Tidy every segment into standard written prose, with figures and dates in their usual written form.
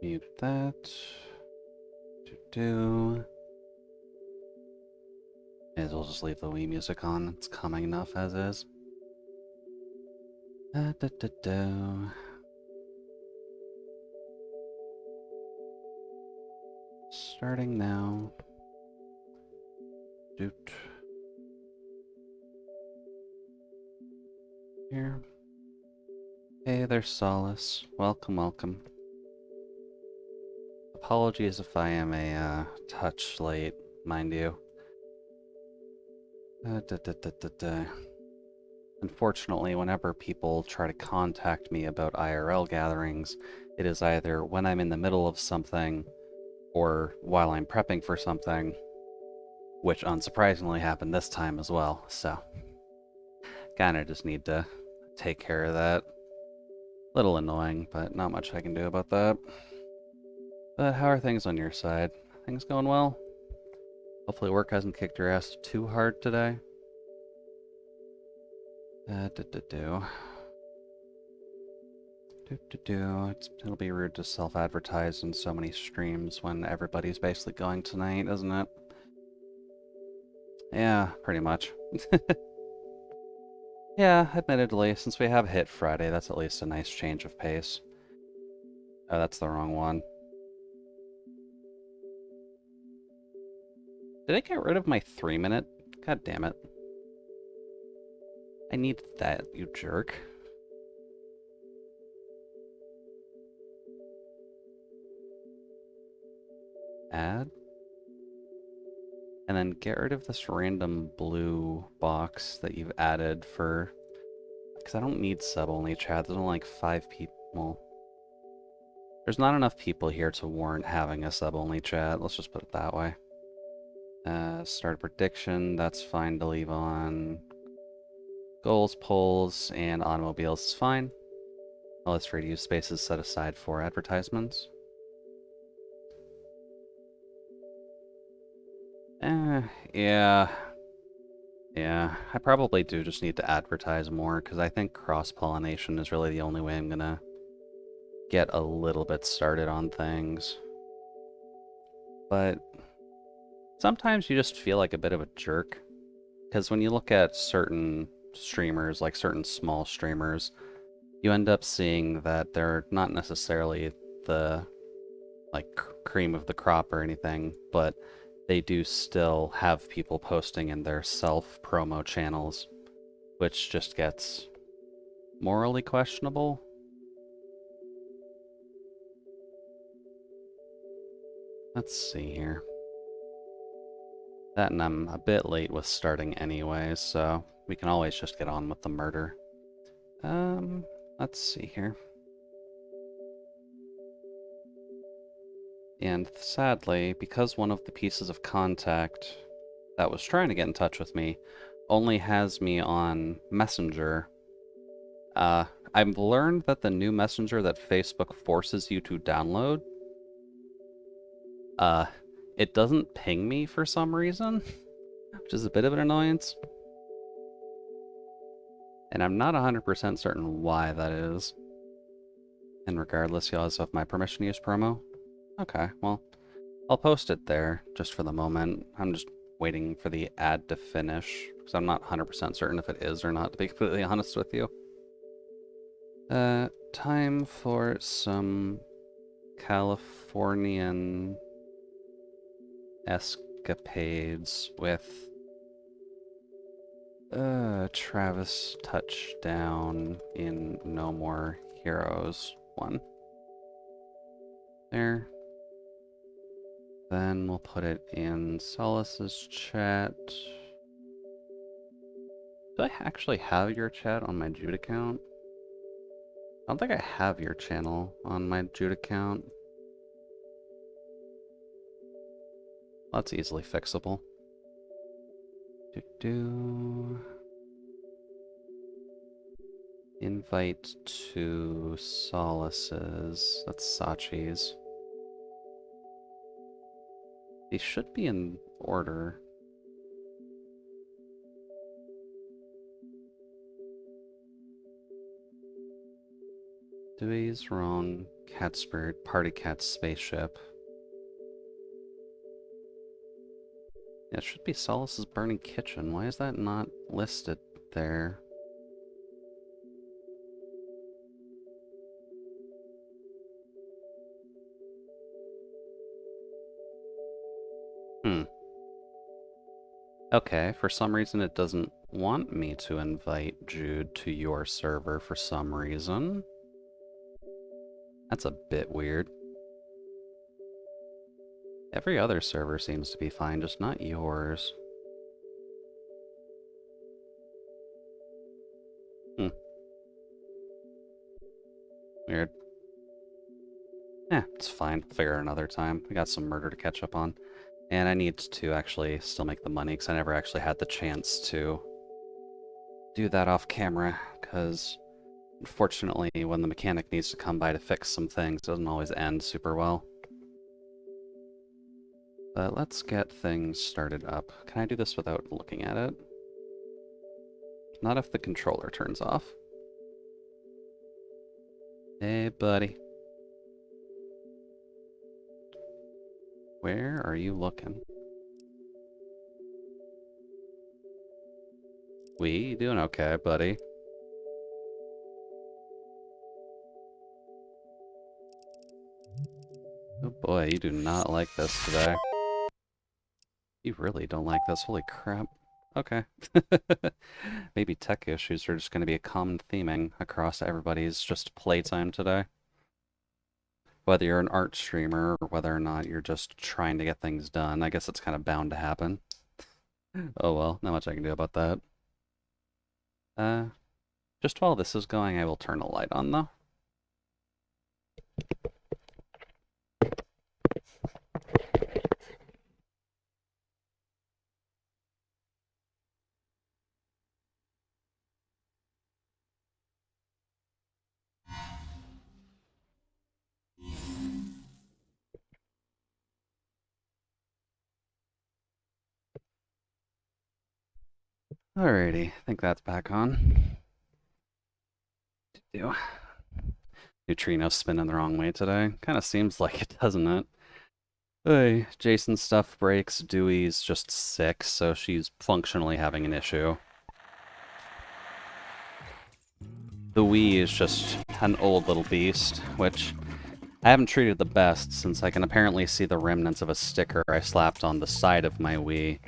Mute that. Do. May as well just leave the Wii music on. It's calming enough as is. Da, da, da, da. Starting now. Doot. Here. Hey there, Solace. Welcome, welcome. Apologies if I am a touch late, mind you. Da, da, da, da, da. Unfortunately, whenever people try to contact me about IRL gatherings, it is either when I'm in the middle of something or while I'm prepping for something, which unsurprisingly happened this time as well, so kinda just need to take care of that. Little annoying, but not much I can do about that. But how are things on your side? Things going well? Hopefully work hasn't kicked your ass too hard today. It'll be rude to self-advertise in so many streams when everybody's basically going tonight, isn't it? Yeah, pretty much. Yeah, admittedly, since we have hit Friday, that's at least a nice change of pace. Oh, that's the wrong one. Did I get rid of my 3-minute? God damn it. I need that, you jerk. Add? And then get rid of this random blue box that you've added for... Because I don't need sub-only chat. There's only like 5 people. Well, there's not enough people here to warrant having a sub-only chat. Let's just put it that way. Start a prediction. That's fine to leave on. Goals, polls, and automobiles is fine. All it's free to use spaces set aside for advertisements. Yeah. Yeah, I probably do just need to advertise more, because I think cross-pollination is really the only way I'm gonna get a little bit started on things. But sometimes you just feel like a bit of a jerk, because when you look at certain streamers, like certain small streamers, you end up seeing that they're not necessarily the like cream of the crop or anything, but they do still have people posting in their self-promo channels, which just gets morally questionable. Let's see here. That, and I'm a bit late with starting anyways, so we can always just get on with the murder. Let's see here. And sadly, because one of the pieces of contact that was trying to get in touch with me only has me on Messenger, I've learned that the new Messenger that Facebook forces you to download, it doesn't ping me for some reason, which is a bit of an annoyance. And I'm not 100% certain why that is. And regardless, you also have my permission to use promo. Okay, well, I'll post it there just for the moment. I'm just waiting for the ad to finish, because I'm not 100% certain if it is or not, to be completely honest with you. Time for some Californian escapades with Travis Touchdown in No More Heroes 1. There. Then we'll put it in Solace's chat. Do I actually have your chat on my Jude account? I don't think I have your channel on my Jude account. That's easily fixable. Invite to Solace's. That's Sachi's. They should be in order. Dewey's wrong. Cat spirit, party cat spaceship. Yeah, it should be Solace's burning kitchen. Why is that not listed there? Hmm. Okay, for some reason it doesn't want me to invite Jude to your server for some reason. That's a bit weird. Every other server seems to be fine, just not yours. Hmm. Weird. Yeah, it's fine. Figure it another time. We got some murder to catch up on. And I need to actually still make the money, because I never actually had the chance to do that off camera, because unfortunately when the mechanic needs to come by to fix some things, it doesn't always end super well. But let's get things started up. Can I do this without looking at it? Not if the controller turns off. Hey, buddy. Where are you looking? We doing okay, buddy? Oh boy, you do not like this today. You really don't like this, holy crap. Okay. Maybe tech issues are just going to be a common theming across everybody's just playtime today. Whether you're an art streamer or whether or not you're just trying to get things done, I guess it's kind of bound to happen. Oh well, not much I can do about that. Just while this is going, I will turn a light on though. Alrighty, I think that's back on. Neutrino spinning the wrong way today. Kind of seems like it, doesn't it? Hey, Jason's stuff breaks. Dewey's just sick, so she's functionally having an issue. The Wii is just an old little beast, which I haven't treated the best since I can apparently see the remnants of a sticker I slapped on the side of my Wii,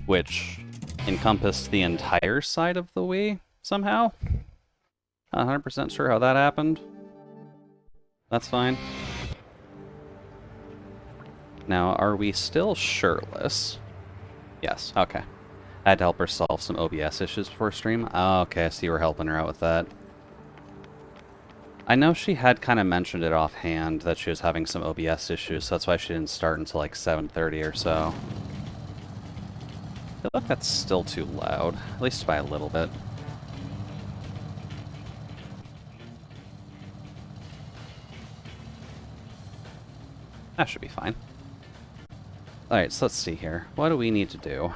which encompassed the entire side of the Wii somehow. Not 100% sure how that happened. That's fine. Now, are we still shirtless? Yes, okay. I had to help her solve some OBS issues before stream. Oh, okay, so you were helping her out with that. I know she had kind of mentioned it offhand that she was having some OBS issues, so that's why she didn't start until like 7:30 or so. I feel like that's still too loud, at least by a little bit. That should be fine. Alright, so let's see here. What do we need to do?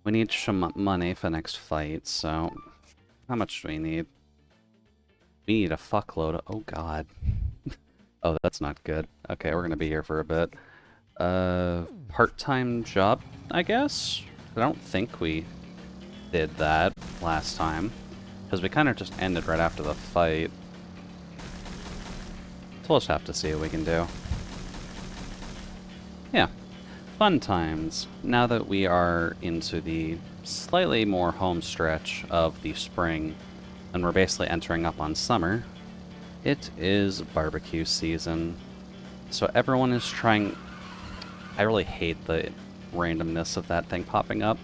We need some money for the next fight, so... How much do we need? We need a fuckload of... Oh god. Oh, that's not good. Okay, we're gonna be here for a bit. Part-time job, I guess? I don't think we did that last time, because we kind of just ended right after the fight. So we'll just have to see what we can do. Yeah. Fun times. Now that we are into the slightly more home stretch of the spring, and we're basically entering up on summer, it is barbecue season. So everyone is trying... I really hate the randomness of that thing popping up.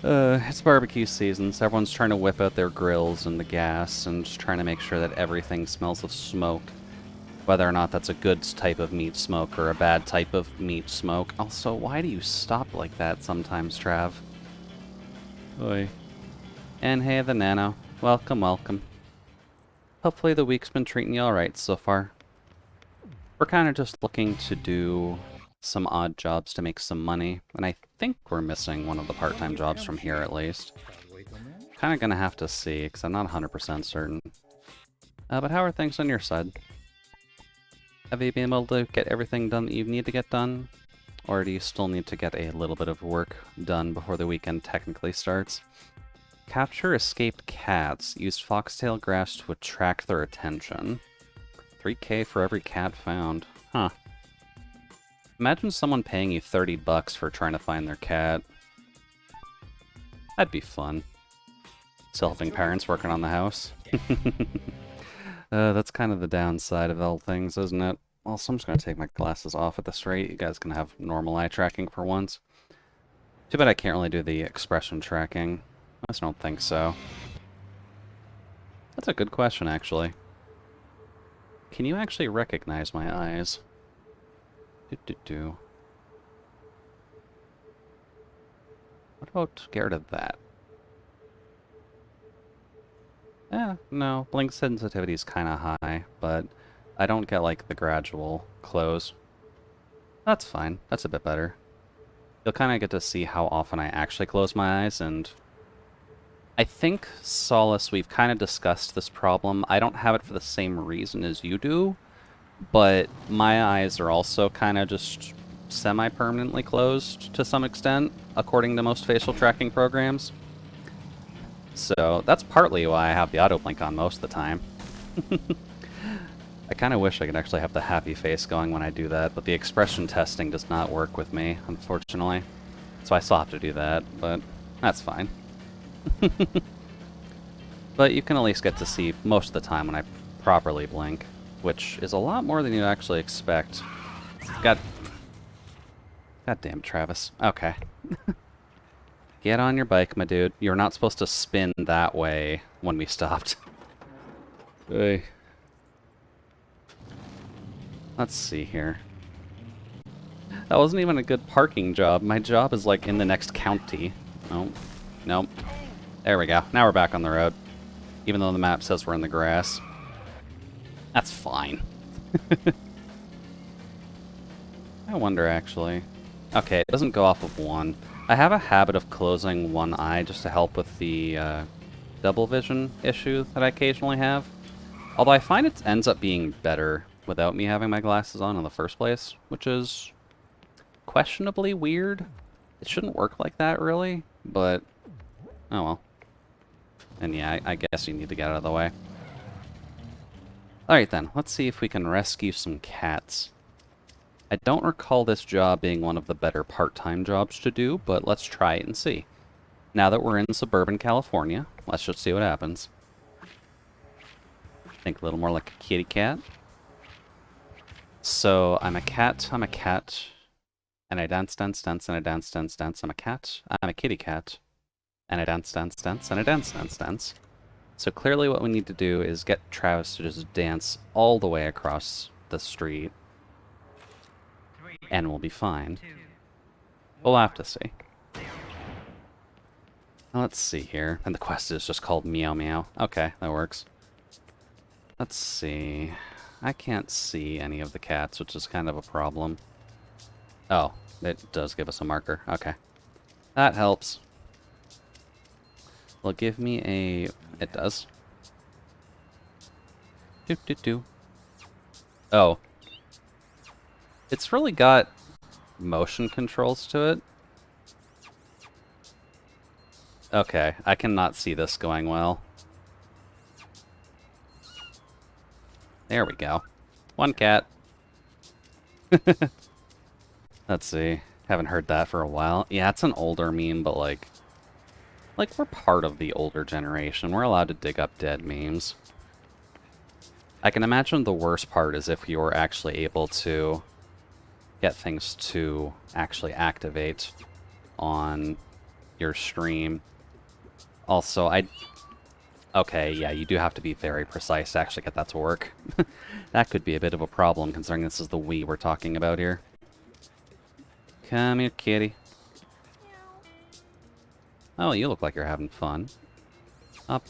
It's barbecue season, so everyone's trying to whip out their grills and the gas and just trying to make sure that everything smells of smoke. Whether or not that's a good type of meat smoke or a bad type of meat smoke. Also, why do you stop like that sometimes, Trav? Oi. And hey, the Nano. Welcome, welcome. Hopefully the week's been treating you alright so far. We're kind of just looking to do some odd jobs to make some money, and I think we're missing one of the part-time jobs from here at least. Kind of gonna have to see, because I'm not 100% certain. But how are things on your side? Have you been able to get everything done that you need to get done? Or do you still need to get a little bit of work done before the weekend technically starts? Capture escaped cats. Use foxtail grass to attract their attention. 3K for every cat found. Huh. Imagine someone paying you 30 bucks for trying to find their cat. That'd be fun. Still helping parents working on the house. That's kind of the downside of all things, isn't it? Also, I'm just going to take my glasses off at this rate. You guys can have normal eye tracking for once. Too bad I can't really do the expression tracking. I just don't think so. That's a good question, actually. Can you actually recognize my eyes? What about get rid of that? No. Blink sensitivity is kind of high, but I don't get, like, the gradual close. That's fine. That's a bit better. You'll kind of get to see how often I actually close my eyes, and I think, Solace, we've kind of discussed this problem. I don't have it for the same reason as you do, but my eyes are also kind of just semi-permanently closed to some extent, according to most facial tracking programs. So that's partly why I have the auto blink on most of the time. I kind of wish I could actually have the happy face going when I do that, but the expression testing does not work with me, unfortunately. So I still have to do that, but that's fine. But you can at least get to see most of the time when I properly blink, which is a lot more than you'd actually expect. God damn, Travis. Okay. Get on your bike, my dude. You're not supposed to spin that way when we stopped. Hey. Let's see here. That wasn't even a good parking job. My job is, like, in the next county. Oh. Nope. There we go. Now we're back on the road. Even though the map says we're in the grass. That's fine. I wonder, actually. Okay, it doesn't go off of one. I have a habit of closing one eye just to help with the double vision issue that I occasionally have. Although I find it ends up being better without me having my glasses on in the first place, which is questionably weird. It shouldn't work like that, really, but oh well. And yeah, I guess you need to get out of the way. Alright then, let's see if we can rescue some cats. I don't recall this job being one of the better part-time jobs to do, but let's try it and see. Now that we're in suburban California, let's just see what happens. Think a little more like a kitty cat. So, I'm a cat, and I dance, and I dance. I'm a cat, I'm a kitty cat, and I dance, and I dance. So clearly what we need to do is get Travis to just dance all the way across the street. And we'll be fine. We'll have to see. Let's see here. And the quest is just called Meow Meow. Okay, that works. Let's see. I can't see any of the cats, which is kind of a problem. Oh, it does give us a marker. Okay. That helps. Well, give me a... It does. Oh. It's really got motion controls to it. Okay, I cannot see this going well. There we go. One cat. Let's see. Haven't heard that for a while. Yeah, it's an older meme, but like we're part of the older generation. We're allowed to dig up dead memes. I can imagine the worst part is if you were actually able to get things to actually activate on your stream. Also, okay, yeah, you do have to be very precise to actually get that to work. That could be a bit of a problem, considering this is the Wii we're talking about here. Come here, kitty. Oh, you look like you're having fun. Up.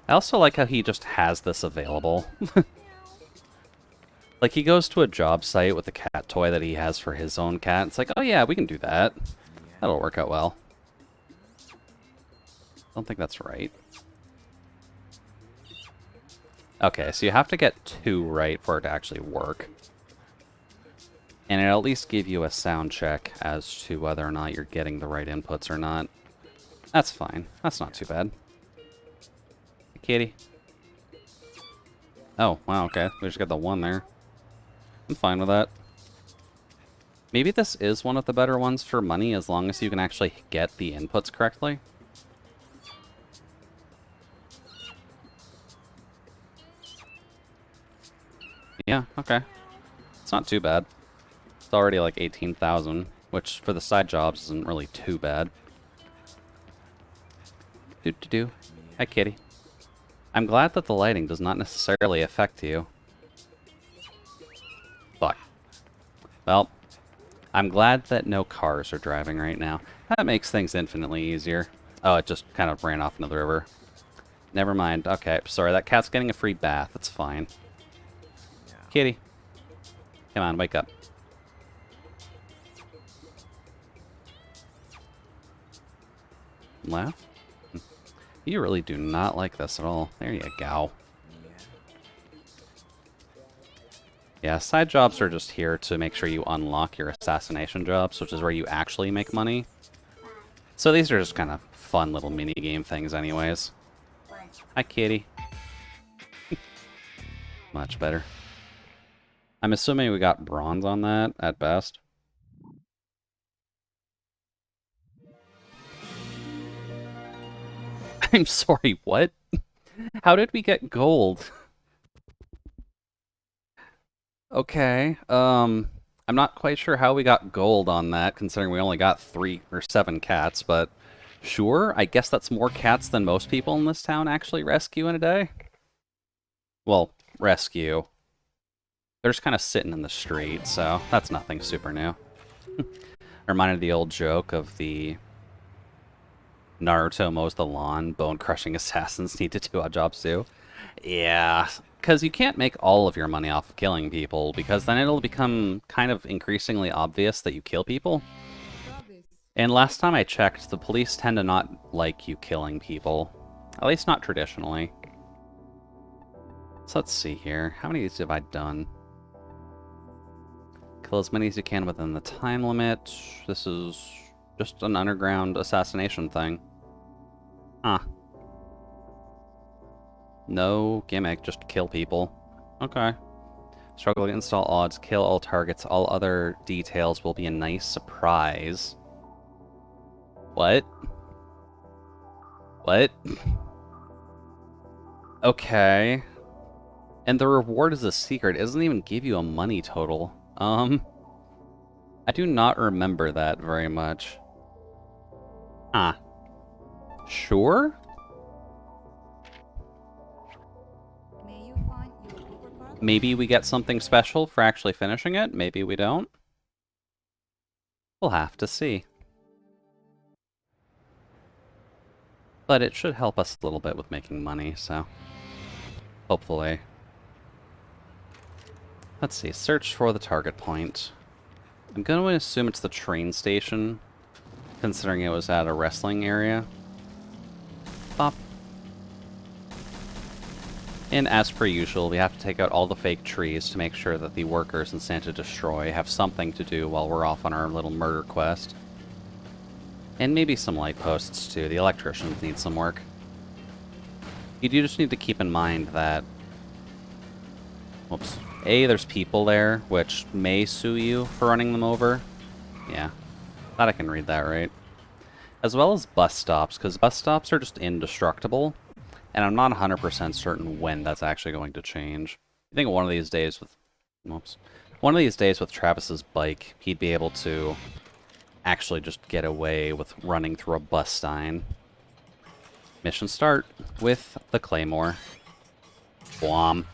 I also like how he just has this available. Like, he goes to a job site with a cat toy that he has for his own cat. It's like, oh yeah, we can do that. That'll work out well. Don't think that's right. Okay, so you have to get 2 right for it to actually work. And it'll at least give you a sound check as to whether or not you're getting the right inputs or not. That's fine. That's not too bad. Hey, kitty. Oh, wow, okay. We just got the 1 there. I'm fine with that. Maybe this is one of the better ones for money, as long as you can actually get the inputs correctly. Yeah, okay. It's not too bad. It's already like 18,000, which for the side jobs isn't really too bad. Do-do-do. Hi, kitty. I'm glad that the lighting does not necessarily affect you. Fuck. Well, I'm glad that no cars are driving right now. That makes things infinitely easier. Oh, it just kind of ran off into the river. Never mind. Okay, sorry, that cat's getting a free bath. That's fine. Kitty. Come on, wake up. Laugh? You really do not like this at all. There you go. Yeah, side jobs are just here to make sure you unlock your assassination jobs, which is where you actually make money. So these are just kind of fun little mini-game things anyways. Hi, kitty. Much better. I'm assuming we got bronze on that, at best. I'm sorry, what? How did we get gold? Okay, I'm not quite sure how we got gold on that, considering we only got 3 or 7 cats, but sure, I guess that's more cats than most people in this town actually rescue in a day. Well, rescue. They're just kind of sitting in the street, so that's nothing super new. Reminded the old joke of the Naruto mows the lawn, bone-crushing assassins need to do odd jobs too. Yeah, because you can't make all of your money off of killing people, because then it'll become kind of increasingly obvious that you kill people. And last time I checked, the police tend to not like you killing people. At least not traditionally. So let's see here. How many of these have I done? Kill as many as you can within the time limit. This is just an underground assassination thing. Huh. No gimmick, just kill people. Okay. Struggle against all odds, kill all targets, all other details will be a nice surprise. What? What? Okay. And the reward is a secret. It doesn't even give you a money total. I do not remember that very much. Huh. Sure? Maybe we get something special for actually finishing it. Maybe we don't. We'll have to see. But it should help us a little bit with making money, so hopefully. Let's see, search for the target point. I'm going to assume it's the train station, considering it was at a wrestling area. Bop. And as per usual, we have to take out all the fake trees to make sure that the workers in Santa Destroy have something to do while we're off on our little murder quest. And maybe some light posts too. The electricians need some work. You do just need to keep in mind that... Whoops. A, there's people there, which may sue you for running them over. Yeah. Thought I can read that right. As well as bus stops, because bus stops are just indestructible. And I'm not 100% certain when that's actually going to change. I think one of these days with... Whoops. One of these days with Travis's bike, he'd be able to actually just get away with running through a bus stein. Mission start with the Claymore. Bwom.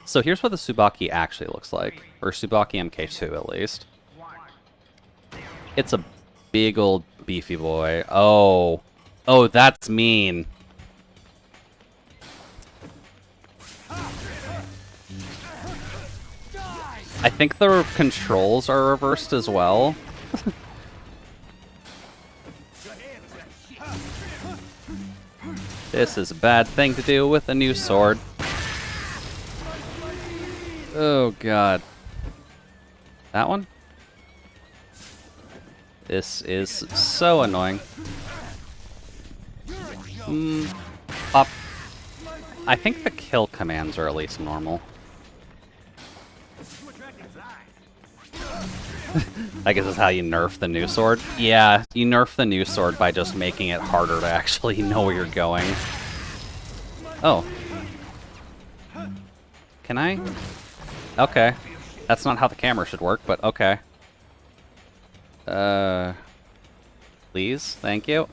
So here's what the Tsubaki actually looks like. Or Tsubaki MK2 at least. It's a big old beefy boy. Oh. Oh, that's mean. I think the controls are reversed as well. This is a bad thing to do with a new sword. Oh god. That one? This is so annoying. Pop. I think the kill commands are at least normal. I guess that's how you nerf the new sword. Yeah, you nerf the new sword by just making it harder to actually know where you're going. Oh. Can I? Okay. That's not how the camera should work, but okay. Please? Thank you.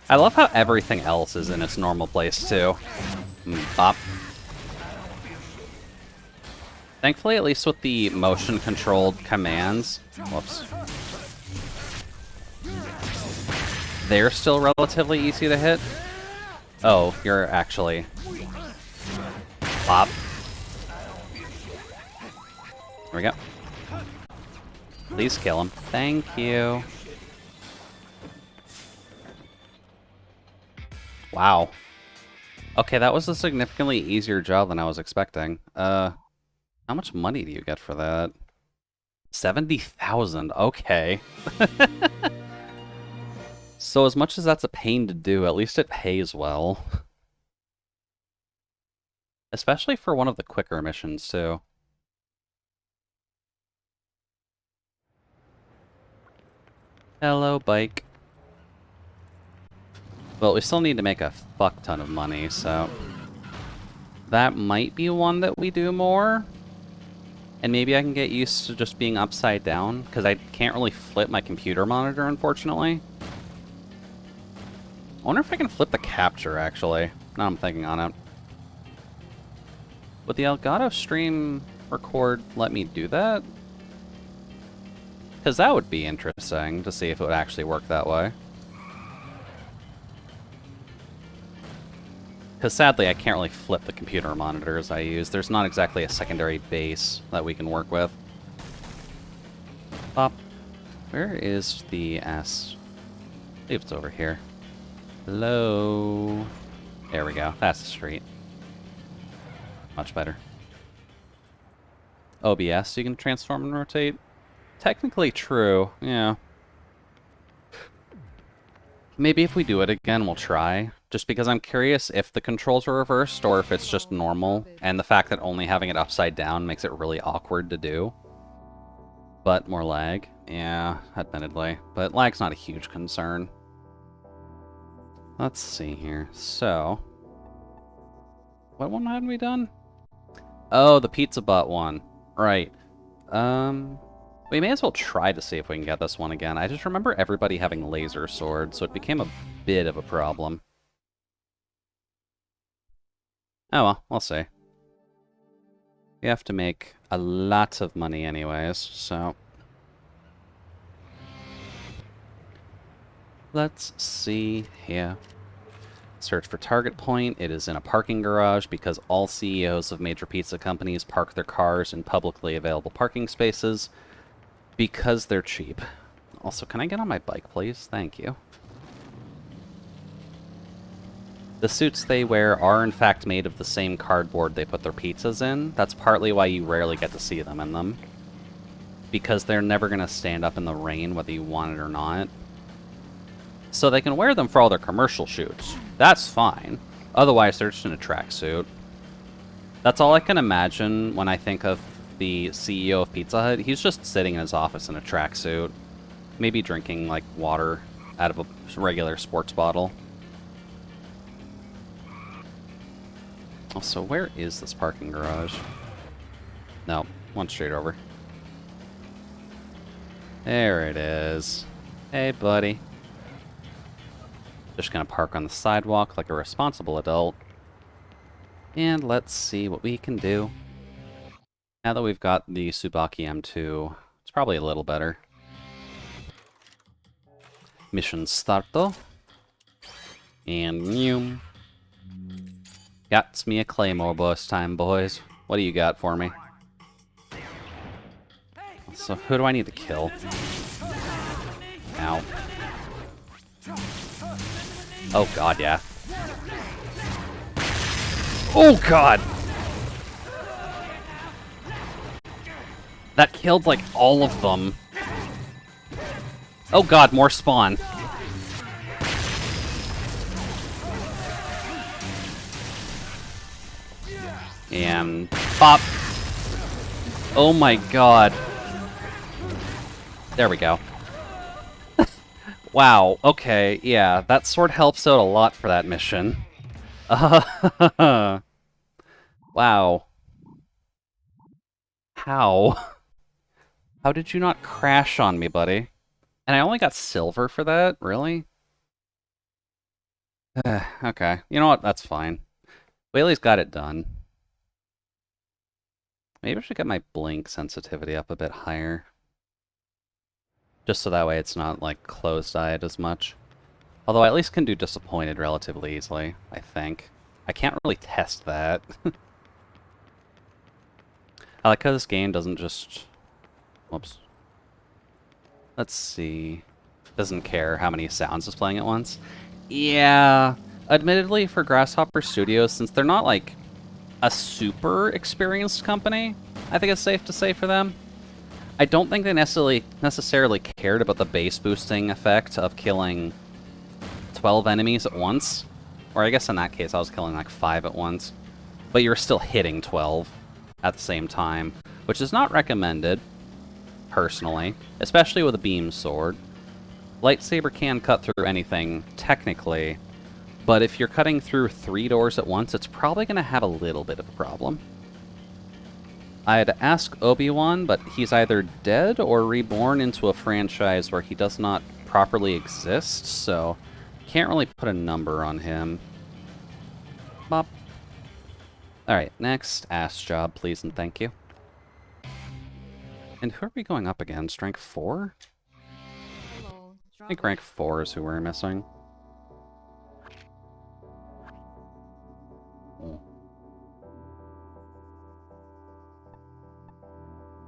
I love how everything else is in its normal place, too. Bop. Thankfully, at least with the motion-controlled commands... Whoops. They're still relatively easy to hit. Oh, you're actually... Bop. There we go. Please kill him. Thank you. Wow. Okay, that was a significantly easier job than I was expecting. How much money do you get for that? 70,000. Okay. So as much as that's a pain to do, at least it pays well. Especially for one of the quicker missions, too. Hello, bike. Well, we still need to make a fuck ton of money, so... That might be one that we do more. And maybe I can get used to just being upside down, because I can't really flip my computer monitor, unfortunately. I wonder if I can flip the capture, actually. Now I'm thinking on it. Would the Elgato stream record let me do that? Because that would be interesting to see if it would actually work that way. Because sadly, I can't really flip the computer monitors I use. There's not exactly a secondary base that we can work with. Pop. Where is the S? I believe it's over here. Hello? There we go. That's the street. Much better. OBS, you can transform and rotate. Technically true, yeah. Maybe if we do it again, we'll try. Just because I'm curious if the controls are reversed or if it's just normal, and the fact that only having it upside down makes it really awkward to do. But more lag. Yeah, admittedly. But lag's not a huge concern. Let's see here. So... what one hadn't we done? Oh, the pizza butt one. Right. We may as well try to see if we can get this one again. I just remember everybody having laser swords, so it became a bit of a problem. Oh well, we'll see. We have to make a lot of money anyways, so... let's see here. Search for target point. It is in a parking garage because all CEOs of major pizza companies park their cars in publicly available parking spaces because they're cheap. Also, can I get on my bike, please? Thank you. The suits they wear are in fact made of the same cardboard they put their pizzas in. That's partly why you rarely get to see them in them. Because they're never going to stand up in the rain whether you want it or not. So they can wear them for all their commercial shoots. That's fine. Otherwise, they're just in a tracksuit. That's all I can imagine when I think of the CEO of Pizza Hut. He's just sitting in his office in a tracksuit. Maybe drinking, like, water out of a regular sports bottle. Also, where is this parking garage? No, one straight over. There it is. Hey, buddy. Just gonna park on the sidewalk like a responsible adult. And let's see what we can do. Now that we've got the Tsubaki M2, it's probably a little better. Mission starto. And new. Got me a Claymore bus time, boys. What do you got for me? So who do I need to kill? Ow. Oh god, yeah. Oh god! That killed, like, all of them. Oh god, more spawn. And pop. Oh my god. There we go. Wow, okay, yeah, that sword helps out a lot for that mission. Wow. How? How did you not crash on me, buddy? And I only got silver for that? Really? Okay, you know what? That's fine. Whaley's got it done. Maybe I should get my blink sensitivity up a bit higher. Just so that way it's not, like, closed-eyed as much. Although I at least can do disappointed relatively easily, I think. I can't really test that. I like how this game doesn't just... Whoops. Let's see. Doesn't care how many sounds it's playing at once. Yeah. Admittedly, for Grasshopper Studios, since they're not, like, a super experienced company, I think it's safe to say for them. I don't think they necessarily cared about the base boosting effect of killing 12 enemies at once. Or I guess in that case I was killing like 5 at once. But you're still hitting 12 at the same time, which is not recommended, personally, especially with a beam sword. Lightsaber can cut through anything, technically, but if you're cutting through 3 doors at once, it's probably going to have a little bit of a problem. I'd ask Obi-Wan, but he's either dead or reborn into a franchise where he does not properly exist, so can't really put a number on him. Bop. Alright, next. Ass job, please and thank you. And who are we going up against? Rank 4? Hello. I think rank 4 is who we're missing.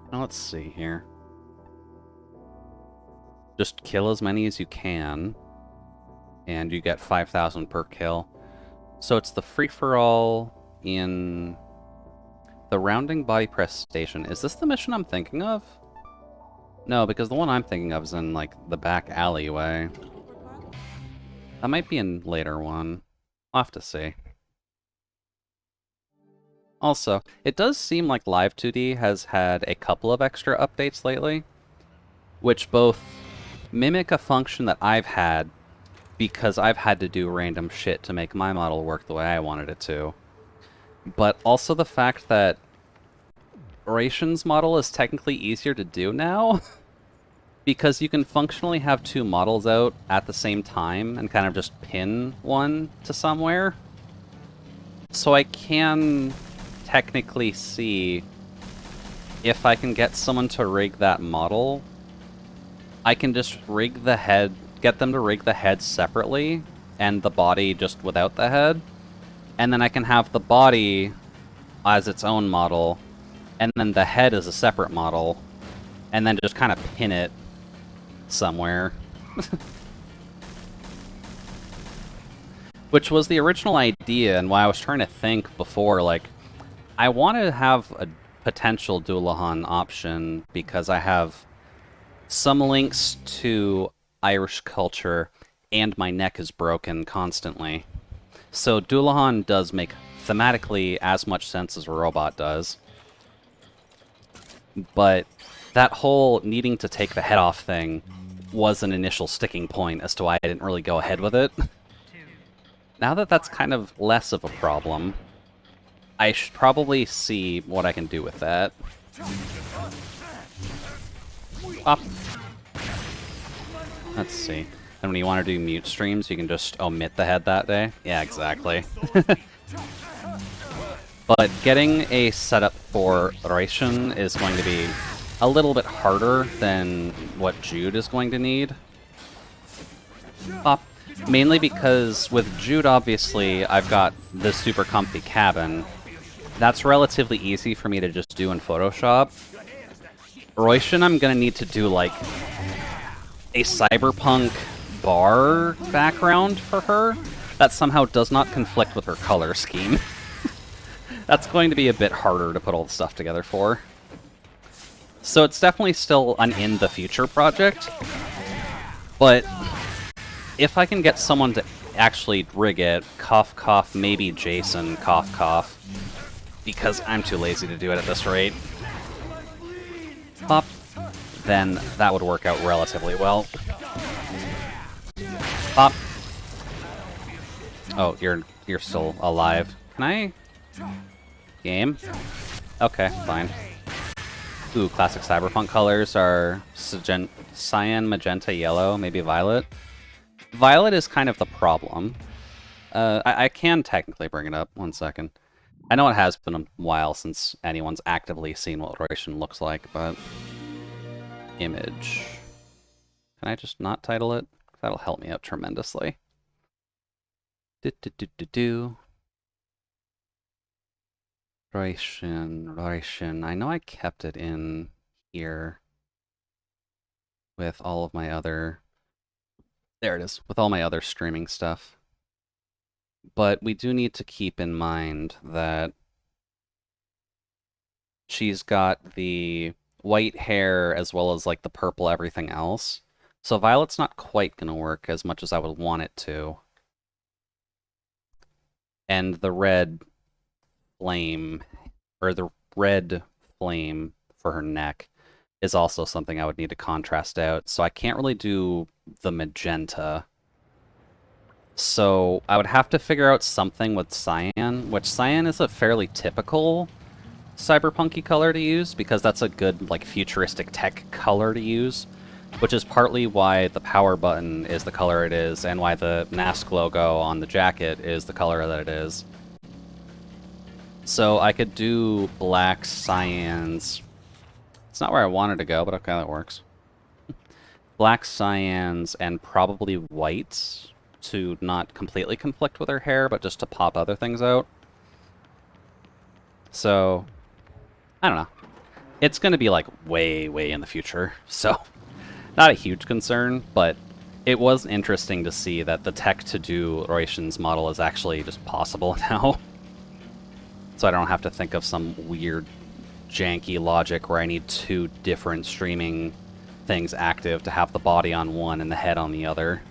Now let's see here. Just kill as many as you can, and you get 5,000 per kill. So it's the free-for-all in the rounding body press station. Is this the mission I'm thinking of? No, because the one I'm thinking of is in, like, the back alleyway. That might be in later one. I'll have to see. Also, it does seem like Live 2D has had a couple of extra updates lately, which both mimic a function that I've had because I've had to do random shit to make my model work the way I wanted it to, but also the fact that Ration's model is technically easier to do now, because you can functionally have 2 models out at the same time and kind of just pin one to somewhere. So I can technically see if I can get someone to rig that model. I can just rig the head, get them to rig the head separately, and the body just without the head. And then I can have the body as its own model, and then the head is a separate model, and then just kind of pin it somewhere. Which was the original idea, and why I was trying to think before, like, I want to have a potential Dullahan option because I have some links to Irish culture and my neck is broken constantly. So Dullahan does make thematically as much sense as a robot does. But that whole needing to take the head off thing was an initial sticking point as to why I didn't really go ahead with it. Now that that's kind of less of a problem, I should probably see what I can do with that. Up. Let's see. And when you want to do mute streams, you can just omit the head that day. Yeah, exactly. But getting a setup for Ration is going to be a little bit harder than what Jude is going to need. Up. Mainly because with Jude, obviously, I've got this super comfy cabin. That's relatively easy for me to just do in Photoshop. Royshin, I'm gonna need to do, like, a cyberpunk bar background for her, that somehow does not conflict with her color scheme. That's going to be a bit harder to put all the stuff together for. So it's definitely still an in-the-future project, but if I can get someone to actually rig it, cough cough, maybe Jason, cough cough, because I'm too lazy to do it at this rate, pop, then that would work out relatively well. Pop. Oh, you're still alive. Can I? Game? Okay, fine. Ooh, classic cyberpunk colors are cyan, magenta, yellow, maybe violet. Violet is kind of the problem. I can technically bring it up. 1 second. I know it has been a while since anyone's actively seen what Rotation looks like, but... Image. Can I just not title it? That'll help me out tremendously. Rotation. I know I kept it in here with all of my other... There it is, with all my other streaming stuff. But we do need to keep in mind that she's got the white hair as well as like the purple everything else. So Violet's not quite going to work as much as I would want it to. And the red flame, or the red flame for her neck is also something I would need to contrast out. So I can't really do the magenta. So I would have to figure out something with cyan, which cyan is a fairly typical cyberpunky color to use because that's a good like futuristic tech color to use, which is partly why the power button is the color it is and why the NASC logo on the jacket is the color that it is. So I could do black cyans. It's not where I wanted to go, but okay, that works. Black cyans and probably whites to not completely conflict with her hair, but just to pop other things out. So, I don't know. It's going to be like way, way in the future, so not a huge concern, but it was interesting to see that the tech to do Roition's model is actually just possible now. So I don't have to think of some weird, janky logic where I need 2 different streaming things active to have the body on one and the head on the other.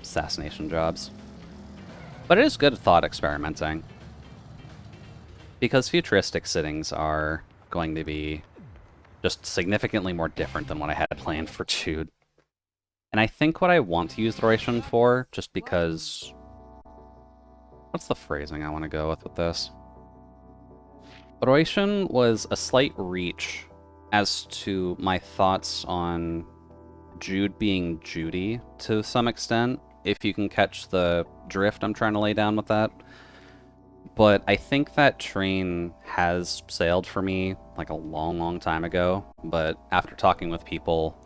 Assassination jobs. But it is good thought experimenting. Because futuristic sittings are going to be just significantly more different than what I had planned for Jude. And I think what I want to use the Roition for, just because... What's the phrasing I want to go with this? Roition was a slight reach as to my thoughts on Jude being Judy to some extent, if you can catch the drift I'm trying to lay down with that. But I think that train has sailed for me like a long, long time ago, but after talking with people,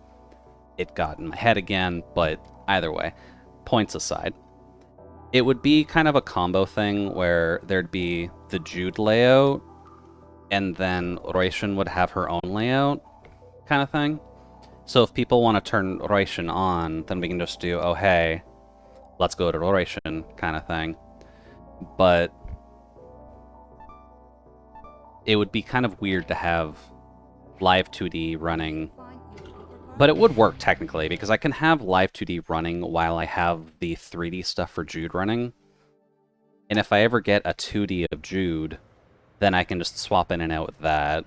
it got in my head again, but either way, points aside. It would be kind of a combo thing where there'd be the Jude layout, and then Roition would have her own layout, kind of thing. So if people want to turn Roition on, then we can just do, oh hey, let's go to Roition, kind of thing. But it would be kind of weird to have live 2D running. But it would work technically, because I can have live 2D running while I have the 3D stuff for Jude running. And if I ever get a 2D of Jude, then I can just swap in and out with that.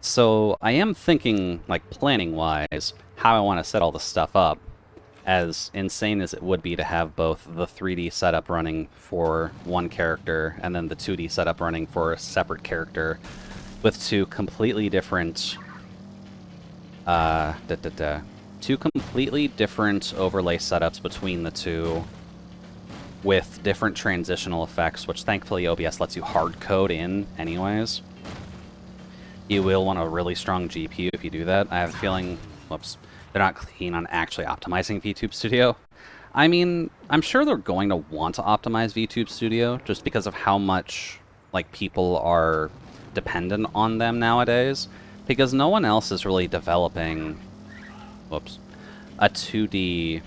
So I am thinking, like, planning-wise, how I want to set all this stuff up. As insane as it would be to have both the 3D setup running for one character, and then the 2D setup running for a separate character, with 2 completely different... two completely different overlay setups between the 2, with different transitional effects, which thankfully OBS lets you hard code in anyways. You will want a really strong GPU if you do that. I have a feeling, whoops, they're not keen on actually optimizing VTube Studio. I mean, I'm sure they're going to want to optimize VTube Studio just because of how much like people are dependent on them nowadays, because no one else is really developing, whoops, a 2D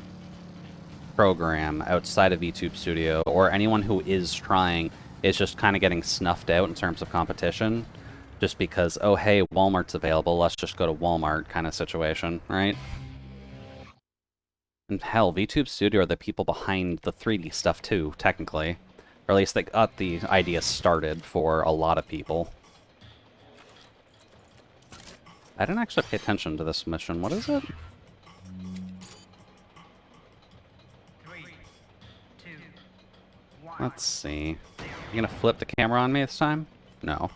program outside of VTube Studio, or anyone who is trying, is just kind of getting snuffed out in terms of competition, just because, oh hey, Walmart's available, let's just go to Walmart kind of situation, right? And hell, VTube Studio are the people behind the 3D stuff too, technically. Or at least they got the idea started for a lot of people. I didn't actually pay attention to this mission. What is it? 3, 2, 1. Let's see. You gonna flip the camera on me this time? No.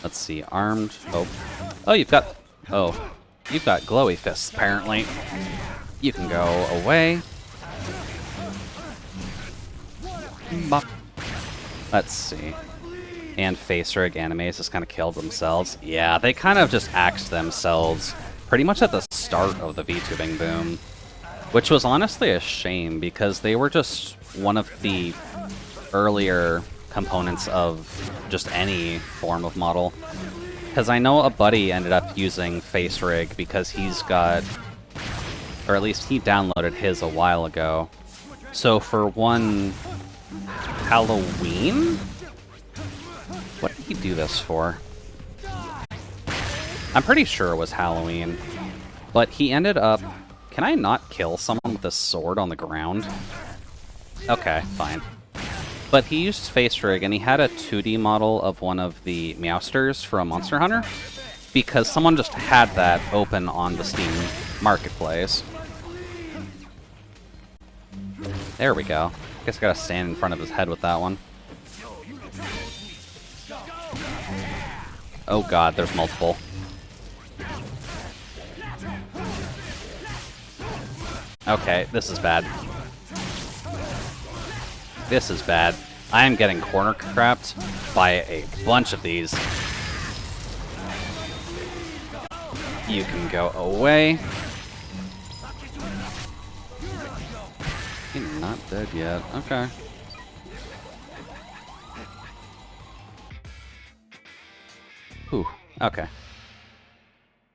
Let's see. Armed. Oh. Oh, you've got... Oh. You've got glowy fists, apparently. You can go away. Bop. Let's see. And face rig animes just kind of killed themselves. Yeah, they kind of just axed themselves pretty much at the start of the VTubing boom. Which was honestly a shame, because they were just one of the earlier components of just any form of model. Because I know a buddy ended up using face rig because he's got... Or at least he downloaded his a while ago. So for one Halloween? What did he do this for? I'm pretty sure it was Halloween. But he ended up... Can I not kill someone with a sword on the ground? Okay, fine. But he used face rig, and he had a 2D model of one of the Meowsters from Monster Hunter, because someone just had that open on the Steam Marketplace. There we go. Guess I gotta stand in front of his head with that one. Oh god, there's multiple. Okay, this is bad. This is bad. I am getting corner trapped by a bunch of these. You can go away. You're not dead yet. Okay. Whew. Okay.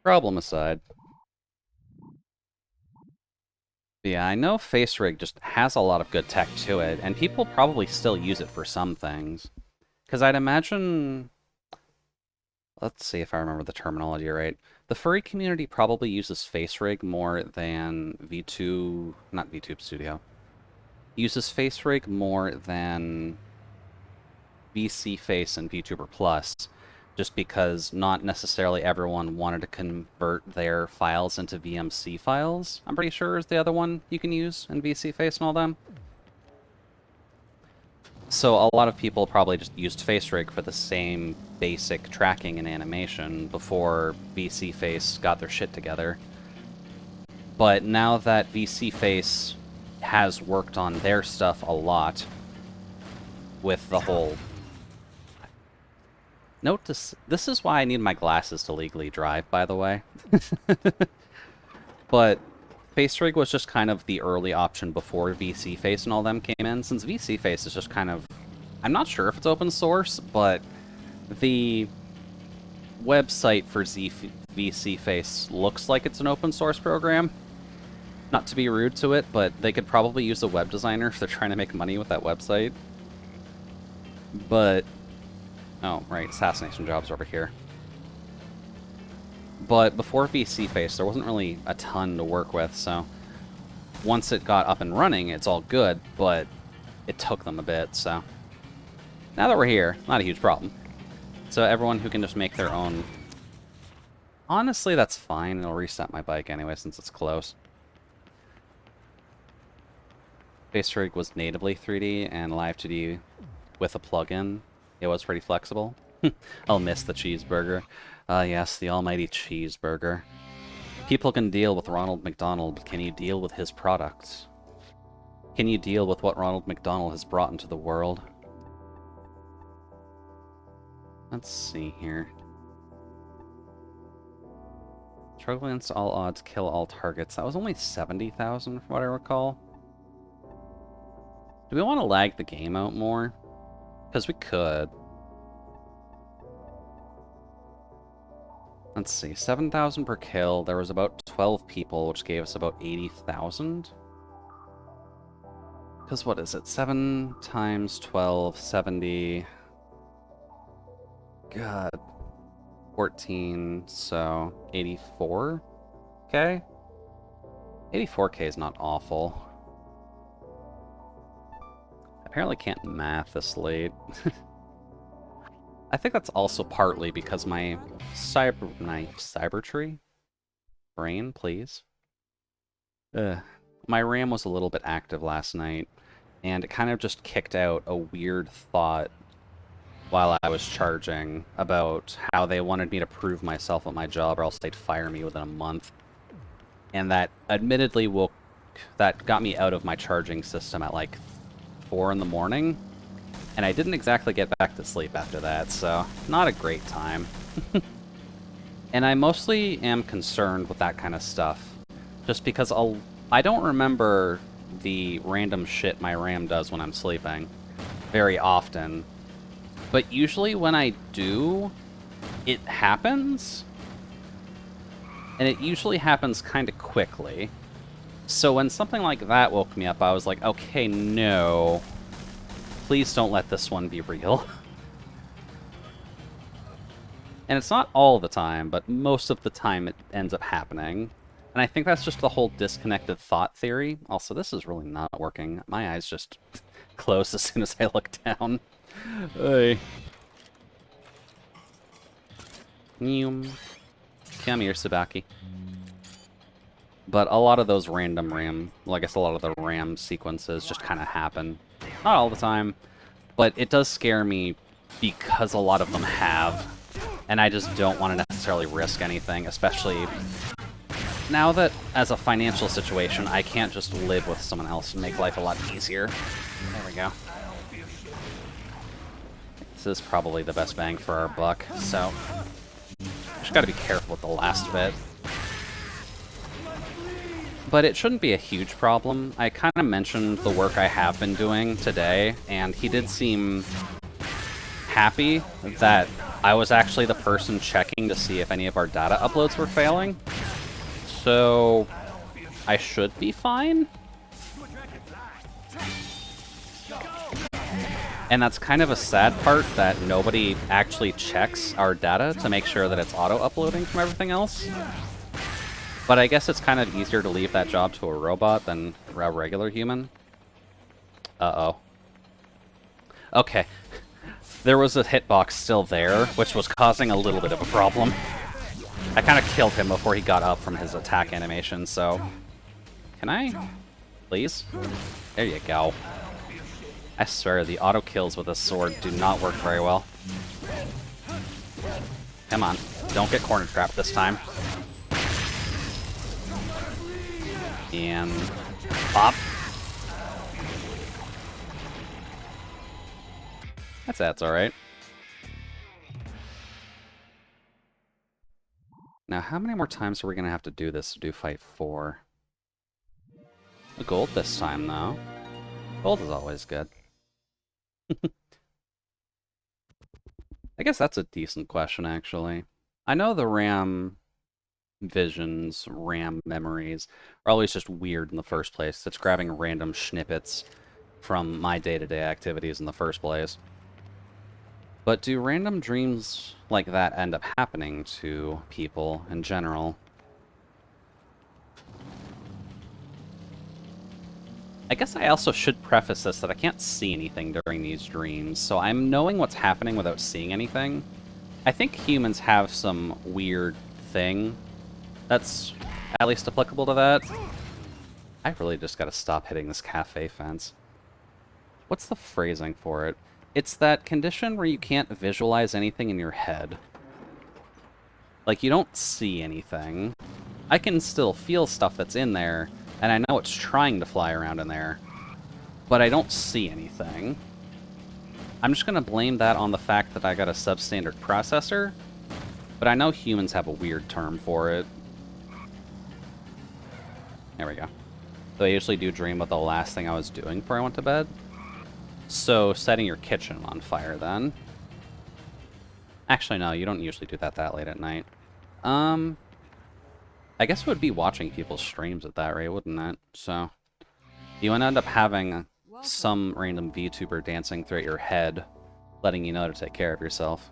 Problem aside. Yeah, I know face rig just has a lot of good tech to it, and people probably still use it for some things. Because I'd imagine... Let's see if I remember the terminology right. The furry community probably uses face rig more than V2... Not VTube Studio. Uses face rig more than VC Face and VTuber Plus, just because not necessarily everyone wanted to convert their files into VMC files, I'm pretty sure is the other one you can use in VC Face and all them. So a lot of people probably just used face rig for the same basic tracking and animation before VC Face got their shit together. But now that VC Face has worked on their stuff a lot with the whole... Note this is why I need my glasses to legally drive, by the way. But face rig was just kind of the early option before VC Face and all them came in, since VC Face is just kind of... I'm not sure if it's open source, but the website for VC Face looks like it's an open source program. Not to be rude to it, but they could probably use a web designer if they're trying to make money with that website. But... Oh, right, assassination jobs over here. But before VC Face, there wasn't really a ton to work with, so... Once it got up and running, it's all good, but it took them a bit, so... Now that we're here, not a huge problem. So everyone who can just make their own... Honestly, that's fine. It'll reset my bike anyway, since it's close. Face rig was natively 3D and live 2D with a plugin. It was pretty flexible. I'll miss the cheeseburger. Yes, the almighty cheeseburger. People can deal with Ronald McDonald, but can you deal with his products? Can you deal with what Ronald McDonald has brought into the world? Let's see here. Struggle against all odds, kill all targets. That was only 70,000 from what I recall. Do we want to lag the game out more? Because we could. Let's see, 7,000 per kill. There was about 12 people, which gave us about 80,000. Because what is it? 7 times 12, 70. God. 14, so 84k? 84k is not awful. Apparently can't math this late. I think that's also partly because my cyber tree? Brain, please. My RAM was a little bit active last night, and it kind of just kicked out a weird thought while I was charging about how they wanted me to prove myself at my job or else they'd fire me within a month. And that admittedly that got me out of my charging system at like 4 in the morning. And I didn't exactly get back to sleep after that, so not a great time. And I mostly am concerned with that kind of stuff, just because I don't remember the random shit my RAM does when I'm sleeping very often. But usually when I do, it happens. And it usually happens kind of quickly. So when something like that woke me up, I was like, okay, no. Please don't let this one be real. And it's not all the time, but most of the time it ends up happening. And I think that's just the whole disconnected thought theory. Also, this is really not working. My eyes just closed as soon as I looked down. Hey. Come here, Sabaki. But a lot of those random RAM, well, I guess a lot of the RAM sequences just kind of happen. Not all the time, but it does scare me because a lot of them have. And I just don't want to necessarily risk anything, especially now that, as a financial situation, I can't just live with someone else and make life a lot easier. There we go. This is probably the best bang for our buck, so just gotta be careful with the last bit. But it shouldn't be a huge problem. I kind of mentioned the work I have been doing today, and he did seem happy that I was actually the person checking to see if any of our data uploads were failing. So I should be fine. And that's kind of a sad part, that nobody actually checks our data to make sure that it's auto-uploading from everything else. But I guess it's kind of easier to leave that job to a robot than a regular human. Uh-oh. Okay. There was a hitbox still there, which was causing a little bit of a problem. I kind of killed him before he got up from his attack animation, so... Can I? Please? There you go. I swear, the auto kills with a sword do not work very well. Come on. Don't get corner trapped this time. And... pop. That's alright. Now, how many more times are we going to have to do this to do fight 4? A gold this time, though. Gold is always good. I guess that's a decent question, actually. I know the RAM visions, RAM memories, are always just weird in the first place. It's grabbing random snippets from my day-to-day activities in the first place. But do random dreams like that end up happening to people in general? I guess I also should preface this that I can't see anything during these dreams, so I'm knowing what's happening without seeing anything. I think humans have some weird thing that's at least applicable to that. I really just gotta stop hitting this cafe fence. What's the phrasing for it? It's that condition where you can't visualize anything in your head. Like, you don't see anything. I can still feel stuff that's in there, and I know it's trying to fly around in there, but I don't see anything. I'm just gonna blame that on the fact that I got a substandard processor, but I know humans have a weird term for it. There we go. So I usually do dream about the last thing I was doing before I went to bed. So, setting your kitchen on fire, then. Actually, no, you don't usually do that late at night. I guess it would be watching people's streams at that rate, wouldn't it? So, you would end up having some random VTuber dancing through your head, letting you know to take care of yourself.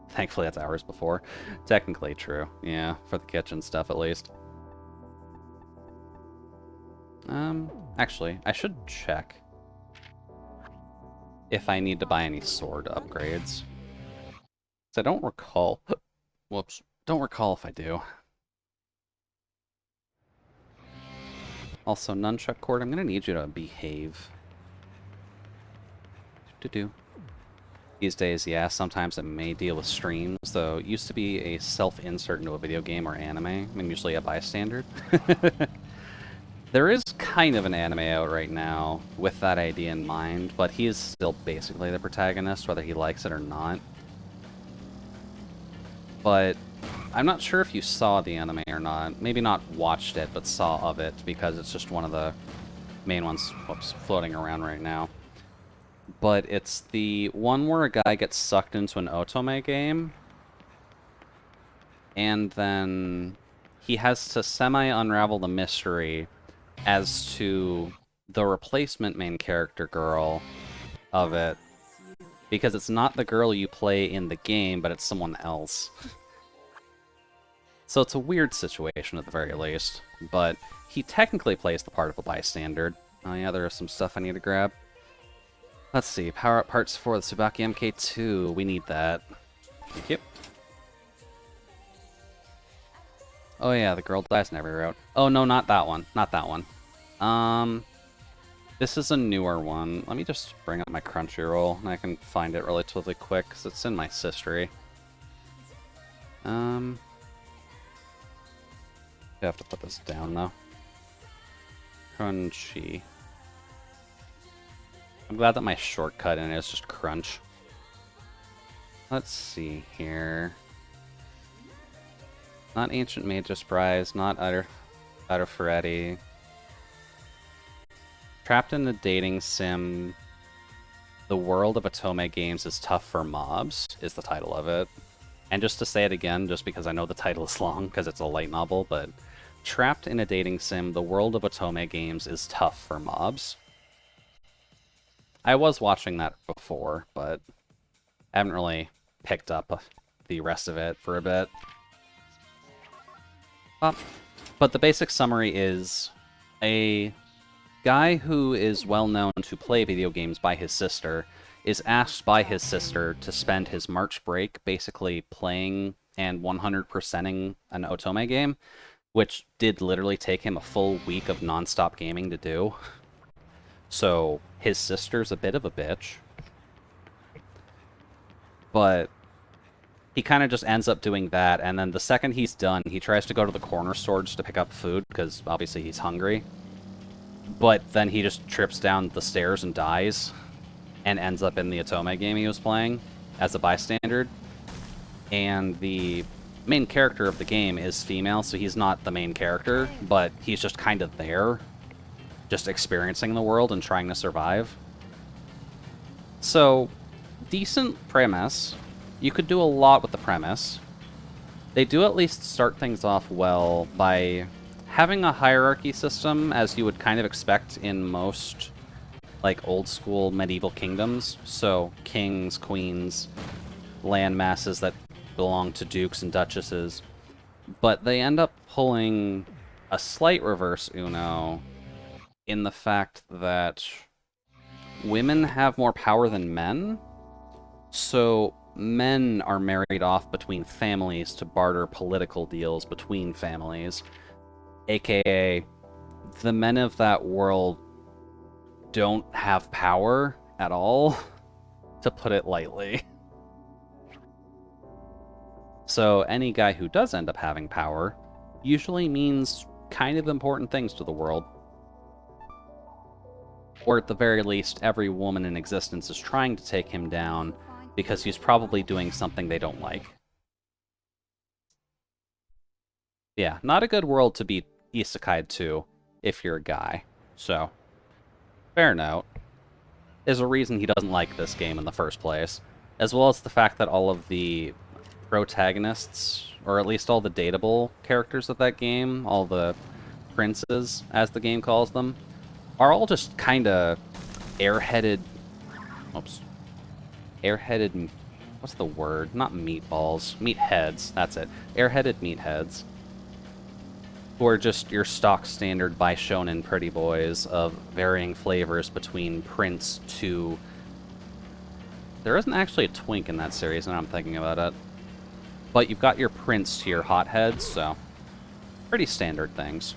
Thankfully, that's hours before. Technically true. Yeah, for the kitchen stuff at least. Actually, I should check if I need to buy any sword upgrades. So I don't recall. Whoops. Don't recall if I do. Also, nunchuck cord, I'm gonna need you to behave. These days, yeah, sometimes it may deal with streams, though it used to be a self-insert into a video game or anime. I mean, usually a bystander. There is kind of an anime out right now with that idea in mind, but he is still basically the protagonist, whether he likes it or not. But I'm not sure if you saw the anime or not. Maybe not watched it, but saw of it, because it's just one of the main ones, whoops, floating around right now. But it's the one where a guy gets sucked into an otome game, and then he has to semi-unravel the mystery as to the replacement main character girl of it, because it's not the girl you play in the game, but it's someone else. So it's a weird situation at the very least, but he technically plays the part of a bystander. Oh yeah, there is some stuff I need to grab. Let's see, power up parts for the Tsubaki MK2. We need that. Thank you. Oh yeah, the girl dies in every route. Oh no, not that one. Not that one. This is a newer one. Let me just bring up my Crunchyroll, and I can find it relatively quick, because it's in my history. I have to put this down, though. Crunchy. I'm glad that my shortcut in it is just crunch. Let's see here. Not Ancient Mage's Prize, not Utter Ferretti. Trapped in the dating sim, the world of Otome games is tough for mobs, is the title of it. And just to say it again, just because I know the title is long, because it's a light novel, but trapped in a dating sim, the world of Otome games is tough for mobs. I was watching that before, but I haven't really picked up the rest of it for a bit. But the basic summary is a guy who is well known to play video games by his sister is asked by his sister to spend his March break basically playing and 100%ing an Otome game, which did literally take him a full week of non-stop gaming to do. So his sister's a bit of a bitch. But he kind of just ends up doing that, and then the second he's done, he tries to go to the corner store just to pick up food, because obviously he's hungry. But then he just trips down the stairs and dies, and ends up in the Otome game he was playing as a bystander. And the main character of the game is female, so he's not the main character, but he's just kind of there, just experiencing the world and trying to survive. So, decent premise. You could do a lot with the premise. They do at least start things off well by having a hierarchy system, as you would kind of expect in most like old school medieval kingdoms. So kings, queens, land masses that belong to dukes and duchesses. But they end up pulling a slight reverse Uno in the fact that women have more power than men. So men are married off between families to barter political deals between families. AKA, the men of that world don't have power at all, to put it lightly. So any guy who does end up having power usually means kind of important things to the world. Or at the very least, every woman in existence is trying to take him down because he's probably doing something they don't like. Yeah, not a good world to be isekai'd to if you're a guy. So, fair note. There's a reason he doesn't like this game in the first place, as well as the fact that all of the protagonists, or at least all the dateable characters of that game, all the princes, as the game calls them, are all just kind of airheaded... Oops. Airheaded... What's the word? Not meatballs. Meatheads. That's it. Airheaded meatheads. Who are just your stock standard Shonen pretty boys of varying flavors between prince to... There isn't actually a twink in that series, now I'm thinking about it. But you've got your prince to your hotheads, so... Pretty standard things.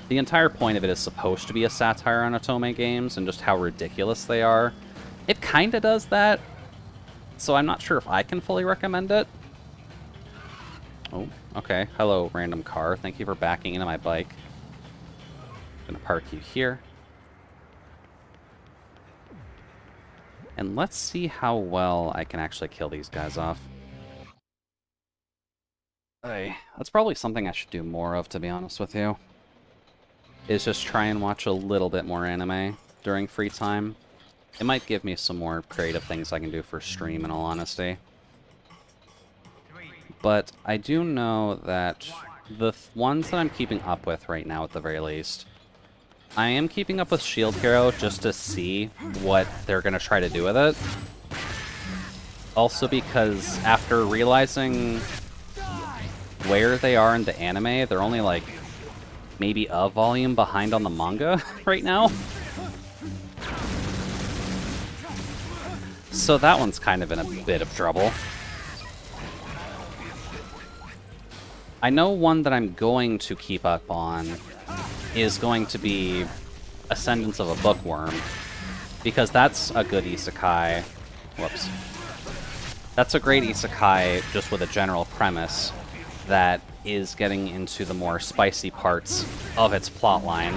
The entire point of it is supposed to be a satire on Otome games and just how ridiculous they are. It kinda does that, so I'm not sure if I can fully recommend it. Oh, okay. Hello, random car. Thank you for backing into my bike. I'm gonna park you here. And let's see how well I can actually kill these guys off. Hey, that's probably something I should do more of, to be honest with you. Is just try and watch a little bit more anime during free time. It might give me some more creative things I can do for stream, in all honesty. But I do know that the ones that I'm keeping up with right now, at the very least, I am keeping up with Shield Hero just to see what they're going to try to do with it. Also because after realizing where they are in the anime, they're only like maybe a volume behind on the manga right now. So that one's kind of in a bit of trouble. I know one that I'm going to keep up on is going to be Ascendance of a Bookworm, because that's a good isekai. Whoops. That's a great isekai just with a general premise that is getting into the more spicy parts of its plotline.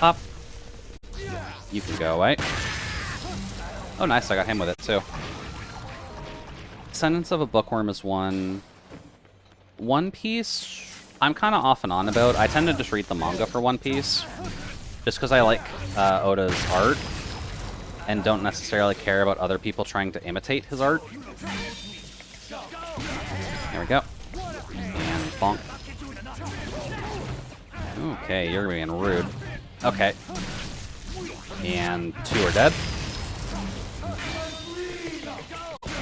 Up. You can go away. Oh, nice, I got him with it, too. Ascendance of a Bookworm is one. One Piece, I'm kind of off and on about. I tend to just read the manga for One Piece, just because I like Oda's art, and don't necessarily care about other people trying to imitate his art. There we go. And bonk. Okay, you're being rude. Okay. And 2 are dead.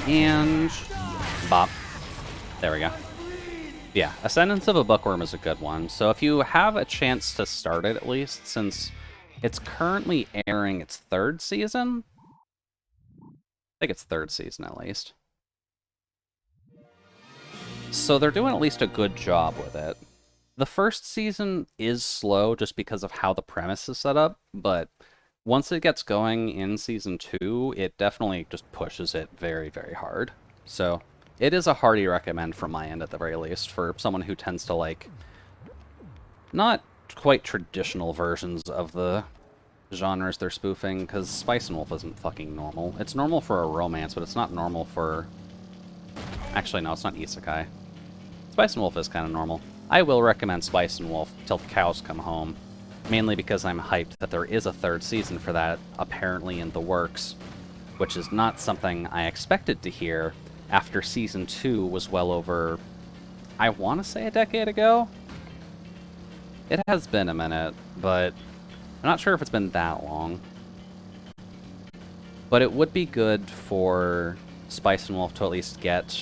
And bop. There we go. Yeah, Ascendance of a Bookworm is a good one. So if you have a chance to start it, at least, since it's currently airing its 3rd season. I think it's 3rd season, at least. So they're doing at least a good job with it. The 1st season is slow just because of how the premise is set up, but once it gets going in season 2, it definitely just pushes it very, very hard. So it is a hearty recommend from my end, at the very least, for someone who tends to like not quite traditional versions of the genres they're spoofing, because Spice and Wolf isn't fucking normal. It's normal for a romance, but it's not normal for... Actually, no, it's not isekai. Spice and Wolf is kind of normal. I will recommend Spice and Wolf till the cows come home, mainly because I'm hyped that there is a 3rd season for that, apparently in the works, which is not something I expected to hear after Season 2 was well over, I want to say a decade ago? It has been a minute, but I'm not sure if it's been that long. But it would be good for Spice and Wolf to at least get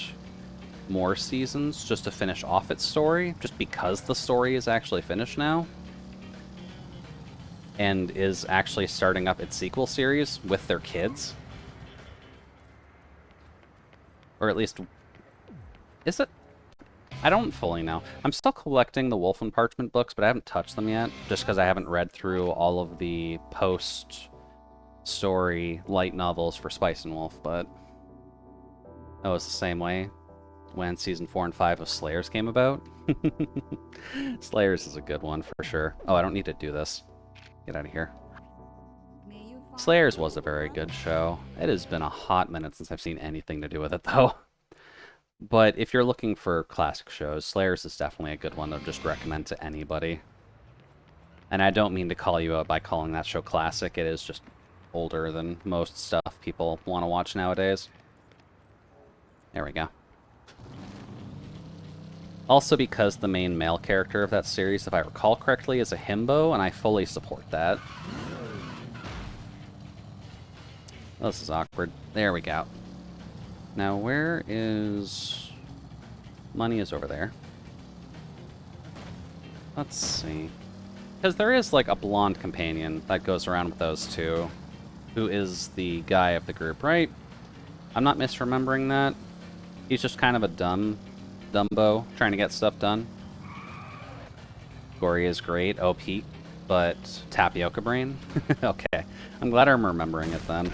more seasons just to finish off its story, just because the story is actually finished now. And is actually starting up its sequel series with their kids. Or at least... Is it? I don't fully know. I'm still collecting the Wolf and Parchment books, but I haven't touched them yet, just because I haven't read through all of the post-story light novels for Spice and Wolf, but... That was the same way when Season 4 and 5 of Slayers came about. Slayers is a good one, for sure. Oh, I don't need to do this. Get out of here. Slayers was a very good show. It has been a hot minute since I've seen anything to do with it, though. But if you're looking for classic shows, Slayers is definitely a good one to just recommend to anybody. And I don't mean to call you out by calling that show classic. It is just older than most stuff people want to watch nowadays. There we go. Also because the main male character of that series, if I recall correctly, is a himbo, and I fully support that. Oh, this is awkward. There we go. Now, where is... Money is over there. Let's see. Because there is, like, a blonde companion that goes around with those two, who is the guy of the group, right? I'm not misremembering that. He's just kind of a Dumbo, trying to get stuff done. Gory is great, OP, but Tapioca Brain? Okay, I'm glad I'm remembering it then.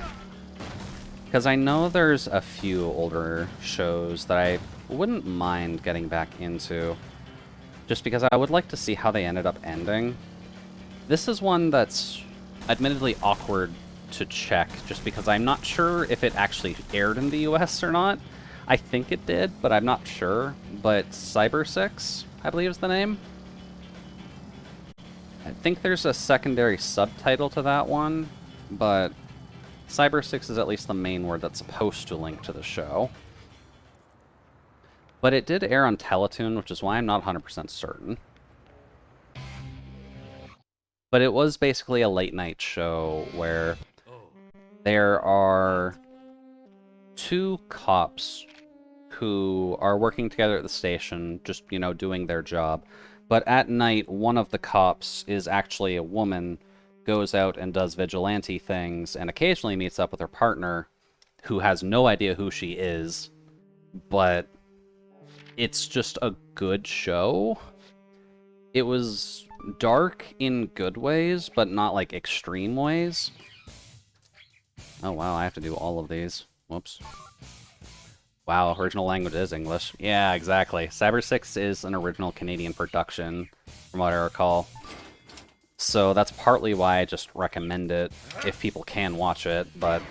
Because I know there's a few older shows that I wouldn't mind getting back into, just because I would like to see how they ended up ending. This is one that's admittedly awkward to check, just because I'm not sure if it actually aired in the US or not. I think it did, but I'm not sure. But Cyber 6, I believe is the name. I think there's a secondary subtitle to that one, but Cyber 6 is at least the main word that's supposed to link to the show. But it did air on Teletoon, which is why I'm not 100% certain. But it was basically a late-night show where there are two cops who are working together at the station, just, you know, doing their job. But at night, one of the cops is actually a woman, goes out and does vigilante things, and occasionally meets up with her partner, who has no idea who she is, but it's just a good show. It was dark in good ways, but not, like, extreme ways. Oh, wow, I have to do all of these. Whoops. Wow, original language is English. Yeah, exactly. Cyber 6 is an original Canadian production, from what I recall. So that's partly why I just recommend it, if people can watch it, but...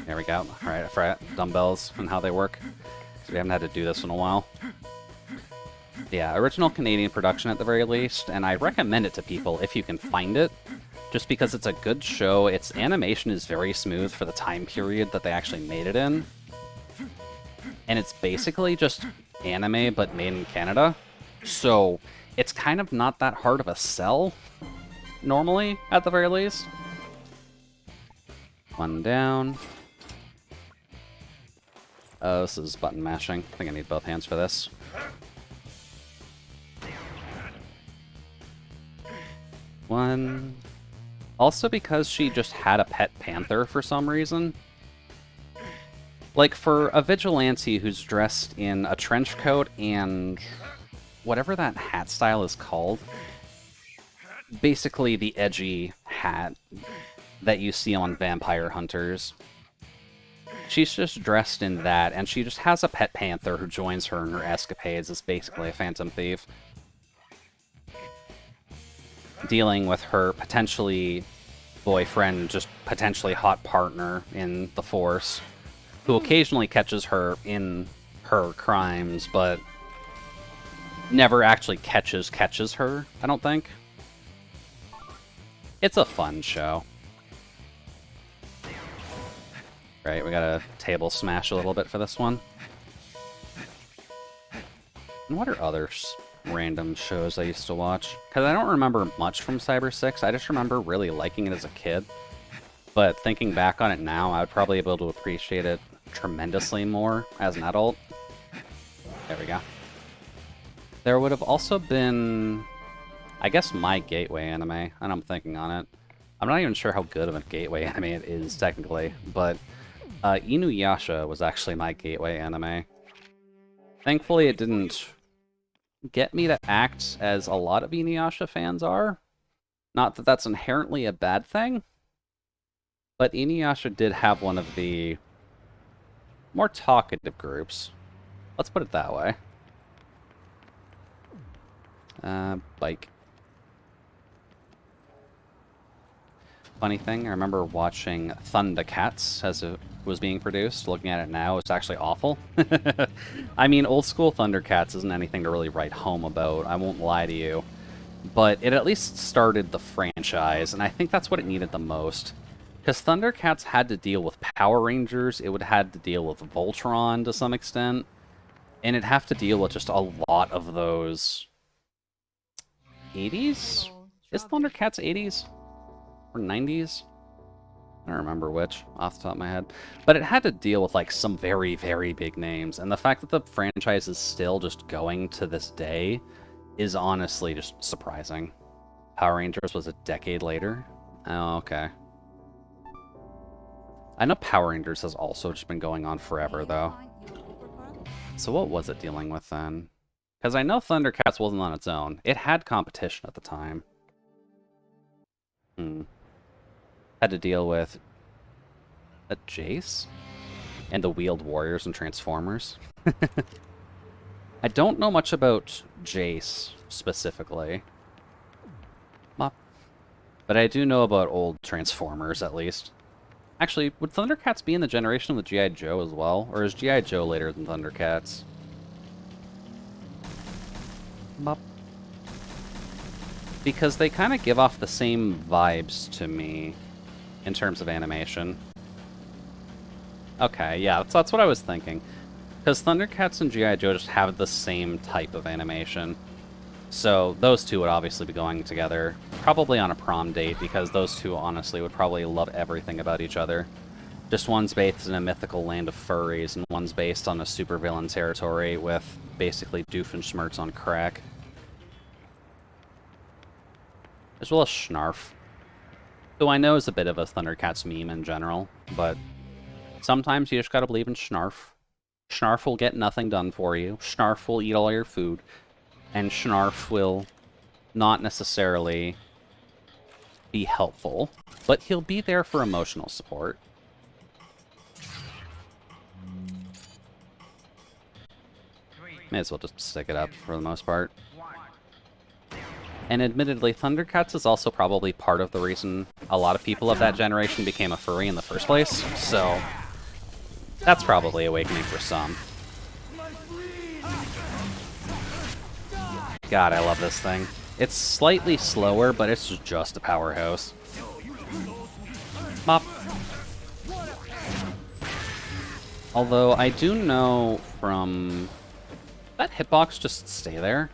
There we go. Alright, I forgot dumbbells and how they work. So we haven't had to do this in a while. Yeah, original Canadian production at the very least, and I recommend it to people if you can find it. Just because it's a good show, its animation is very smooth for the time period that they actually made it in. And it's basically just anime, but made in Canada. So, it's kind of not that hard of a sell, normally, at the very least. One down. Oh, this is button mashing. I think I need both hands for this. One. Also because she just had a pet panther for some reason. Like, for a vigilante who's dressed in a trench coat and whatever that hat style is called. Basically the edgy hat that you see on vampire hunters. She's just dressed in that, and she just has a pet panther who joins her in her escapades as basically a phantom thief. Dealing with her potentially boyfriend, just potentially hot partner in the force, who occasionally catches her in her crimes, but never actually catches her, I don't think. It's a fun show. Right, we gotta table smash a little bit for this one. And what are other random shows I used to watch? Because I don't remember much from Cyber 6, I just remember really liking it as a kid. But thinking back on it now, I would probably be able to appreciate it tremendously more as an adult. There we go. There would have also been, I guess, my gateway anime, and I'm thinking on it. I'm not even sure how good of a gateway anime it is, technically, but Inuyasha was actually my gateway anime. Thankfully, it didn't get me to act as a lot of Inuyasha fans are. Not that that's inherently a bad thing, but Inuyasha did have one of the more talkative groups. Let's put it that way. Bike. Funny thing, I remember watching Thundercats as it was being produced. Looking at it now, it's actually awful. I mean, old school Thundercats isn't anything to really write home about, I won't lie to you. But it at least started the franchise, and I think that's what it needed the most. Because Thundercats had to deal with Power Rangers, it would had to deal with Voltron to some extent, and it'd have to deal with just a lot of those 80s? Is Thundercats 80s? Or 90s? I don't remember which, off the top of my head. But it had to deal with, like, some very, very big names. And the fact that the franchise is still just going to this day is honestly just surprising. Power Rangers was a decade later? Oh, okay. I know Power Rangers has also just been going on forever, though. So what was it dealing with then? Because I know Thundercats wasn't on its own. It had competition at the time. Had to deal with a Jace and the Wheeled Warriors and Transformers. I don't know much about Jace specifically, but I do know about old Transformers at least. Actually, would Thundercats be in the generation of the G.I. Joe as well, or is G.I. Joe later than Thundercats? Because they kind of give off the same vibes to me in terms of animation. Okay, yeah, that's what I was thinking. Because Thundercats and G.I. Joe just have the same type of animation. So those two would obviously be going together, probably on a prom date, because those two honestly would probably love everything about each other. Just one's based in a mythical land of furries, and one's based on a supervillain territory with basically Doofenshmirtz on crack. As well as Schnarf, who I know is a bit of a Thundercats meme in general, but sometimes you just gotta believe in Schnarf. Schnarf will get nothing done for you. Schnarf will eat all your food. And Schnarf will not necessarily be helpful, but he'll be there for emotional support. May as well just stick it up for the most part. And admittedly, Thundercats is also probably part of the reason a lot of people of that generation became a furry in the first place, so that's probably awakening for some. God, I love this thing. It's slightly slower, but it's just a powerhouse. Mop. Although, I do know from... that hitbox just stay there?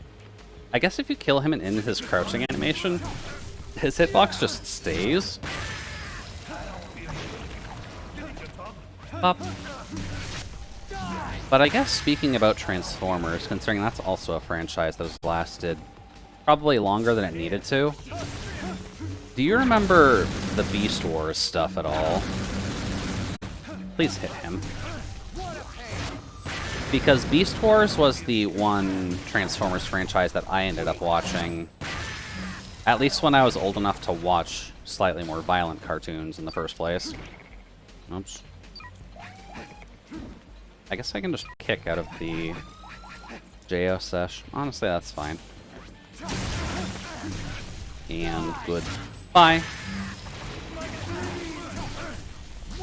I guess if you kill him and end his crouching animation, his hitbox just stays. Pop. But I guess speaking about Transformers, considering that's also a franchise that has lasted probably longer than it needed to, do you remember the Beast Wars stuff at all? Please hit him. Because Beast Wars was the one Transformers franchise that I ended up watching, at least when I was old enough to watch slightly more violent cartoons in the first place. Oops. I guess I can just kick out of the JO sesh. Honestly, that's fine. And goodbye.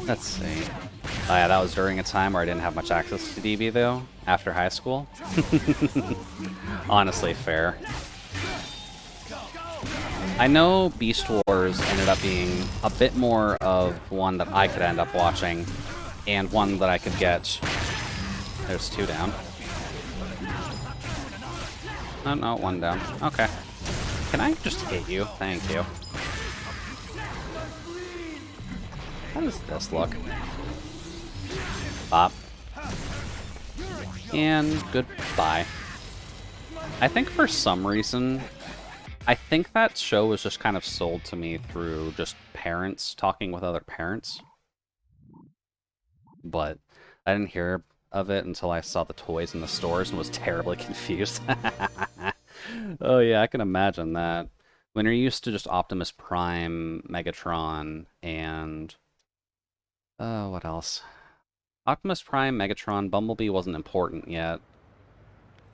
Let's see. Oh yeah, that was during a time where I didn't have much access to DB, though, after high school. Honestly, fair. I know Beast Wars ended up being a bit more of one that I could end up watching, and one that I could get... There's two down. Oh, no, one down. Okay. Can I just hit you? Thank you. How does this look? Bop. And goodbye. I think for some reason, I think that show was just kind of sold to me through just parents talking with other parents. But I didn't hear of it until I saw the toys in the stores and was terribly confused. Oh yeah, I can imagine that. When you're used to just Optimus Prime, Megatron, and... what else? Optimus Prime, Megatron, Bumblebee wasn't important yet.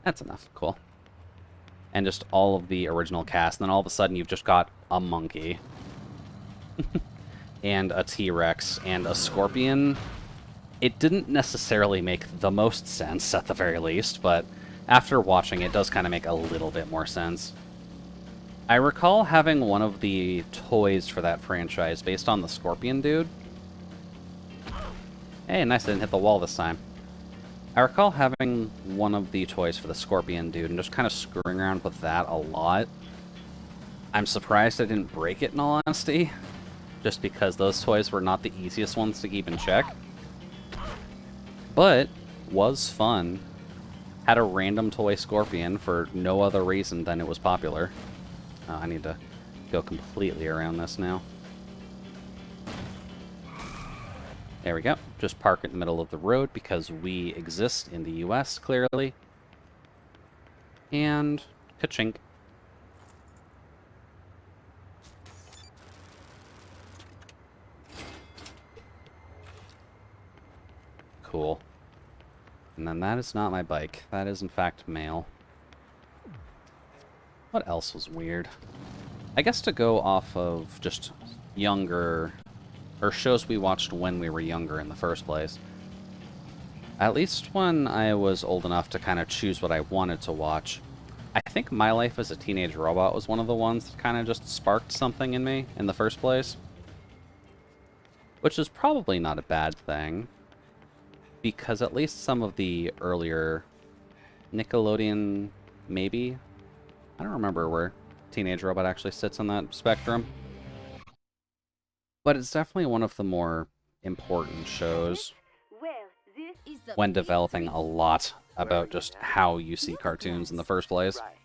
That's enough. Cool. And just all of the original cast, and then all of a sudden you've just got a monkey. And a T-Rex, and a Scorpion. It didn't necessarily make the most sense, at the very least, but after watching it does kind of make a little bit more sense. I recall having one of the toys for that franchise based on the Scorpion dude. Hey, nice I didn't hit the wall this time. I recall having one of the toys for the Scorpion dude and just kind of screwing around with that a lot. I'm surprised I didn't break it, in all honesty, just because those toys were not the easiest ones to keep in check. But was fun. Had a random toy Scorpion for no other reason than it was popular. I need to go completely around this now. There we go. Just park in the middle of the road because we exist in the US, clearly. And ka-chink. Cool. And then that is not my bike. That is, in fact, mail. What else was weird? I guess to go off of just younger, or shows we watched when we were younger in the first place. At least when I was old enough to kind of choose what I wanted to watch, I think My Life as a Teenage Robot was one of the ones that kind of just sparked something in me in the first place. Which is probably not a bad thing, because at least some of the earlier Nickelodeon, maybe? I don't remember where Teenage Robot actually sits on that spectrum. But it's definitely one of the more important shows when developing a lot about just how you see cartoons in the first place. Right.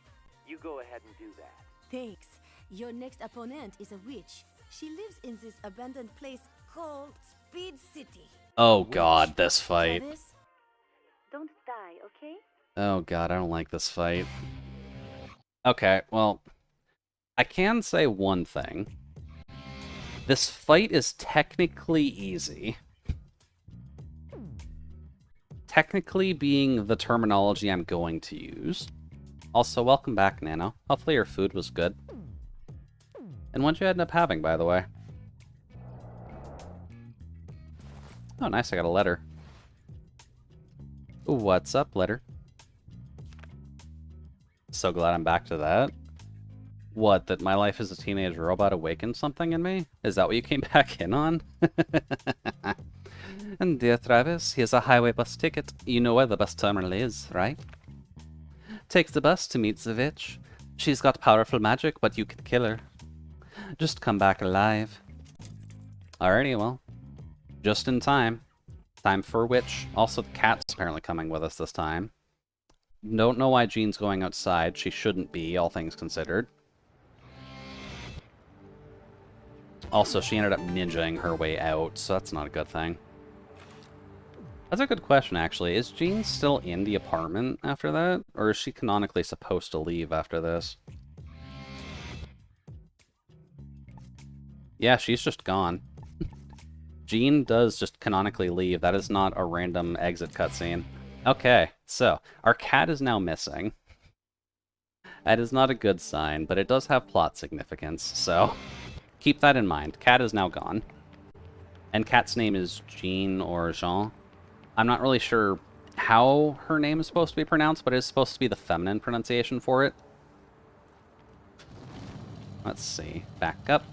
You go ahead and do that. Thanks. Your next opponent is a witch. She lives in this abandoned place called Speed City. Oh god, this fight. Travis? Don't die, okay? Oh god, I don't like this fight. Okay, well, I can say one thing. This fight is technically easy. Technically being the terminology I'm going to use. Also, welcome back, Nano. Hopefully your food was good. And what'd you end up having, by the way? Oh, nice, I got a letter. Ooh, what's up, letter? So glad I'm back to that. What, that My Life as a Teenage Robot awakened something in me? Is that what you came back in on? And dear Travis, here's a highway bus ticket. You know where the bus terminal is, right? Take the bus to meet the witch. She's got powerful magic, but you can kill her. Just come back alive. Alrighty, well. Just in time. Time for a witch. Also, the cat's apparently coming with us this time. Don't know why Jean's going outside. She shouldn't be, all things considered. Also, she ended up ninjaing her way out, so that's not a good thing. That's a good question, actually. Is Jean still in the apartment after that? Or is she canonically supposed to leave after this? Yeah, she's just gone. Jean does just canonically leave. That is not a random exit cutscene. Okay, so, our cat is now missing. That is not a good sign, but it does have plot significance, so keep that in mind. Cat is now gone. And Cat's name is Jean or Jean. I'm not really sure how her name is supposed to be pronounced, but it is supposed to be the feminine pronunciation for it. Let's see. Back up.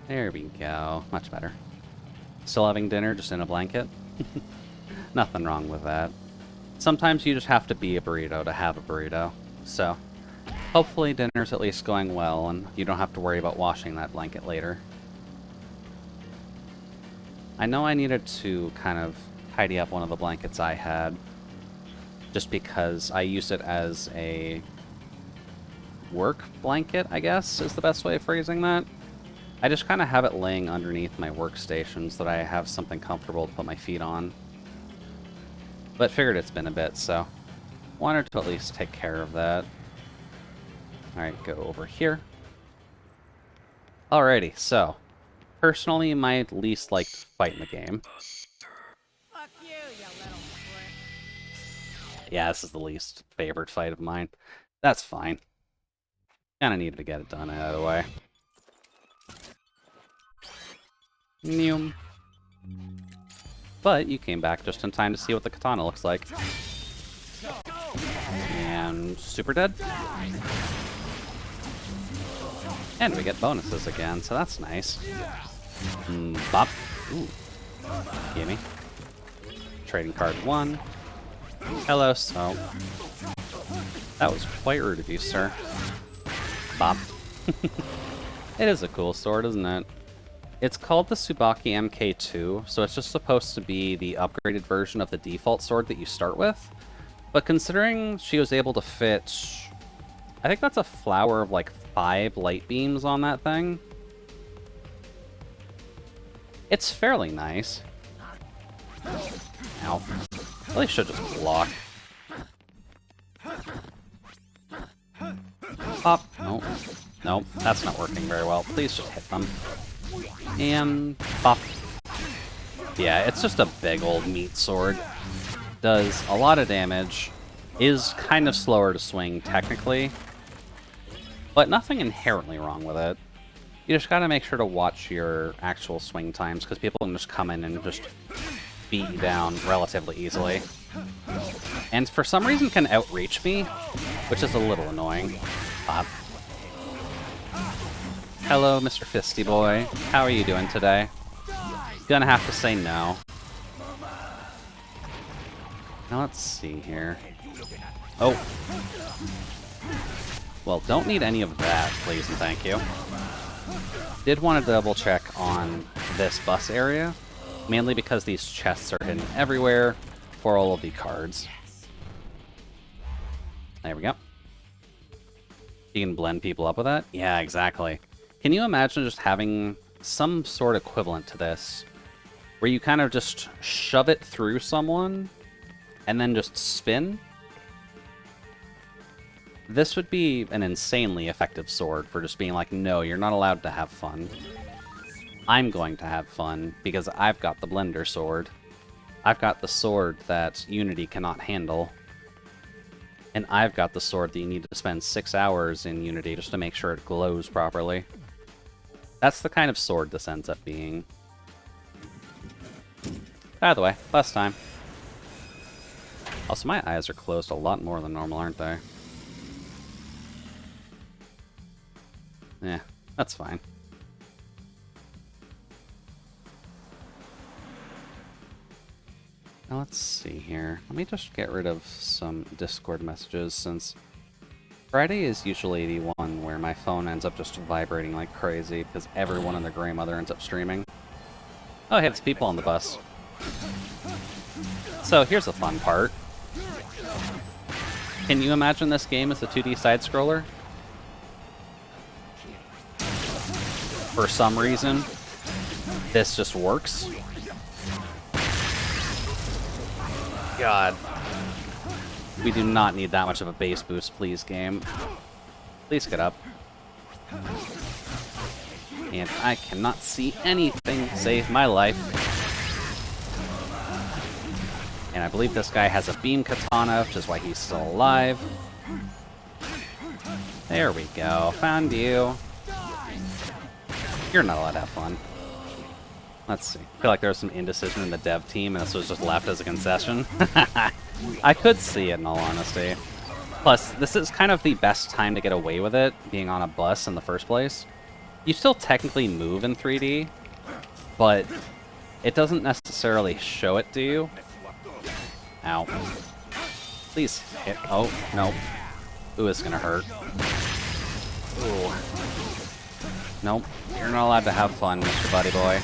There we go. Much better. Still having dinner, just in a blanket? Nothing wrong with that. Sometimes you just have to be a burrito to have a burrito. So, hopefully dinner's at least going well, and you don't have to worry about washing that blanket later. I know I needed to kind of tidy up one of the blankets I had, just because I use it as a work blanket, I guess, is the best way of phrasing that. I just kind of have it laying underneath my workstation so that I have something comfortable to put my feet on. But figured it's been a bit, so wanted to at least take care of that. Alright, go over here. Alrighty, so personally, my least liked fight in the game. Fuck you, you little prick. Yeah, this is the least favorite fight of mine. That's fine. Kinda needed to get it done out of the way. Neum. But you came back just in time to see what the katana looks like. And super dead. And we get bonuses again, so that's nice. Bop. Ooh. Gimme. Trading card 1. Hello, so. That was quite rude of you, sir. Bop. It is a cool sword, isn't it? It's called the Tsubaki MK2, so it's just supposed to be the upgraded version of the default sword that you start with. But considering she was able to fit, I think that's a flower of like 5 light beams on that thing. It's fairly nice. Ow. Really should just block. Pop. Nope. Nope, that's not working very well. Please just hit them. And pop. Yeah, it's just a big old meat sword. Does a lot of damage. Is kind of slower to swing, technically. But nothing inherently wrong with it. You just gotta make sure to watch your actual swing times, because people can just come in and just beat you down relatively easily. And for some reason can outreach me, which is a little annoying. Pop. Hello, Mr. Fisty Boy. How are you doing today? Gonna have to say no. Now let's see here. Oh. Well, don't need any of that, please and thank you. Did want to double check on this bus area, mainly because these chests are hidden everywhere for all of the cards. There we go. You can blend people up with that? Yeah, exactly. Can you imagine just having some sort of equivalent to this, where you kind of just shove it through someone, and then just spin? This would be an insanely effective sword for just being like, no, you're not allowed to have fun. I'm going to have fun, because I've got the Blender sword. I've got the sword that Unity cannot handle. And I've got the sword that you need to spend 6 hours in Unity just to make sure it glows properly. That's the kind of sword this ends up being. By the way, bus time. Also, my eyes are closed a lot more than normal, aren't they? Yeah, that's fine. Now let's see here. Let me just get rid of some Discord messages, since Friday is usually the one where my phone ends up just vibrating like crazy because everyone and their gray mother ends up streaming. Oh, hey, it's people on the bus. So here's the fun part. Can you imagine this game as a 2D side-scroller? For some reason, this just works. God. We do not need that much of a base boost, please, game. Please get up. And I cannot see anything save my life. And I believe this guy has a beam katana, which is why he's still alive. There we go. Found you. You're not allowed to have fun. Let's see. I feel like there was some indecision in the dev team, and this was just left as a concession. I could see it, in all honesty. Plus, this is kind of the best time to get away with it, being on a bus in the first place. You still technically move in 3D, but it doesn't necessarily show it to you. Ow. Please hit. Oh, no. Ooh, it's gonna hurt. Ooh. Nope. You're not allowed to have fun, Mr. Buddy Boy.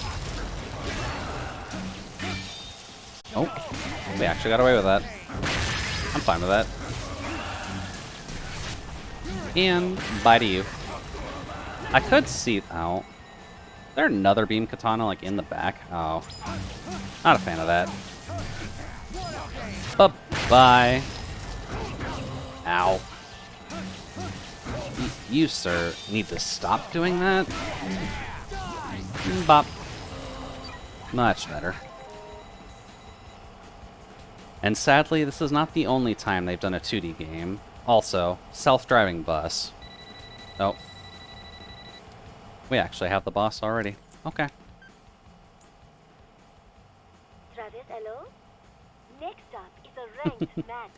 Oh. We actually got away with that. I'm fine with that. And bye to you. I could see... Oh. Is there another beam katana, like, in the back? Oh. Not a fan of that. Bye-bye. Ow. You, sir, need to stop doing that. Bop. Much better. And sadly, this is not the only time they've done a 2D game. Also, self-driving bus. Oh. We actually have the boss already. Okay. Travis, hello? Next up is a ranked match.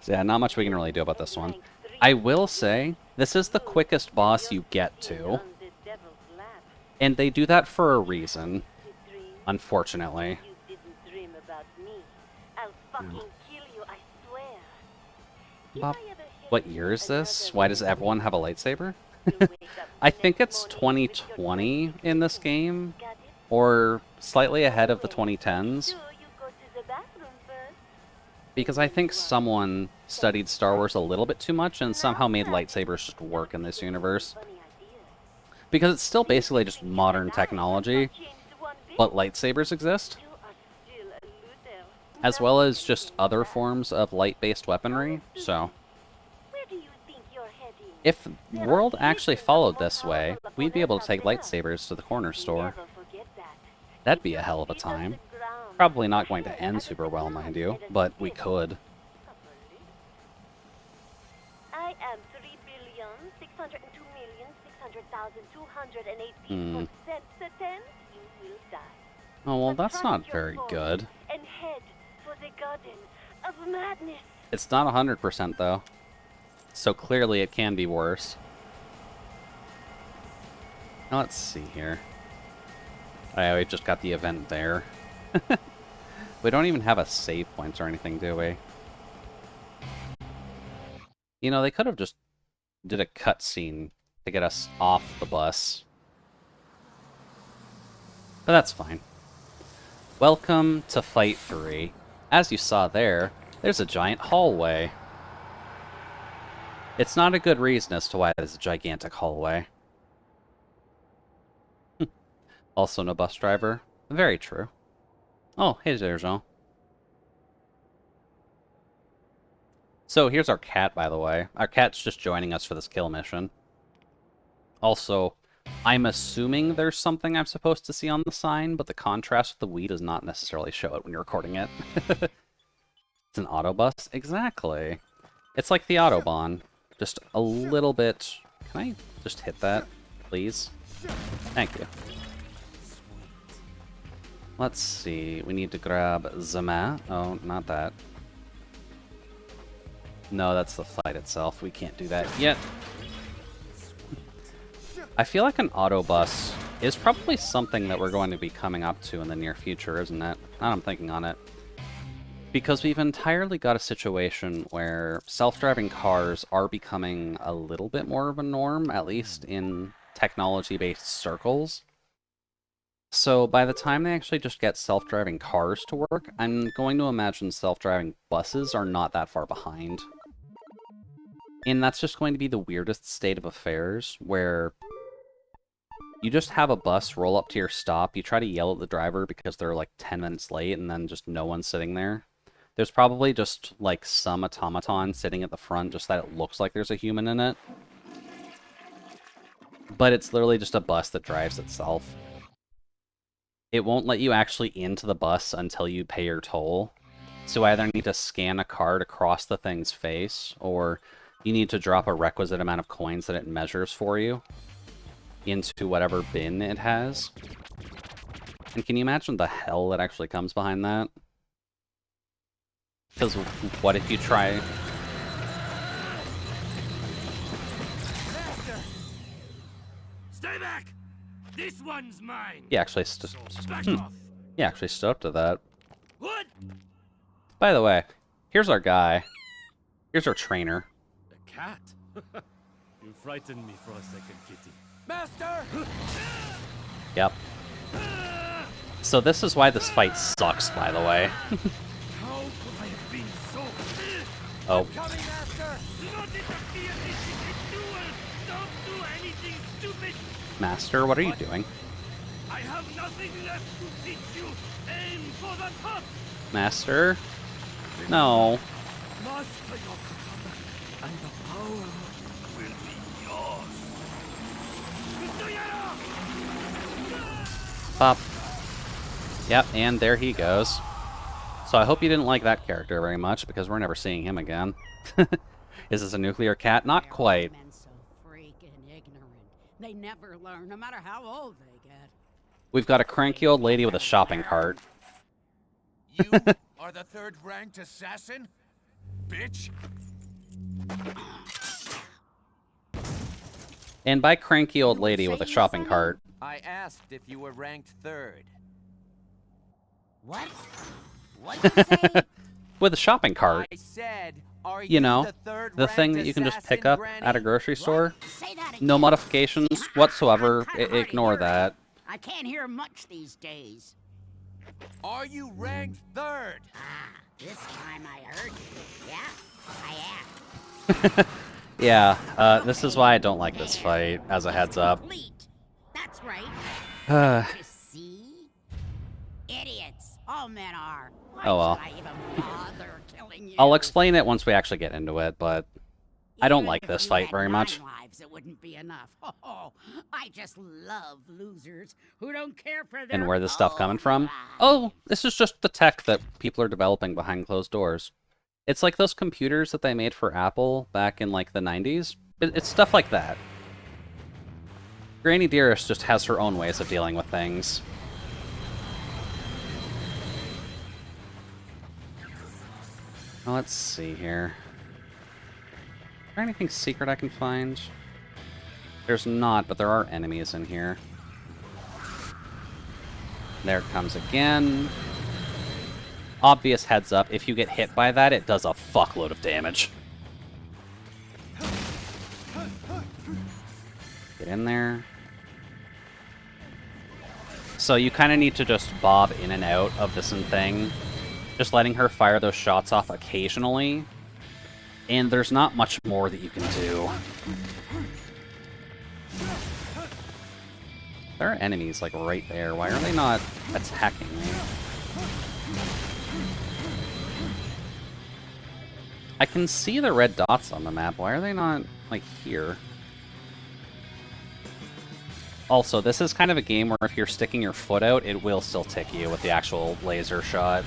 So yeah, not much we can really do about this one. I will say, this is the quickest boss you get to. On the devil's lap. And they do that for a reason, You dream, unfortunately. you didn't dream about me. I'll fucking kill you, I swear. If Bob, I ever hit what you year is this? another Why does way, everyone have a lightsaber? you'll wake up I the think next it's morning with your 2020 twisted in this soul. game, Got it? or slightly ahead of the 2010s. Sure, you go to the bathroom first. Because I think someone studied Star Wars a little bit too much and somehow made lightsabers just work in this universe. Funny idea. Because it's still basically just modern technology, Changed one bit. but lightsabers exist, You are still a loser. as well as just other forms of light-based weaponry, so... Where do you think you're heading? If the world actually followed this way, we'd be able to take lightsabers to the corner store. Never forget that. That'd be a hell of a time. Probably not going to end super well, mind you, but we could. I am 3,602,600,218% certain you will die. Oh, well, But that's trust not your very force good. And head for the garden of madness. It's not 100% though. So clearly it can be worse. Now let's see here. Oh, we just got the event there. We don't even have a save points or anything, do we? You know, they could have just did a cutscene to get us off the bus. But that's fine. Welcome to Fight 3. As you saw there, there's a giant hallway. It's not a good reason as to why there's a gigantic hallway. Also no bus driver. Very true. Oh, hey there, Jean. So here's our cat, by the way. Our cat's just joining us for this kill mission. Also, I'm assuming there's something I'm supposed to see on the sign, but the contrast with the Wii does not necessarily show it when you're recording it. It's an Autobus? Exactly. It's like the Autobahn. Just a little bit... Can I just hit that, please? Thank you. Let's see. We need to grab Zama. Oh, not that. No, that's the fight itself. We can't do that yet. I feel like an Autobus is probably something that we're going to be coming up to in the near future, isn't it? Now I'm thinking on it. Because we've entirely got a situation where self-driving cars are becoming a little bit more of a norm, at least in technology-based circles. So by the time they actually just get self-driving cars to work, I'm going to imagine self-driving buses are not that far behind. And that's just going to be the weirdest state of affairs, where you just have a bus roll up to your stop, you try to yell at the driver because they're like 10 minutes late, and then just no one's sitting there. There's probably just like some automaton sitting at the front, just that it looks like there's a human in it. But it's literally just a bus that drives itself. It won't let you actually into the bus until you pay your toll. So you either need to scan a card across the thing's face, or you need to drop a requisite amount of coins that it measures for you into whatever bin it has. And can you imagine the hell that actually comes behind that? Because what if you try... Stay back! This one's mine! He actually Back off! he actually stood up to that. What? By the way, here's our guy. Here's our trainer. A cat? You frightened me for a second, kitty. Master! Yep. So this is why this fight sucks, by the way. How could I have been so... Oh. Coming, Master! Do not interfere! This is a duel! Don't do anything stupid! Master, what are you doing? I have nothing left to teach you! Aim for the top! Master? No. Master your katana, and the power will be yours! Mr. Yellow! Pop. Yep, and there he goes. So I hope you didn't like that character very much, because we're never seeing him again. Is this a nuclear cat? Not quite. Men so freaking ignorant. They never learn, no matter how old they get. We've got a cranky old lady with a shopping cart. You are the third-ranked assassin? Bitch! And by cranky old lady with a shopping cart. I asked if you were ranked third. What? What'd you say? With a shopping cart. I said, are You know, the third the thing that you can just pick up at a grocery store. Say that again. No modifications whatsoever. I'm kinda hard Ignore of hearing. that. I can't hear much these days. Are you ranked third? Ah, this time I heard you. Yeah, I am. Yeah, this is why I don't like this fight, as a heads up. Complete. That's right. Uh, You see? Idiots. All men are. Why Oh, well. should I even bother killing you? I'll explain it once we actually get into it, but I don't Even like if this you fight had very 9 much. lives, it wouldn't be enough. Oh, I just love losers who don't care for their And where this stuff coming own from? lives. Oh, this is just the tech that people are developing behind closed doors. It's like those computers that they made for Apple back in like the 90s. It's stuff like that. Granny Dearest just has her own ways of dealing with things. Well, let's see here. Is there anything secret I can find? There's not, but there are enemies in here. There it comes again. Obvious heads up, if you get hit by that, it does a fuckload of damage. Get in there. So you kind of need to just bob in and out of this thing. Just letting her fire those shots off occasionally. And there's not much more that you can do. There are enemies, like, right there. Why are they not attacking me? I can see the red dots on the map. Why are they not, like, here? Also, this is kind of a game where if you're sticking your foot out, it will still tick you with the actual laser shot.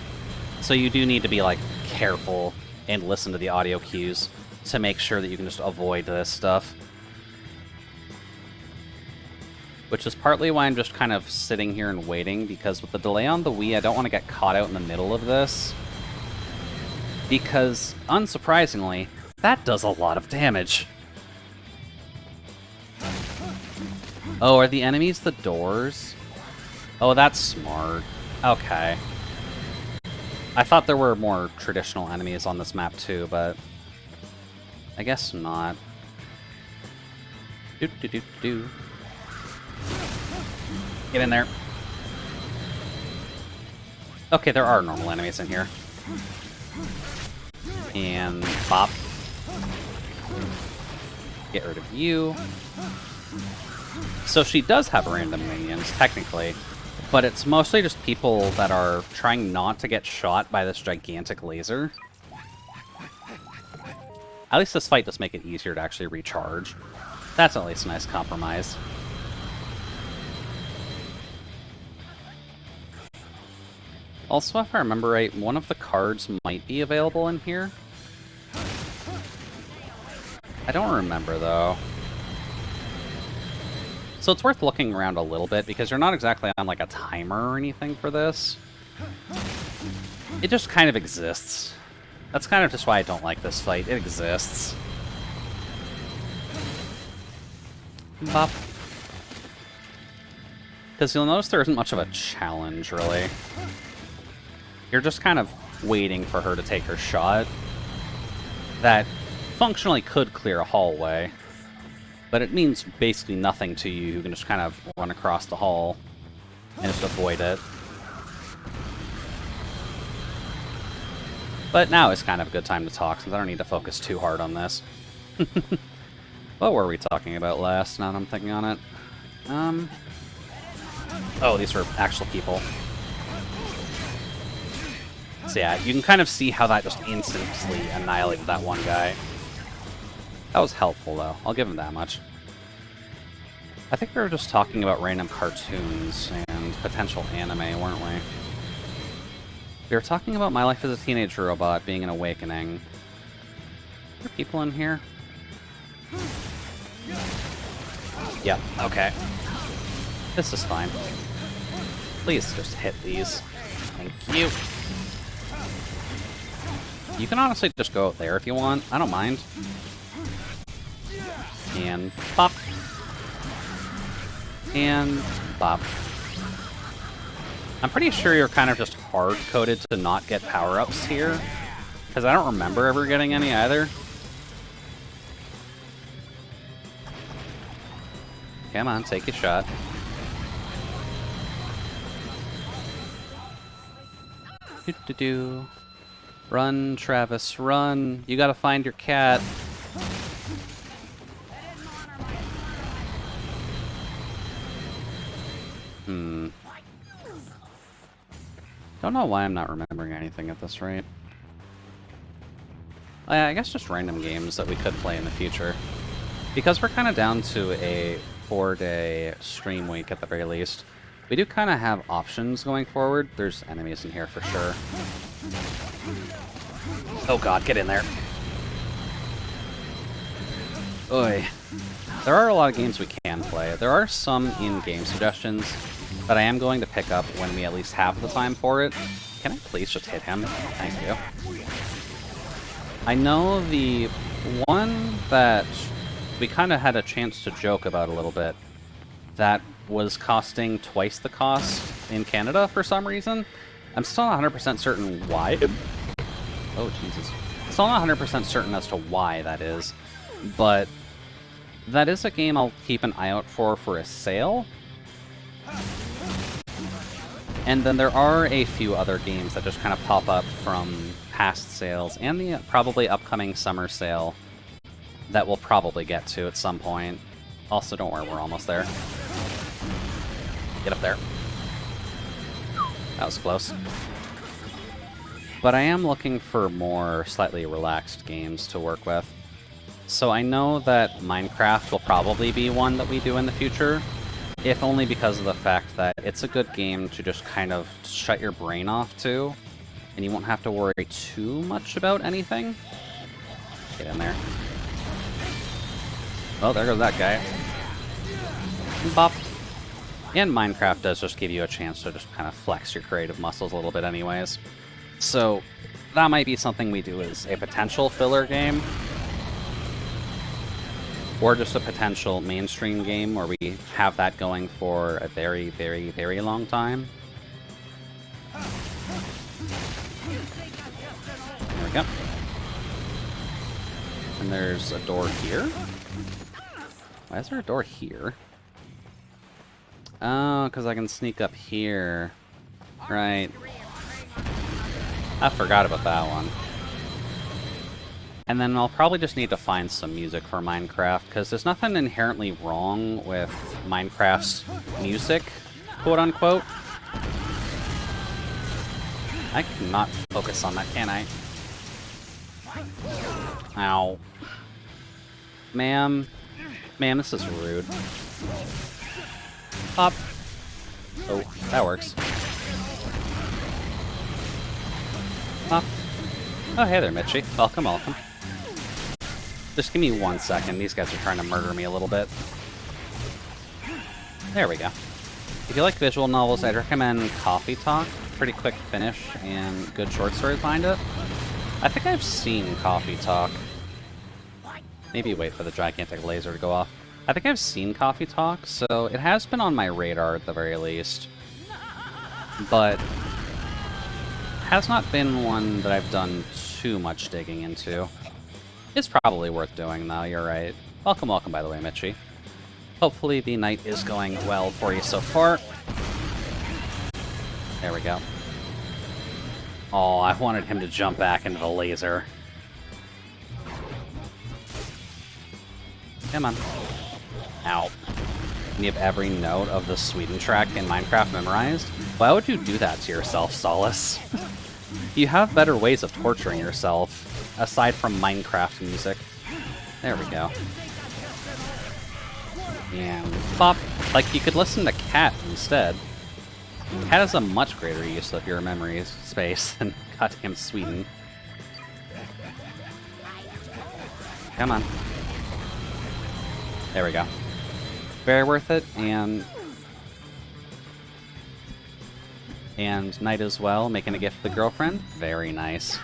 So you do need to be, like, careful and listen to the audio cues to make sure that you can just avoid this stuff. Which is partly why I'm just kind of sitting here and waiting, because with the delay on the Wii, I don't want to get caught out in the middle of this. Because, unsurprisingly, that does a lot of damage. Oh, are the enemies the doors? Oh, that's smart. Okay. I thought there were more traditional enemies on this map too, but I guess not. Do. Get in there. Okay, there are normal enemies in here. And bop. Get rid of you. So she does have random minions, technically, but it's mostly just people that are trying not to get shot by this gigantic laser. At least this fight does make it easier to actually recharge. That's at least a nice compromise. Also, if I remember right, one of the cards might be available in here. I don't remember, though. So it's worth looking around a little bit, because you're not exactly on, like, a timer or anything for this. It just kind of exists. That's kind of just why I don't like this fight. It exists. Bop. Because you'll notice there isn't much of a challenge, really. You're just kind of waiting for her to take her shot. That functionally could clear a hallway. But it means basically nothing to you. You can just kind of run across the hall and just avoid it. But now is kind of a good time to talk, since I don't need to focus too hard on this. What were we talking about last, now that I'm thinking on it? Oh, these were actual people. So yeah, you can kind of see how that just instantly annihilated that one guy. That was helpful, though. I'll give him that much. I think we were just talking about random cartoons and potential anime, weren't we? We were talking about My Life as a Teenage Robot being an awakening. Are there people in here? Yep, okay. This is fine. Please just hit these. Thank you. You can honestly just go out there if you want. I don't mind. And pop. And pop. I'm pretty sure you're kind of just hard-coded to not get power-ups here. Because I don't remember ever getting any either. Come on, take your shot. Do-do-do. Run, Travis, run. You gotta find your cat. Don't know why I'm not remembering anything at this rate. I guess just random games that we could play in the future. Because we're kind of down to a 4-day stream week at the very least. We do kind of have options going forward. There's enemies in here for sure. Oh god, get in there. Oy. There are a lot of games we can play. There are some in-game suggestions that I am going to pick up when we at least have the time for it. Can I please just hit him? Thank you. I know the one that we kind of had a chance to joke about a little bit that was costing twice the cost in Canada for some reason. I'm still not 100% certain why. Oh, Jesus. Still not 100% certain as to why that is, but that is a game I'll keep an eye out for a sale. And then there are a few other games that just kind of pop up from past sales and the probably upcoming summer sale that we'll probably get to at some point. Also, don't worry, we're almost there. Get up there. That was close. But I am looking for more slightly relaxed games to work with. So I know that Minecraft will probably be one that we do in the future, if only because of the fact that it's a good game to just kind of shut your brain off to, and you won't have to worry too much about anything. Get in there. Oh, there goes that guy. Bop. And Minecraft does just give you a chance to just kind of flex your creative muscles a little bit anyways. So that might be something we do as a potential filler game. Or just a potential mainstream game where we have that going for a very, very, very long time. There we go. And there's a door here. Why is there a door here? Oh, because I can sneak up here. Right. I forgot about that one. And then I'll probably just need to find some music for Minecraft, because there's nothing inherently wrong with Minecraft's music, quote-unquote. I cannot focus on that, can I? Ow. Ma'am. Ma'am, this is rude. Pop. Oh, that works. Pop. Oh, hey there, Mitchie. Welcome, welcome. Just give me 1 second. These guys are trying to murder me a little bit. There we go. If you like visual novels, I'd recommend Coffee Talk. Pretty quick finish and good short story behind it. I think I've seen Coffee Talk. Maybe wait for the gigantic laser to go off. I think I've seen Coffee Talk, so it has been on my radar at the very least. But has not been one that I've done too much digging into. It's probably worth doing, though, you're right. Welcome, welcome, by the way, Mitchie. Hopefully the night is going well for you so far. There we go. Oh, I wanted him to jump back into the laser. Come on. Ow. And you have every note of the Sweden track in Minecraft memorized? Why would you do that to yourself, Solace? You have better ways of torturing yourself, aside from Minecraft music. There we go. And pop. Like, you could listen to Cat instead. Cat has a much greater use of your memory space than goddamn Sweden. Come on. There we go. Very worth it, and night as well, making a gift to the girlfriend. Very nice.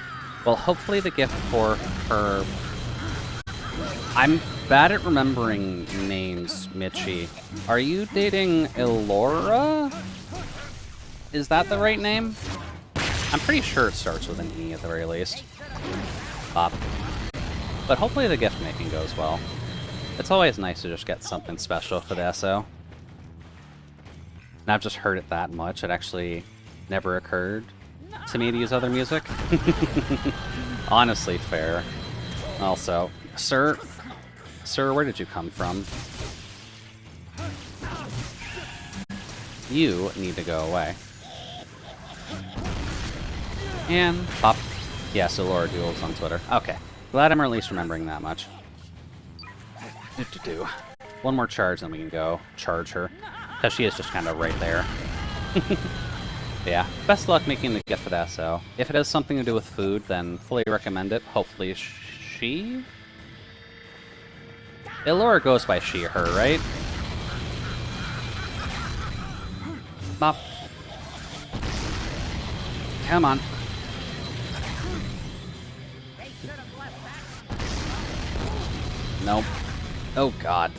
Well, hopefully the gift for her... I'm bad at remembering names, Mitchie. Are you dating Elora? Is that the right name? I'm pretty sure it starts with an E at the very least. Bop. But hopefully the gift making goes well. It's always nice to just get something special for the SO. And I've just heard it that much, it actually never occurred to me to use other music. Honestly, fair. Also, Sir, where did you come from? You need to go away. And pop. Yeah, so Laura Duels on Twitter. Okay. Glad I'm at least remembering that much. One more charge, then we can go charge her. Because she is just kind of right there. Yeah, best luck making the gift for that, so. If it has something to do with food, then fully recommend it. Hopefully she? Elora goes by she, her, right? Bop. Come on. Nope. Oh, God.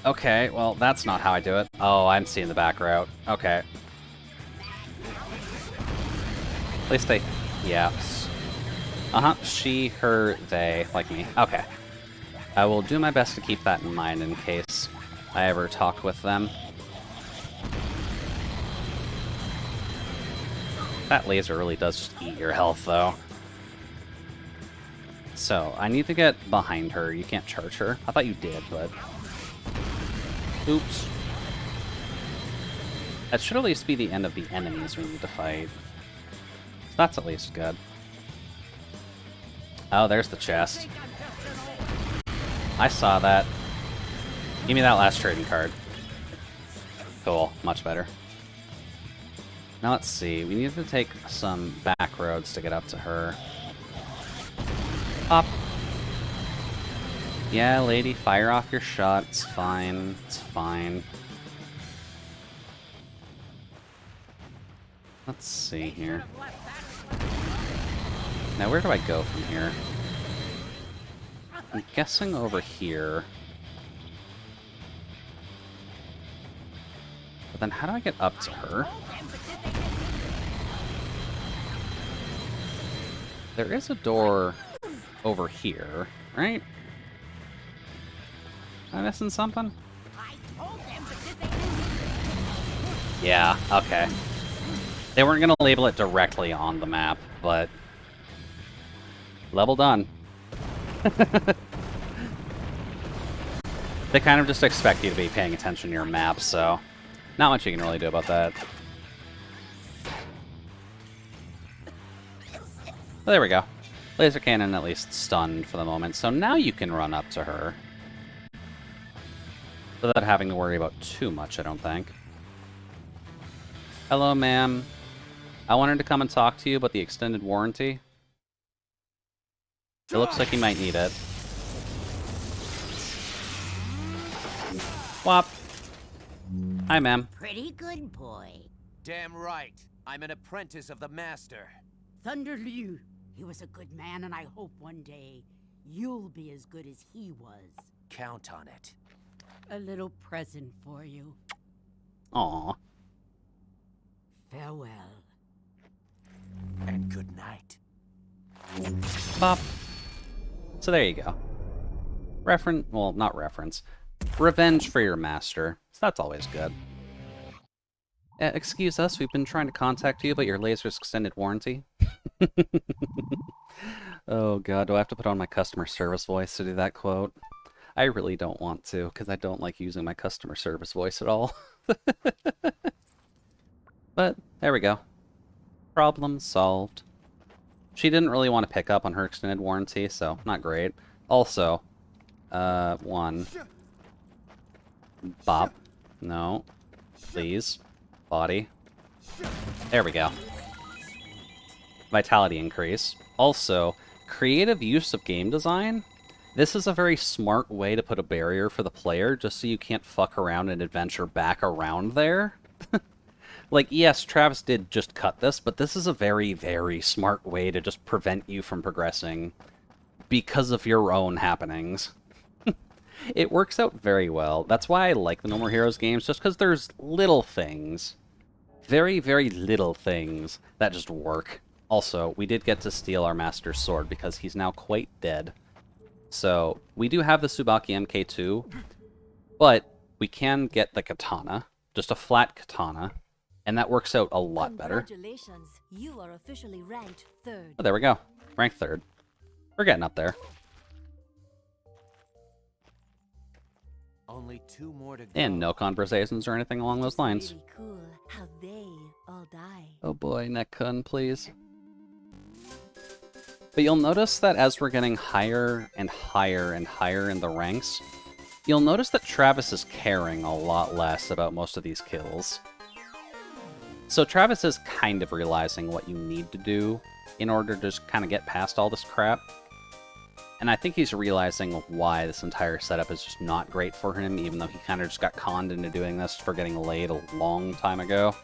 Okay, well, that's not how I do it. Oh, I'm seeing the back route. Okay. At least they... Yeah. Uh-huh. She, her, they, like me. Okay. I will do my best to keep that in mind in case I ever talk with them. That laser really does just eat your health, though. So, I need to get behind her. You can't charge her. I thought you did, but... Oops. That should at least be the end of the enemies we need to fight. So that's at least good. Oh, there's the chest. I saw that. Give me that last trading card. Cool. Much better. Now let's see. We need to take some back roads to get up to her. Pop. Yeah, lady, fire off your shot. It's fine. It's fine. Let's see here. Now, where do I go from here? I'm guessing over here. But then how do I get up to her? There is a door over here, right? Am I missing something? Yeah, okay. They weren't going to label it directly on the map, but... Level done. They kind of just expect you to be paying attention to your map, so... Not much you can really do about that. Well, there we go. Laser cannon at least stunned for the moment, so now you can run up to her. Without having to worry about too much, I don't think. Hello, ma'am. I wanted to come and talk to you about the extended warranty. It looks like you might need it. Whop. Hi, ma'am. Pretty good boy. Damn right. I'm an apprentice of the master. Thunder Liu. He was a good man, and I hope one day you'll be as good as he was. Count on it. A little present for you. Aw. Farewell. And good night. Bop. So there you go. Well, not reference. Revenge for your master. So that's always good. Excuse us, we've been trying to contact you about your laser's extended warranty. Oh god, do I have to put on my customer service voice to do that quote? I really don't want to, because I don't like using my customer service voice at all. But, there we go. Problem solved. She didn't really want to pick up on her extended warranty, so not great. Also, one. Bop. No. Please. Body. There we go. Vitality increase. Also, creative use of game design. This is a very smart way to put a barrier for the player, just so you can't fuck around and adventure back around there. Like, yes, Travis did just cut this, but this is a very, very smart way to just prevent you from progressing because of your own happenings. It works out very well. That's why I like the No More Heroes games, just because there's little things, very, very little things that just work. Also, we did get to steal our master's sword because he's now quite dead. So, we do have the Tsubaki MK2, but we can get the katana, just a flat katana, and that works out a lot better. Congratulations, you are officially ranked 3rd. Oh, there we go. Rank 3rd. We're getting up there. Only 2 more to go. And no conversations or anything along those lines. Pretty cool how they all die. Oh boy, Nekkun, please. But you'll notice that as we're getting higher and higher and higher in the ranks, you'll notice that Travis is caring a lot less about most of these kills. So Travis is kind of realizing what you need to do in order to just kind of get past all this crap. And I think he's realizing why this entire setup is just not great for him, even though he kind of just got conned into doing this for getting laid a long time ago.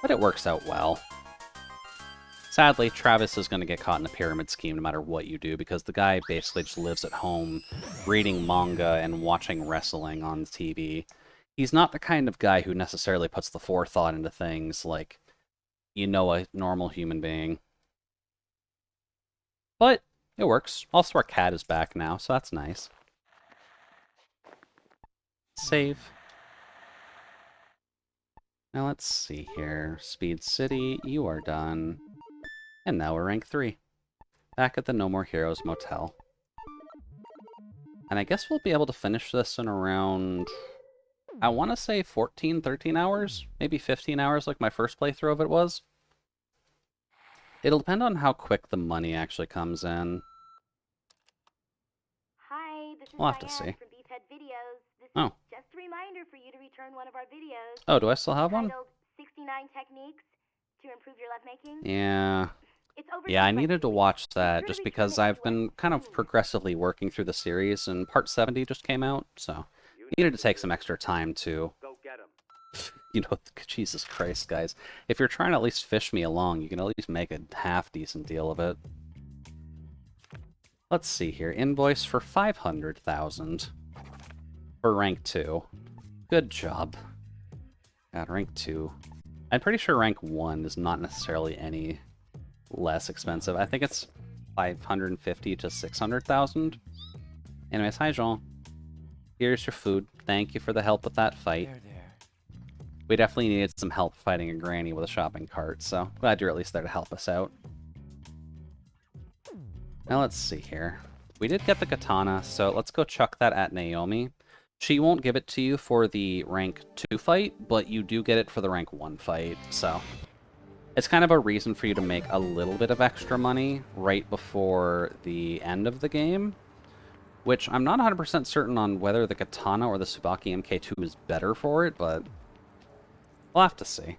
But it works out well. Sadly, Travis is going to get caught in a pyramid scheme no matter what you do, because the guy basically just lives at home reading manga and watching wrestling on TV. He's not the kind of guy who necessarily puts the forethought into things like, you know, a normal human being. But it works. Also, our cat is back now, so that's nice. Save. Now let's see here. Speed City, you are done. And now we're rank 3. Back at the No More Heroes Motel. And I guess we'll be able to finish this in around, I want to say 14, 13 hours? Maybe 15 hours like my first playthrough of it was. It'll depend on how quick the money actually comes in. Hi, this is We'll have to Diane see. from Beefhead Videos. This Oh. is just a reminder for you to return one of our videos Oh, do I still have one? titled 69 Techniques to Improve Your Lovemaking. Yeah. It's over Yeah, I by needed to 3 watch weeks. that Be just sure to because return it I've to us been kind of soon. progressively working through the series, and part 70 just came out, so needed to take some extra time to, Go get him. you know, Jesus Christ, guys. If you're trying to at least fish me along, you can at least make a half-decent deal of it. Let's see here. Invoice for 500,000 for rank 2. Good job. Got rank 2. I'm pretty sure rank 1 is not necessarily any less expensive. I think it's 550 to 600,000. Anyways, hi Jean. Here's your food. Thank you for the help with that fight. There. We definitely needed some help fighting a granny with a shopping cart, so glad you're at least there to help us out. Now let's see here. We did get the katana, so let's go chuck that at Naomi. She won't give it to you for the rank 2 fight, but you do get it for the rank 1 fight, so it's kind of a reason for you to make a little bit of extra money right before the end of the game, which I'm not 100% certain on whether the katana or the Tsubaki MK2 is better for it, but we'll have to see.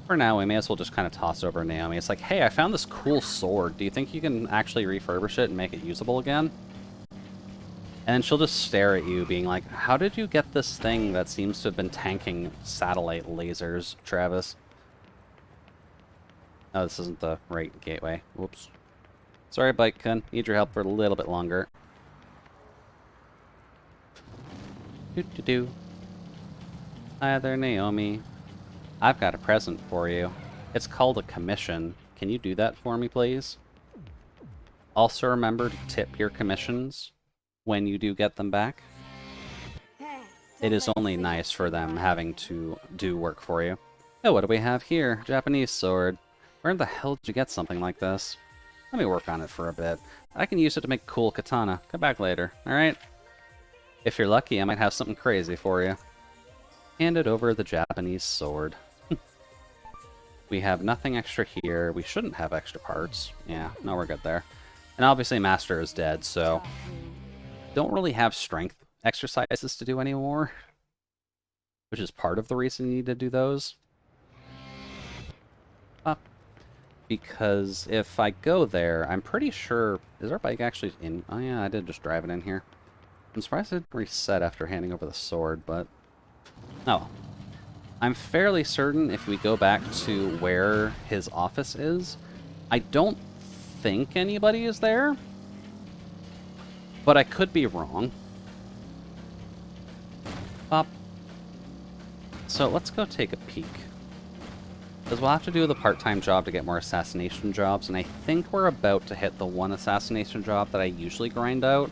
For now, we may as well just kind of toss over Naomi. It's like, hey, I found this cool sword. Do you think you can actually refurbish it and make it usable again? And then she'll just stare at you, being like, how did you get this thing that seems to have been tanking satellite lasers, Travis? Oh, this isn't the right gateway. Whoops. Sorry, Bike-kun. Need your help for a little bit longer. Doo-doo-doo. Hi there, Naomi. I've got a present for you. It's called a commission. Can you do that for me, please? Also remember to tip your commissions when you do get them back. It is only nice for them having to do work for you. Oh, what do we have here? Japanese sword. Where the hell did you get something like this? Let me work on it for a bit. I can use it to make a cool katana. Come back later, alright? If you're lucky, I might have something crazy for you. Handed over the Japanese sword. We have nothing extra here. We shouldn't have extra parts. Yeah, no, we're good there. And obviously Master is dead, so don't really have strength exercises to do anymore, which is part of the reason you need to do those. Because if I go there, I'm pretty sure... Is our bike actually in... Oh yeah, I did just drive it in here. I'm surprised it didn't reset after handing over the sword, but Oh. I'm fairly certain if we go back to where his office is, I don't think anybody is there, but I could be wrong. So let's go take a peek. Because we'll have to do the part-time job to get more assassination jobs, and I think we're about to hit the one assassination job that I usually grind out,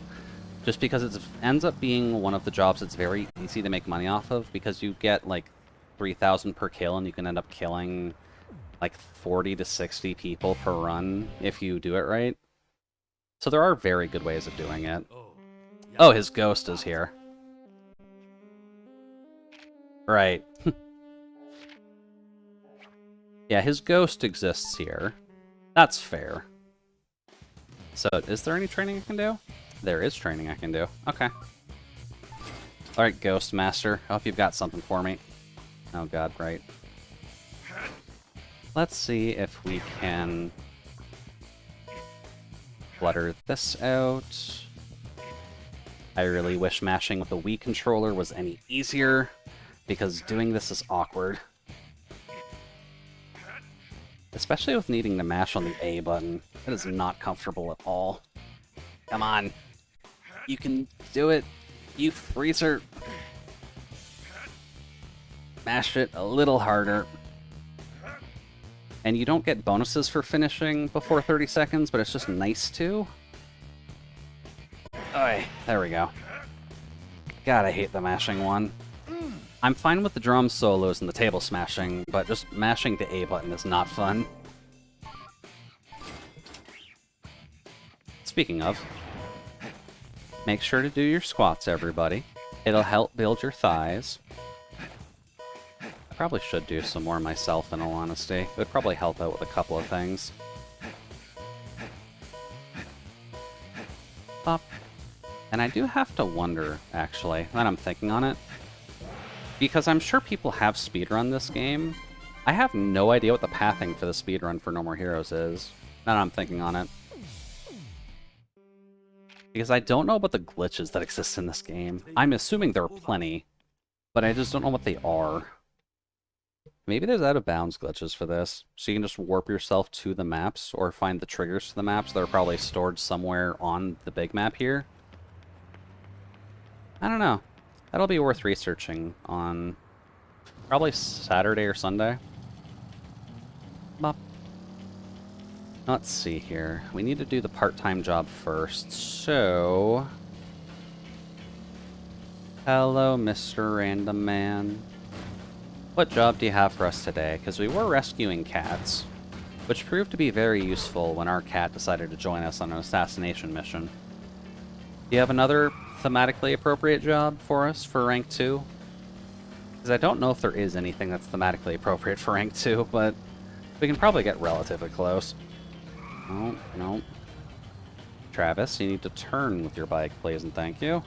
just because it ends up being one of the jobs that's very easy to make money off of, because you get like 3,000 per kill, and you can end up killing like 40 to 60 people per run if you do it right. So there are very good ways of doing it. Oh, his ghost is here. Right. Yeah, his ghost exists here. That's fair. So, is there any training I can do? There is training I can do. Okay. Alright, Ghost Master. I hope you've got something for me. Oh god, right. Let's see if we can flutter this out. I really wish mashing with the Wii controller was any easier, because doing this is awkward. Especially with needing to mash on the A button. It is not comfortable at all. Come on. You can do it, you freezer. Mash it a little harder. And you don't get bonuses for finishing before 30 seconds, but it's just nice to. Alright, there we go. God, I hate the mashing one. I'm fine with the drum solos and the table smashing, but just mashing the A button is not fun. Speaking of, make sure to do your squats, everybody. It'll help build your thighs. I probably should do some more myself, in all honesty. It would probably help out with a couple of things. Pop. And I do have to wonder, actually, that I'm thinking on it, because I'm sure people have speedrun this game. I have no idea what the pathing for the speedrun for No More Heroes is. Now that I'm thinking on it. Because I don't know about the glitches that exist in this game. I'm assuming there are plenty, but I just don't know what they are. Maybe there's out-of-bounds glitches for this, so you can just warp yourself to the maps, or find the triggers to the maps that are probably stored somewhere on the big map here. I don't know. That'll be worth researching on probably Saturday or Sunday. Bop. Let's see here. We need to do the part-time job first, so... Hello, Mr. Random Man. What job do you have for us today? Because we were rescuing cats, which proved to be very useful when our cat decided to join us on an assassination mission. Do you have another thematically appropriate job for us for rank 2? Because I don't know if there is anything that's thematically appropriate for rank 2, but we can probably get relatively close. Oh, no. Travis, you need to turn with your bike, please, and thank you.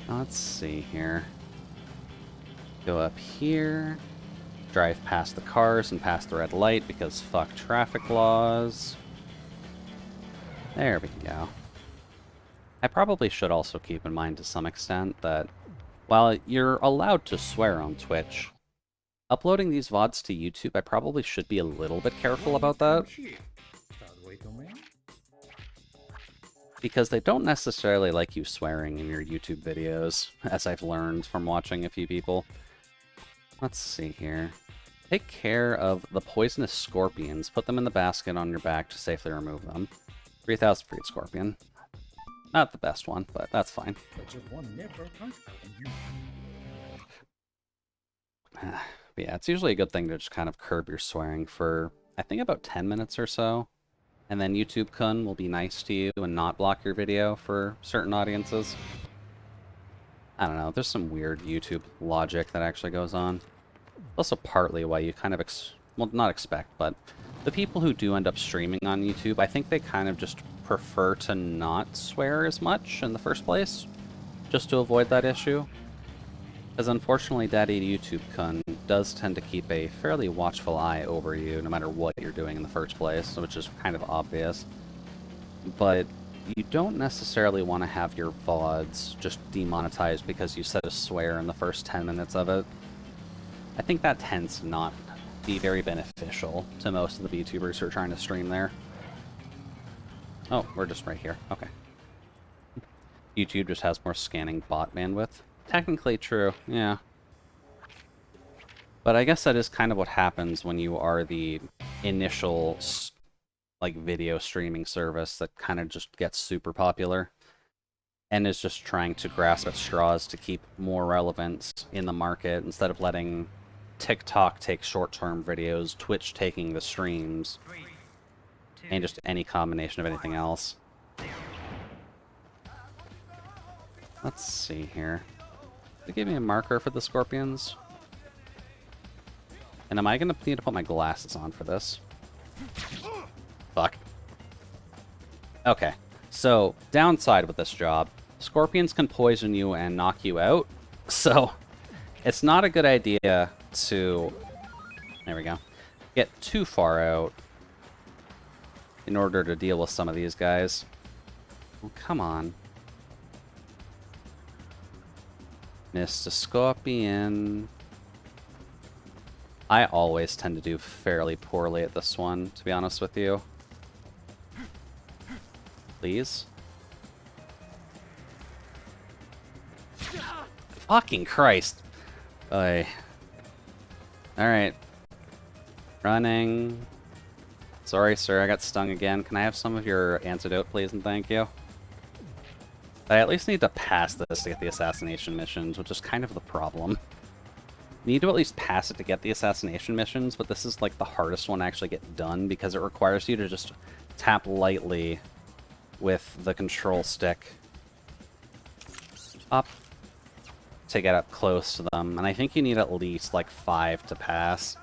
Let's see here. Go up here. Drive past the cars and past the red light because fuck traffic laws. There we go. I probably should also keep in mind to some extent that while you're allowed to swear on Twitch, uploading these VODs to YouTube, I probably should be a little bit careful about that. Because they don't necessarily like you swearing in your YouTube videos, as I've learned from watching a few people. Let's see here. Take care of the poisonous scorpions. Put them in the basket on your back to safely remove them. 3,000 for each scorpion. Not the best one, but that's fine. But yeah, it's usually a good thing to just kind of curb your swearing for, I think, about 10 minutes or so. And then YouTube Kun will be nice to you and not block your video for certain audiences. I don't know, there's some weird YouTube logic that actually goes on. Also partly why you kind of, well, not expect, but the people who do end up streaming on YouTube, I think they kind of just prefer to not swear as much in the first place, just to avoid that issue. Because unfortunately, Daddy YouTube Kun does tend to keep a fairly watchful eye over you, no matter what you're doing in the first place, which is kind of obvious. But you don't necessarily want to have your VODs just demonetized because you said a swear in the first 10 minutes of it. I think that tends to not be very beneficial to most of the VTubers who are trying to stream there. Oh, we're just right here. Okay. YouTube just has more scanning bot bandwidth. Technically true, yeah. But I guess that is kind of what happens when you are the initial, like, video streaming service that kind of just gets super popular and is just trying to grasp at straws to keep more relevance in the market instead of letting TikTok take short-term videos, Twitch taking the streams, and just any combination of anything else. Let's see here. Did it give me a marker for the scorpions? And am I going to need to put my glasses on for this? Fuck. Okay. So, downside with this job, scorpions can poison you and knock you out. So, it's not a good idea to... There we go. Get too far out in order to deal with some of these guys. Oh, come on. Mr. Scorpion. I always tend to do fairly poorly at this one, to be honest with you. Please? Fucking Christ. Alright. Running. Sorry, sir, I got stung again. Can I have some of your antidote, please, and thank you? I at least need to pass this to get the assassination missions, which is kind of the problem. Need to at least pass it to get the assassination missions, but this is like the hardest one to actually get done because it requires you to just tap lightly with the control stick up to get up close to them, and I think you need at least like 5 to pass.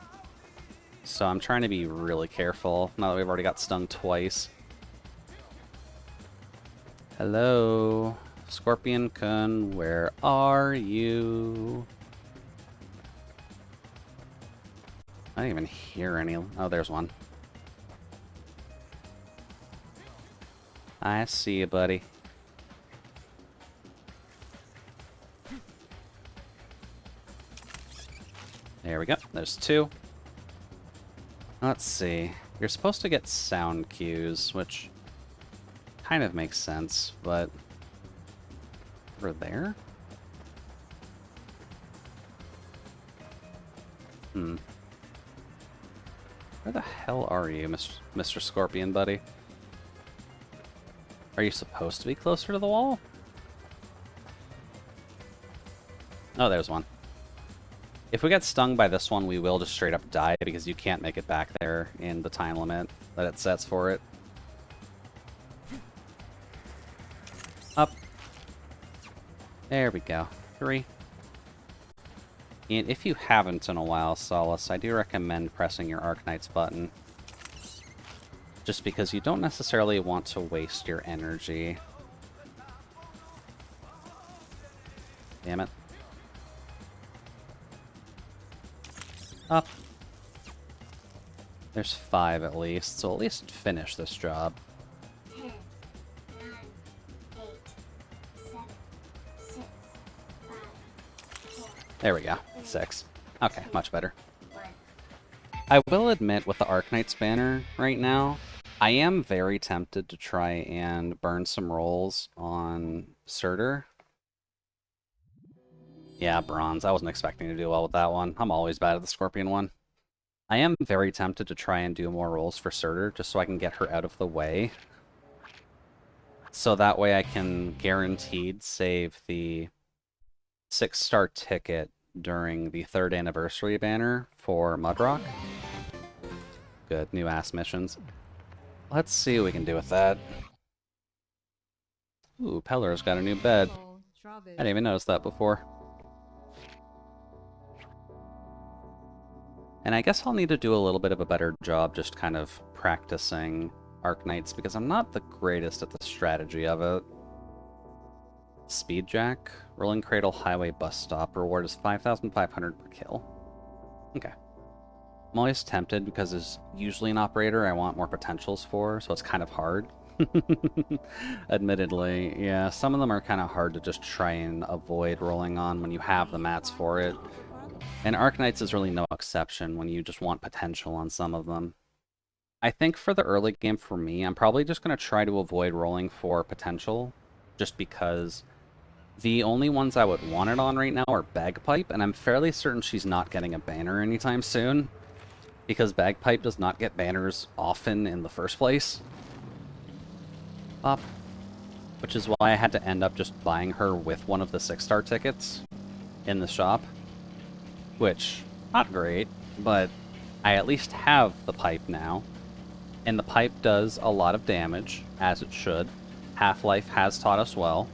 So I'm trying to be really careful now that we've already got stung twice. Hello, Scorpion-kun, where are you? I didn't even hear any. Oh, there's one. I see you, buddy. There we go. There's 2. Let's see. You're supposed to get sound cues, which kind of makes sense, but over there? Where the hell are you, Mr. Scorpion, buddy? Are you supposed to be closer to the wall? Oh, there's one. If we get stung by this one, we will just straight up die because you can't make it back there in the time limit that it sets for it. Up. There we go. 3. And if you haven't in a while, Solace, I do recommend pressing your Arknight's button. Just because you don't necessarily want to waste your energy. Damn it. Up. There's 5 at least, so at least finish this job. 10, 9, 8, 7, 6, 5, 4. There we go. 6. Okay, much better. 1. I will admit, with the Arknight's banner right now, I am very tempted to try and burn some rolls on Surtur. Yeah, bronze. I wasn't expecting to do well with that one. I'm always bad at the Scorpion one. I am very tempted to try and do more rolls for Surtur, just so I can get her out of the way. So that way I can guaranteed save the 6-star ticket during the 3rd anniversary banner for Mudrock. Good, new ass missions. Let's see what we can do with that. Ooh, Peller's got a new bed. I didn't even notice that before. And I guess I'll need to do a little bit of a better job just kind of practicing Arknights, because I'm not the greatest at the strategy of it. Speedjack, Rolling Cradle Highway Bus Stop, reward is 5,500 per kill. Okay. I'm always tempted because there's usually an operator I want more potentials for, so it's kind of hard. Admittedly, yeah, some of them are kind of hard to just try and avoid rolling on when you have the mats for it. And Arknights is really no exception when you just want potential on some of them. I think for the early game for me, I'm probably just going to try to avoid rolling for potential, just because the only ones I would want it on right now are Bagpipe, and I'm fairly certain she's not getting a banner anytime soon, because Bagpipe does not get banners often in the first place. Up. Which is why I had to end up just buying her with one of the 6-star tickets in the shop. Which, not great, but I at least have the pipe now. And the pipe does a lot of damage, as it should. Half-Life has taught us well.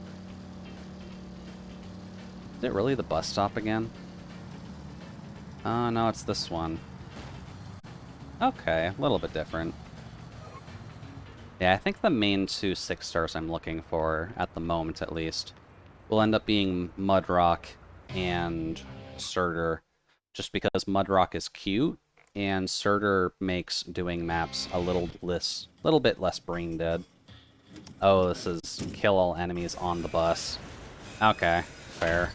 Is it really the bus stop again? Oh, no, it's this one. Okay, a little bit different. Yeah, I think the main 2 6-stars I'm looking for, at the moment at least, will end up being Mudrock and Surtur, just because Mudrock is cute, and Surtur makes doing maps a little bit less brain dead. Oh, this is kill all enemies on the bus. Okay, fair.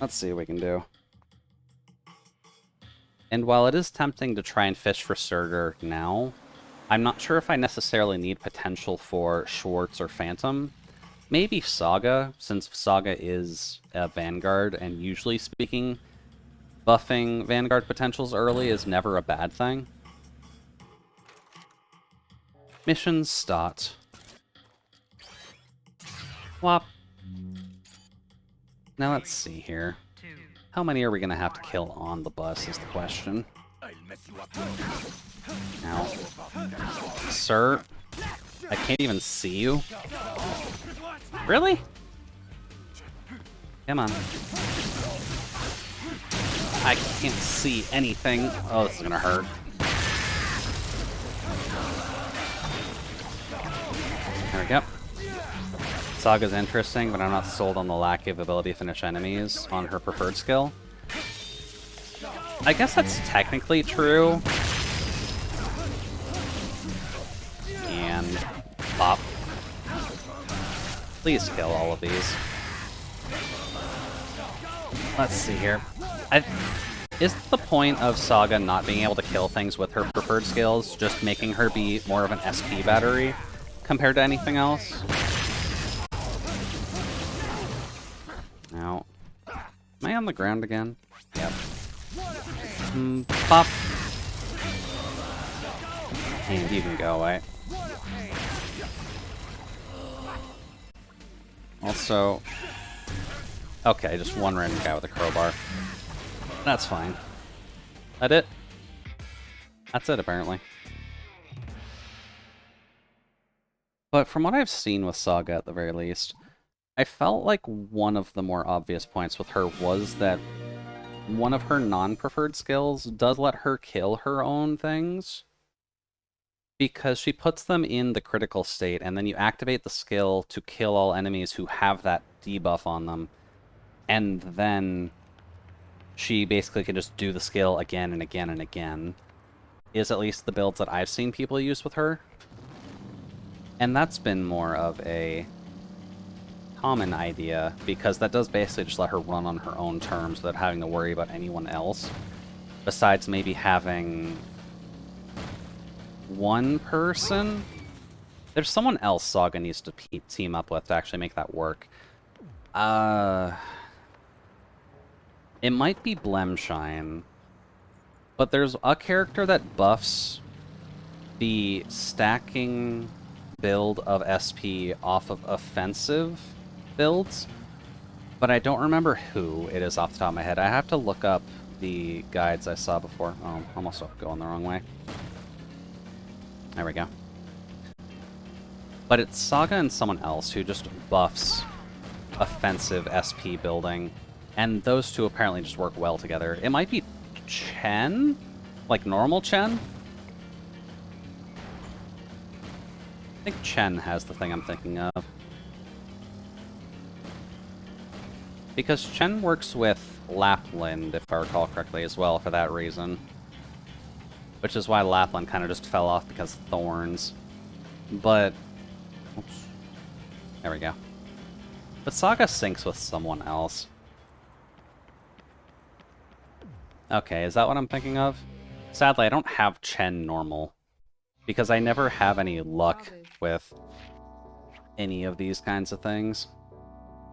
Let's see what we can do. And while it is tempting to try and fish for Surtur now, I'm not sure if I necessarily need potential for Schwartz or Phantom. Maybe Saga, since Saga is a Vanguard, and usually speaking, buffing Vanguard potentials early is never a bad thing. Missions start. Whop. Now let's see here. How many are we going to have to kill on the bus is the question. Ow. Sir, I can't even see you. Really? Come on. I can't see anything. Oh, this is going to hurt. There we go. Saga's interesting, but I'm not sold on the lack of ability to finish enemies on her preferred skill. I guess that's technically true. And pop. Please kill all of these. Let's see here. Is the point of Saga not being able to kill things with her preferred skills just making her be more of an SP battery compared to anything else? Now, am I on the ground again? Yep. Pop. And you can go away. Also, okay, just one random guy with a crowbar. That's fine. That it? That's it, apparently. But from what I've seen with Saga, at the very least, I felt like one of the more obvious points with her was that one of her non-preferred skills does let her kill her own things, because she puts them in the critical state, and then you activate the skill to kill all enemies who have that debuff on them, and then she basically can just do the skill again and again and again, is at least the builds that I've seen people use with her. And that's been more of a common idea, because that does basically just let her run on her own terms without having to worry about anyone else, besides maybe having one person. There's someone else Saga needs to team up with to actually make that work. It might be Blemshine, but there's a character that buffs the stacking build of SP off of offensive builds, but I don't remember who it is off the top of my head. I have to look up the guides I saw before. Oh, I'm also going the wrong way. There we go. But it's Saga and someone else who just buffs offensive SP building, and those two apparently just work well together. It might be Chen? Like normal Chen? I think Chen has the thing I'm thinking of. Because Chen works with Lapland, if I recall correctly, as well, for that reason. which is why Lapland kind of just fell off because thorns. But, oops, there we go. But Saga syncs with someone else. Okay, is that what I'm thinking of? Sadly, I don't have Chen normal, because I never have any luck with any of these kinds of things.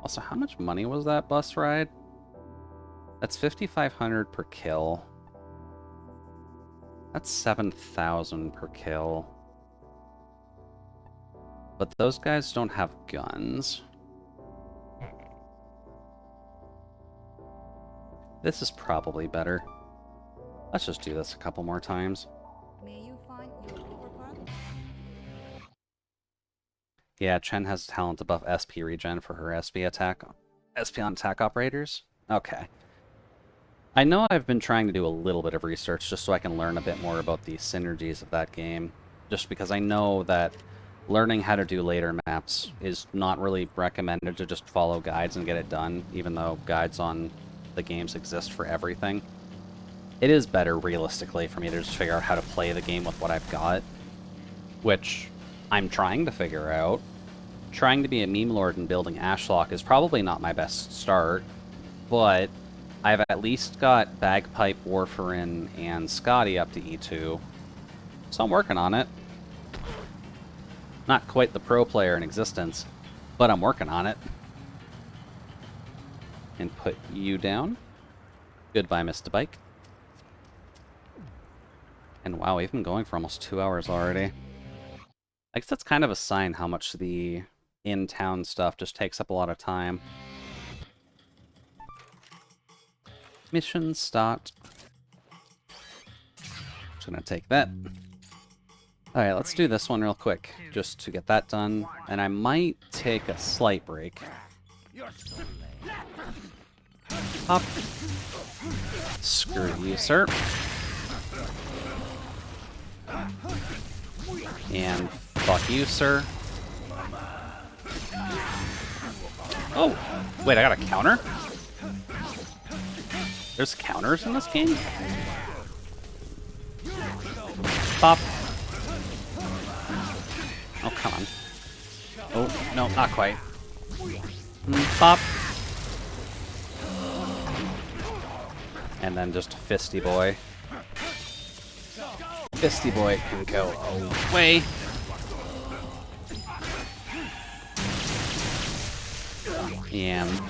Also, how much money was that bus ride? That's 5,500 per kill. That's 7,000 per kill. But those guys don't have guns. This is probably better. Let's just do this a couple more times. May you find your overpass? Yeah, Chen has talent above SP regen for her SP attack. SP on attack operators? Okay. I know I've been trying to do a little bit of research just so I can learn a bit more about the synergies of that game. Just because I know that learning how to do later maps is not really recommended to just follow guides and get it done, even though guides on the games exist for everything. It is better, realistically, for me to just figure out how to play the game with what I've got, which I'm trying to figure out. Trying to be a meme lord and building Ashlock is probably not my best start, but I've at least got Bagpipe, Warfarin, and Scotty up to E2, so I'm working on it. Not quite the pro player in existence, but I'm working on it. And put you down. Goodbye, Mr. Bike. And wow, we've been going for almost 2 hours already. I guess that's kind of a sign how much the in-town stuff just takes up a lot of time. Mission start. Just gonna take that. Alright, let's do this one real quick, just to get that done. And I might take a slight break. Up. Screw you, sir. And fuck you, sir. Oh! Wait, I got a counter? There's counters in this game? Pop. Oh, come on. Oh, no, not quite. Pop. And then just Fisty Boy. Fisty Boy can go away. And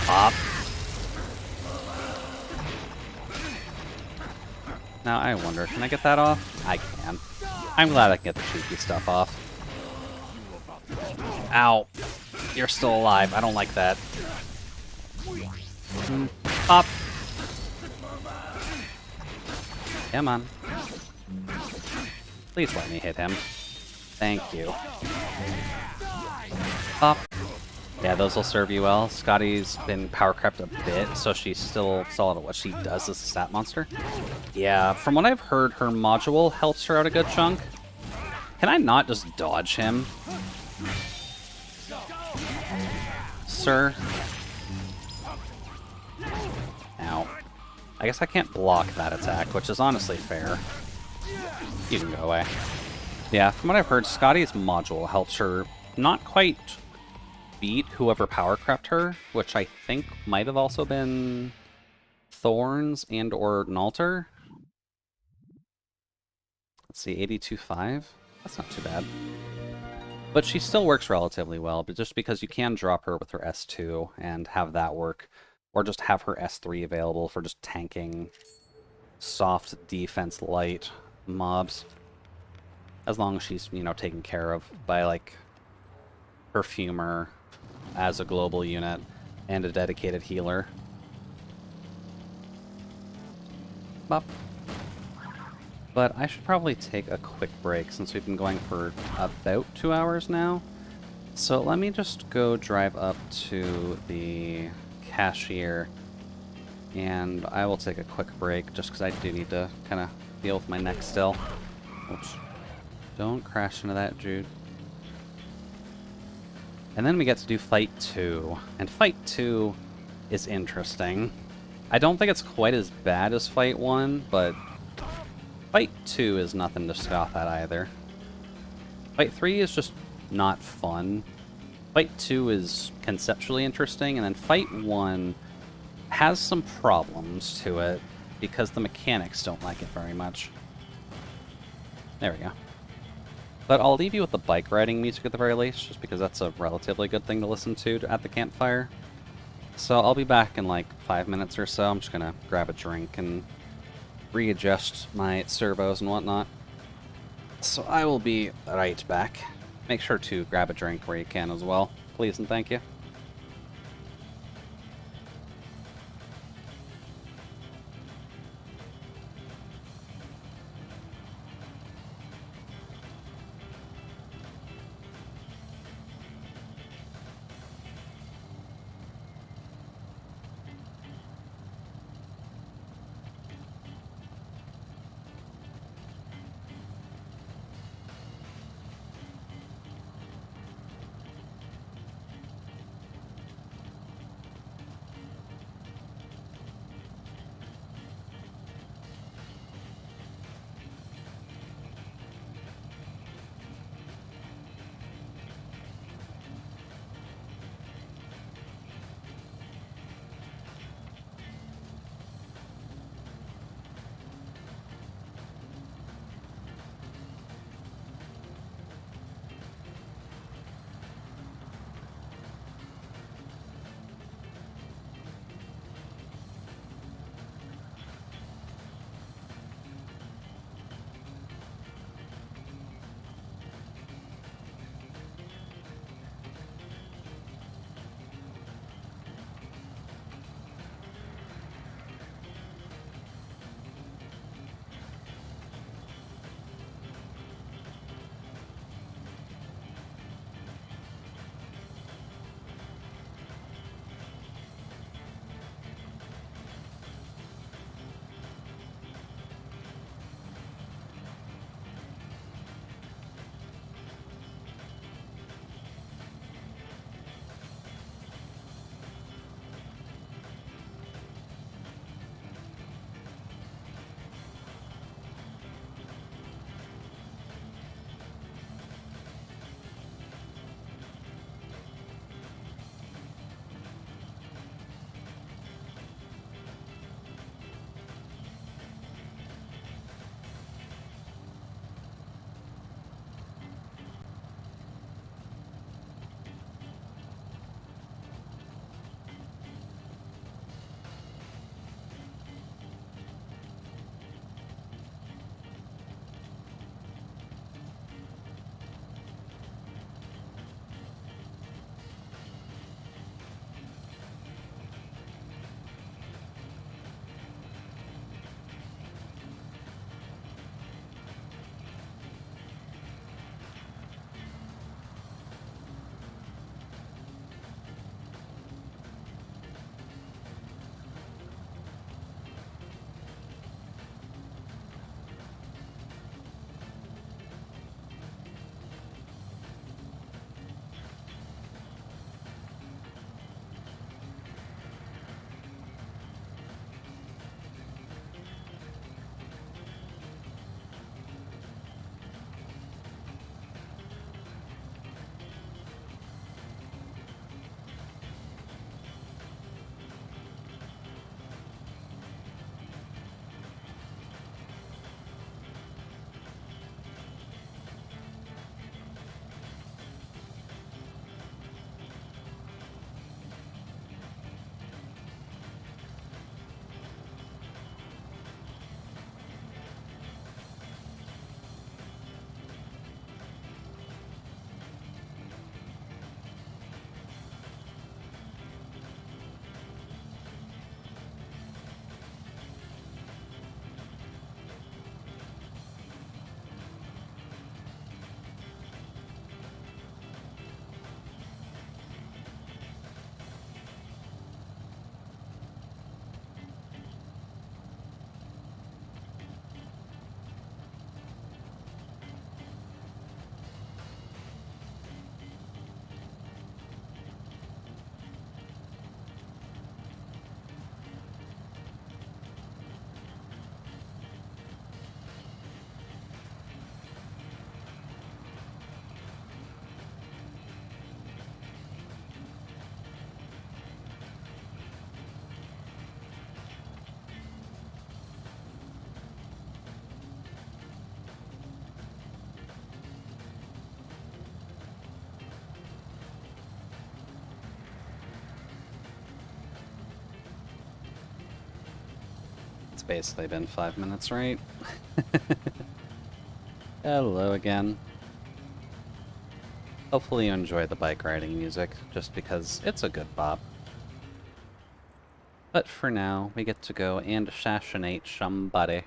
pop. Now I wonder, can I get that off? I can. I'm glad I can get the cheeky stuff off. Ow. You're still alive. I don't like that. Pop. Come on. Please let me hit him. Thank you. Pop. Yeah, those will serve you well. Scotty's been power crept a bit, so she's still solid at what she does as a stat monster. Yeah, from what I've heard, her module helps her out a good chunk. Can I not just dodge him? Sir? Ow. I guess I can't block that attack, which is honestly fair. You can go away. Yeah, from what I've heard, Scotty's module helps her not quite beat whoever power crept her, which I think might have also been Thorns and or Nalter. Let's see, 82.5? That's not too bad. But she still works relatively well, but just because you can drop her with her S2 and have that work, or just have her S3 available for just tanking soft defense light mobs. As long as she's, you know, taken care of by, like, Perfumer as a global unit and a dedicated healer. Bop. But I should probably take a quick break since we've been going for about 2 hours now. So let me just go drive up to the cashier and I will take a quick break just because I do need to kind of deal with my neck still. Oops. Don't crash into that, Jude. And then we get to do Fight 2. And Fight 2 is interesting. I don't think it's quite as bad as Fight 1, but Fight 2 is nothing to scoff at either. Fight 3 is just not fun. Fight 2 is conceptually interesting, and then Fight 1 has some problems to it because the mechanics don't like it very much. There we go. But I'll leave you with the bike riding music at the very least, just because that's a relatively good thing to listen to at the campfire. So I'll be back in like 5 minutes or so. I'm just gonna grab a drink and readjust my servos and whatnot. So I will be right back. Make sure to grab a drink where you can as well. Please and thank you. It's basically been 5 minutes, right? Hello again. Hopefully you enjoy the bike riding music, just because it's a good bop. But for now, we get to go and assassinate somebody.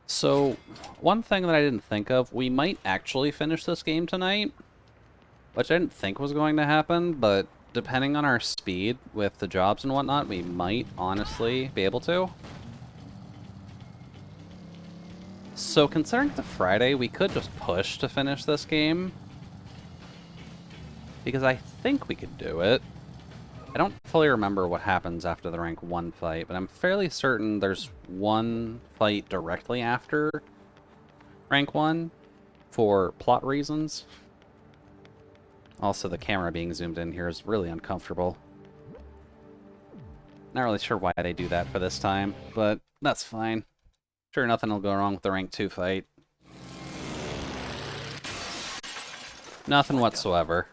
So, one thing that I didn't think of, we might actually finish this game tonight, which I didn't think was going to happen, but depending on our speed with the jobs and whatnot, we might honestly be able to. So considering it's a Friday, we could just push to finish this game, because I think we could do it. I don't fully remember what happens after the rank 1 fight, but I'm fairly certain there's one fight directly after rank 1 for plot reasons. Also, the camera being zoomed in here is really uncomfortable. Not really sure why they do that for this time, but that's fine. Sure, nothing will go wrong with the rank 2 fight. Nothing whatsoever.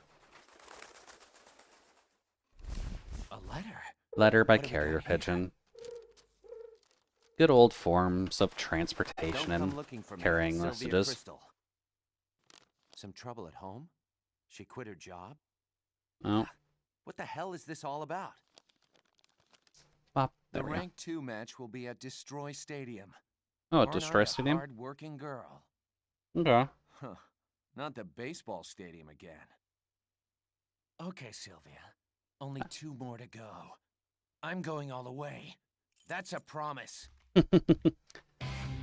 Letter by carrier pigeon. Good old forms of transportation and carrying messages. Some trouble at home? She quit her job? Oh. What the hell is this all about? Bop. The There we go. rank 2 match will be at Destroy Stadium. Oh, Aren't Destroy I a Stadium? hard-working girl? Okay. Huh. Not the baseball stadium again. Okay, Sylvia. Only 2 more to go. I'm going all the way. That's a promise.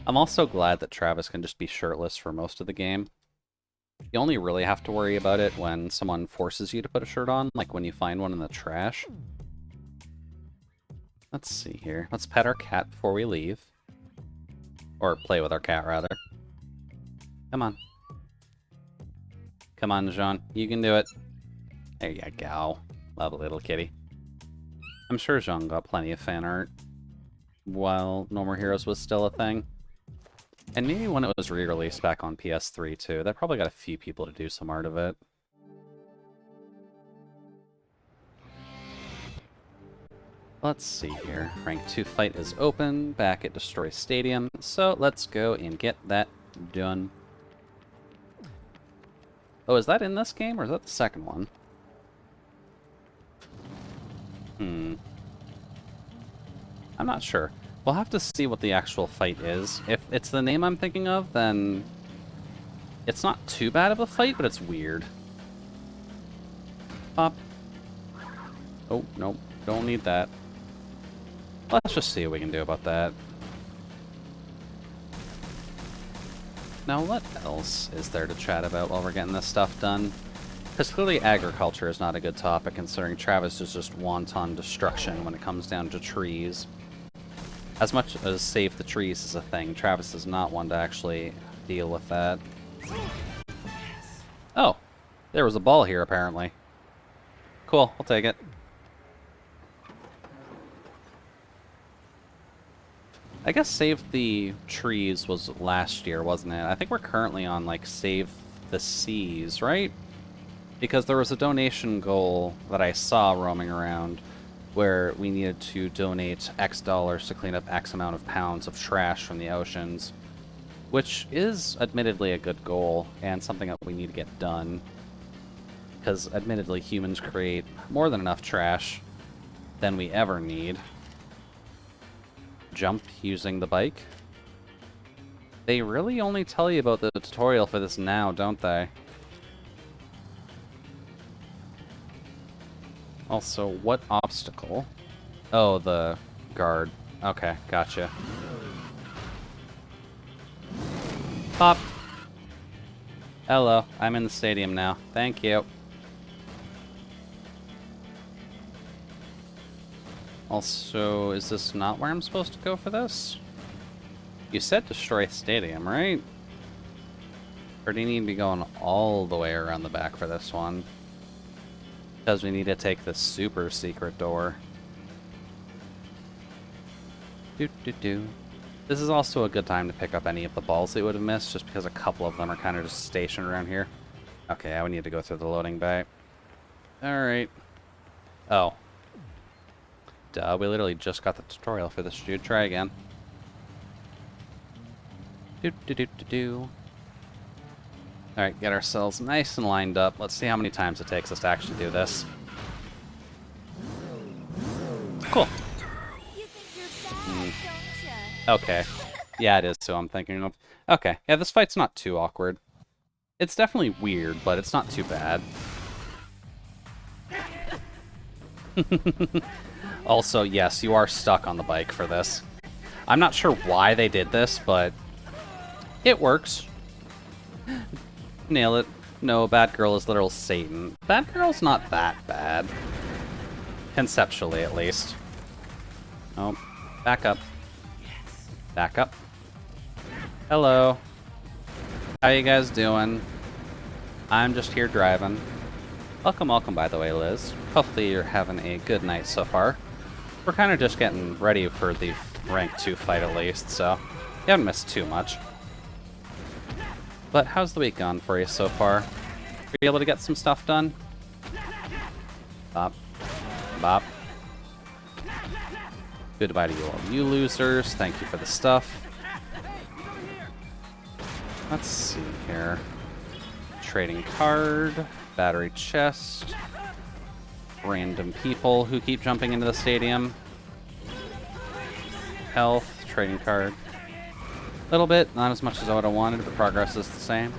I'm also glad that Travis can just be shirtless for most of the game. You only really have to worry about it when someone forces you to put a shirt on, like when you find one in the trash. Let's see here. Let's pet our cat before we leave. Or play with our cat, rather. Come on. Come on, Jean. You can do it. There you go. Lovely little kitty. I'm sure Jean got plenty of fan art while No More Heroes was still a thing. And maybe when it was re-released back on PS3 too. That probably got a few people to do some art of it. Let's see here. Rank 2 fight is open, back at Destroy Stadium. So let's go and get that done. Oh, is that in this game or is that the second one? I'm not sure. We'll have to see what the actual fight is. If it's the name I'm thinking of, then it's not too bad of a fight, but it's weird. Pop. Oh, nope. Don't need that. Let's just see what we can do about that. Now, what else is there to chat about while we're getting this stuff done? Because clearly agriculture is not a good topic, considering Travis is just wanton destruction when it comes down to trees. As much as save the trees is a thing, Travis is not one to actually deal with that. Oh, there was a ball here, apparently. Cool, I'll take it. I guess Save the Trees was last year, wasn't it? I think we're currently on, like, Save the Seas, right? Because there was a donation goal that I saw roaming around where we needed to donate X dollars to clean up X amount of pounds of trash from the oceans, which is admittedly a good goal and something that we need to get done. Because admittedly, humans create more than enough trash than we ever need. Jump using the bike. They really only tell you about the tutorial for this now, don't they? Also, what obstacle? Oh, the guard. Okay, gotcha. Pop. Hello, I'm in the stadium now. Thank you. Also, is this not where I'm supposed to go for this? You said destroy stadium, right? Or do you need to be going all the way around the back for this one? Because we need to take the super secret door. This is also a good time to pick up any of the balls they would have missed, just because a couple of them are kind of just stationed around here. Okay, I would need to go through the loading bay. Alright. Oh. Duh, we literally just got the tutorial for this, dude. Try again. Do. Alright, get ourselves nice and lined up. Let's see how many times it takes us to actually do this. Cool. You think you're bad, don't ya? Okay. Yeah, it is who I'm thinking of. Okay, yeah, this fight's not too awkward. It's definitely weird, but it's not too bad. Also, yes, you are stuck on the bike for this. I'm not sure why they did this, but it works. Nail it. No, Batgirl is literal Satan. Batgirl's not that bad. Conceptually, at least. Oh, back up. Back up. Hello. How you guys doing? I'm just here driving. Welcome, welcome, by the way, Liz. Hopefully you're having a good night so far. We're kind of just getting ready for the rank 2 fight at least, so you haven't missed too much. But how's the week gone for you so far? Were you able to get some stuff done? Bop. Bop. Goodbye to you all, you losers. Thank you for the stuff. Let's see here. Trading card, battery chest, random people who keep jumping into the stadium. Health, trading card. A little bit, not as much as I would have wanted, but progress is the same.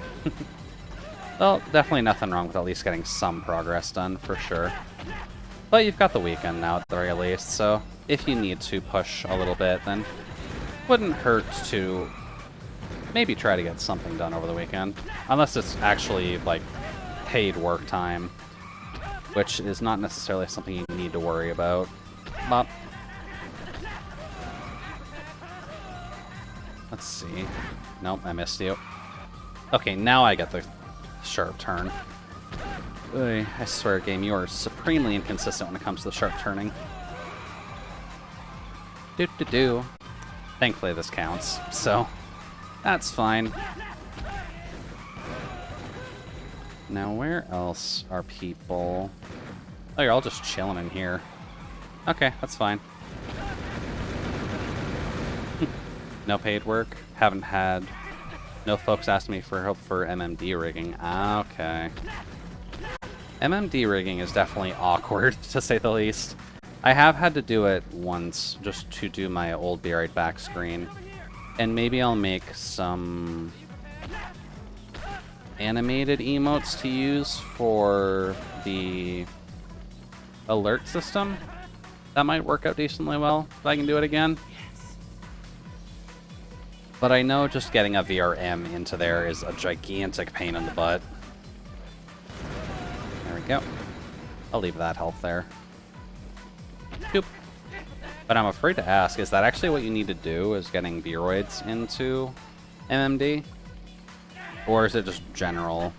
Well, definitely nothing wrong with at least getting some progress done, for sure. But you've got the weekend now at the very least, so if you need to push a little bit, then wouldn't hurt to maybe try to get something done over the weekend. Unless it's actually, like, paid work time, which is not necessarily something you need to worry about. Bop. Let's see. Nope, I missed you. Okay, now I get the sharp turn. Oy, I swear, game, you are supremely inconsistent when it comes to the sharp turning. Do. Thankfully, this counts, so that's fine. Now, where else are people? Oh, you're all just chilling in here. Okay, that's fine. No paid work. Haven't had... No folks asked me for help for MMD rigging. Okay. MMD rigging is definitely awkward, to say the least. I have had to do it once, just to do my old Be Right Back screen. And maybe I'll make some animated emotes to use for the alert system. That might work out decently well if I can do it again. But I know just getting a VRM into there is a gigantic pain in the butt. There we go. I'll leave that health there. Boop. But I'm afraid to ask, is that actually what you need to do, is getting Viroids into MMD? Or is it just general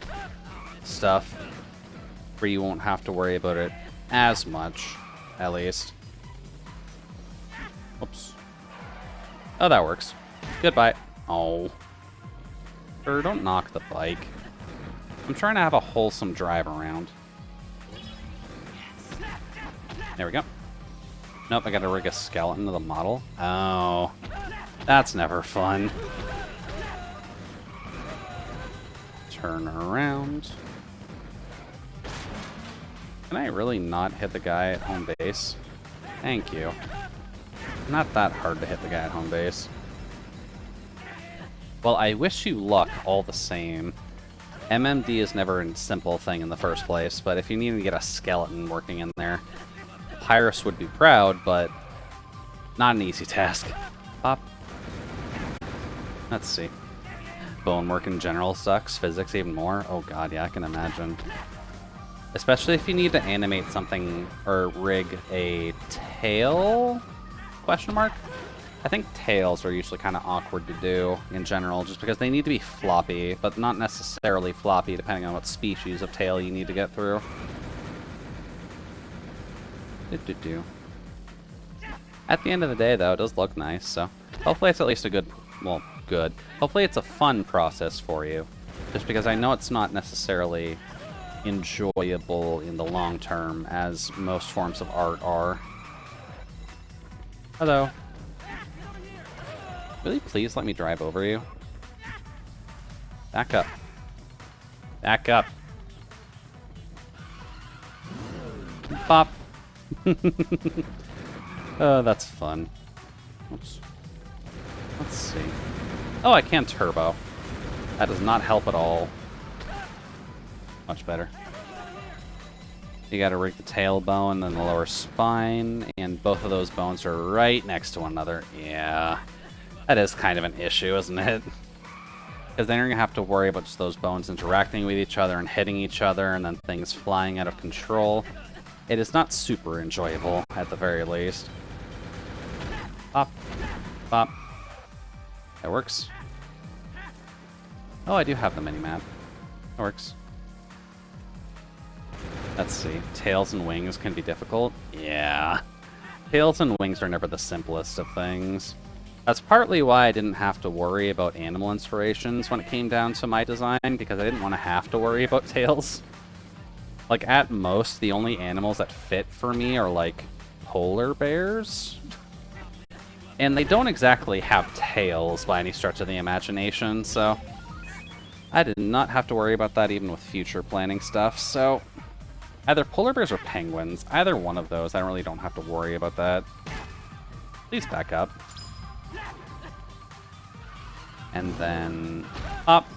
stuff where you won't have to worry about it as much, at least? Oops. Oh, that works. Goodbye. Oh. Sir, don't knock the bike. I'm trying to have a wholesome drive around. There we go. Nope, I gotta rig a skeleton to the model. Oh. That's never fun. Turn around. Can I really not hit the guy at home base? Thank you. Not that hard to hit the guy at home base. Well, I wish you luck all the same. MMD is never a simple thing in the first place, but if you need to get a skeleton working in there, Pyrus would be proud, but not an easy task. Pop. Let's see. Bone work in general sucks. Physics even more. Oh god, yeah, I can imagine. Especially if you need to animate something or rig a tail? Question mark? I think tails are usually kind of awkward to do in general, just because they need to be floppy, but not necessarily floppy depending on what species of tail you need to get through. At the end of the day, though, it does look nice, so hopefully it's at least a good, well, good. Hopefully it's a fun process for you, just because I know it's not necessarily enjoyable in the long term, as most forms of art are. Hello. Really, please let me drive over you? Back up. Back up. Pop. Oh, that's fun. Oops. Let's see. Oh, I can turbo. That does not help at all. Much better. You gotta rig the tailbone and the lower spine, and both of those bones are right next to one another. Yeah. That is kind of an issue, isn't it? Because then you're gonna have to worry about just those bones interacting with each other and hitting each other, and then things flying out of control. It is not super enjoyable, at the very least. Pop. Pop. That works. Oh, I do have the mini-map. That works. Let's see. Tails and wings can be difficult. Yeah. Tails and wings are never the simplest of things. That's partly why I didn't have to worry about animal inspirations when it came down to my design, because I didn't want to have to worry about tails. Like, at most, the only animals that fit for me are, like, polar bears. And they don't exactly have tails by any stretch of the imagination, so I did not have to worry about that even with future planning stuff, so either polar bears or penguins, either one of those, I really don't have to worry about that. Please back up. And then up.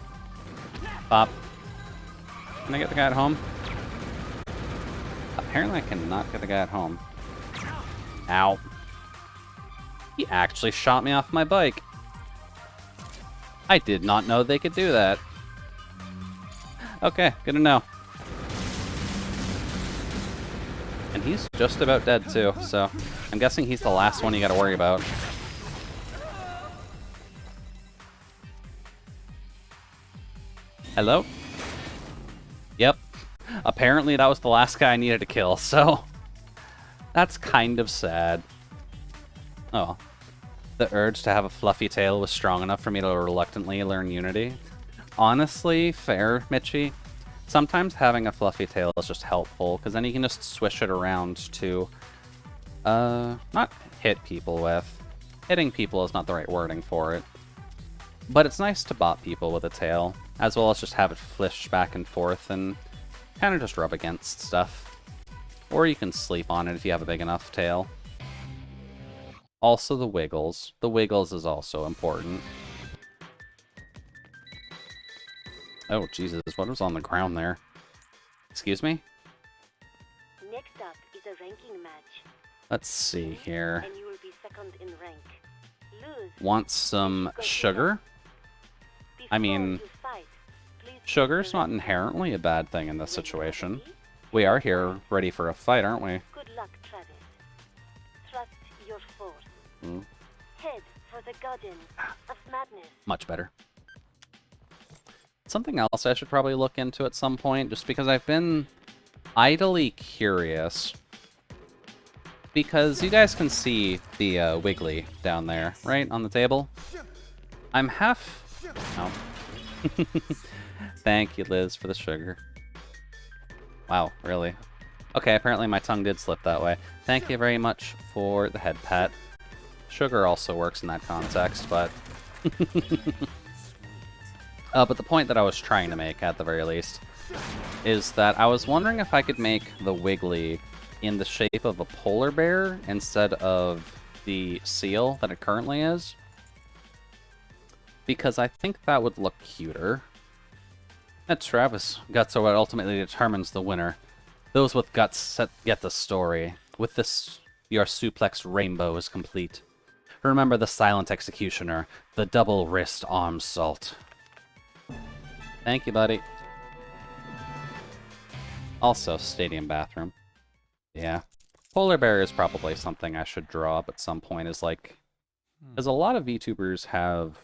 Up. Can I get the guy at home? Apparently I cannot get the guy at home. Ow. He actually shot me off my bike. I did not know they could do that. Okay, good to know. And he's just about dead too, so I'm guessing he's the last one you gotta worry about. Hello? Yep. Apparently that was the last guy I needed to kill, so that's kind of sad. Oh. The urge to have a fluffy tail was strong enough for me to reluctantly learn Unity. Honestly, fair, Mitchie. Sometimes having a fluffy tail is just helpful, because then you can just swish it around to, not hit people with. Hitting people is not the right wording for it. But it's nice to bop people with a tail, as well as just have it flish back and forth and kind of just rub against stuff. Or you can sleep on it if you have a big enough tail. Also the wiggles. The wiggles is also important. Oh, Jesus, what was on the ground there? Excuse me? Next up is a ranking match. Let's see here. And you will be second in rank. Lose. Want some sugar? I mean, sugar's not inherently a bad thing in this situation. We are here ready for a fight, aren't we? Good luck, Travis. Trust your force. Head for the garden of madness. Much better. Something else I should probably look into at some point, just because I've been idly curious. Because you guys can see the Wiggly down there, right, on the table? I'm half... Oh. Thank you, Liz, for the sugar. Wow, really? Okay, apparently my tongue did slip that way. Thank you very much for the head pat. Sugar also works in that context, but... but the point that I was trying to make, at the very least, is that I was wondering if I could make the Wiggly in the shape of a polar bear instead of the seal that it currently is. Because I think that would look cuter. At Travis, guts are what ultimately determines the winner. Those with guts get the story. With this, your suplex rainbow is complete. Remember the silent executioner, the double wrist arm salt. Thank you, buddy. Also, stadium bathroom. Yeah. Polar bear is probably something I should draw up at some point, is like... Because a lot of VTubers have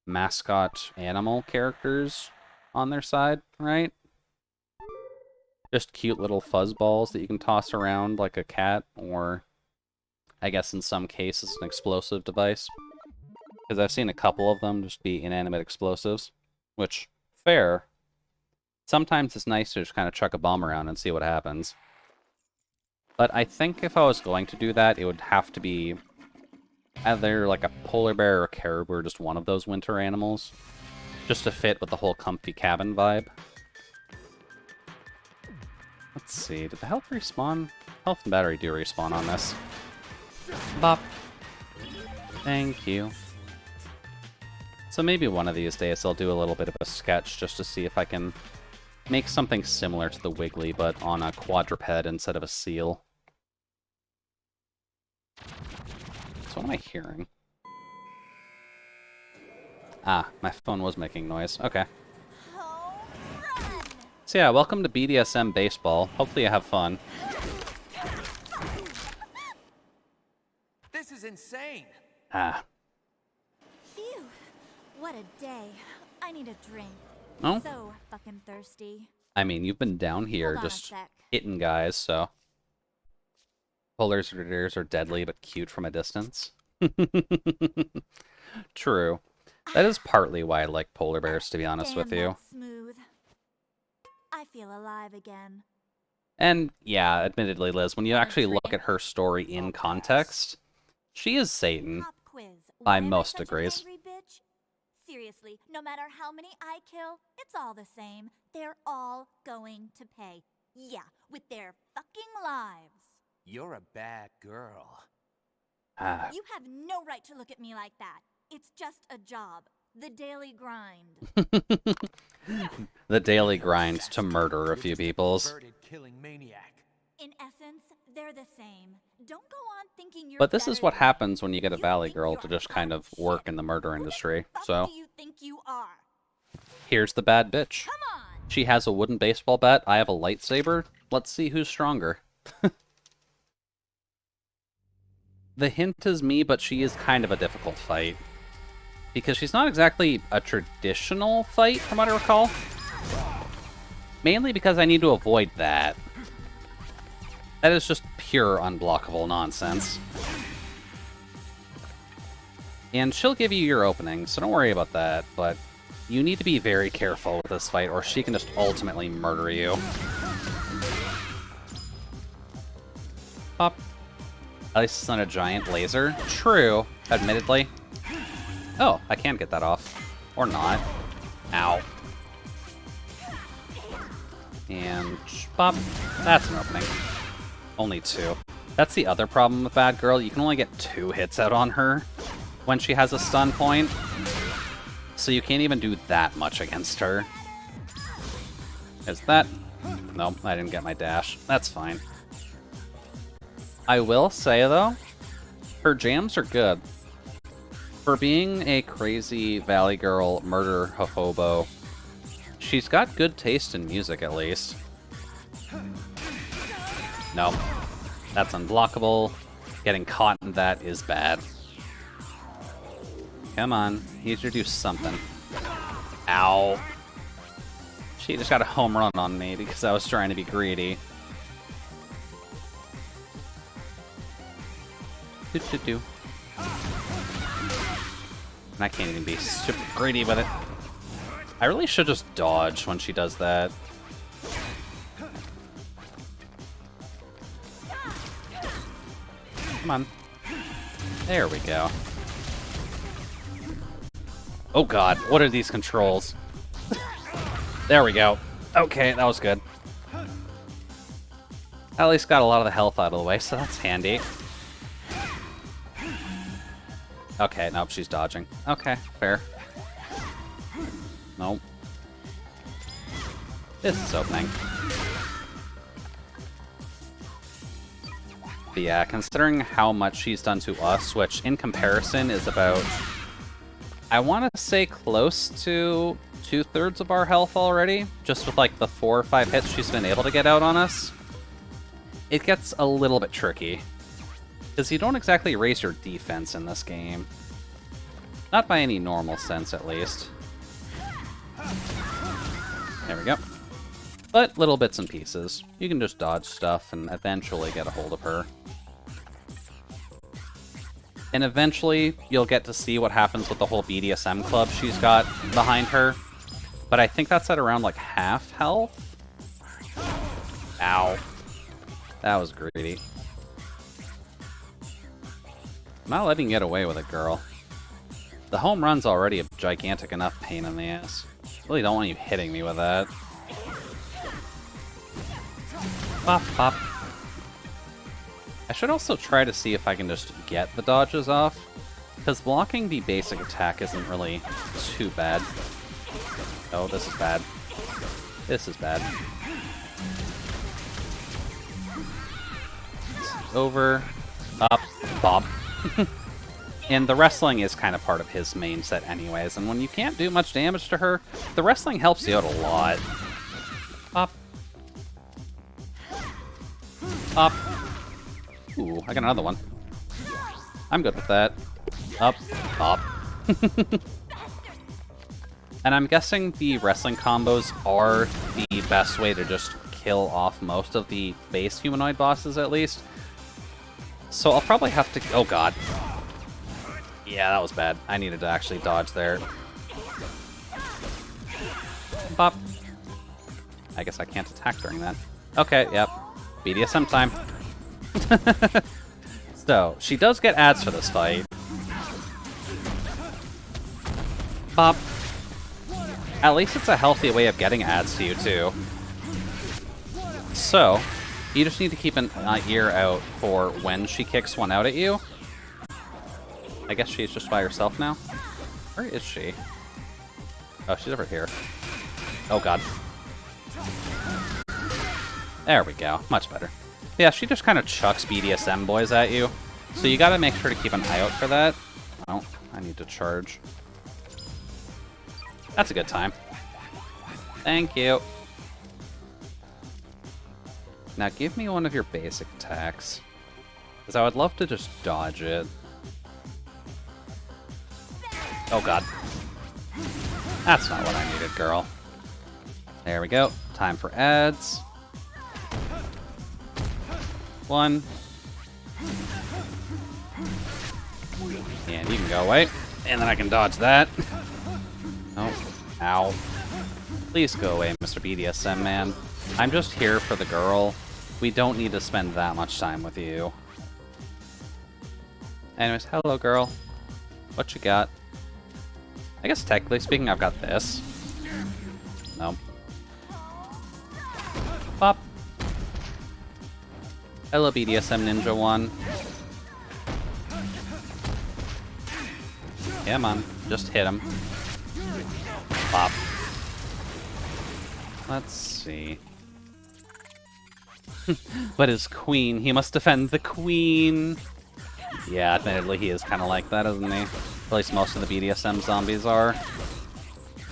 mascot animal characters on their side, right? Just cute little fuzzballs that you can toss around like a cat, or I guess in some cases an explosive device. Because I've seen a couple of them just be inanimate explosives, which, fair. Sometimes it's nice to just kind of chuck a bomb around and see what happens. But I think if I was going to do that, it would have to be Either like a polar bear or a caribou or just one of those winter animals. Just to fit with the whole comfy cabin vibe. Let's see, did the health respawn? Health and battery do respawn on this. Bop. Thank you. So maybe one of these days I'll do a little bit of a sketch just to see if I can make something similar to the Wiggly, but on a quadruped instead of a seal. So what am I hearing? Ah, my phone was making noise. Okay. So yeah, welcome to BDSM Baseball. Hopefully you have fun. This is insane. Ah. Phew. What a day. I need a drink. Oh? So fucking thirsty. I mean, you've been down here Hold on a just sec. hitting guys, so... Polar bears are deadly but cute from a distance. True. That is partly why I like polar bears, to be honest with you. That's smooth. I feel alive again. And yeah, admittedly, Liz, when you actually look at her story in context, she is Satan. Pop quiz. By Why am I most such an degrees. angry bitch? Seriously, no matter how many I kill, it's all the same. They're all going to pay. Yeah, with their fucking lives. You're a bad girl. Ah. You have no right to look at me like that. It's just a job. The daily grind. The daily grind to murder a few peoples. Perverted killing maniac. In essence, they're the same. Don't go on thinking you're But this is better what than happens when you get a You valley think girl you're to just hot kind of shit. work in the murder industry. Fuck So, do you think you are? here's the bad bitch. Come on. She has a wooden baseball bat, I have a lightsaber. Let's see who's stronger. The hint is me, but she is kind of a difficult fight. Because she's not exactly a traditional fight, from what I recall. Mainly because I need to avoid that. That is just pure unblockable nonsense. And she'll give you your opening, so don't worry about that, but you need to be very careful with this fight, or she can just ultimately murder you. Pop. At least it's not a giant laser. True, admittedly. Oh, I can get that off. Or not. Ow. And pop. That's an opening. Only 2. That's the other problem with Bad Girl. You can only get 2 hits out on her when she has a stun point. So you can't even do that much against her. Is that... No, I didn't get my dash. That's fine. I will say, though, her jams are good. For being a crazy Valley Girl murder hobo, she's got good taste in music, at least. No. That's unblockable. Getting caught in that is bad. Come on. Need you to do something. Ow. She just got a home run on me because I was trying to be greedy. Do-do-do. And I can't even be super greedy with it. I really should just dodge when she does that. Come on. There we go. Oh god, what are these controls? There we go. Okay, that was good. At least got a lot of the health out of the way, so that's handy. Okay, nope, she's dodging. Okay, fair. Nope. This is opening. But yeah, considering how much she's done to us, which in comparison is about, I want to say close to 2/3 of our health already, just with like the 4 or 5 hits she's been able to get out on us, it gets a little bit tricky. Because you don't exactly raise your defense in this game. Not by any normal sense, at least. There we go. But little bits and pieces. You can just dodge stuff and eventually get a hold of her. And eventually, you'll get to see what happens with the whole BDSM club she's got behind her. But I think that's at around, like, half health? Ow. That was greedy. I'm not letting you get away with it, girl. The home run's already a gigantic enough pain in the ass. Really don't want you hitting me with that. Bop, bop. I should also try to see if I can just get the dodges off, because blocking the basic attack isn't really too bad. Oh, this is bad. This is bad. Over, up, bop. And the wrestling is kind of part of his main set anyways, and when you can't do much damage to her, the wrestling helps you out a lot. Up. Up. Ooh, I got another one. I'm good with that. Up, up. And I'm guessing the wrestling combos are the best way to just kill off most of the base humanoid bosses, at least. So I'll probably have to... Oh, God. Yeah, that was bad. I needed to actually dodge there. Bop. I guess I can't attack during that. Okay, yep. BDSM time. So, she does get ads for this fight. Bop. At least it's a healthy way of getting ads to you, too. So, you just need to keep an ear out for when she kicks one out at you. I guess she's just by herself now. Where is she? Oh, she's over here. Oh, God. There we go. Much better. Yeah, she just kind of chucks BDSM boys at you. So you gotta make sure to keep an eye out for that. Oh, I need to charge. That's a good time. Thank you. Now give me one of your basic attacks. Because I would love to just dodge it. Oh, God. That's not what I needed, girl. There we go. Time for ads. One. And you can go away. And then I can dodge that. Oh. Ow. Please go away, Mr. BDSM man. I'm just here for the girl. We don't need to spend that much time with you. Anyways, hello, girl. What you got? I guess technically speaking, I've got this. No. Pop. Hello, BDSM Ninja 1. Come on, just hit him. Pop. Let's see. But his queen, he must defend the queen. Yeah, admittedly, he is kind of like that, isn't he? At least most of the BDSM zombies are.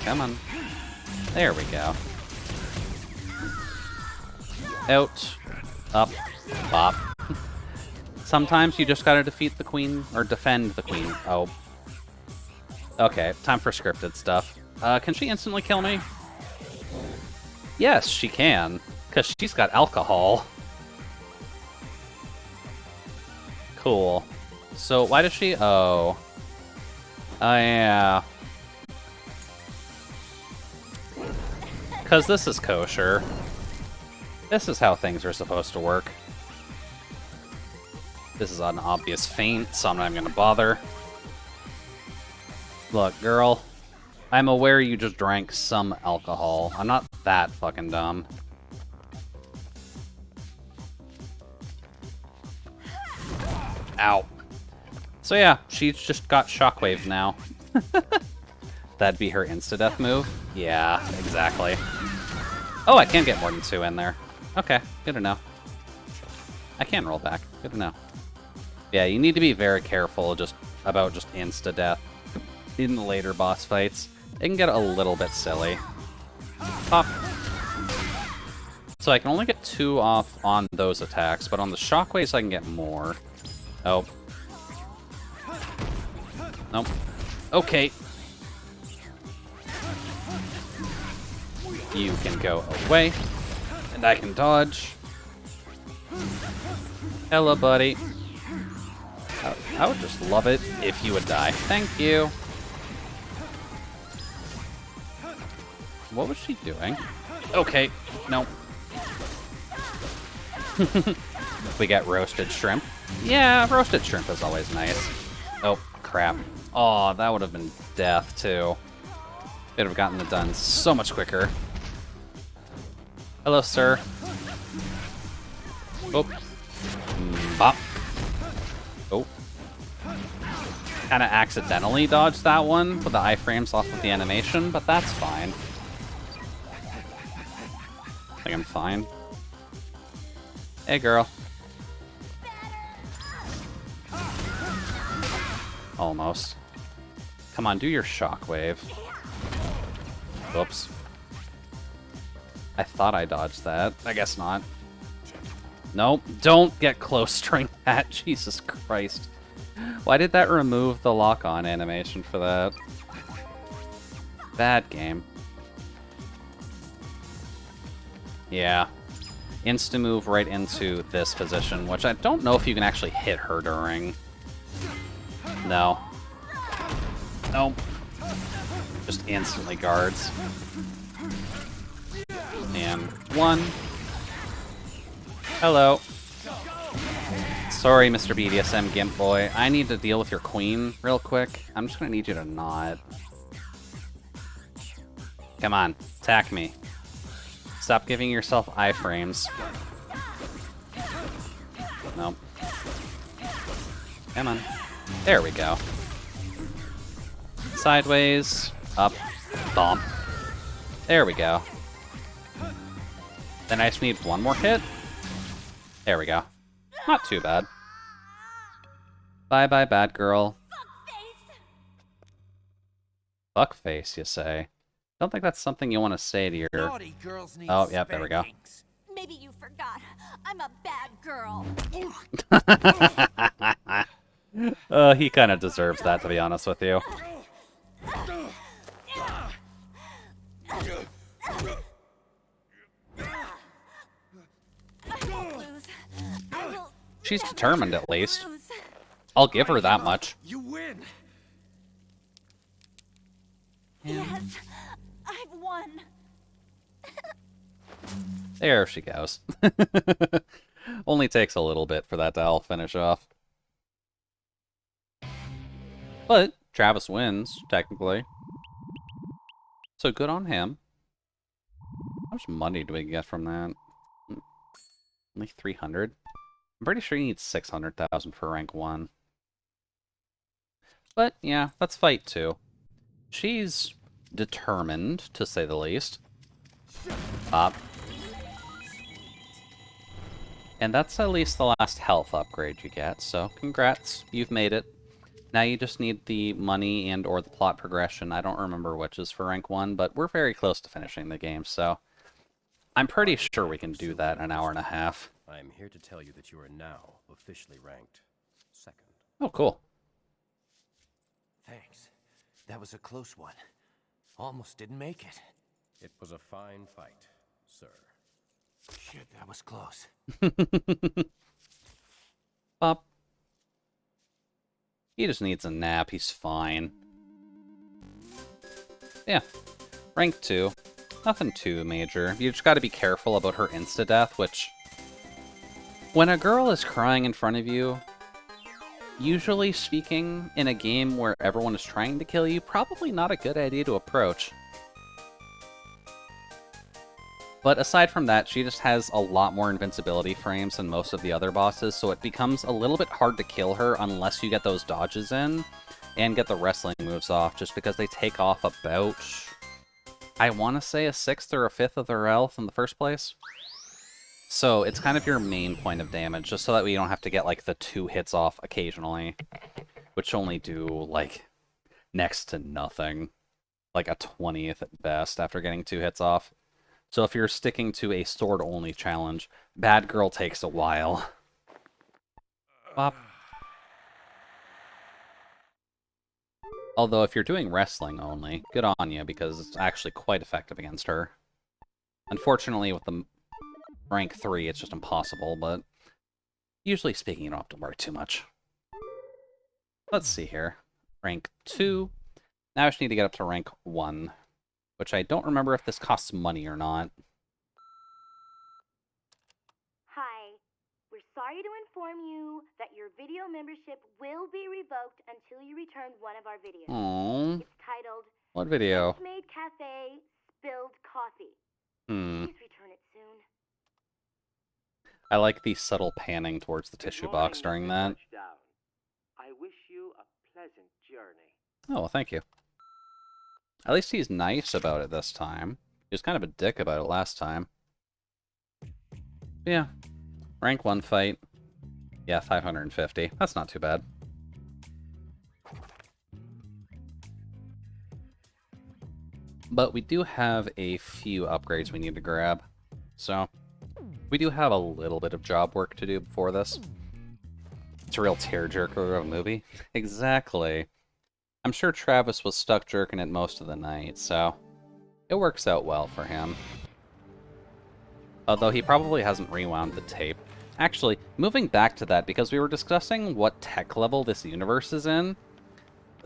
Come on. There we go. Out. Up. Bop. Sometimes you just gotta defeat the queen, or defend the queen. Oh. Okay, time for scripted stuff. Can she instantly kill me? Yes, she can. Because she's got alcohol. Cool. So, why does she... Oh. Oh, yeah. Because this is kosher. This is how things are supposed to work. This is an obvious feint, so I'm not even gonna bother. Look, girl. I'm aware you just drank some alcohol. I'm not that fucking dumb. Ow. So yeah, she's just got shockwave now. That'd be her insta-death move? Yeah, exactly. Oh, I can get more than 2 in there. Okay, good to know. I can roll back. Good to know. Yeah, you need to be very careful about insta-death in the later boss fights. It can get a little bit silly. Pop. So I can only get 2 off on those attacks, but on the shockwaves I can get more. Oh. Nope. Okay. You can go away. And I can dodge. Hello, buddy. I would just love it if you would die. Thank you. What was she doing? Okay. Nope. We got roasted shrimp. Yeah, roasted shrimp is always nice. Oh, crap. Oh, that would have been death, too. Could have gotten it done so much quicker. Hello, sir. Oh. Bop. Oh. Kind of accidentally dodged that one with the iframes off of the animation, but that's fine. I think I'm fine. Hey, girl. Almost. Come on, do your shockwave. Whoops. I thought I dodged that. I guess not. Nope, don't get close during that. Jesus Christ. Why did that remove the lock-on animation for that? Bad game. Yeah. Insta-move right into this position, which I don't know if you can actually hit her during. No. Nope. Just instantly guards. And one. Hello. Sorry, Mr. BDSM Gimp Boy. I need to deal with your queen real quick. I'm just gonna need you to not. Come on, attack me. Stop giving yourself iframes. Nope. Come on. There we go. Sideways, up, bump. There we go. Then I just need one more hit. There we go. Not too bad. Bye-bye, bad girl. Fuckface, you say? Don't think that's something you want to say to your... Oh, yep, there we go. Maybe you forgot. I'm a bad girl. He kind of deserves that, to be honest with you. She's determined, at least. I'll give her that much. You win. Yes, I've won. There she goes. Only takes a little bit for that to all finish off. But Travis wins, technically. So good on him. How much money do we get from that? Only 300? I'm pretty sure you need 600,000 for rank 1. But yeah, let's fight 2. She's determined, to say the least. Pop. And that's at least the last health upgrade you get, so congrats, you've made it. Now you just need the money and or the plot progression. I don't remember which is for rank 1, but we're very close to finishing the game, so I'm pretty sure we can do that in an hour and a half. I am here to tell you that you are now officially ranked 2nd. Oh, cool. Thanks. That was a close one. Almost didn't make it. It was a fine fight, sir. Shit, that was close. Pop. He just needs a nap. He's fine. Yeah. Rank 2. Nothing too major. You just gotta be careful about her insta-death, which... When a girl is crying in front of you, usually speaking, in a game where everyone is trying to kill you, probably not a good idea to approach. But aside from that, she just has a lot more invincibility frames than most of the other bosses, so it becomes a little bit hard to kill her unless you get those dodges in and get the wrestling moves off, just because they take off about, I want to say, a 1/6 or a 1/5 of their health in the first place. So it's kind of your main point of damage, just so that we don't have to get, like, the 2 hits off occasionally, which only do, like, next to nothing. Like a 20th at best after getting 2 hits off. So if you're sticking to a sword-only challenge, Bad Girl takes a while. Bop. Although if you're doing wrestling only, good on you, because it's actually quite effective against her. Unfortunately, with the rank 3, it's just impossible, but usually speaking, you don't have to worry too much. Let's see here. Rank 2. Now I just need to get up to rank 1. Which I don't remember if this costs money or not. Hi. We're sorry to inform you that your video membership will be revoked until you return one of our videos. Aww. It's titled What video? Made Cafe Spilled Coffee. Please return it soon. I like the subtle panning towards the tissue box during that. I wish you a pleasant journey. Oh, well, thank you. At least he's nice about it this time. He was kind of a dick about it last time. Yeah. Rank 1 fight. Yeah, 550. That's not too bad. But we do have a few upgrades we need to grab. So, we do have a little bit of job work to do before this. It's a real tearjerker of a movie. Exactly. I'm sure Travis was stuck jerking it most of the night, so it works out well for him. Although he probably hasn't rewound the tape. Actually, moving back to that, because we were discussing what tech level this universe is in,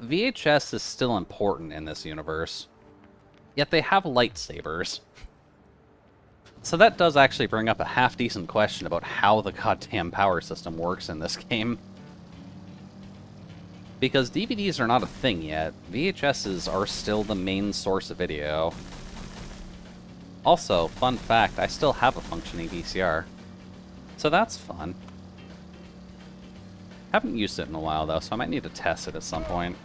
VHS is still important in this universe. Yet they have lightsabers. So that does actually bring up a half-decent question about how the goddamn power system works in this game. Because DVDs are not a thing yet, VHSs are still the main source of video. Also, fun fact, I still have a functioning VCR. So that's fun. Haven't used it in a while though, so I might need to test it at some point.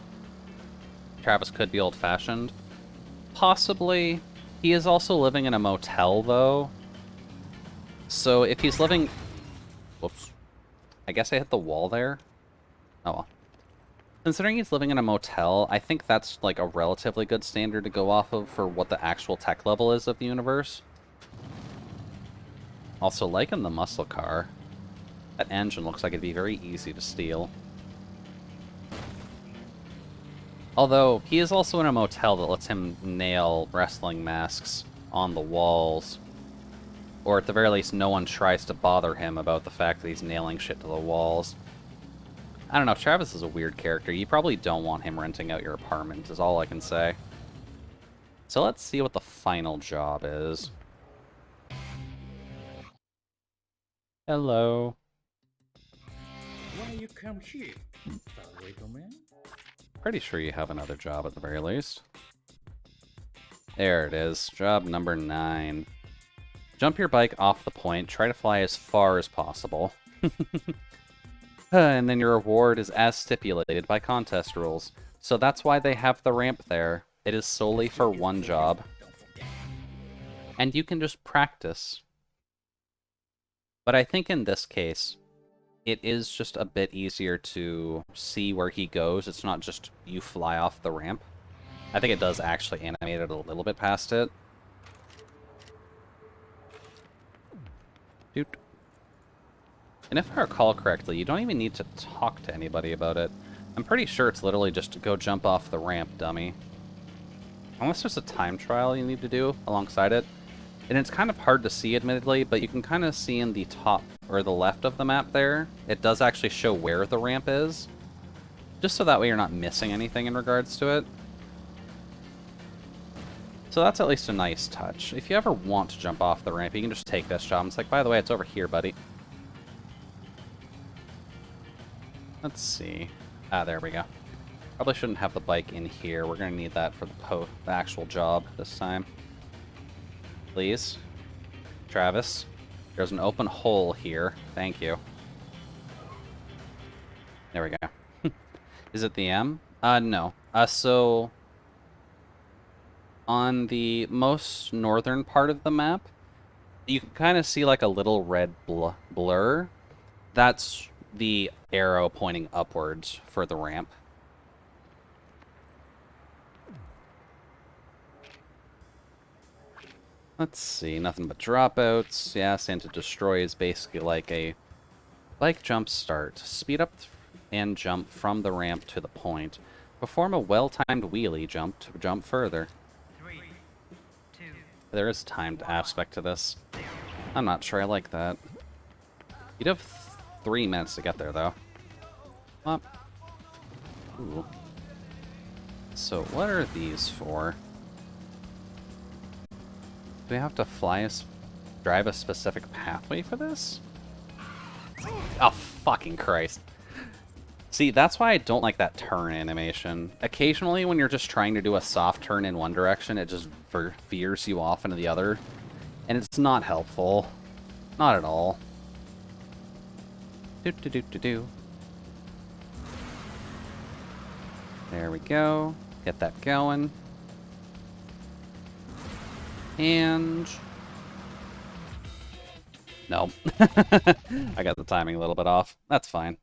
Travis could be old-fashioned. Possibly. He is also living in a motel though. So if he's living... Whoops. I guess I hit the wall there. Oh well. Considering he's living in a motel, I think that's like a relatively good standard to go off of for what the actual tech level is of the universe. Also, liking the muscle car. That engine looks like it'd be very easy to steal. Although, he is also in a motel that lets him nail wrestling masks on the walls. Or at the very least, no one tries to bother him about the fact that he's nailing shit to the walls. I don't know, Travis is a weird character. You probably don't want him renting out your apartment, is all I can say. So let's see what the final job is. Hello. Why you come here, little man? Pretty sure you have another job at the very least. There it is. Job number 9. Jump your bike off the point. Try to fly as far as possible. And then your reward is as stipulated by contest rules. So that's why they have the ramp there. It is solely for one job. And you can just practice. But I think in this case, it is just a bit easier to see where he goes. It's not just you fly off the ramp. I think it does actually animate it a little bit past it. Doot. And if I recall correctly, you don't even need to talk to anybody about it. I'm pretty sure it's literally just to go jump off the ramp, dummy. Unless there's a time trial you need to do alongside it. And it's kind of hard to see, admittedly, but you can kind of see in the top or the left of the map there, it does actually show where the ramp is. Just so that way you're not missing anything in regards to it. So that's at least a nice touch. If you ever want to jump off the ramp, you can just take this job. It's like, by the way, it's over here, buddy. Let's see. Ah, there we go. Probably shouldn't have the bike in here. We're going to need that for the actual job this time. Please. Travis. There's an open hole here. Thank you. There we go. Is it the M? No. So... on the most northern part of the map, you can kind of see like a little red blur. That's the arrow pointing upwards for the ramp. Let's see, nothing but dropouts. Yeah, Santa Destroy is basically like a bike jump start. Speed up and jump from the ramp to the point. Perform a well-timed wheelie jump to jump further. There is a timed aspect to this. I'm not sure I like that. You'd have 3 minutes to get there, though. Up. Ooh. So, what are these for? Do we have to drive a specific pathway for this? Oh, fucking Christ. See, that's why I don't like that turn animation. Occasionally, when you're just trying to do a soft turn in one direction, it just veers you off into the other. And it's not helpful. Not at all. Do-do-do-do-do. There we go. Get that going. And... no. I got the timing a little bit off. That's fine.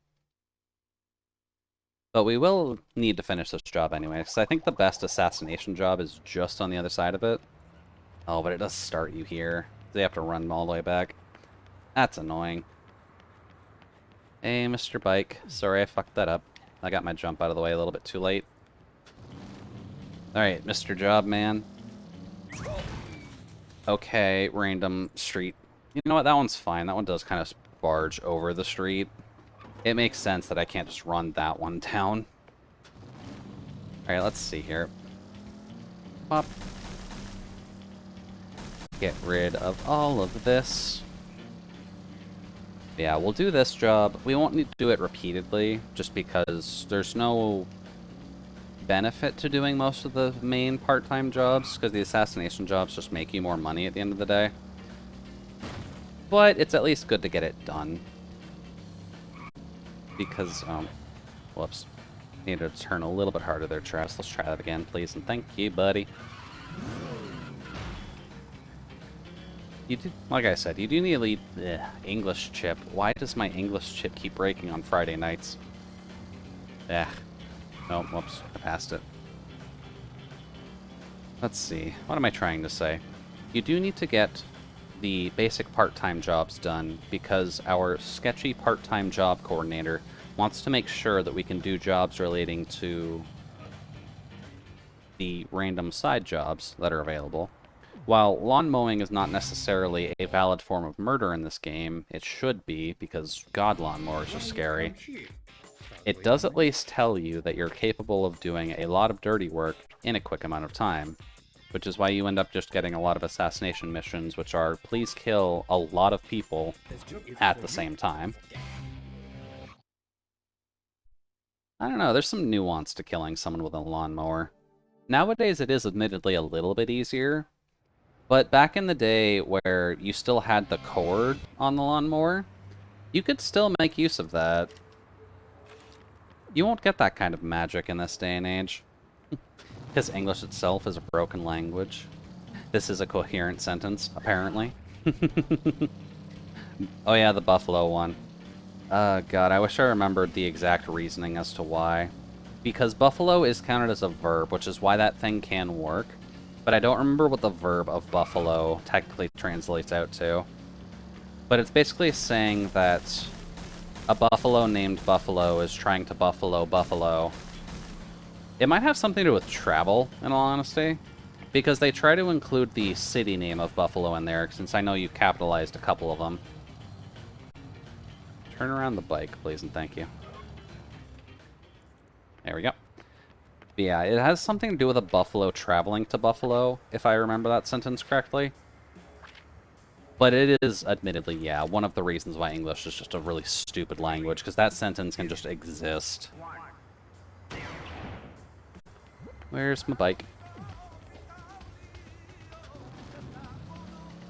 But we will need to finish this job anyway, because I think the best assassination job is just on the other side of it. Oh, but it does start you here. They have to run all the way back. That's annoying. Hey, Mr. Bike. Sorry I fucked that up. I got my jump out of the way a little bit too late. Alright, Mr. Job Man. Okay, random street. You know what? That one's fine. That one does kind of barge over the street. It makes sense that I can't just run that one down. Alright, let's see here. Pop. Get rid of all of this. Yeah, we'll do this job. We won't need to do it repeatedly, just because there's no benefit to doing most of the main part-time jobs, because the assassination jobs just make you more money at the end of the day. But it's at least good to get it done. Because, whoops. Need to turn a little bit harder there, Travis. Let's try that again, please, and thank you, buddy. You do, like I said, you do need to lead English chip. Why does my English chip keep breaking on Friday nights? Oh, whoops. I passed it. Let's see. What am I trying to say? You do need to get the basic part-time jobs done because our sketchy part-time job coordinator wants to make sure that we can do jobs relating to the random side jobs that are available. While lawn mowing is not necessarily a valid form of murder in this game, it should be, because god, lawnmowers are scary. It does at least tell you that you're capable of doing a lot of dirty work in a quick amount of time, which is why you end up just getting a lot of assassination missions, which are, please kill a lot of people at the same time. I don't know, there's some nuance to killing someone with a lawnmower. Nowadays it is admittedly a little bit easier, but back in the day where you still had the cord on the lawnmower, you could still make use of that. You won't get that kind of magic in this day and age. Because English itself is a broken language. This is a coherent sentence, apparently. Oh yeah, the buffalo one. God, I wish I remembered the exact reasoning as to why. Because buffalo is counted as a verb, which is why that thing can work. But I don't remember what the verb of buffalo technically translates out to. But it's basically saying that a buffalo named Buffalo is trying to buffalo. It might have something to do with travel, in all honesty. Because they try to include the city name of Buffalo in there, since I know you capitalized a couple of them. Turn around the bike, please, and thank you. There we go. But yeah, it has something to do with a buffalo traveling to Buffalo, if I remember that sentence correctly. But it is, admittedly, yeah, one of the reasons why English is just a really stupid language, because that sentence can just exist. Where's my bike?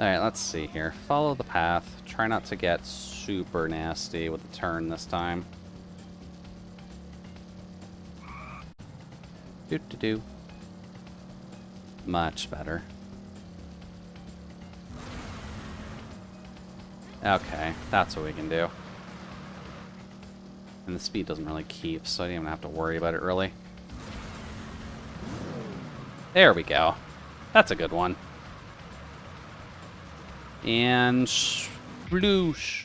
Alright, let's see here. Follow the path. Try not to get super nasty with the turn this time. Do-do-do. Much better. Okay, that's what we can do. And the speed doesn't really keep, so I don't even have to worry about it, really. There we go. That's a good one. And sploosh.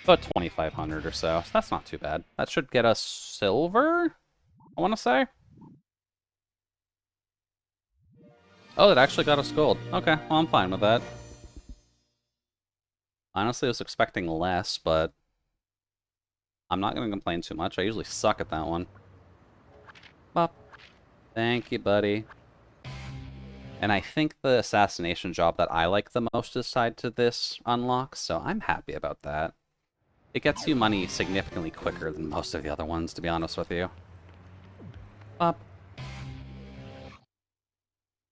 About 2,500 or so. So that's not too bad. That should get us silver, I want to say. Oh, it actually got us gold. Okay, well, I'm fine with that. Honestly, I was expecting less, but I'm not going to complain too much. I usually suck at that one. Bop. Thank you, buddy. And I think the assassination job that I like the most is tied to this unlock, so I'm happy about that. It gets you money significantly quicker than most of the other ones, to be honest with you. Up.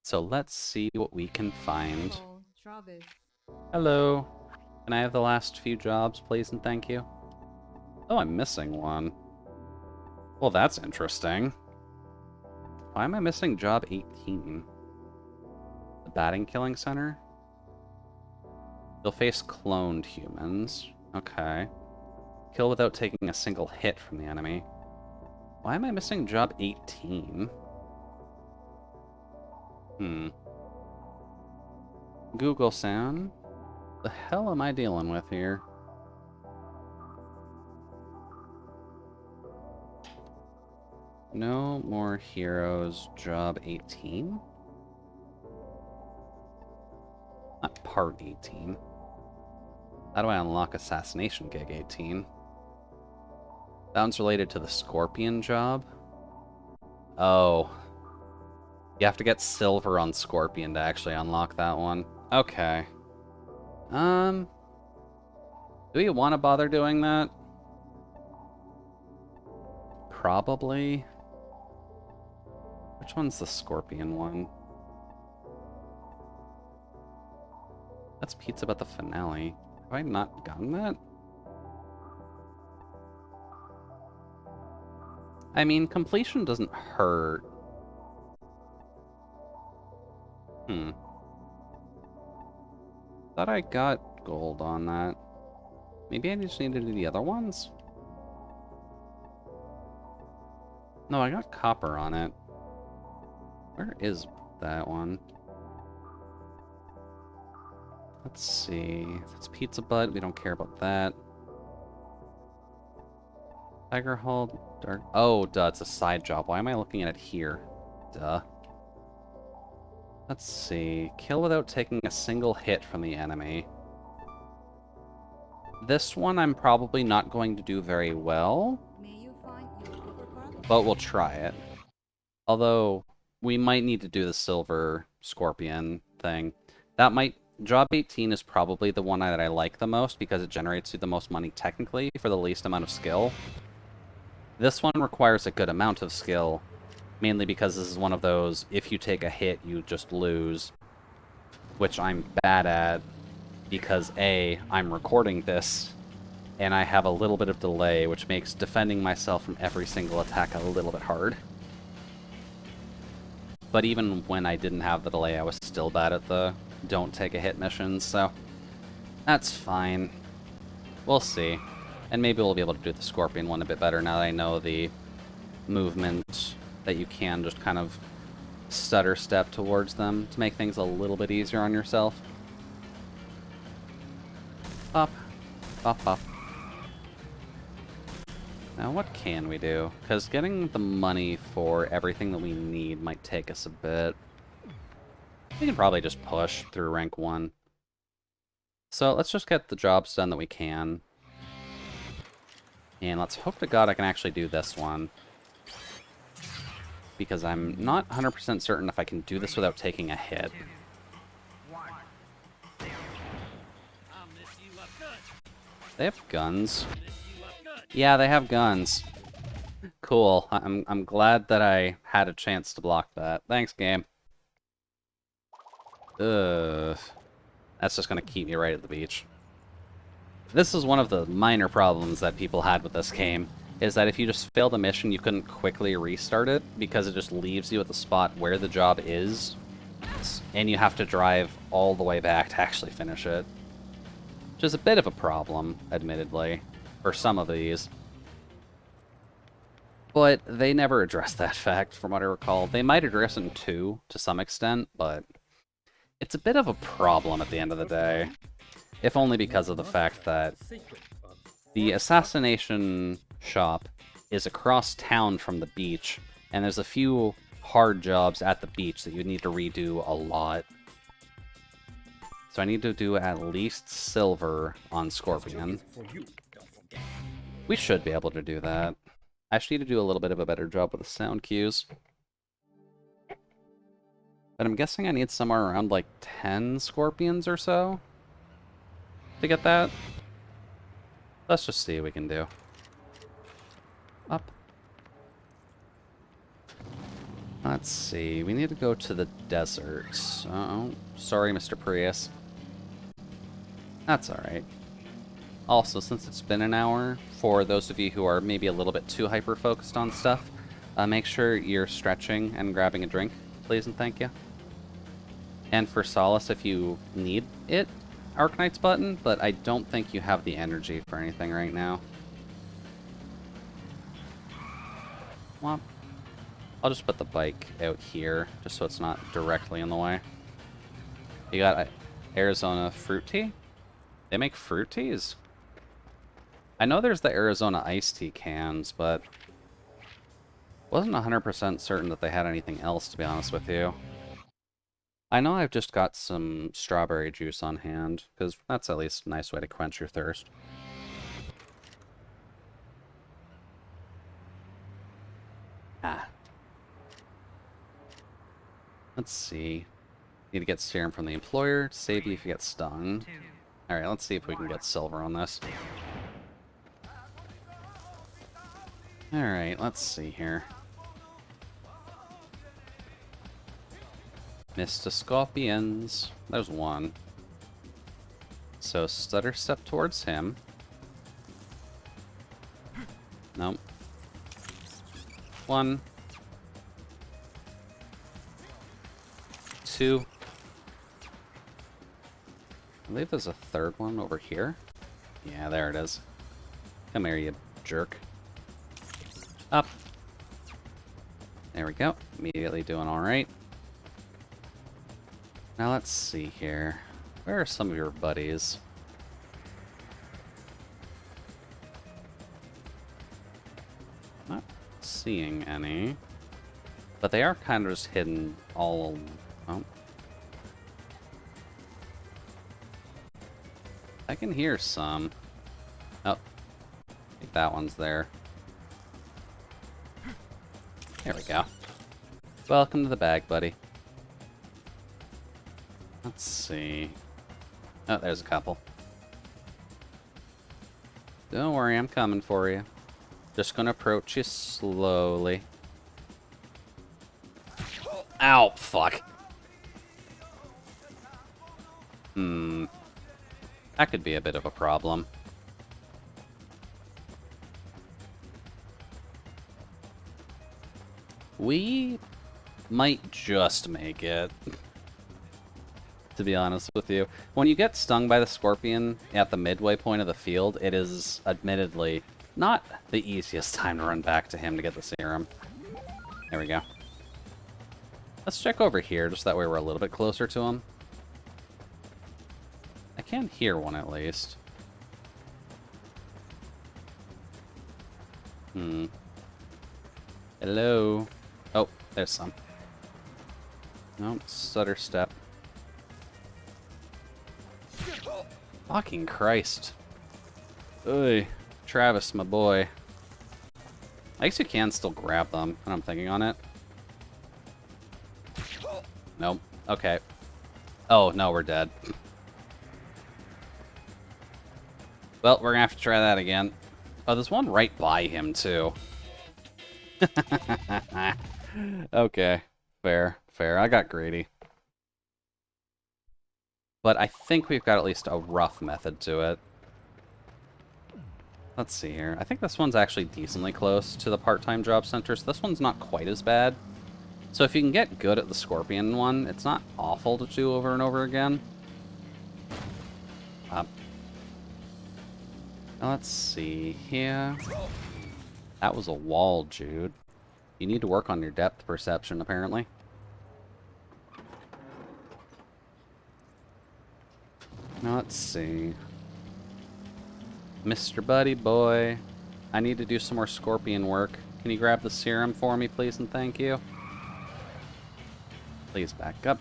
So let's see what we can find. Hello. Can I have the last few jobs, please and thank you? Oh, I'm missing one. Well, that's interesting. Why am I missing job 18? The batting killing center? You'll face cloned humans. Okay. Kill without taking a single hit from the enemy. Why am I missing job 18? Google sound? The hell am I dealing with here? No More Heroes, job 18? Not part 18. How do I unlock assassination gig 18? That one's related to the Scorpion job? Oh. You have to get silver on Scorpion to actually unlock that one. Okay. Do we want to bother doing that? Probably. Which one's the Scorpion one? That's pizza about the finale. Have I not gotten that? I mean, completion doesn't hurt. Thought I got gold on that. Maybe I just need to do the other ones? No, I got copper on it. Where is that one? Let's see. It's pizza butt. We don't care about that. Tiger Hull. Dark. Oh, duh. It's a side job. Why am I looking at it here? Duh. Let's see. Kill without taking a single hit from the enemy. This one I'm probably not going to do very well. But we'll try it. Although, we might need to do the silver scorpion thing. That might... Job 18 is probably the one that I like the most because it generates you the most money technically for the least amount of skill. This one requires a good amount of skill. Mainly because this is one of those, if you take a hit, you just lose. Which I'm bad at, because A, I'm recording this, and I have a little bit of delay, which makes defending myself from every single attack a little bit hard. But even when I didn't have the delay, I was still bad at the don't take a hit missions, so that's fine. We'll see. And maybe we'll be able to do the Scorpion one a bit better now that I know the movement that you can just kind of stutter step towards them to make things a little bit easier on yourself. Up. Up, up. Now what can we do? Because getting the money for everything that we need might take us a bit. We can probably just push through rank 1. So let's just get the jobs done that we can. And let's hope to God I can actually do this one. Because I'm not 100% certain if I can do this without taking a hit. They have guns. Yeah, they have guns. Cool. I'm glad that I had a chance to block that. Thanks, game. Ugh. That's just gonna keep me right at the beach. This is one of the minor problems that people had with this game, is that if you just failed a mission, you couldn't quickly restart it, because it just leaves you at the spot where the job is, and you have to drive all the way back to actually finish it. Which is a bit of a problem, admittedly, for some of these. But they never address that fact, from what I recall. They might address it in 2, to some extent, but it's a bit of a problem at the end of the day. If only because of the fact that the assassination shop is across town from the beach, and there's a few hard jobs at the beach that you need to redo a lot. So I need to do at least silver on Scorpion. We should be able to do that. I actually need to do a little bit of a better job with the sound cues. But I'm guessing I need somewhere around like 10 Scorpions or so to get that. Let's just see what we can do. Up. Let's see. We need to go to the desert. Oh, sorry, Mr. Prius. That's alright. Also, since it's been an hour, for those of you who are maybe a little bit too hyper-focused on stuff, make sure you're stretching and grabbing a drink, please and thank you. And for solace, if you need it, Arknight's button, but I don't think you have the energy for anything right now. Well, I'll just put the bike out here, just so it's not directly in the way. You got Arizona fruit tea? They make fruit teas? I know there's the Arizona iced tea cans, but wasn't 100% certain that they had anything else, to be honest with you. I know I've just got some strawberry juice on hand, because that's at least a nice way to quench your thirst. Ah. Let's see. Need to get serum from the employer to save you if you get stung. Alright, let's see if we can get silver on this. Alright, let's see here. Mr. Scorpions. There's one. So, stutter step towards him. Nope. One. Two. I believe there's a third one over here. Yeah, there it is. Come here, you jerk. Up. There we go. Immediately doing alright. Now let's see here. Where are some of your buddies? Not seeing any. But they are kind of just hidden all... Oh. I can hear some. Oh. I think that one's there. There we go. Welcome to the bag, buddy. Let's see. Oh, there's a couple. Don't worry, I'm coming for you. Just gonna approach you slowly. Ow, fuck. That could be a bit of a problem. We might just make it. To be honest with you. When you get stung by the scorpion at the midway point of the field, it is admittedly not the easiest time to run back to him to get the serum. There we go. Let's check over here, just that way we're a little bit closer to him. I can hear one at least. Hello? Oh, there's some. Nope, stutter step. Fucking Christ. Ugh. Travis, my boy. I guess you can still grab them, when I'm thinking on it. Nope. Okay. Oh, no, we're dead. Well, we're gonna have to try that again. Oh, there's one right by him, too. Okay. Fair. Fair. I got greedy. But I think we've got at least a rough method to it. Let's see here. I think this one's actually decently close to the part-time job center, so this one's not quite as bad. So if you can get good at the scorpion one, it's not awful to do over and over again. Let's see here. That was a wall, Jude. You need to work on your depth perception, apparently. Now let's see. Mr. Buddy Boy, I need to do some more scorpion work. Can you grab the serum for me, please, and thank you? Please back up.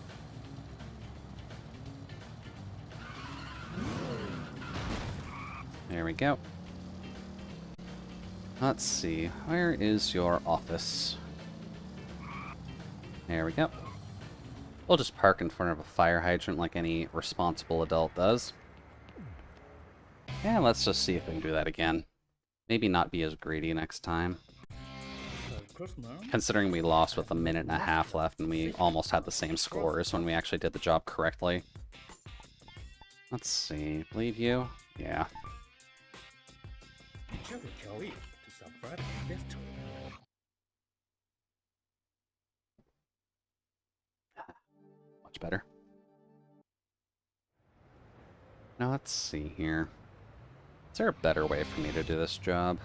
There we go. Let's see. Where is your office? There we go. We'll just park in front of a fire hydrant like any responsible adult does. Yeah, let's just see if we can do that again. Maybe not be as greedy next time. Considering we lost with a minute and a half left and we almost had the same scores when we actually did the job correctly. Let's see. Believe you? Yeah. Much better. Now let's see here. Is there a better way for me to do this job?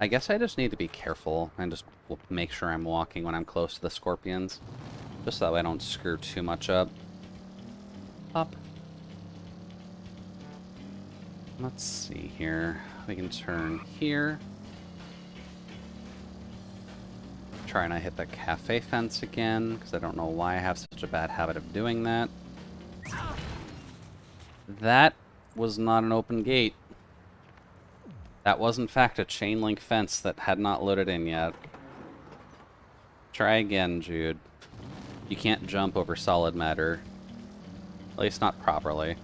I guess I just need to be careful and just make sure I'm walking when I'm close to the scorpions. Just so that way I don't screw too much up. Up. Let's see here. We can turn here. Try and I hit the cafe fence again, because I don't know why I have such a bad habit of doing that. That was not an open gate. That was in fact a chain link fence that had not loaded in yet. Try again, Jude. You can't jump over solid matter. At least not properly.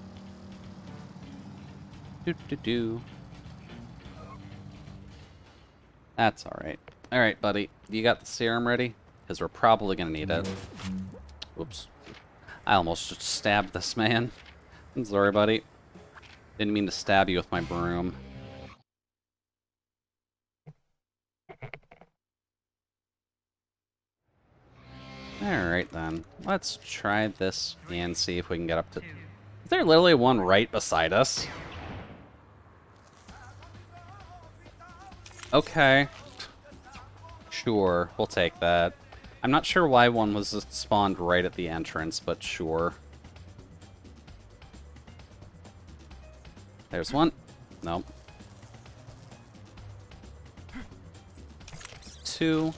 Do. That's alright. Alright, buddy. You got the serum ready? Because we're probably going to need it. Oops. I almost just stabbed this man. I'm sorry, buddy. Didn't mean to stab you with my broom. Alright then. Let's try this and see if we can get up to... Is there literally one right beside us? Okay. Sure, we'll take that. I'm not sure why one was spawned right at the entrance, but sure. There's one. Nope. 2.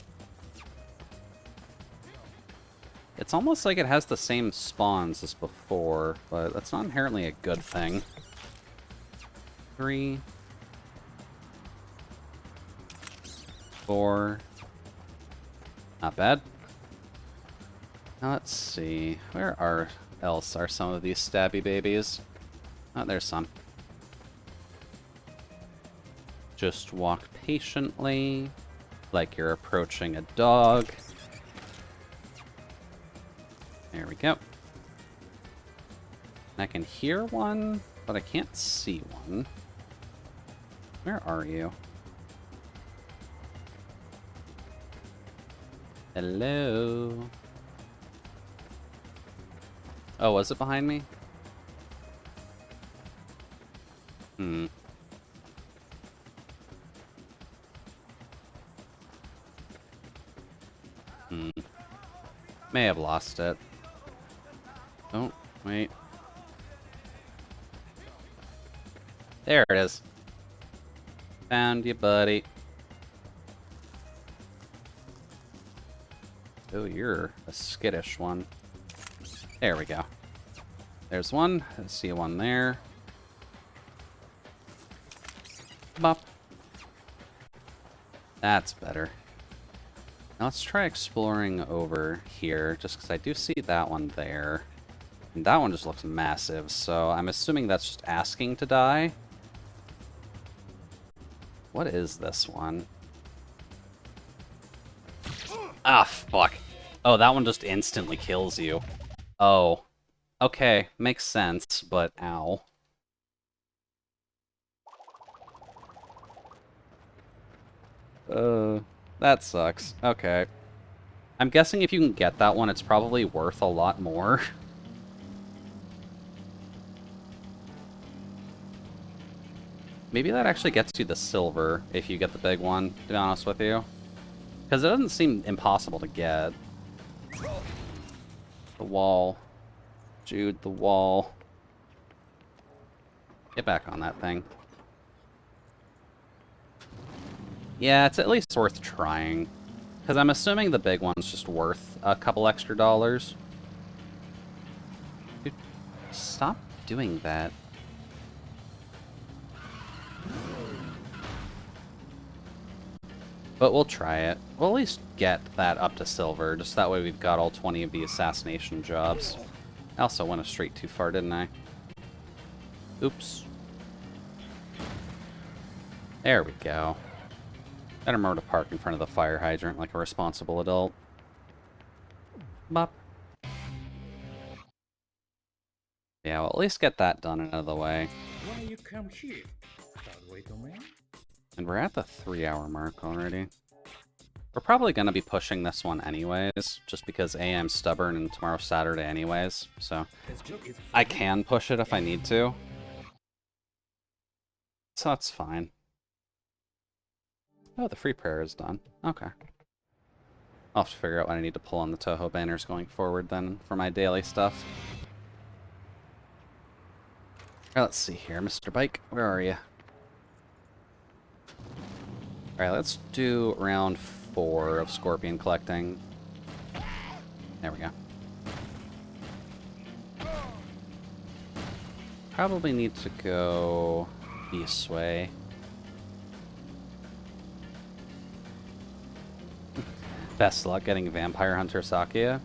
It's almost like it has the same spawns as before, but that's not inherently a good thing. 3. 4. Not bad. Now let's see. Where else are some of these stabby babies? Oh, there's some. Just walk patiently, like you're approaching a dog. There we go. I can hear one, but I can't see one. Where are you? Hello? Oh, was it behind me? Hmm. May have lost it. Oh, wait. There it is. Found you, buddy. Oh, you're a skittish one. There we go. There's one. I see one there. Bop. That's better. Now let's try exploring over here, just because I do see that one there. And that one just looks massive, so I'm assuming that's just asking to die. What is this one? Ah, fuck. Oh, that one just instantly kills you. Oh. Okay, makes sense, but ow. That sucks. Okay. I'm guessing if you can get that one, it's probably worth a lot more. Maybe that actually gets you the silver if you get the big one, to be honest with you. Because it doesn't seem impossible to get. The wall. Jude, the wall. Get back on that thing. Yeah, it's at least worth trying. Because I'm assuming the big one's just worth a couple extra dollars. Dude, stop doing that. But we'll try it. We'll at least get that up to silver, just that way we've got all 20 of the assassination jobs. I also went a straight too far, didn't I? Oops. There we go. Gotta remember to park in front of the fire hydrant like a responsible adult. Bop. Yeah, well, at least get that done and out of the way. Why you come here? Starway domain? And we're at the 3-hour mark already. We're probably going to be pushing this one anyways, just because A, I'm stubborn and tomorrow's Saturday anyways, so I can push it if I need to. So that's fine. Oh, the free prayer is done. Okay. I'll have to figure out what I need to pull on the Toho banners going forward then for my daily stuff. Alright, let's see here. Mr. Bike, where are you? Alright, let's do round 4 of Scorpion collecting. There we go. Probably need to go this way. Best luck getting Vampire Hunter Sakuya.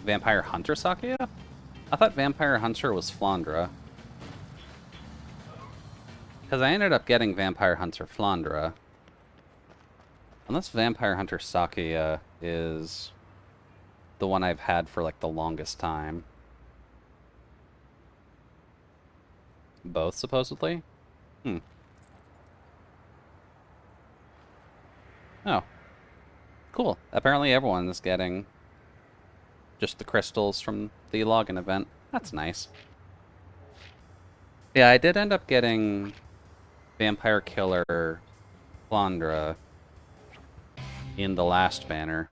Vampire Hunter Sakuya? I thought Vampire Hunter was Flandra. Because I ended up getting Vampire Hunter Flandra. Unless Vampire Hunter Sakuya is the one I've had for like the longest time. Both, supposedly? Oh. Cool. Apparently everyone is getting just the crystals from the login event. That's nice. Yeah, I did end up getting Vampire Killer Flandra in the last banner.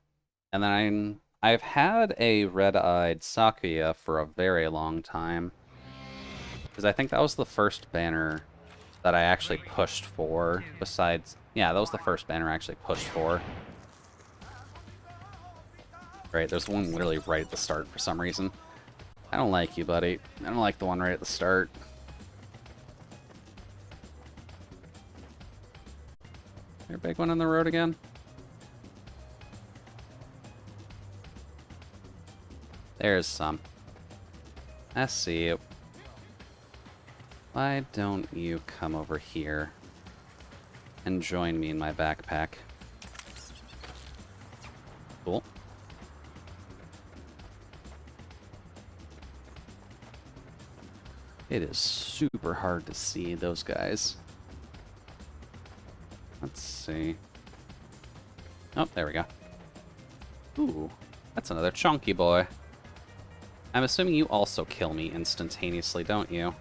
And then I've had a red-eyed Sakuya for a very long time. Because I think that was the first banner that I actually pushed for, besides... Yeah, that was the first banner I actually pushed for. Right, there's one literally right at the start for some reason. I don't like you, buddy. I don't like the one right at the start. Is there a big one on the road again? There's some. I see you. Why don't you come over here and join me in my backpack? Cool. It is super hard to see those guys. Let's see. Oh, there we go. Ooh, that's another chunky boy. I'm assuming you also kill me instantaneously, don't you?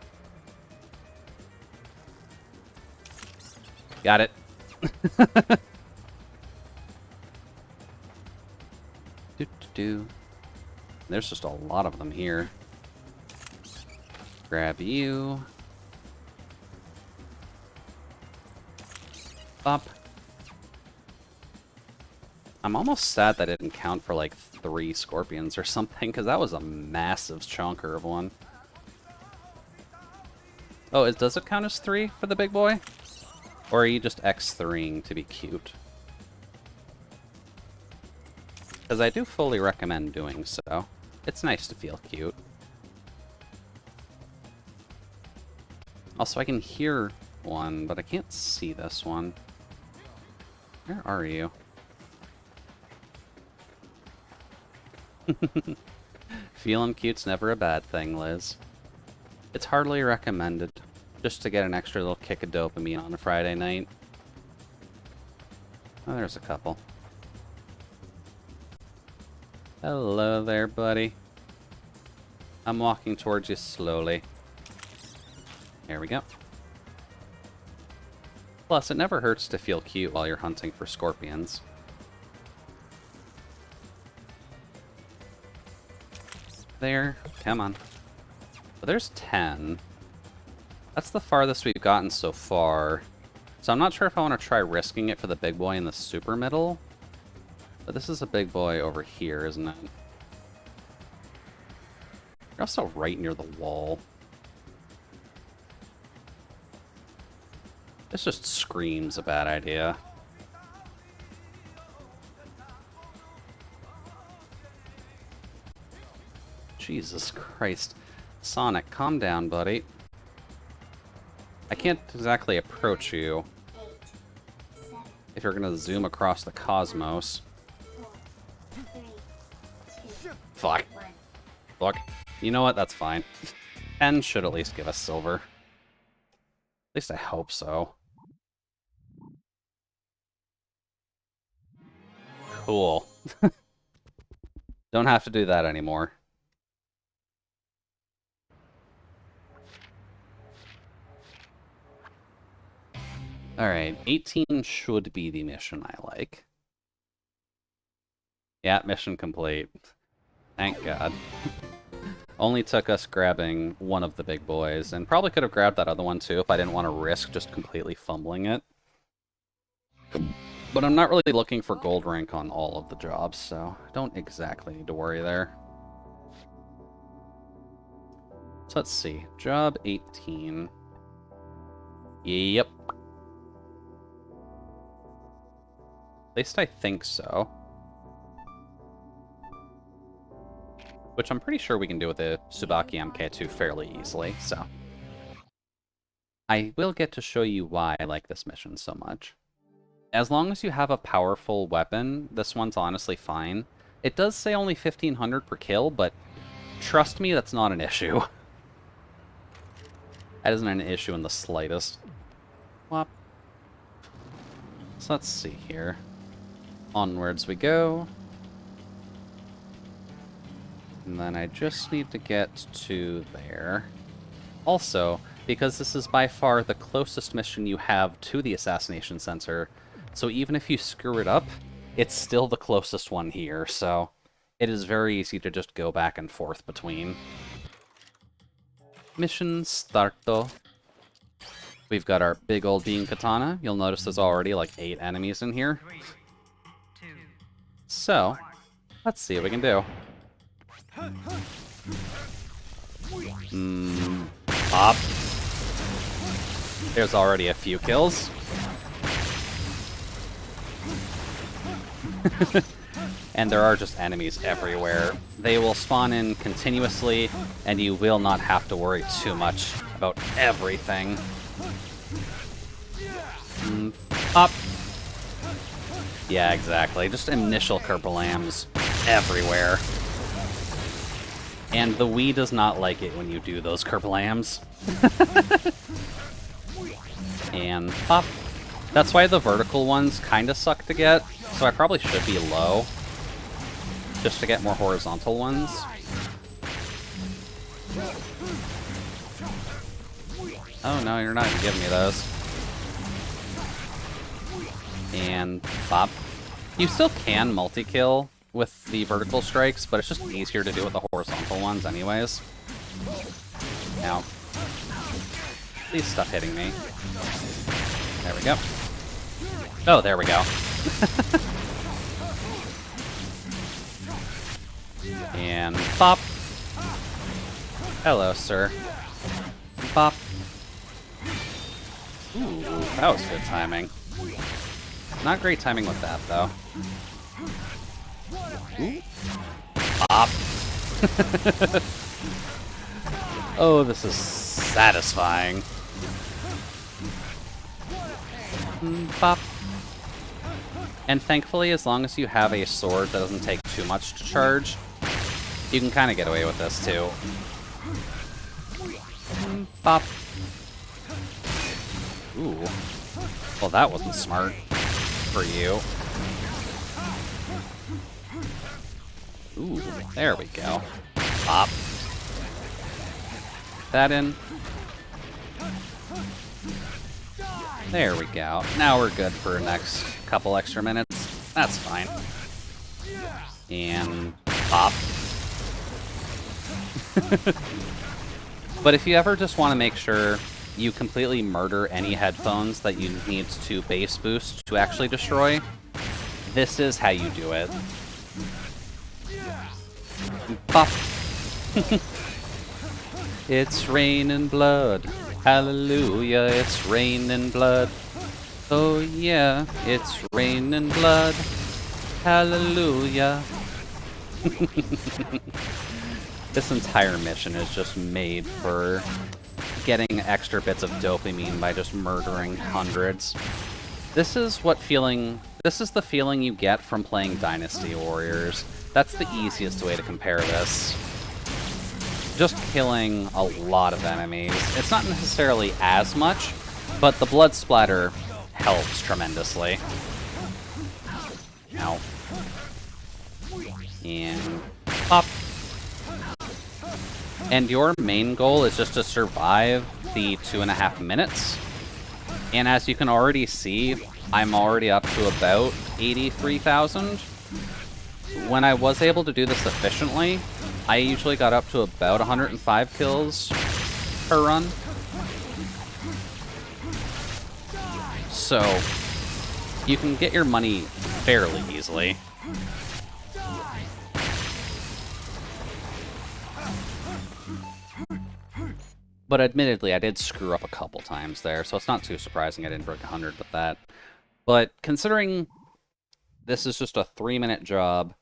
Got it. There's just a lot of them here. Grab you. Up. I'm almost sad that it didn't count for like 3 scorpions or something, because that was a massive chunker of one. Oh, does it count as 3 for the big boy? Or are you just X3ing to be cute? Because I do fully recommend doing so. It's nice to feel cute. Also, I can hear one, but I can't see this one. Where are you? Feeling cute's never a bad thing, Liz. It's hardly recommended, just to get an extra little kick of dopamine on a Friday night. Oh, there's a couple. Hello there, buddy. I'm walking towards you slowly. There we go. Plus, it never hurts to feel cute while you're hunting for scorpions. There. Come on. But there's 10. That's the farthest we've gotten so far. So I'm not sure if I want to try risking it for the big boy in the super middle. But this is a big boy over here, isn't it? You're also right near the wall. This just screams a bad idea. Jesus Christ. Sonic, calm down, buddy. I can't exactly approach you if you're gonna zoom across the cosmos. Fuck. Fuck. You know what? That's fine. 10 should at least give us silver. At least I hope so. Cool. Don't have to do that anymore. Alright, 18 should be the mission I like. Yeah, mission complete. Thank God. Only took us grabbing one of the big boys, and probably could have grabbed that other one too if I didn't want to risk just completely fumbling it. But I'm not really looking for gold rank on all of the jobs, so I don't exactly need to worry there. So let's see. Job 18. Yep. At least I think so. Which I'm pretty sure we can do with the Tsubaki MK2 fairly easily, so. I will get to show you why I like this mission so much. As long as you have a powerful weapon, this one's honestly fine. It does say only 1500 per kill, but trust me, that's not an issue. That isn't an issue in the slightest. Whop. So let's see here. Onwards we go. And then I just need to get to there. Also, because this is by far the closest mission you have to the assassination center, so even if you screw it up, it's still the closest one here, so it is very easy to just go back and forth between. Mission starto. We've got our big old beam katana. You'll notice there's already like 8 enemies in here. So, let's see what we can do. Pop. There's already a few kills. And there are just enemies everywhere. They will spawn in continuously, and you will not have to worry too much about everything. Pop. Yeah, exactly. Just initial kerbalams everywhere. And the Wii does not like it when you do those kerbalams. And pop. That's why the vertical ones kind of suck to get, so I probably should be low, just to get more horizontal ones. Oh no, you're not even giving me those. And pop. You still can multi-kill with the vertical strikes, but it's just easier to do with the horizontal ones anyways. Now, please stop hitting me. There we go. Oh, there we go. And pop. Hello, sir. Pop. Ooh, that was good timing. Not great timing with that, though. Ooh. Pop. Oh, this is satisfying. Pop. And thankfully, as long as you have a sword that doesn't take too much to charge, you can kind of get away with this, too. Pop. Ooh. Well, that wasn't smart for you. Ooh, there we go. Pop. That in. There we go. Now we're good for the next couple extra minutes. That's fine. And pop. But if you ever just want to make sure you completely murder any headphones that you need to base boost to actually destroy, this is how you do it. Pop. It's raining blood. Hallelujah, it's raining blood. Oh yeah, it's raining blood. Hallelujah. This entire mission is just made for getting extra bits of dopamine by just murdering hundreds. This is the feeling you get from playing Dynasty Warriors. That's the easiest way to compare this. Just killing a lot of enemies. It's not necessarily as much, but the blood splatter helps tremendously. Ow. And pop. And your main goal is just to survive the 2.5 minutes. And as you can already see, I'm already up to about 83,000. When I was able to do this efficiently, I usually got up to about 105 kills per run. So, you can get your money fairly easily. But admittedly, I did screw up a couple times there, so it's not too surprising I didn't break 100 with that. But considering this is just a 3-minute job,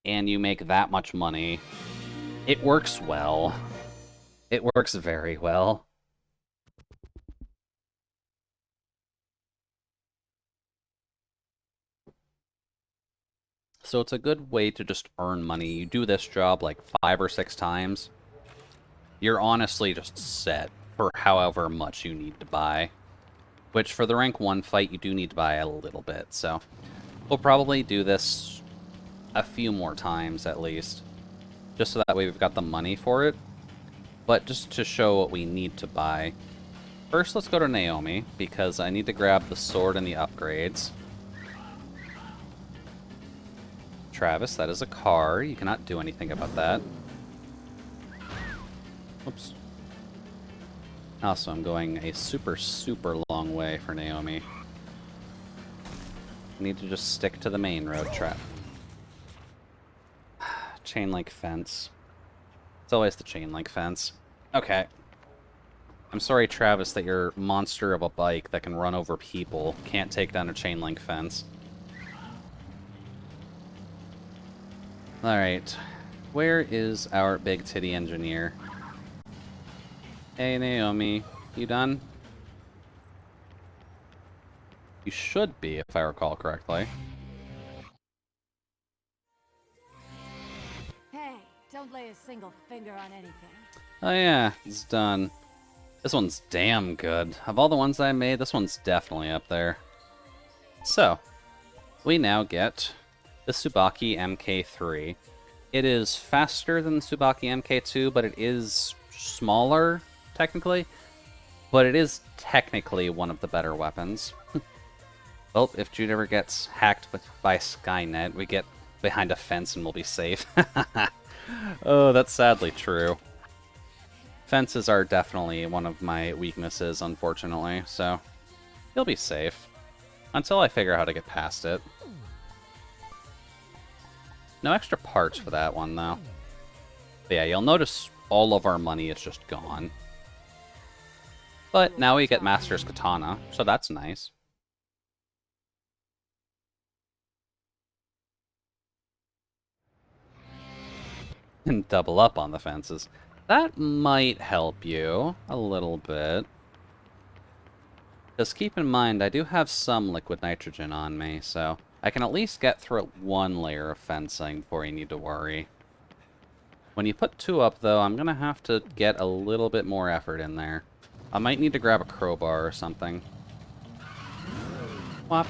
and you make that much money, it works well. It works very well. So it's a good way to just earn money. You do this job like 5 or 6 times. You're honestly just set for however much you need to buy. Which, for the rank 1 fight, you do need to buy a little bit. So we'll probably do this a few more times, at least. Just so that way we've got the money for it. But just to show what we need to buy. First, let's go to Naomi, because I need to grab the sword and the upgrades. Travis, that is a car. You cannot do anything about that. Oops. Also, I'm going a super, super long way for Naomi. I need to just stick to the main road trap. Chain link fence. It's always the chain link fence. Okay. I'm sorry, Travis, that your monster of a bike that can run over people can't take down a chain link fence. Alright. Where is our big titty engineer? Hey, Naomi. You done? You should be, if I recall correctly. Hey, don't lay a single finger on anything. Oh yeah, it's done. This one's damn good. Of all the ones I made, this one's definitely up there. So, we now get the Tsubaki MK3. It is faster than the Tsubaki MK2, but it is smaller, technically. But it is technically one of the better weapons. Well, if Jude ever gets hacked by Skynet, we get behind a fence and we'll be safe. Oh, that's sadly true. Fences are definitely one of my weaknesses, unfortunately, so you'll be safe. Until I figure out how to get past it. No extra parts for that one, though. But yeah, you'll notice all of our money is just gone. But now we get Master's Katana, so that's nice. And double up on the fences. That might help you a little bit. Just keep in mind, I do have some liquid nitrogen on me, so I can at least get through one layer of fencing before you need to worry. When you put 2 up, though, I'm going to have to get a little bit more effort in there. I might need to grab a crowbar or something. Whop.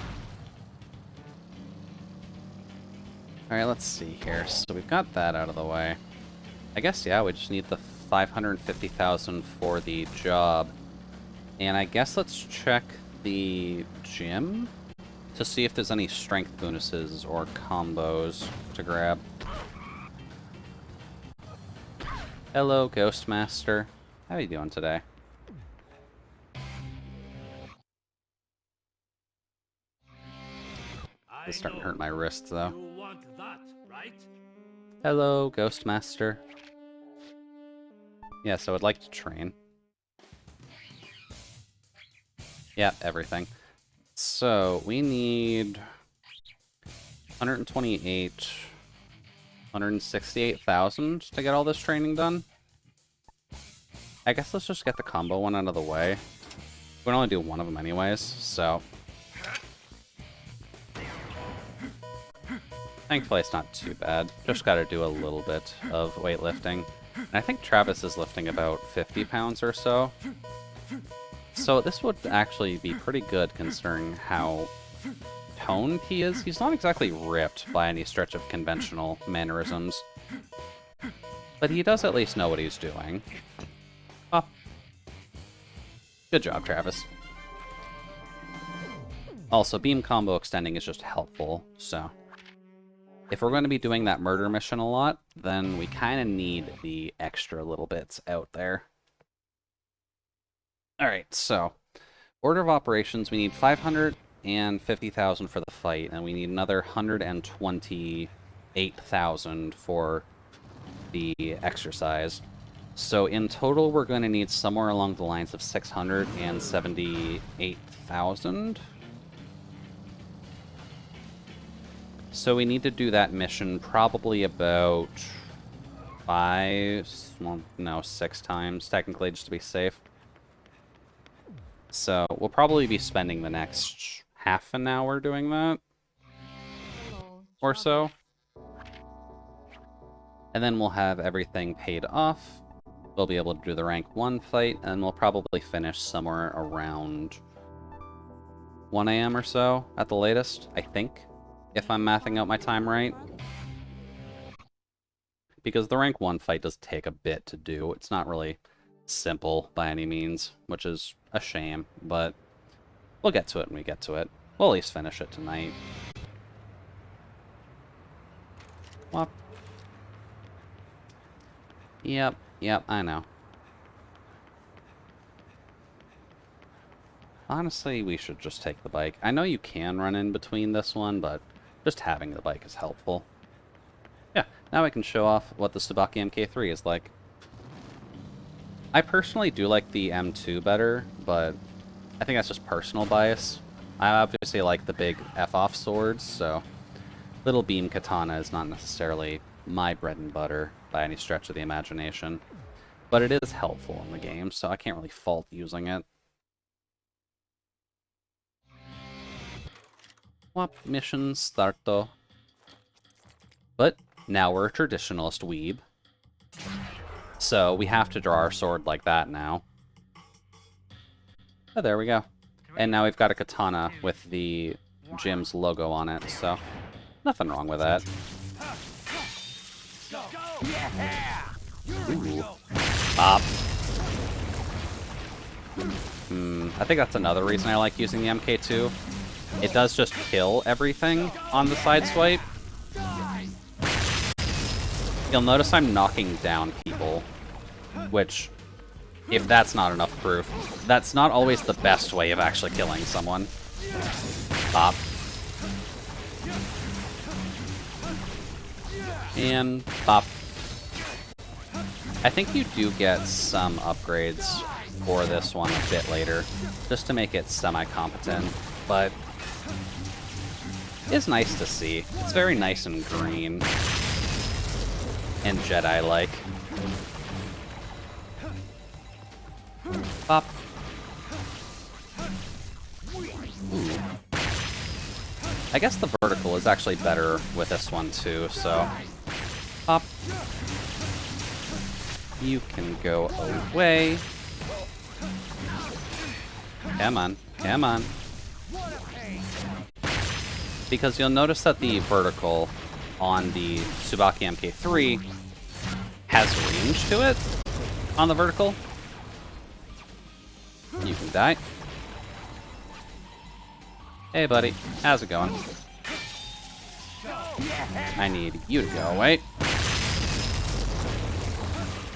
Alright, let's see here. So we've got that out of the way. I guess, yeah, we just need the 550,000 for the job. And I guess let's check the gym to see if there's any strength bonuses or combos to grab. Hello, Ghostmaster. How are you doing today? It's starting to hurt my wrists, though. You want that, right? Hello, Ghostmaster. Yes, I would like to train. Yeah, everything. So, we need 128, 168,000 to get all this training done. I guess let's just get the combo one out of the way. We can only do one of them anyways, so... Thankfully it's not too bad. Just gotta do a little bit of weightlifting. And I think Travis is lifting about 50 pounds or so. So this would actually be pretty good considering how toned he is. He's not exactly ripped by any stretch of conventional mannerisms. But he does at least know what he's doing. Oh. Good job, Travis. Also, beam combo extending is just helpful, so... If we're going to be doing that murder mission a lot, then we kind of need the extra little bits out there. Alright, so... Order of operations, we need 550,000 for the fight, and we need another 128,000 for the exercise. So in total, we're going to need somewhere along the lines of 678,000. So we need to do that mission probably about 6 times, technically, just to be safe. So we'll probably be spending the next half an hour doing that. Or so. And then we'll have everything paid off. We'll be able to do the rank 1 fight, and we'll probably finish somewhere around 1 AM or so, at the latest, I think. If I'm mathing out my time right. Because the rank 1 fight does take a bit to do. It's not really simple by any means, which is a shame, but we'll get to it when we get to it. We'll at least finish it tonight. Whop. Yep, I know. Honestly, we should just take the bike. I know you can run in between this one, but just having the bike is helpful. Yeah, now I can show off what the Tsubaki MK3 is like. I personally do like the M2 better, but I think that's just personal bias. I obviously like the big F-off swords, so little beam katana is not necessarily my bread and butter by any stretch of the imagination. But it is helpful in the game, so I can't really fault using it. Swap mission starto. But now we're a traditionalist weeb. So we have to draw our sword like that now. Oh, there we go. And now we've got a katana with the gym's logo on it, so nothing wrong with that. Ooh. Bop. I think that's another reason I like using the MK2. It does just kill everything on the side swipe. You'll notice I'm knocking down people, which, if that's not enough proof, that's not always the best way of actually killing someone. Pop. And pop. I think you do get some upgrades for this one a bit later, just to make it semi-competent, but it's nice to see. It's very nice and green. And Jedi-like. Pop. Ooh. I guess the vertical is actually better with this one too, so... Pop. You can go away. Come on, come on. Because you'll notice that the vertical on the Tsubaki MK3 has range to it on the vertical. You can die. Hey buddy, how's it going? I need you to go away.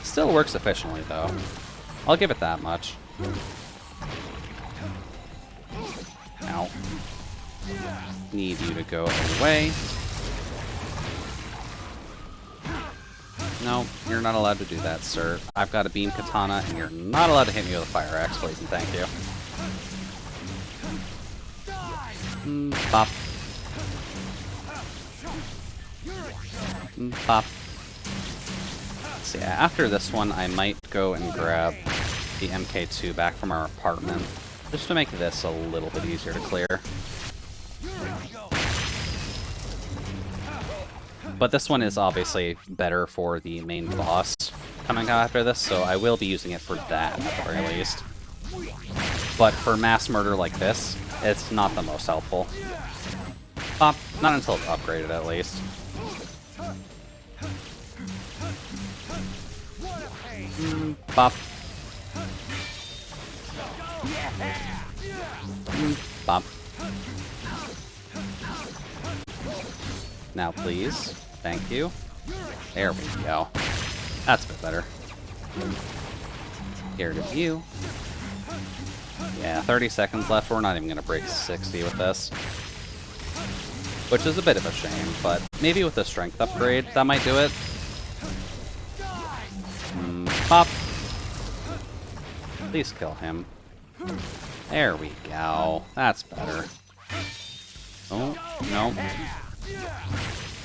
Still works efficiently though. I'll give it that much. Ow. Need you to go away. No, you're not allowed to do that, sir. I've got a beam katana, and you're not allowed to hit me with a fire axe, please, and thank you. Pop. Pop. So yeah, after this one, I might go and grab the MK2 back from our apartment, just to make this a little bit easier to clear. But this one is obviously better for the main boss coming out after this, so I will be using it for that at the very least. But for mass murder like this, it's not the most helpful. Pop, not until it's upgraded at least. Pop. Pop. Now please. Thank you. There we go. That's a bit better. Here to view. Yeah, 30 seconds left. We're not even going to break 60 with this. Which is a bit of a shame, but maybe with the strength upgrade, that might do it. Pop. Please kill him. There we go. That's better. Oh, no.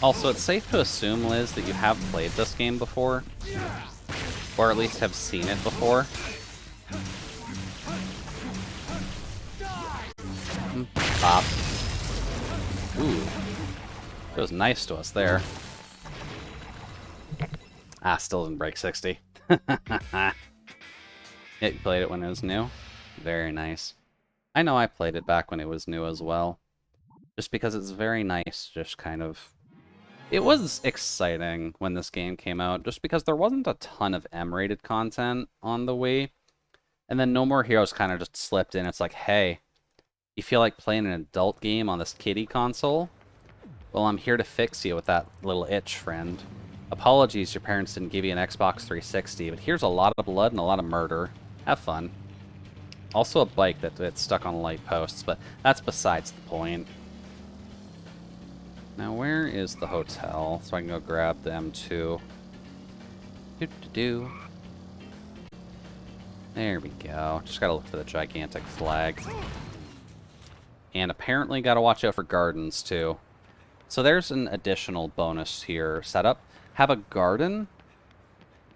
Also, it's safe to assume, Liz, that you have played this game before. Or at least have seen it before. Pop. Ooh. It was nice to us there. Ah, still didn't break 60. Yeah, you played it when it was new? Very nice. I know I played it back when it was new as well. Just because it's very nice, just kind of... It was exciting when this game came out, just because there wasn't a ton of M-rated content on the Wii. And then No More Heroes kind of just slipped in. It's like, hey, you feel like playing an adult game on this kiddie console? Well, I'm here to fix you with that little itch, friend. Apologies your parents didn't give you an Xbox 360, but here's a lot of blood and a lot of murder. Have fun. Also a bike that's stuck on light posts, but that's besides the point. Now, where is the hotel? So I can go grab the M2. Do-do-do. There we go. Just gotta look for the gigantic flag. And apparently gotta watch out for gardens, too. So there's an additional bonus here setup. Have a garden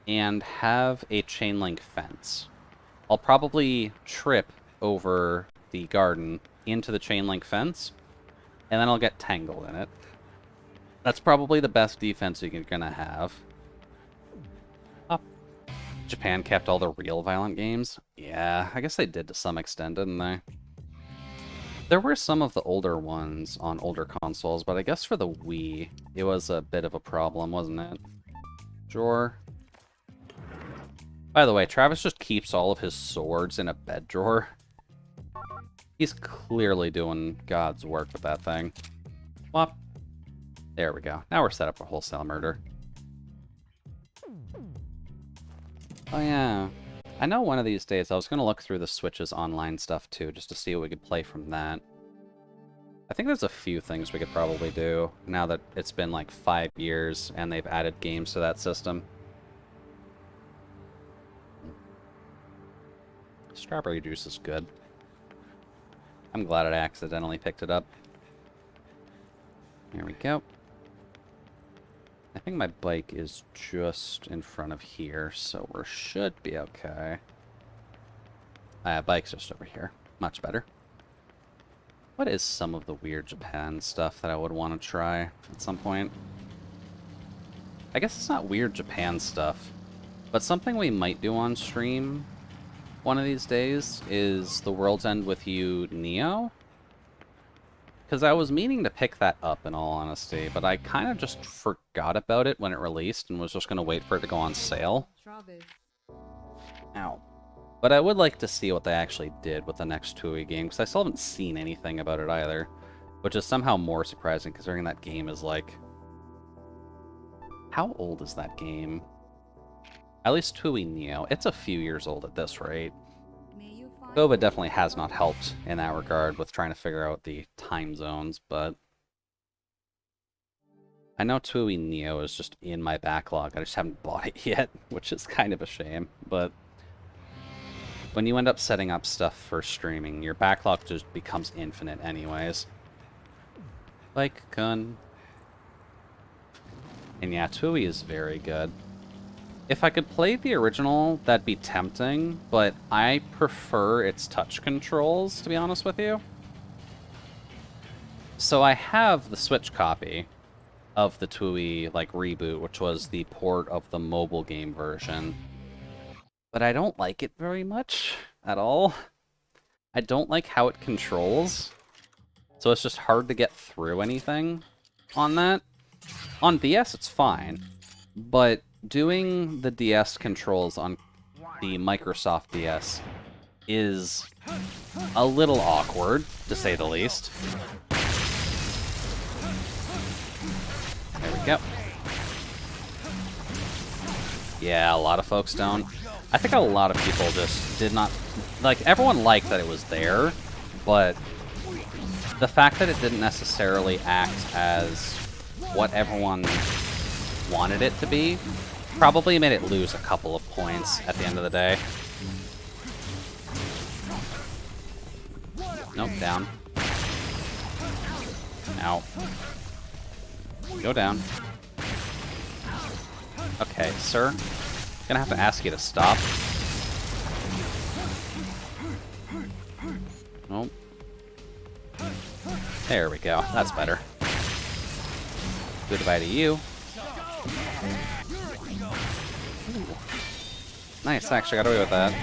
and have a chain link fence. I'll probably trip over the garden into the chain link fence, and then I'll get tangled in it. That's probably the best defense you're gonna have. Oh. Japan kept all the real violent games? Yeah, I guess they did to some extent, didn't they? There were some of the older ones on older consoles, but I guess for the Wii, it was a bit of a problem, wasn't it? Drawer. By the way, Travis just keeps all of his swords in a bed drawer. He's clearly doing God's work with that thing. Whop. There we go. Now we're set up for wholesale murder. Oh yeah. I know one of these days I was going to look through the Switch's online stuff too, just to see what we could play from that. I think there's a few things we could probably do, now that it's been like 5 years and they've added games to that system. Strawberry juice is good. I'm glad I accidentally picked it up. There we go. I think my bike is just in front of here, so we should be okay. Bike's just over here. Much better. What is some of the weird Japan stuff that I would want to try at some point? I guess it's not weird Japan stuff, but something we might do on stream one of these days is The World's End With You Neo. Because I was meaning to pick that up, in all honesty, but I kind of just forgot about it when it released and was just going to wait for it to go on sale. Ow. But I would like to see what they actually did with the next TUI game, because I still haven't seen anything about it either. Which is somehow more surprising, considering that game is like... How old is that game? At least TUI Neo. It's a few years old at this rate. COVID definitely has not helped in that regard with trying to figure out the time zones, but... I know TUI Neo is just in my backlog, I just haven't bought it yet, which is kind of a shame, but... When you end up setting up stuff for streaming, your backlog just becomes infinite anyways. Like, Kun. And yeah, Tui is very good. If I could play the original, that'd be tempting, but I prefer its touch controls, to be honest with you. So I have the Switch copy of the Tui, like, reboot, which was the port of the mobile game version. But I don't like it very much at all. I don't like how it controls. So it's just hard to get through anything on that. On DS, it's fine. But doing the DS controls on the Microsoft DS is a little awkward, to say the least. There we go. Yeah, a lot of folks don't. I think a lot of people just did not... Like, everyone liked that it was there, but the fact that it didn't necessarily act as what everyone wanted it to be probably made it lose a couple of points at the end of the day. Nope, down. Ow. Go down. Okay, sir. Gonna have to ask you to stop. Nope. There we go. That's better. Goodbye to you. Ooh. Nice, actually got away with that.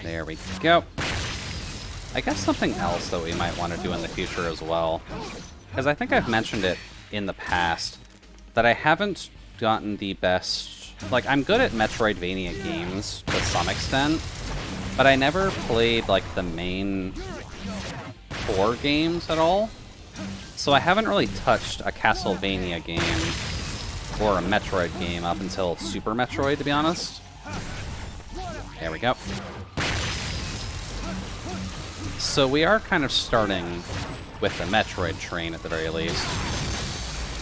There we go. I guess something else that we might want to do in the future as well, because I think I've mentioned it in the past, that I haven't gotten the best... Like, I'm good at Metroidvania games to some extent, but I never played, like, the main 4 games at all. So I haven't really touched a Castlevania game or a Metroid game up until Super Metroid, to be honest. There we go. So we are kind of starting with the Metroid train at the very least.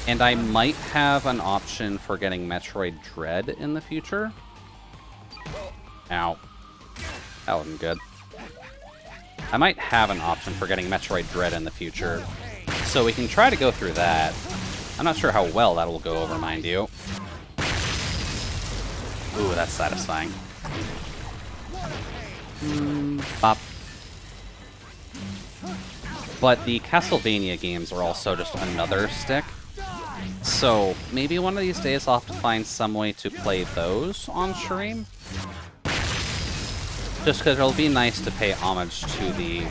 And I might have an option for getting Metroid Dread in the future. Ow. That wasn't good. I might have an option for getting Metroid Dread in the future. So we can try to go through that. I'm not sure how well that will go over, mind you. Ooh, that's satisfying. Bop. But the Castlevania games are also just another stick. So maybe one of these days I'll have to find some way to play those on stream. Just because it'll be nice to pay homage to the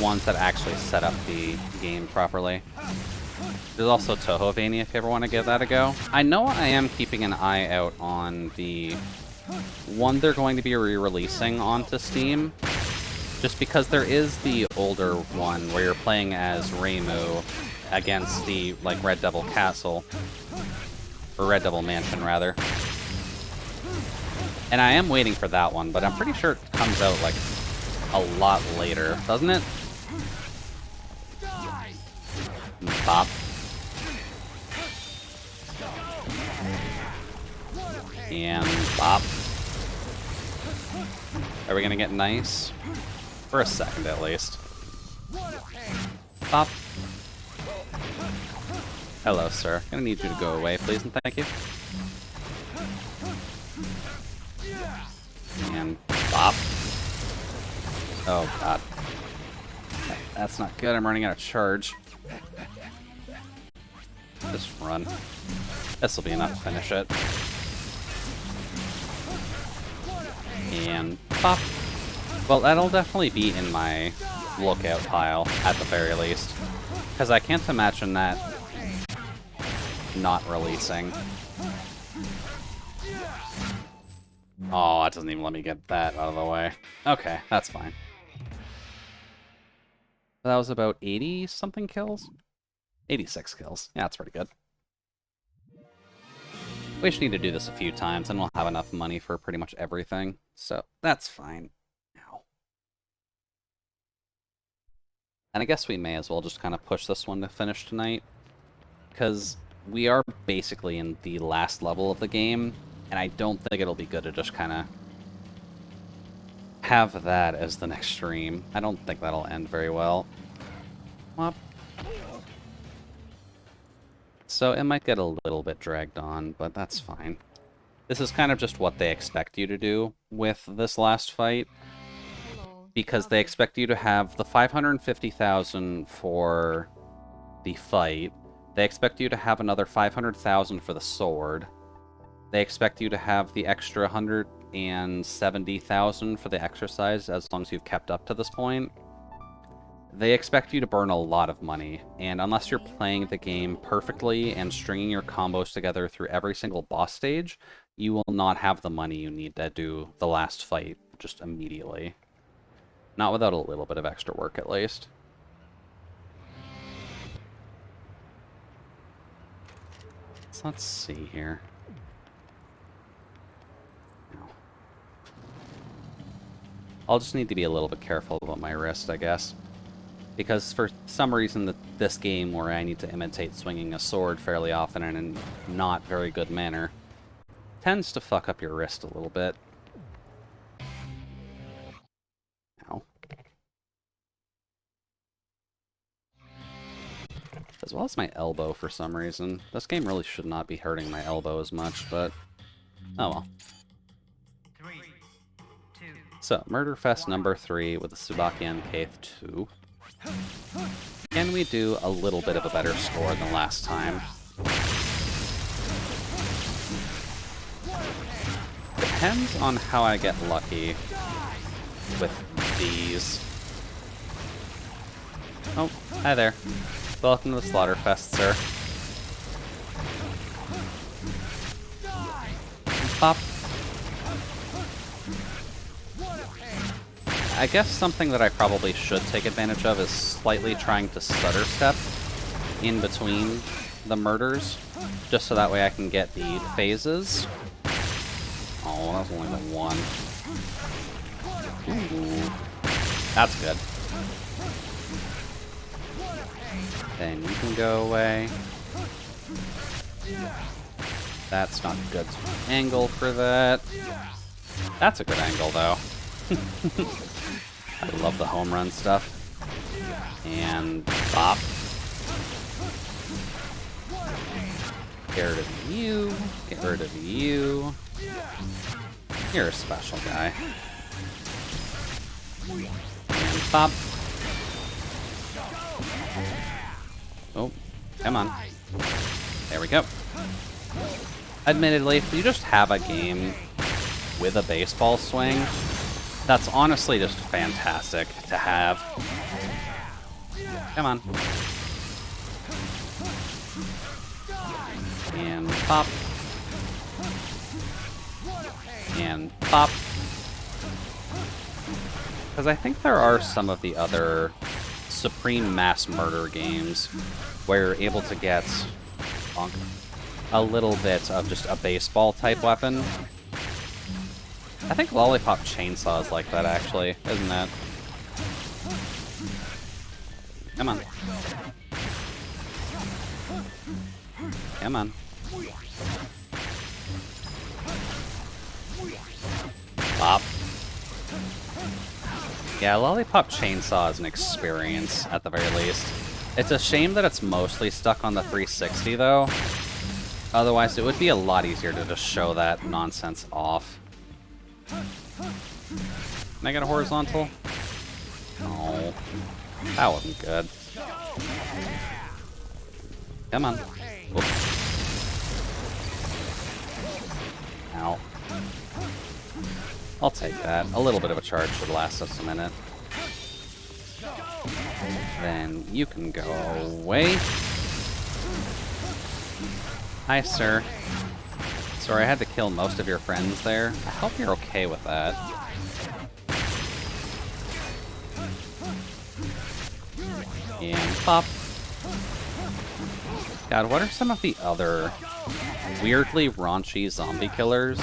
ones that actually set up the game properly. There's also Tohovania if you ever want to give that a go. I know I am keeping an eye out on the one they're going to be re-releasing onto Steam. Just because there is the older one where you're playing as Reimu against the, like, Red Devil Castle. Or Red Devil Mansion, rather. And I am waiting for that one, but I'm pretty sure it comes out, like, a lot later, doesn't it? Bop. And bop. Are we gonna get nice? For a second, at least. Bop. Hello, sir. Gonna need you to go away, please, and thank you. And bop. Oh, God. That's not good. I'm running out of charge. Just run. This will be enough to finish it. And pop. Well, that'll definitely be in my lookout pile, at the very least. Because I can't imagine that not releasing. Oh, it doesn't even let me get that out of the way. Okay, that's fine. That was about 80-something kills? 86 kills. Yeah, that's pretty good. We just need to do this a few times, and we'll have enough money for pretty much everything. So, that's fine. Ow. And I guess we may as well just kind of push this one to finish tonight. Because we are basically in the last level of the game, and I don't think it'll be good to just kind of have that as the next stream. I don't think that'll end very well. Whop. so it might get a little bit dragged on, but that's fine. This is kind of just what they expect you to do with this last fight, because they expect you to have the 550,000 for the fight. They expect you to have another 500,000 for the sword. They expect you to have the extra 170,000 for the exercise, as long as you've kept up to this point. They expect you to burn a lot of money, and unless you're playing the game perfectly and stringing your combos together through every single boss stage, you will not have the money you need to do the last fight just immediately. Not without a little bit of extra work, at least. So let's see here. I'll just need to be a little bit careful about my wrist, I guess. Because for some reason, this game where I need to imitate swinging a sword fairly often and in not very good manner, tends to fuck up your wrist a little bit. Ow. As well as my elbow for some reason. This game really should not be hurting my elbow as much, but oh well. So, Murderfest number 3 with the Tsubakian Cave 2. Can we do a little bit of a better score than last time? Depends on how I get lucky with these. Oh, hi there. Welcome to the Slaughterfest, sir. Pop. I guess something that I probably should take advantage of is slightly trying to stutter step in between the murders, just so that way I can get the phases. Oh, that was only the one. Ooh, that's good. Then you can go away. That's not a good angle for that. That's a good angle, though. I love the home run stuff. And bop. Get rid of you. Get rid of you. You're a special guy. And pop. Oh, come on. There we go. Admittedly, if you just have a game with a baseball swing, that's honestly just fantastic to have. Come on. And pop. And pop. Because I think there are some of the other Supreme Mass Murder games where you're able to get a little bit of just a baseball type weapon. I think Lollipop Chainsaw is like that, actually, isn't it? Come on. Come on. Pop. Yeah, Lollipop Chainsaw is an experience, at the very least. It's a shame that it's mostly stuck on the 360, though. Otherwise, it would be a lot easier to just show that nonsense off. Can I get a horizontal? Oh, that wasn't good. Come on. Oops. Ow. I'll take that. A little bit of a charge should last us a minute. Then you can go away. Hi, sir. Sorry, I had to kill most of your friends there. I hope you're okay with that. And pop. God, what are some of the other weirdly raunchy zombie killers?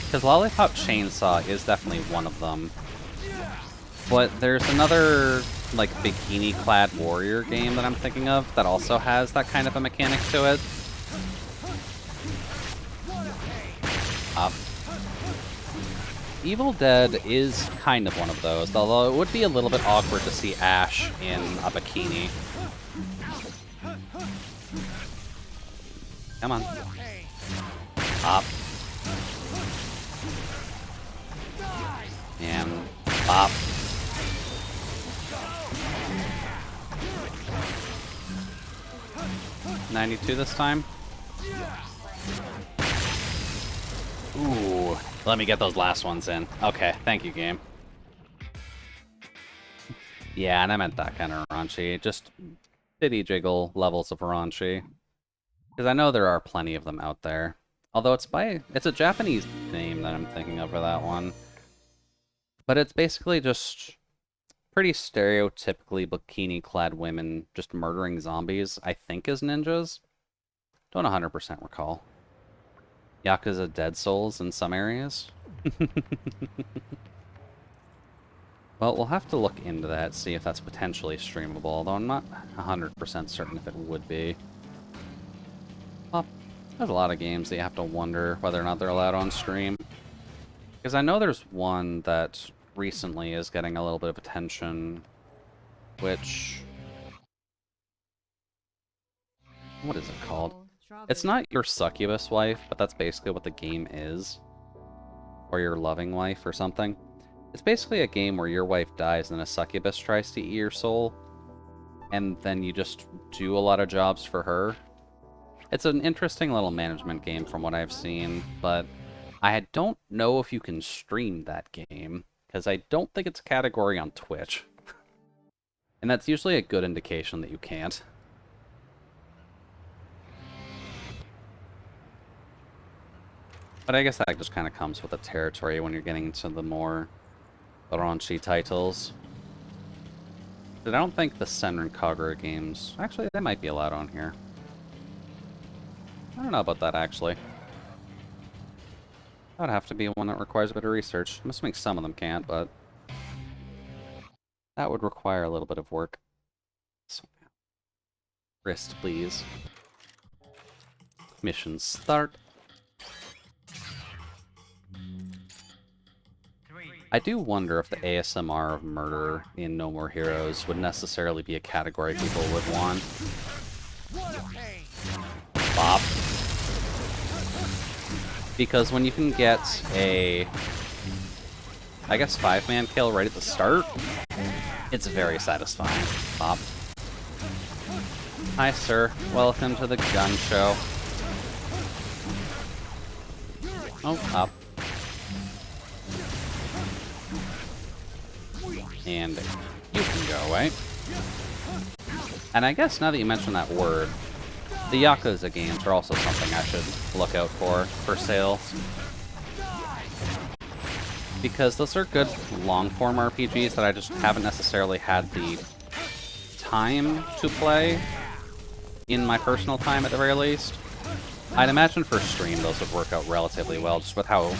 Because Lollipop Chainsaw is definitely one of them. But there's another, like, bikini-clad warrior game that I'm thinking of that also has that kind of a mechanic to it. Evil Dead is kind of one of those, although it would be a little bit awkward to see Ash in a bikini. Come on. Pop. And pop. $92 this time. Ooh, let me get those last ones in. Okay, thank you, game. Yeah, and I meant that kind of raunchy. Just titty jiggle levels of raunchy. Because I know there are plenty of them out there. Although it's a Japanese name that I'm thinking of for that one. But it's basically just pretty stereotypically bikini-clad women just murdering zombies, I think as ninjas. Don't 100% recall. Yakuza Dead Souls in some areas. Well, we'll have to look into that, see if that's potentially streamable, although I'm not 100% certain if it would be. Well, there's a lot of games that you have to wonder whether or not they're allowed on stream. Because I know there's one that recently is getting a little bit of attention, which... what is it called? It's not your succubus wife, but that's basically what the game is. Or your loving wife or something. It's basically a game where your wife dies and a succubus tries to eat your soul. And then you just do a lot of jobs for her. It's an interesting little management game from what I've seen, but I don't know if you can stream that game, because I don't think it's a category on Twitch. And that's usually a good indication that you can't. But I guess that just kind of comes with the territory when you're getting into the more raunchy titles. But I don't think the Senran Kagura games... actually, they might be allowed on here. I don't know about that, actually. That would have to be one that requires a bit of research. I'm assuming some of them can't, but... that would require a little bit of work. So, wrist, please. Mission start. I do wonder if the ASMR of murder in No More Heroes would necessarily be a category people would want. Bop. Because when you can get a, I guess, 5-man kill right at the start, it's very satisfying. Bop. Hi, sir. Welcome to the gun show. Oh, up. And you can go away. And I guess now that you mention that word, the Yakuza games are also something I should look out for sales. Because those are good long-form RPGs that I just haven't necessarily had the time to play in my personal time at the very least. I'd imagine for stream those would work out relatively well just with how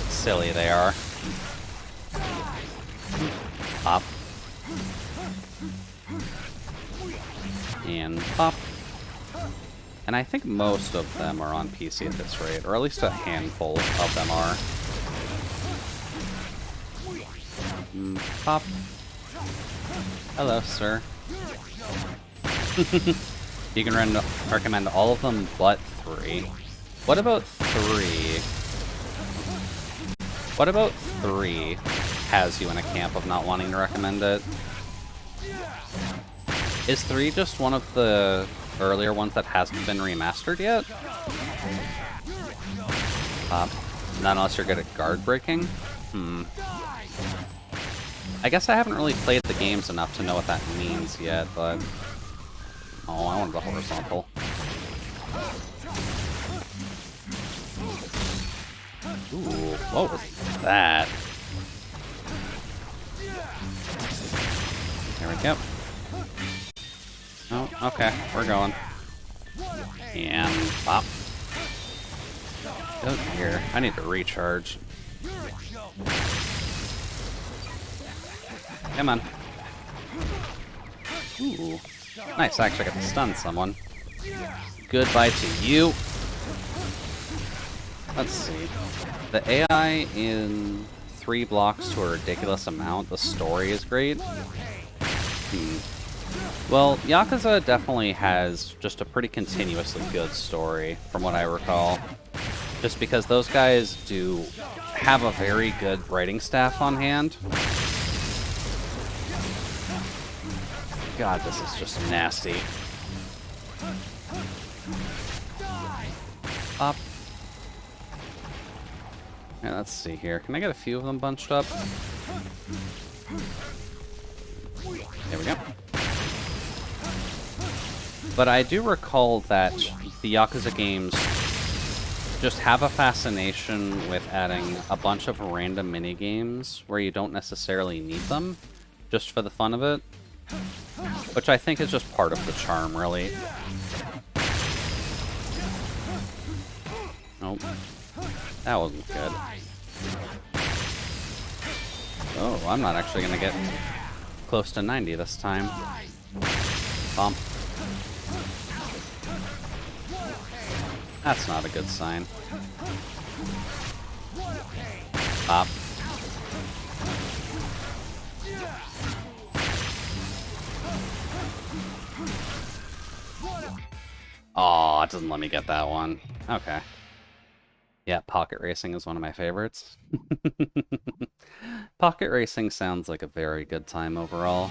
silly they are. Pop. And pop. And I think most of them are on PC at this rate, or at least a handful of them are. Pop. Hello, sir. You can recommend all of them but 3. What about 3? What about 3 has you in a camp of not wanting to recommend it? Is 3 just one of the earlier ones that hasn't been remastered yet? Not unless you're good at guard breaking? I guess I haven't really played the games enough to know what that means yet, but... oh, I wanted the horizontal. Ooh, what was that? There we go. Oh, okay, we're going. And pop. Oh dear, I need to recharge. Come on. Ooh. Nice, I actually got to stun someone. Goodbye to you. Let's see. The AI in 3 blocks to a ridiculous amount. The story is great. Well, Yakuza definitely has just a pretty continuously good story, from what I recall. Just because those guys do have a very good writing staff on hand. God, this is just nasty. Up. Yeah, let's see here. Can I get a few of them bunched up? There we go. But I do recall that the Yakuza games just have a fascination with adding a bunch of random mini-games where you don't necessarily need them, just for the fun of it. Which I think is just part of the charm, really. Nope. That wasn't good. Oh, I'm not actually gonna get close to 90 this time. Bump. That's not a good sign. Pop. Oh, it doesn't let me get that one. Okay. Yeah, pocket racing is one of my favorites. Pocket racing sounds like a very good time overall.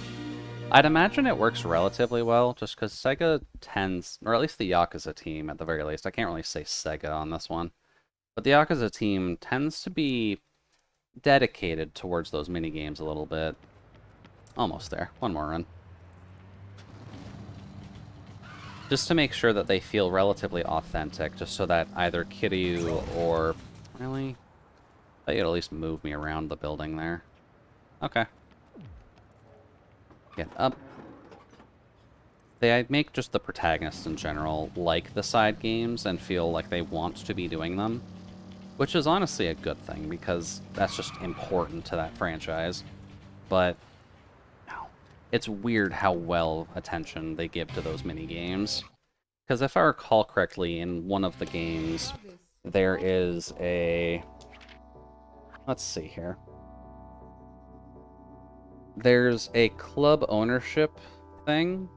I'd imagine it works relatively well, just because Sega tends, or at least the Yakuza team at the very least, I can't really say Sega on this one, but the Yakuza team tends to be dedicated towards those mini-games a little bit. Almost there. One more run. Just to make sure that they feel relatively authentic, just so that either Kiryu or... Really? I thought you'd at least move me around the building there. Okay. Get up. They make just the protagonists in general like the side games and feel like they want to be doing them. Which is honestly a good thing, because that's just important to that franchise. But... it's weird how well attention they give to those mini-games. Because if I recall correctly, in one of the games, there is a... Let's see here. There's a club ownership thing,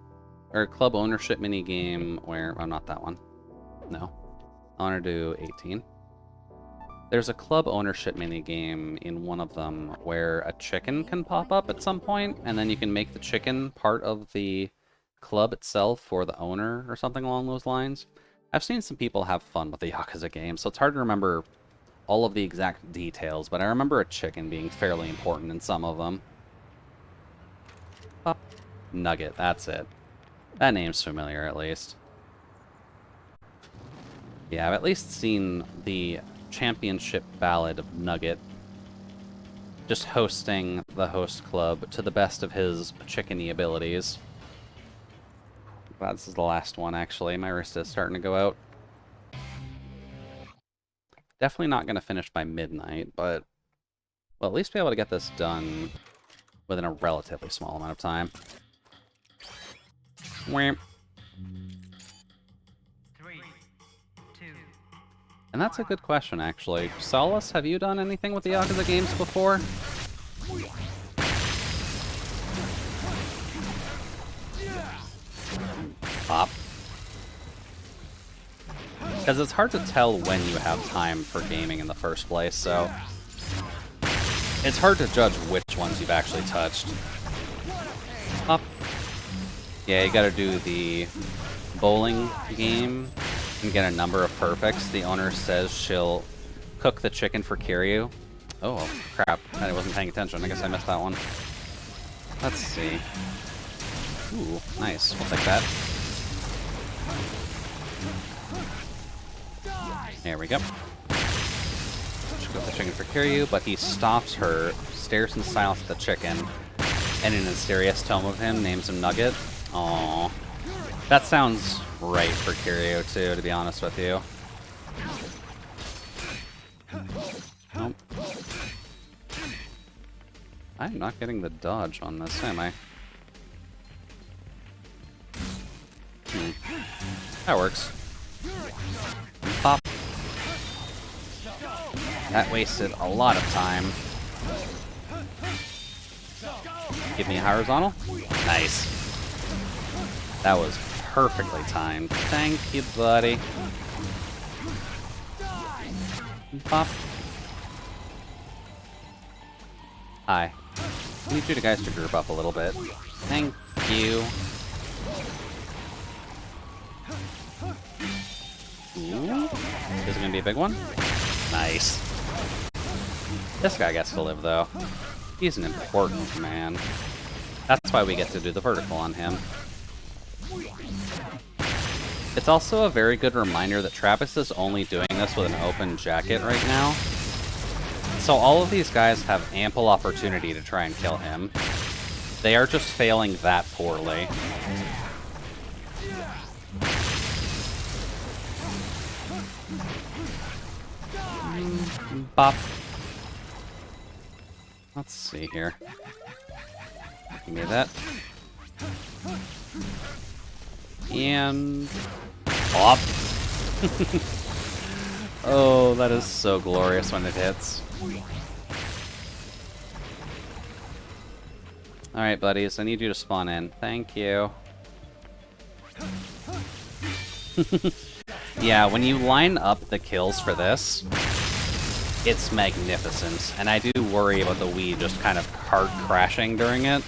or club ownership mini-game where... oh, not that one. No. I want to do 18. There's a club ownership minigame in one of them where a chicken can pop up at some point, and then you can make the chicken part of the club itself or the owner or something along those lines. I've seen some people have fun with the Yakuza game, so it's hard to remember all of the exact details, but I remember a chicken being fairly important in some of them. Pop. Nugget, that's it. That name's familiar, at least. Yeah, I've at least seen the championship ballad of Nugget just hosting the host club to the best of his chickeny abilities. Glad this is the last one, actually. My wrist is starting to go out. Definitely not going to finish by midnight, but we'll at least be able to get this done within a relatively small amount of time. Wham. And that's a good question, actually. Solace, have you done anything with the Yakuza games before? Pop. Because it's hard to tell when you have time for gaming in the first place, so... it's hard to judge which ones you've actually touched. Pop. Yeah, you gotta do the bowling game and get a number of perfects. The owner says she'll cook the chicken for Kiryu. Oh, crap. I wasn't paying attention. I guess I missed that one. Let's see. Ooh, nice. We'll take that. There we go. She'll cook the chicken for Kiryu, but he stops her, stares in silence at the chicken, and in a serious tone of him, names him Nugget. Aww. That sounds right for Kiryu, too, to be honest with you. Nope. I'm not getting the dodge on this, am I? That works. Pop. That wasted a lot of time. Give me a horizontal. Nice. That was perfectly timed. Thank you, buddy. Pop. Hi. I need you guys to group up a little bit. Thank you. Ooh. This is gonna be a big one. Nice. This guy gets to live, though. He's an important man. That's why we get to do the vertical on him. It's also a very good reminder that Travis is only doing this with an open jacket right now. So all of these guys have ample opportunity to try and kill him. They are just failing that poorly. Bop. Let's see here. Give me that. And... pop! Oh, that is so glorious when it hits. Alright, buddies, I need you to spawn in. Thank you. Yeah, when you line up the kills for this, it's magnificent. And I do worry about the Wii just kind of hard crashing during it.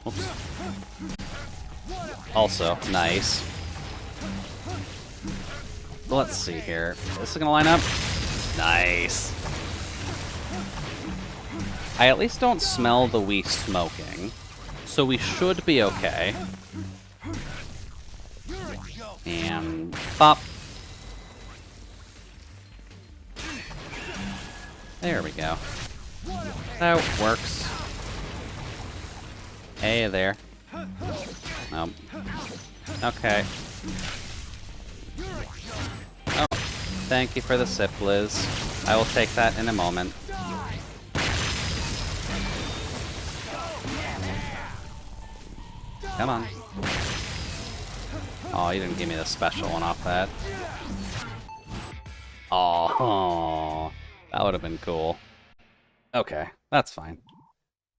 Oops. Also, nice. Let's see here. This is gonna line up. Nice. I at least don't smell the Wii smoking, so we should be okay. And pop. There we go. That works. Hey there. Nope. Okay. Oh, thank you for the sip, Liz. I will take that in a moment. Come on. Oh, you didn't give me the special one off that. Oh, that would have been cool. Okay, that's fine.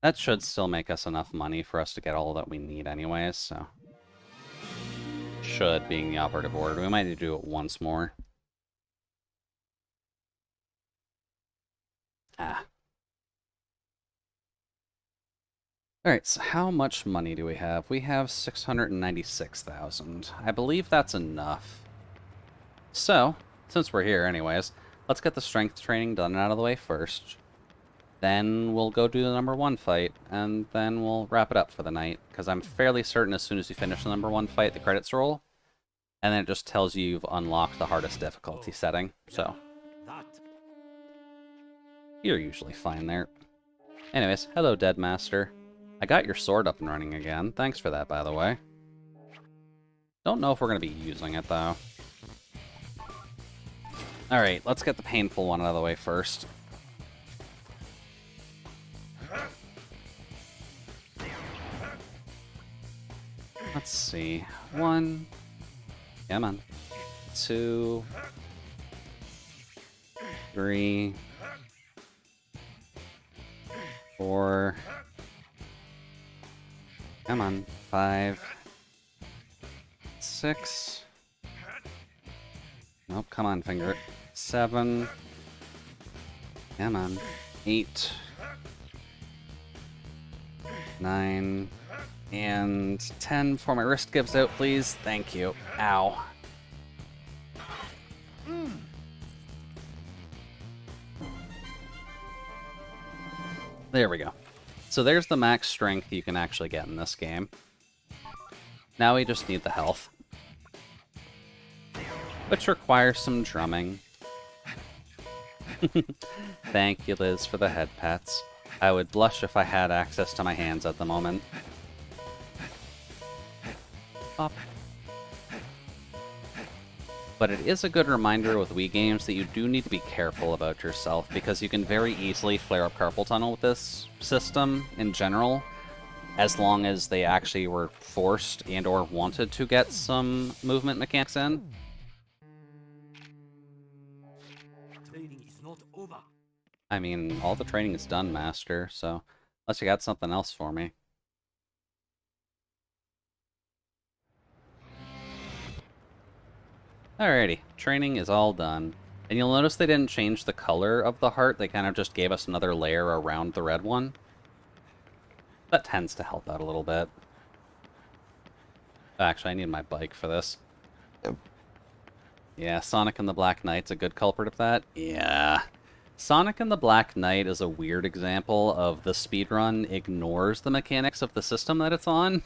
That should still make us enough money for us to get all that we need anyways, so... Should, being the operative word. We might need to do it once more. Ah. Alright, so how much money do we have? We have 696,000. I believe that's enough. So, since we're here anyways, let's get the strength training done out of the way first. Then we'll go do the #1 fight, and then we'll wrap it up for the night. Because I'm fairly certain as soon as you finish the #1 fight, the credits roll. And then it just tells you you've unlocked the hardest difficulty setting, so... You're usually fine there. Anyways, hello, Dead Master. I got your sword up and running again. Thanks for that, by the way. Don't know if we're going to be using it, though. Alright, let's get the painful one out of the way first. Let's see. 1. Come on. 2. 3. 4. Come on. 5. 6. Nope, come on, finger. 7. Come on. 8. 9. And 10 before my wrist gives out, please. Thank you. Ow. There we go. So there's the max strength you can actually get in this game. Now we just need the health. Which requires some drumming. Thank you, Liz, for the head pats. I would blush if I had access to my hands at the moment. Pop. But it is a good reminder with Wii games that you do need to be careful about yourself, because you can very easily flare up carpal tunnel with this system in general, as long as they actually were forced and or wanted to get some movement mechanics in. Training is not over. I mean, all the training is done, Master, so unless you got something else for me. Alrighty, training is all done. And you'll notice they didn't change the color of the heart, they kind of just gave us another layer around the red one. That tends to help out a little bit. Actually, I need my bike for this. Yeah, Sonic and the Black Knight's a good culprit of that. Yeah. Sonic and the Black Knight is a weird example of the speedrun ignores the mechanics of the system that it's on.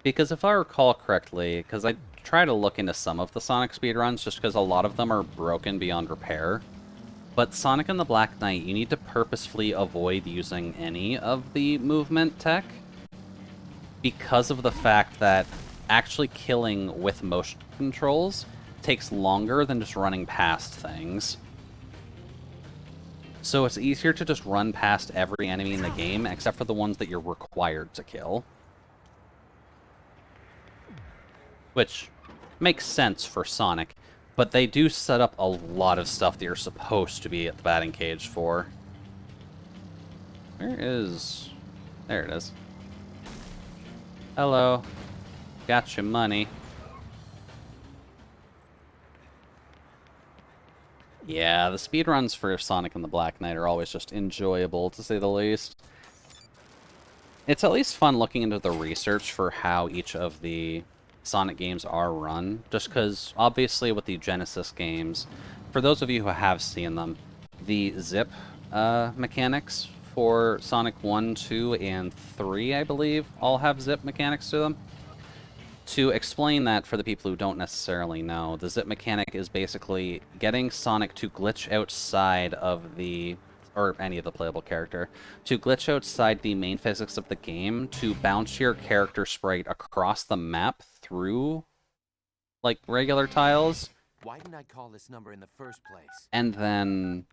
Because if I recall correctly, because I try to look into some of the Sonic speedruns just because a lot of them are broken beyond repair. But Sonic and the Black Knight, you need to purposefully avoid using any of the movement tech because of the fact that actually killing with motion controls takes longer than just running past things. So it's easier to just run past every enemy in the game, except for the ones that you're required to kill. Which makes sense for Sonic, but they do set up a lot of stuff that you're supposed to be at the batting cage for. Where is... There it is. Hello. Got your money. Yeah, the speedruns for Sonic and the Black Knight are always just enjoyable, to say the least. It's at least fun looking into the research for how each of the Sonic games are run, just because, obviously, with the Genesis games, for those of you who have seen them, the zip mechanics for Sonic 1, 2, and 3, I believe, all have zip mechanics to them. To explain that for the people who don't necessarily know, the zip mechanic is basically getting Sonic to glitch outside of the, or any of the playable character, to glitch outside the main physics of the game to bounce your character sprite across the map through, like, regular tiles. Why didn't I call this number in the first place? And then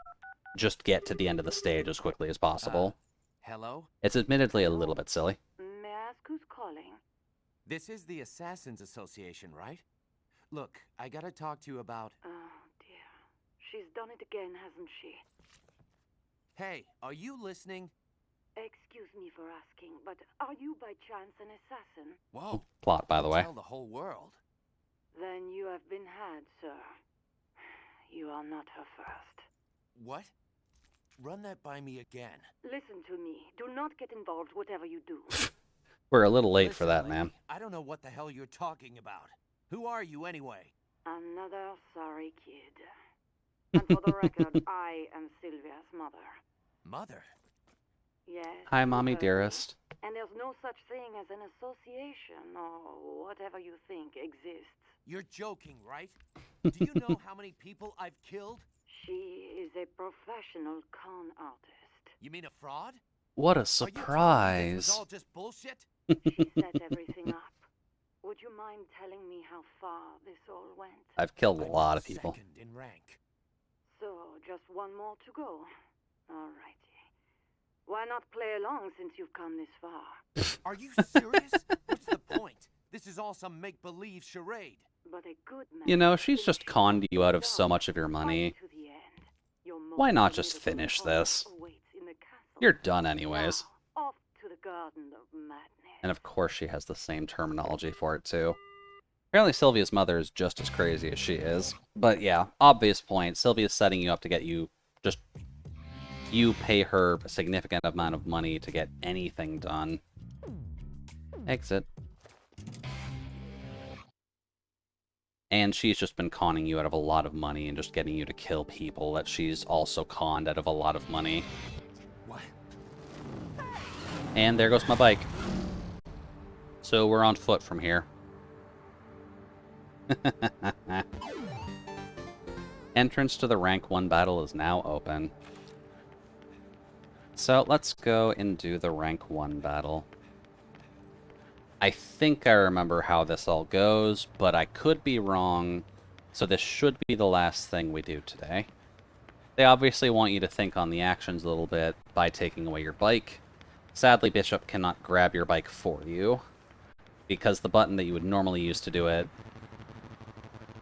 just get to the end of the stage as quickly as possible. Hello? It's admittedly a little bit silly. May I ask who's calling? This is the Assassins Association, right? Look, I gotta talk to you about... Oh, dear. She's done it again, hasn't she? Hey, are you listening? Excuse me for asking, but are you by chance an assassin? Whoa. Plot, by the way. Tell the whole world. Then you have been had, sir. You are not her first. What? Run that by me again. Listen to me. Do not get involved whatever you do. We're a little late Listen, for that, lady, man. I don't know what the hell you're talking about. Who are you anyway? Another sorry kid. And for the record, I am Sylvia's mother. Mother? Yes. Hi, you Mommy heard me. Dearest. And there's no such thing as an association or whatever you think exists. You're joking, right? Do you know how many people I've killed? She is a professional con artist. You mean a fraud? What a Are you telling me surprise. this was all just bullshit? She set everything up. Would you mind telling me how far this all went? I've killed a lot of people. Second in rank. So, just one more to go. Alrighty. Why not play along since you've come this far? Are you serious? What's the point? This is all some make-believe charade. But a good man You know, she's just conned you out of so much of your money. to the end. Your Why not most just formidable finish opponent this? awaits in the castle. You're done anyways. Now, off to the Garden of Madness. And of course she has the same terminology for it too. Apparently Sylvia's mother is just as crazy as she is. But yeah, obvious point. Sylvia's setting you up to get you just... You pay her a significant amount of money to get anything done. Exit. And she's just been conning you out of a lot of money and just getting you to kill people that she's also conned out of a lot of money. What? And there goes my bike. So we're on foot from here. Entrance to the rank 1 battle is now open. So let's go and do the rank 1 battle. I think I remember how this all goes, but I could be wrong, so this should be the last thing we do today. They obviously want you to think on the actions a little bit by taking away your bike. Sadly, Bishop cannot grab your bike for you, because the button that you would normally use to do it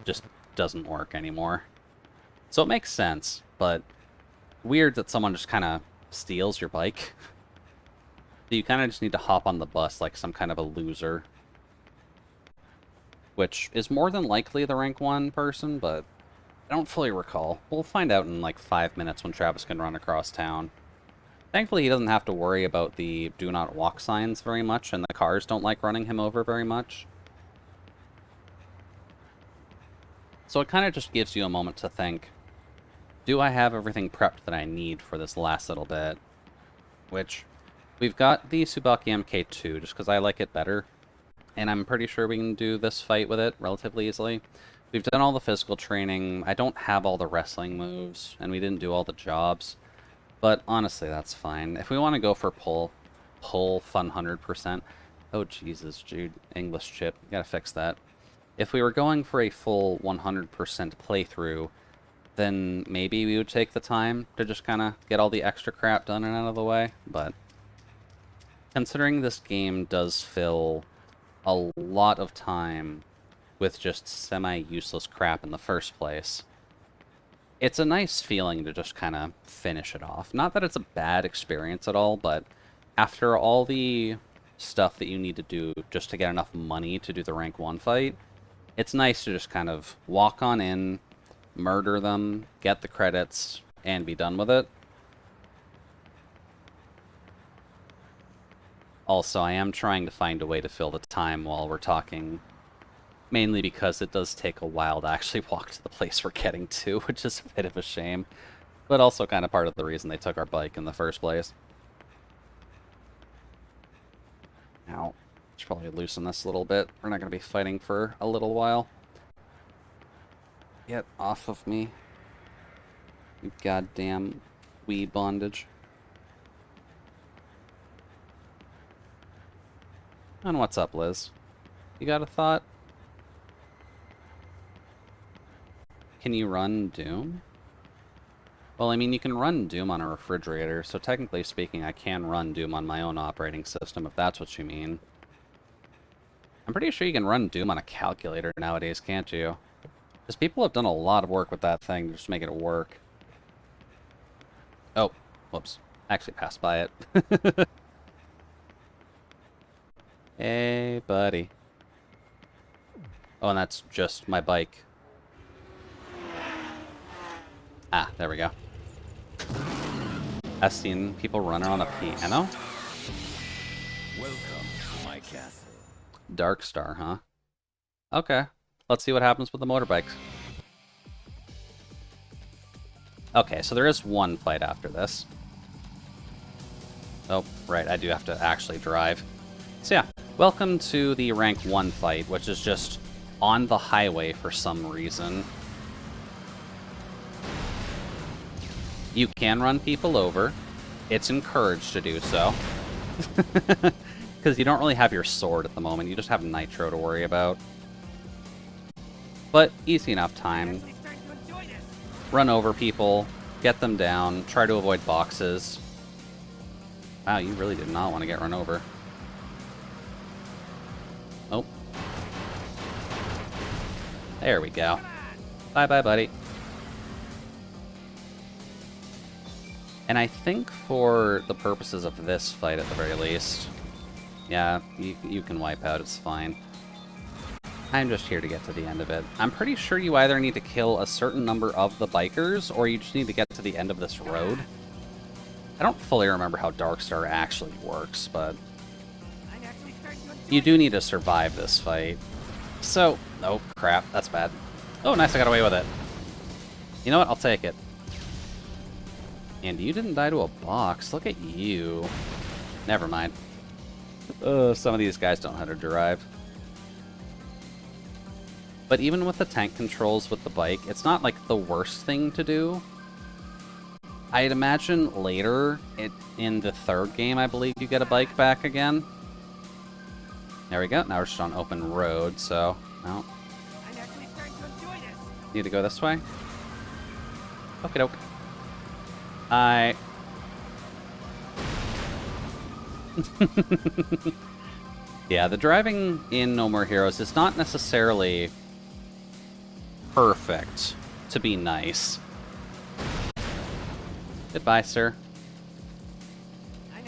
just doesn't work anymore. So it makes sense, but weird that someone just kind of steals your bike. So you kind of just need to hop on the bus like some kind of a loser. which is more than likely the rank 1 person, but I don't fully recall. We'll find out in like 5 minutes when Travis can run across town. Thankfully, he doesn't have to worry about the do not walk signs very much, and the cars don't like running him over very much. So it kind of just gives you a moment to think, do I have everything prepped that I need for this last little bit? Which, we've got the Tsubaki MK2, just because I like it better. And I'm pretty sure we can do this fight with it relatively easily. We've done all the physical training. I don't have all the wrestling moves, and we didn't do all the jobs. But honestly, that's fine. If we want to go for pull fun 100%. Oh, Jesus, Jude. English chip. You gotta fix that. If we were going for a full 100% playthrough, then maybe we would take the time to just kind of get all the extra crap done and out of the way. But considering this game does fill a lot of time with just semi-useless crap in the first place, it's a nice feeling to just kind of finish it off. Not that it's a bad experience at all, but after all the stuff that you need to do just to get enough money to do the rank 1 fight, it's nice to just kind of walk on in, murder them, get the credits, and be done with it. Also, I am trying to find a way to fill the time while we're talking, mainly because it does take a while to actually walk to the place we're getting to, which is a bit of a shame, but also kind of part of the reason they took our bike in the first place. Now, should probably loosen this a little bit. We're not going to be fighting for a little while. Get off of me, you goddamn weed bondage. And what's up, Liz? You got a thought? Can you run Doom? Well, I mean, you can run Doom on a refrigerator, so technically speaking, I can run Doom on my own operating system, if that's what you mean. I'm pretty sure you can run Doom on a calculator nowadays, can't you? Because people have done a lot of work with that thing to just make it work. Oh, whoops. I actually passed by it. Hey, buddy. Oh, and that's just my bike. Ah, there we go. I've seen people run on a piano. Welcome to my castle. Dark Star, huh? Okay. Let's see what happens with the motorbikes. Okay, so there is one fight after this. Oh, right, I do have to actually drive. So yeah, welcome to the rank 1 fight, which is just on the highway for some reason. You can run people over. It's encouraged to do so. Because you don't really have your sword at the moment, you just have Nitro to worry about. But easy enough time. Run over people, get them down, try to avoid boxes. Wow, you really did not want to get run over. Oh. There we go. Bye-bye, buddy. And I think for the purposes of this fight, at the very least, yeah, you can wipe out, it's fine. I'm just here to get to the end of it. I'm pretty sure you either need to kill a certain number of the bikers, or you just need to get to the end of this road. I don't fully remember how Darkstar actually works, but you do need to survive this fight. So, oh crap, that's bad. Oh, nice, I got away with it. You know what, I'll take it. And you didn't die to a box. Look at you. Never mind. Some of these guys don't know how to drive. But even with the tank controls with the bike, it's not like the worst thing to do. I'd imagine later, in the third game, I believe, you get a bike back again. There we go. Now we're just on open road, so... No. Need to go this way? Okie doke. Yeah, the driving in No More Heroes is not necessarily perfect to be nice. Goodbye, sir.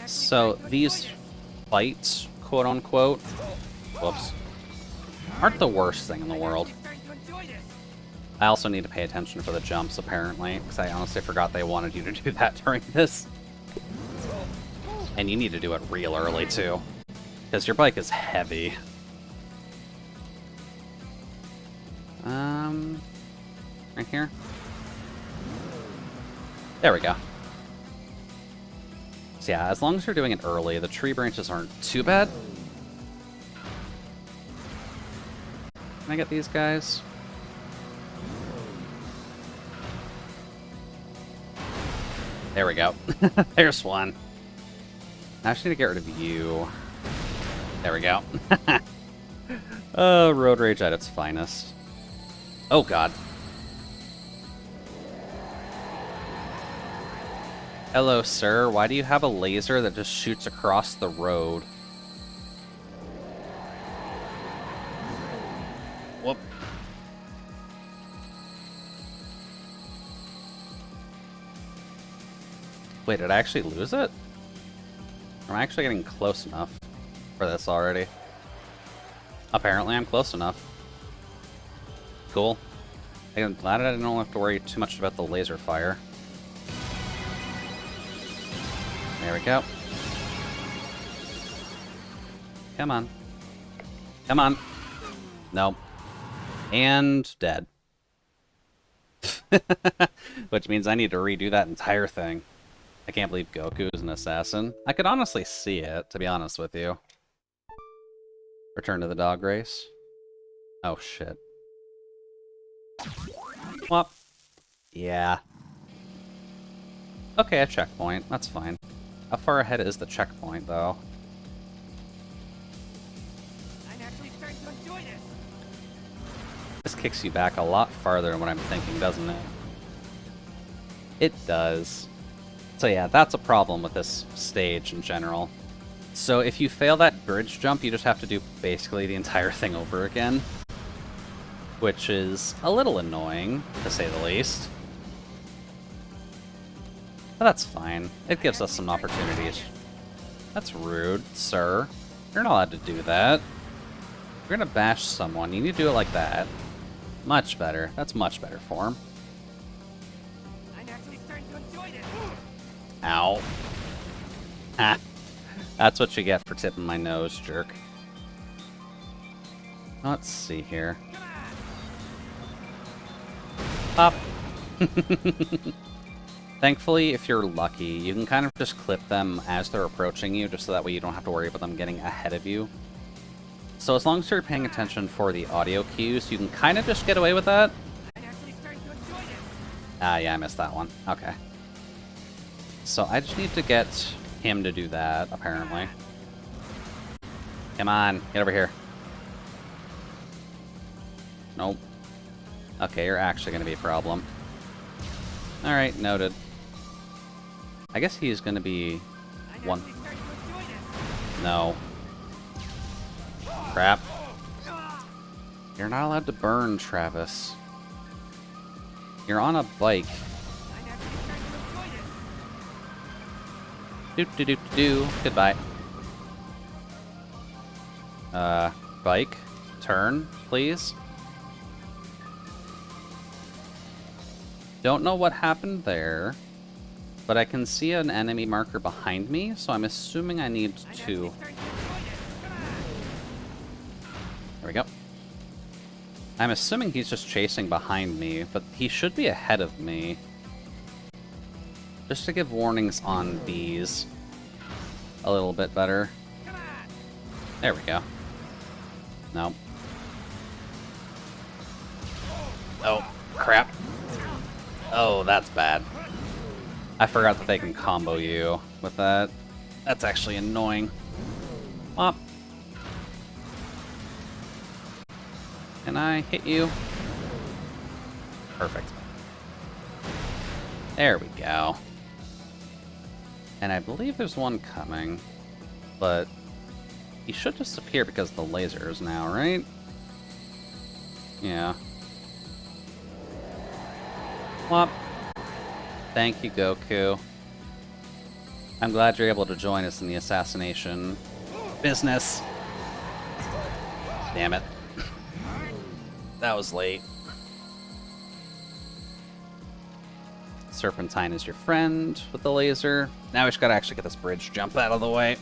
So, these fights, quote-unquote... Whoops. aren't the worst thing in the world. I also need to pay attention for the jumps, apparently, because I honestly forgot they wanted you to do that during this. And you need to do it real early, too, because your bike is heavy. Right here? There we go. So yeah, as long as you're doing it early, the tree branches aren't too bad. Can I get these guys? There we go. There's one. I just need to get rid of you. There we go. Road rage at its finest. Oh god. Hello, sir. Why do you have a laser that just shoots across the road? Whoop. Wait, did I actually lose it? Am I actually getting close enough for this already? Apparently I'm close enough. Cool. I'm glad I don't have to worry too much about the laser fire. There we go. Come on. Come on. No. And dead. Which means I need to redo that entire thing. I can't believe Goku is an assassin. I could honestly see it, to be honest with you. Return to the dog race. Oh, shit. Well, yeah. Okay, a checkpoint. That's fine. How far ahead is the checkpoint, though? I'm actually starting to enjoy this. This kicks you back a lot farther than what I'm thinking, doesn't it? It does. So yeah, that's a problem with this stage in general. So if you fail that bridge jump, you just have to do basically the entire thing over again. Which is a little annoying, to say the least. But that's fine. It gives us some opportunities. That's rude, sir. You're not allowed to do that. If you're gonna bash someone, you need to do it like that. Much better. That's much better form. I'm actually starting to enjoy this. Ow. Ah. That's what you get for tipping my nose, jerk. Let's see here. Pop. Thankfully, if you're lucky, you can kind of just clip them as they're approaching you, just so that way you don't have to worry about them getting ahead of you. So as long as you're paying attention for the audio cues, you can kind of just get away with that. Ah, yeah, I missed that one. Okay. So I just need to get him to do that, apparently. Come on, get over here. Nope. Okay, you're actually going to be a problem. Alright, noted. I guess he's going to be one. No. Crap. You're not allowed to burn, Travis. You're on a bike. Do. Goodbye. Bike. Turn, please. Don't know what happened there, but I can see an enemy marker behind me, so I'm assuming I need to... There we go. I'm assuming he's just chasing behind me, but he should be ahead of me. Just to give warnings on these a little bit better. There we go. No. Oh, crap. Oh, that's bad. I forgot that they can combo you with that. That's actually annoying. Womp. Can I hit you? Perfect. There we go. And I believe there's one coming, but he should disappear because of the lasers now, right? Yeah. Womp. Thank you, Goku. I'm glad you're able to join us in the assassination business. Damn it. That was late. Serpentine is your friend with the laser. Now we just gotta actually get this bridge jump out of the way.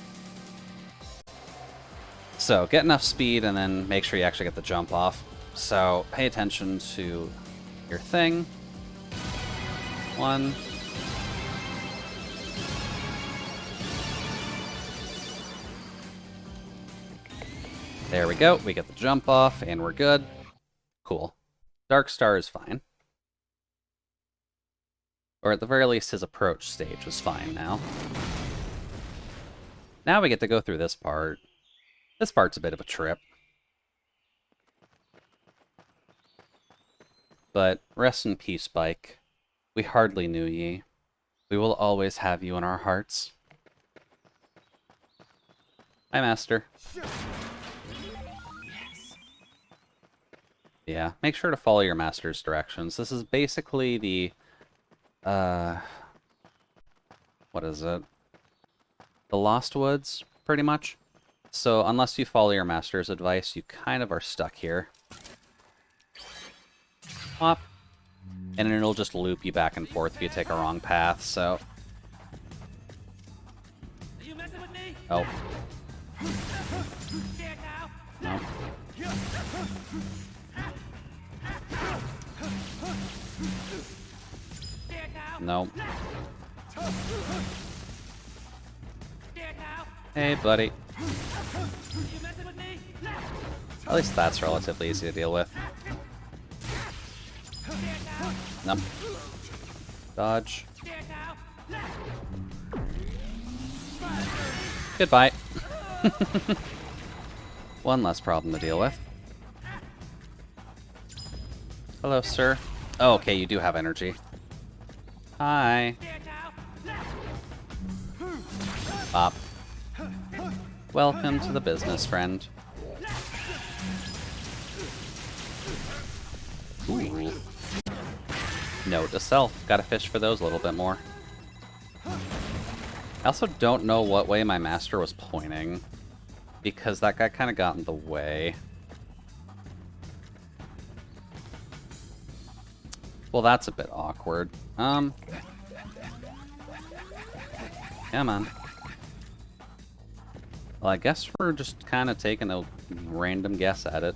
So, get enough speed and then make sure you actually get the jump off. So, pay attention to your thing. 1. There we go. We get the jump off and we're good. Cool. Dark Star is fine. Or at the very least, his approach stage is fine now. Now we get to go through this part. This part's a bit of a trip. But rest in peace, Bike. We hardly knew ye. We will always have you in our hearts. Hi, Master. Yeah, make sure to follow your Master's directions. This is basically the... what is it? The Lost Woods, pretty much. So, unless you follow your Master's advice, you kind of are stuck here. Hop. And it'll just loop you back and forth if you take a wrong path, so... Oh. No. No. Hey, buddy. At least that's relatively easy to deal with. Nope. Dodge. Goodbye. One less problem to deal with. Hello, sir. Oh, okay, you do have energy. Hi. Bop. Welcome to the business, friend. Ooh. Note to self. Gotta fish for those a little bit more. I also don't know what way my master was pointing, because that guy kind of got in the way. Well, that's a bit awkward. Come on. Well, I guess we're just kind of taking a random guess at it.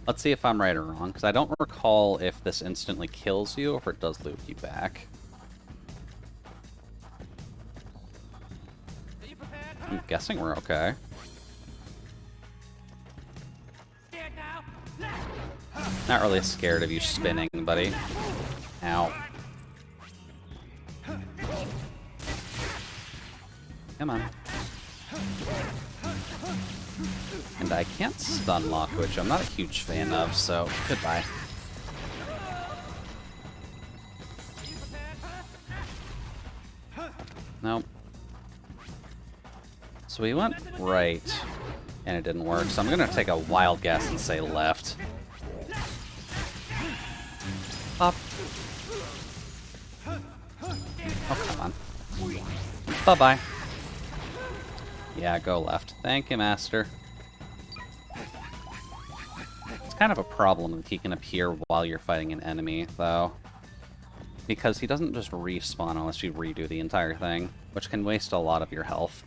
Let's see if I'm right or wrong, because I don't recall if this instantly kills you or if it does loop you back. I'm guessing we're okay. Not really scared of you spinning, buddy. Ow. Come on. And I can't stun lock, which I'm not a huge fan of, so goodbye. Nope. So we went right, and it didn't work, so I'm gonna take a wild guess and say left. Up. Oh, come on. Bye-bye. Yeah, go left. Thank you, Master. It's kind of a problem that he can appear while you're fighting an enemy, though. Because he doesn't just respawn unless you redo the entire thing, which can waste a lot of your health.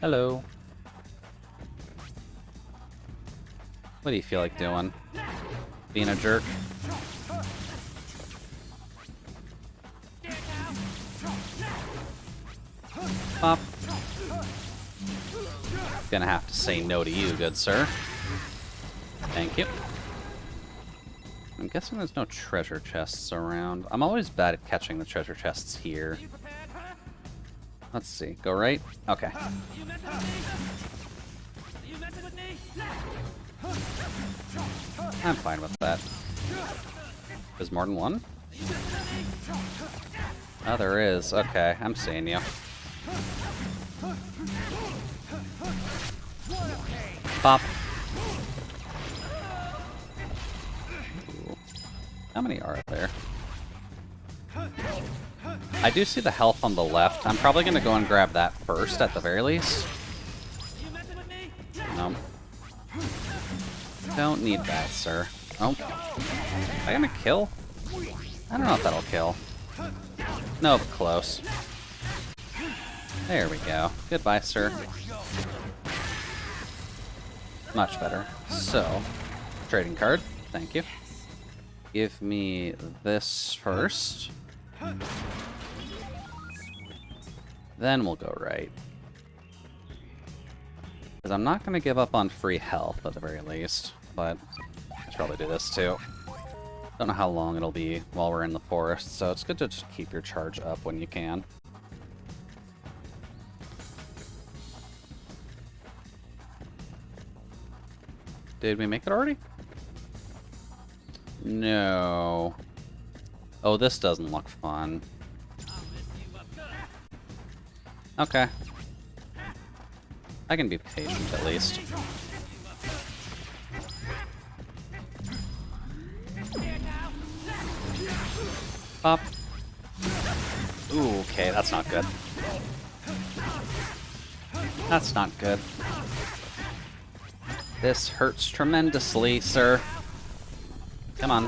Hello. What do you feel like doing? Being a jerk? Pop. Gonna have to say no to you, good sir. Thank you. I'm guessing there's no treasure chests around. I'm always bad at catching the treasure chests here. Let's see. Go right? Okay. I'm fine with that. There's more than one? Oh, there is. Okay, I'm seeing you. Pop. Ooh. How many are there? I do see the health on the left. I'm probably going to go and grab that first, at the very least. No. Don't need that, sir. Oh. Am I gonna kill? I don't know if that'll kill. Nope, close. There we go. Goodbye, sir. Much better. So, trading card. Thank you. Give me this first. Then we'll go right. Because I'm not going to give up on free health, at the very least. But I should probably do this, too. Don't know how long it'll be while we're in the forest, so it's good to just keep your charge up when you can. Did we make it already? No. Oh, this doesn't look fun. Okay. I can be patient, at least. Pop. Ooh, okay, that's not good. That's not good. This hurts tremendously, sir. Come on.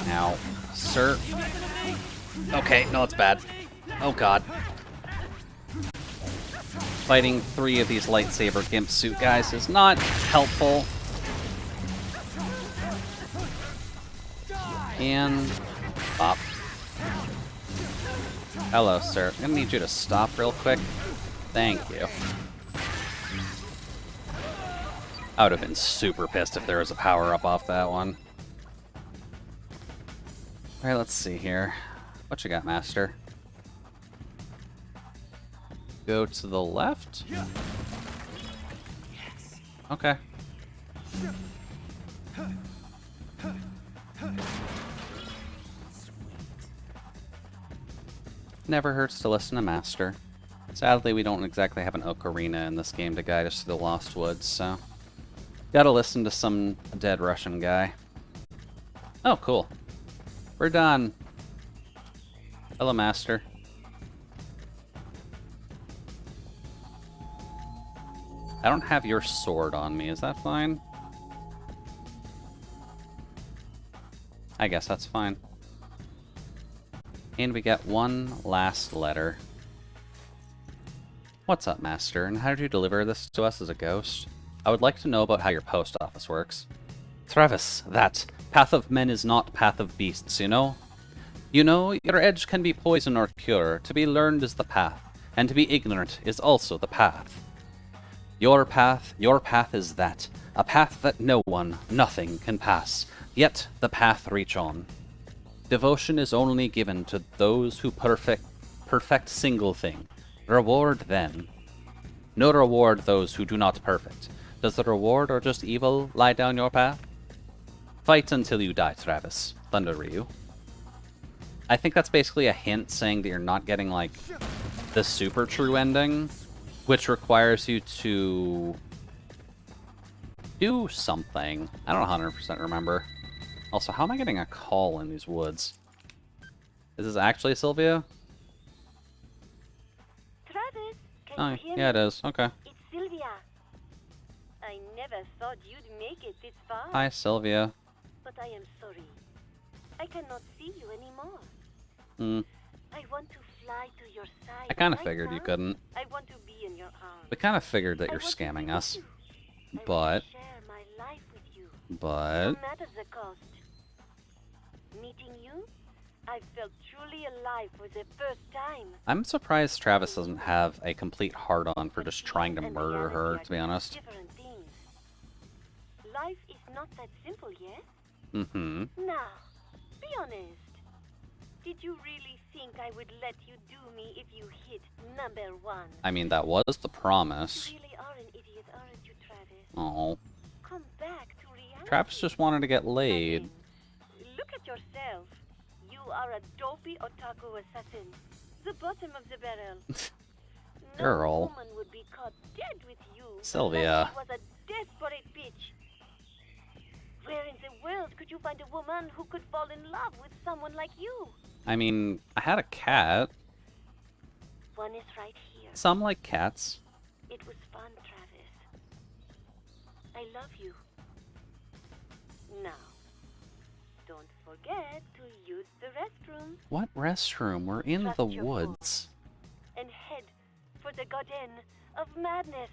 Now, sir. Okay, no, it's bad. Oh god. Fighting 3 of these lightsaber gimp suit guys is not helpful. And pop. Hello, sir. I'm gonna need you to stop real quick. Thank you. I would have been super pissed if there was a power-up off that one. Alright, let's see here. What you got, Master? Go to the left? Okay. Never hurts to listen to Master. Sadly, we don't exactly have an ocarina in this game to guide us through the Lost Woods, so... Gotta listen to some dead Russian guy. Oh, cool. We're done. Hello, Master. I don't have your sword on me. Is that fine? I guess that's fine. And we get one last letter. What's up, Master, and how did you deliver this to us as a ghost? I would like to know about how your post office works. Travis, that path of men is not path of beasts, you know? You know, your edge can be poison or cure. To be learned is the path, and to be ignorant is also the path. Your path is that, a path that no one, nothing can pass, yet the path reach on. Devotion is only given to those who perfect single thing. Reward then. No reward those who do not perfect. Does the reward or just evil lie down your path? Fight until you die, Travis. Thunder Ryu. I think that's basically a hint saying that you're not getting, like, the super true ending, which requires you to do something. I don't 100% remember. Also, how am I getting a call in these woods? Is this actually Sylvia? Travis, can Oh, you hear yeah, it me? is. Okay. It's Sylvia. I never thought you'd make it this far. Hi, Sylvia. But I am sorry. I cannot see you anymore. Hmm. I want to fly to your side. I kind of right figured you now. couldn't. I want to be in your arms. We kind of figured that I you're want to scamming be us. with you. I But... want to share my life with you. But... No matter the cost. Meeting you, I felt truly alive for the first time. I'm surprised Travis doesn't have a complete hard-on for just trying to murder her, to be honest. Different things. Life is not that simple, yes? Mm-hmm. Now, be honest. Did you really think I would let you do me if you hit number 1? I mean, that was the promise. You really are an idiot, aren't you, Travis? Oh. Come back to reality. Travis just wanted to get laid. Look at yourself. You are a dopey otaku assassin. The bottom of the barrel. Girl. No woman would be caught dead with you. Sylvia. She was a desperate bitch. Where in the world could you find a woman who could fall in love with someone like you? I mean, I had a cat. One is right here. Some like cats. It was fun, Travis. I love you. Now, don't forget to use the restroom. What restroom? We're in Trust the your woods. And head for the garden of madness.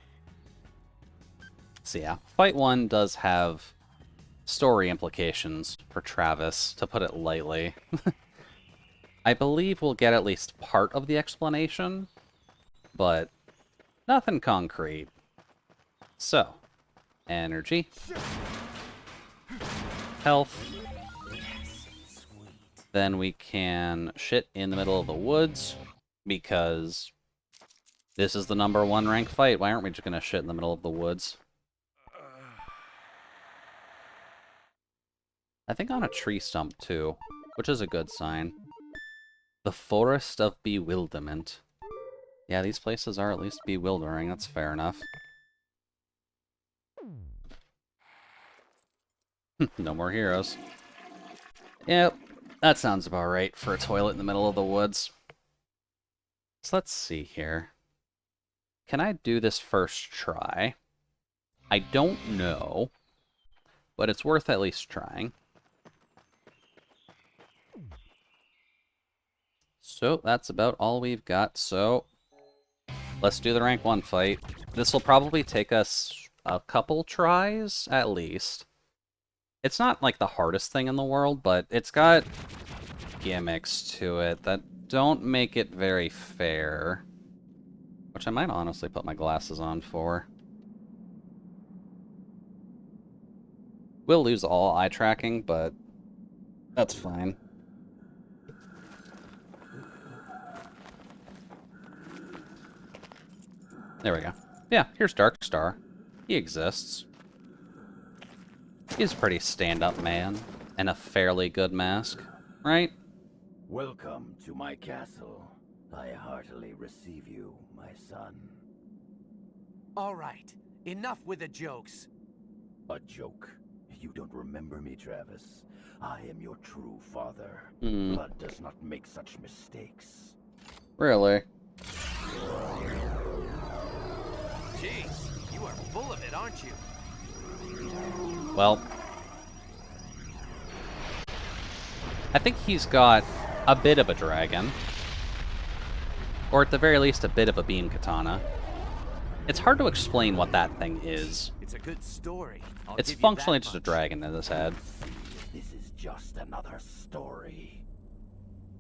So yeah, Fight 1 does have story implications for Travis, to put it lightly. I believe we'll get at least part of the explanation, but nothing concrete. So, energy, health, then we can shit in the middle of the woods, because this is the #1 ranked fight. Why aren't we just gonna shit in the middle of the woods? I think on a tree stump too, which is a good sign. The Forest of Bewilderment. Yeah, these places are at least bewildering, that's fair enough. No more heroes. Yep, that sounds about right for a toilet in the middle of the woods. So let's see here. Can I do this first try? I don't know, but it's worth at least trying. So that's about all we've got, so let's do the rank 1 fight. This will probably take us a couple tries, at least. It's not like the hardest thing in the world, but it's got gimmicks to it that don't make it very fair. Which I might honestly put my glasses on for. We'll lose all eye tracking, but that's fine. There we go. Yeah, here's Darkstar. He exists. He's a pretty stand-up man, and a fairly good mask, right? Welcome to my castle. I heartily receive you, my son. All right, enough with the jokes. A joke? You don't remember me, Travis. I am your true father. Blood does not make such mistakes. Really? Jeez, you are full of it, aren't you? Well, I think he's got a bit of a dragon. Or at the very least, a bit of a beam katana. It's hard to explain what that thing is. It's a good story. It's functionally just a dragon in his head. This is just another story.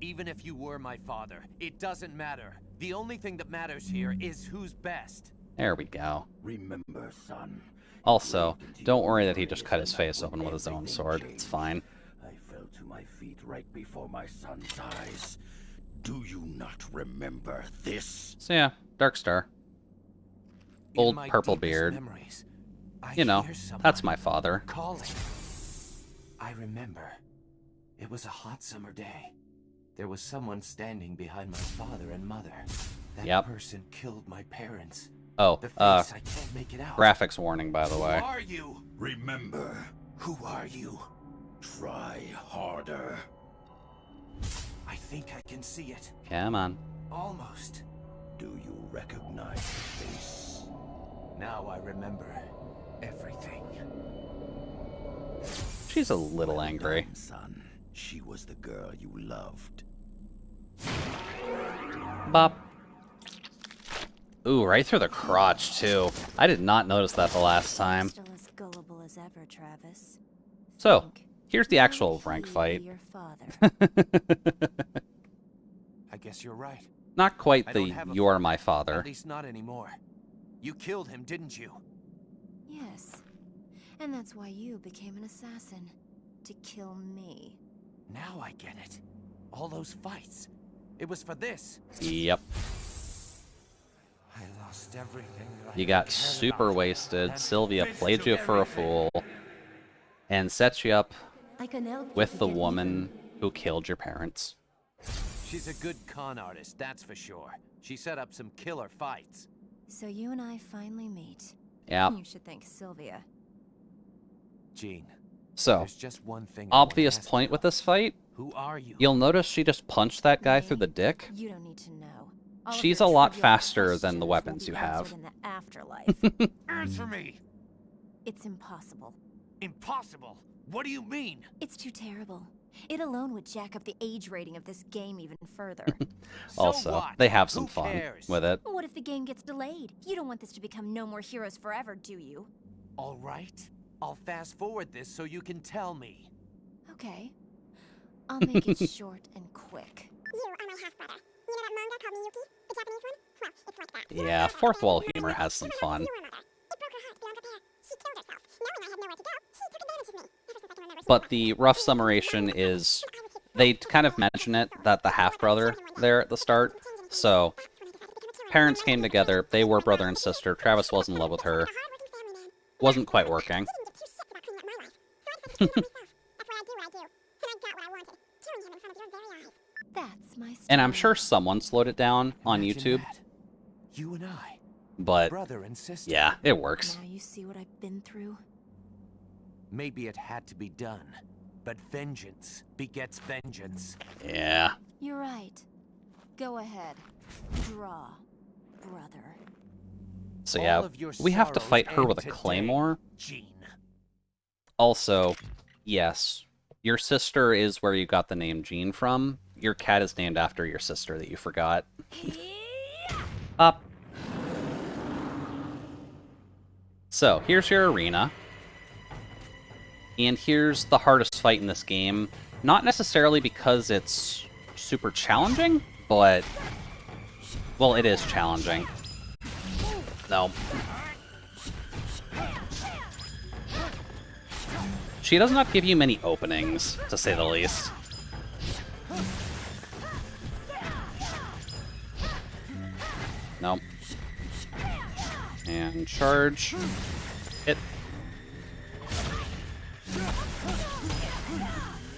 Even if you were my father, it doesn't matter. The only thing that matters here is who's best. There we go. Remember, son. Also, don't worry that he just cut his face open with his own sword. It's fine. I fell to my feet right before my son's eyes. Do you not remember this? So yeah, Darkstar. Old purple beard. You know, that's my father. Calling. I remember. It was a hot summer day. There was someone standing behind my father and mother. That person killed my parents. Oh, I can't make it out. graphics warning, by the way. Who are you? Remember. Who are you? Try harder. I think I can see it. Come on. Almost. Do you recognize the face? Now I remember everything. She's a little angry. Done, son. She was the girl you loved. Bop. Ooh, right through the crotch, too. I did not notice that the last time. Still as gullible as ever, Travis. So, here's the actual rank fight. Your father. I guess you're right. Not quite the "you're my father." At least not anymore. You killed him, didn't you? Yes. And that's why you became an assassin. To kill me. Now I get it. All those fights. It was for this. Yep. I lost everything. You got super wasted. Sylvia played you for a fool. And set you up I can help with the woman who killed your parents. She's a good con artist, that's for sure. She set up some killer fights. So you and I finally meet. Yeah. You should thank Sylvia. Jean. So, There's just one thing obvious point with this fight. Who are you? You'll notice she just punched that guy through the dick. You don't need to know. she's a lot faster than the weapons you have. In the afterlife. Answer me! It's impossible. Impossible? What do you mean? It's too terrible. It alone would jack up the age rating of this game even further. Also, they have some fun with it. What if the game gets delayed? You don't want this to become No More Heroes forever, do you? All right. I'll fast forward this so you can tell me. Okay. I'll make it short and quick. You are my half-brother. You know that manga called Miyuki? The Japanese one? Well, it's like that. Yeah, fourth wall humor has some fun. It broke her heart beyond repair. She killed herself. Knowing I had nowhere to go, he took advantage of me. Ever since I can remember. But the rough summation is, they kind of mention it, that the half-brother there at the start. So, parents came together, they were brother and sister, Travis was in love with her. Wasn't quite working. That's my And I'm sure someone slowed it down on YouTube. You and I, but brother and sister. Yeah, it works. Now you see what I've been through? Maybe it had to be done, but vengeance begets vengeance. Yeah. You're right. Go ahead. Draw, brother. So yeah, we have to fight her with a claymore. Also, yes, your sister is where you got the name Jean from. Your cat is named after your sister that you forgot. Up. So, here's your arena. And here's the hardest fight in this game. Not necessarily because it's super challenging, but... well, it is challenging. No. She does not give you many openings, to say the least. Nope. And charge. Hit.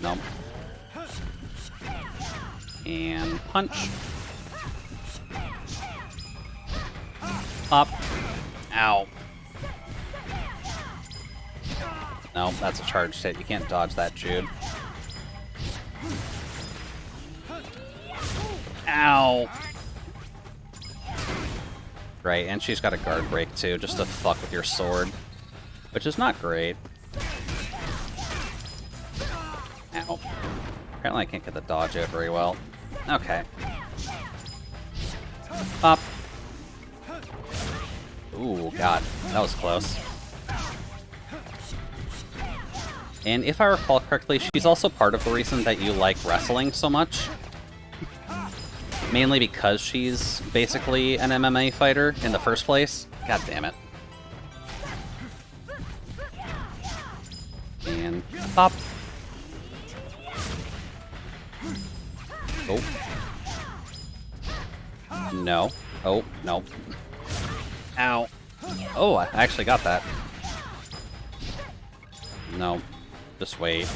Nope. And punch. Up. Ow. No, that's a charged hit. You can't dodge that, Jude. Ow. Right, and she's got a guard break too, just to fuck with your sword. Which is not great. Ow. Apparently I can't get the dodge out very well. Okay. Up. Ooh, God. That was close. And if I recall correctly, she's also part of the reason that you like wrestling so much. Mainly because she's basically an MMA fighter in the first place. God damn it. And pop. Oh. No. Oh, no. Ow. Oh, I actually got that. No. Just wait.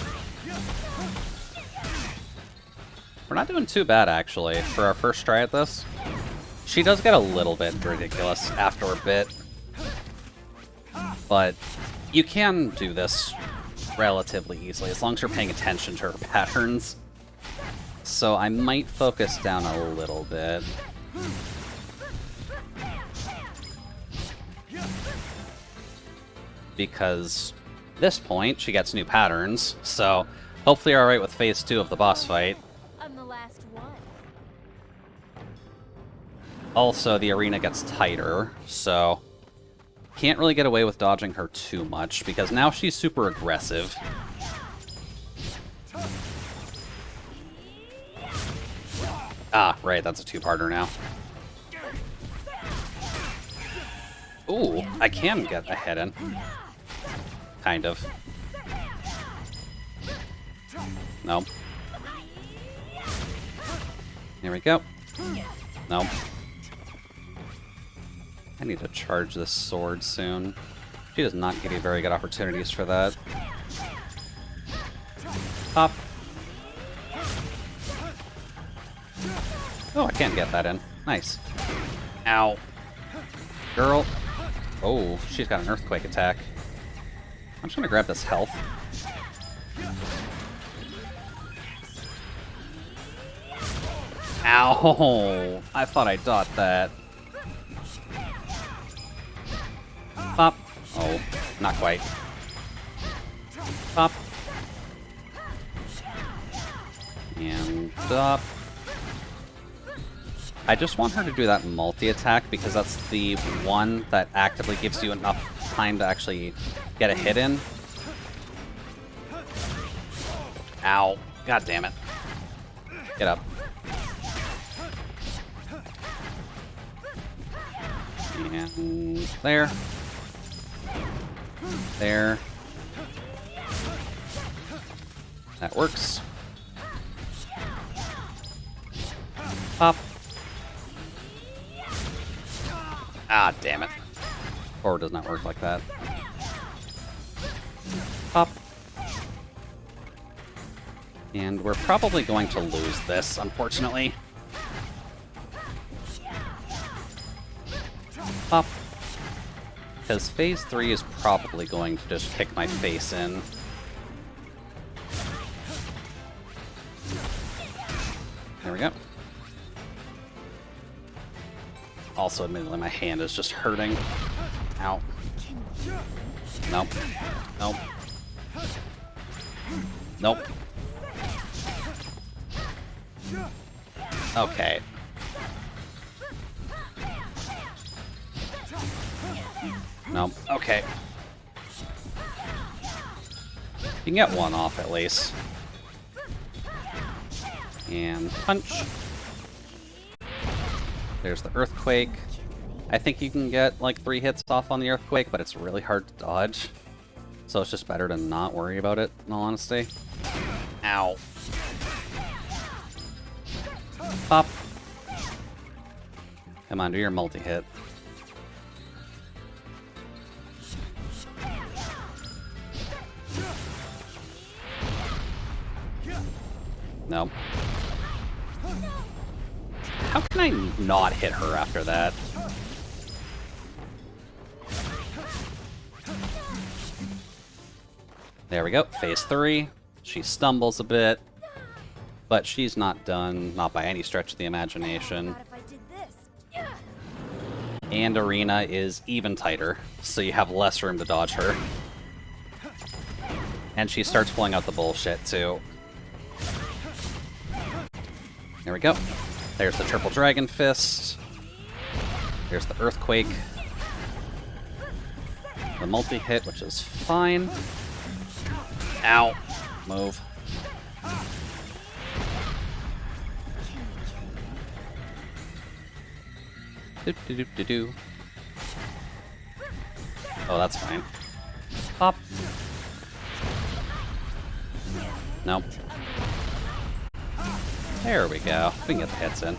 We're not doing too bad, actually, for our first try at this. She does get a little bit ridiculous after a bit. But you can do this relatively easily, as long as you're paying attention to her patterns. So I might focus down a little bit. Because at this point, she gets new patterns, so hopefully you're alright with phase 2 of the boss fight. I'm the last one. Also, the arena gets tighter, so can't really get away with dodging her too much, because now she's super aggressive. Ah, right, that's a two-parter now. Ooh, I can get a head in. Kind of. Nope. There we go. Nope. I need to charge this sword soon. She does not give you very good opportunities for that. Pop. Oh, I can't get that in. Nice. Ow. Girl. Oh, she's got an earthquake attack. I'm just gonna grab this health. Ow! I thought I dodged that. Pop. Oh, not quite. Pop. And up. I just want her to do that multi-attack because that's the one that actively gives you enough time to actually get a hit in. Ow. God damn it. Get up. And there. There. That works. Pop. Ah, damn it. Forward does not work like that. Pop. And we're probably going to lose this, unfortunately. Pop. Because phase 3 is probably going to just kick my face in. There we go. Also, admittedly, my hand is just hurting. Ow. Nope. Nope. Nope. Okay. Nope. Okay. You can get one off at least. And punch. There's the earthquake. I think you can get like 3 hits off on the earthquake, but it's really hard to dodge. So it's just better to not worry about it, in all honesty. Ow. Pop. Come on, do your multi-hit. No. How can I not hit her after that? There we go. Phase 3. She stumbles a bit. But she's not done. Not by any stretch of the imagination. And Arena is even tighter. So you have less room to dodge her. And she starts pulling out the bullshit, too. There we go. There's the triple dragon fist. There's the earthquake. The multi-hit, which is fine. Ow. Move. Do-do-do-do-do. Oh, that's fine. Pop. Nope. There we go. We can get the hits in.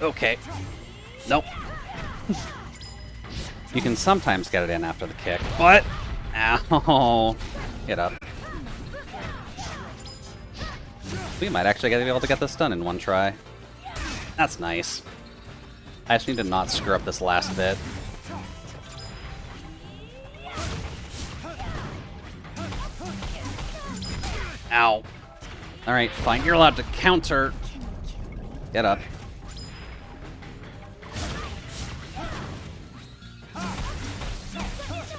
Okay. Nope. You can sometimes get it in after the kick. What? Ow. Get up. We might actually be able to get this done in one try. That's nice. I just need to not screw up this last bit. Ow. Alright, fine. You're allowed to counter. Get up.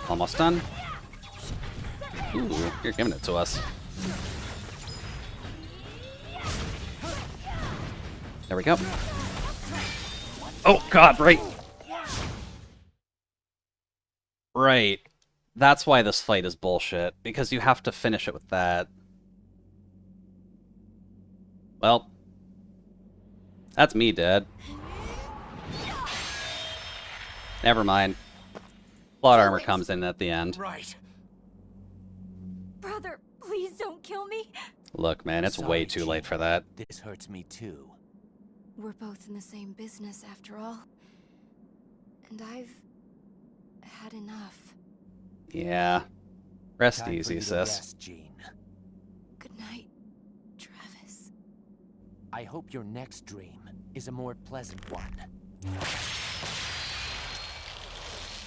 Almost done. Ooh, you're giving it to us. There we go. Oh, God, right. Right. That's why this fight is bullshit, because you have to finish it with that. Well, that's me dead. Never mind. Plot armor comes in at the end. Right. Brother, please don't kill me. Look, man, it's way too late for that. This hurts me too. We're both in the same business after all. And I've had enough. Yeah. Rest Time easy, for you to sis. rest, Jean. Good night, Travis. I hope your next dream is a more pleasant one.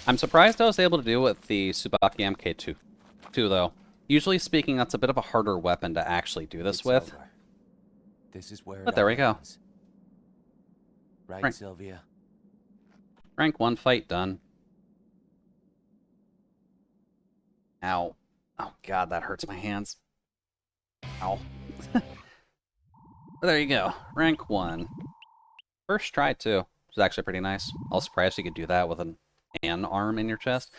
I'm surprised I was able to do it with the Tsubaki MK2, though. Usually speaking, that's a bit of a harder weapon to actually do this with. Over. This is where But there we go. Right, Sylvia? Rank 1 fight done. Ow. Oh god, that hurts my hands. Ow. There you go. Rank 1. First try, too. Which is actually pretty nice. I was surprised you could do that with an arm in your chest.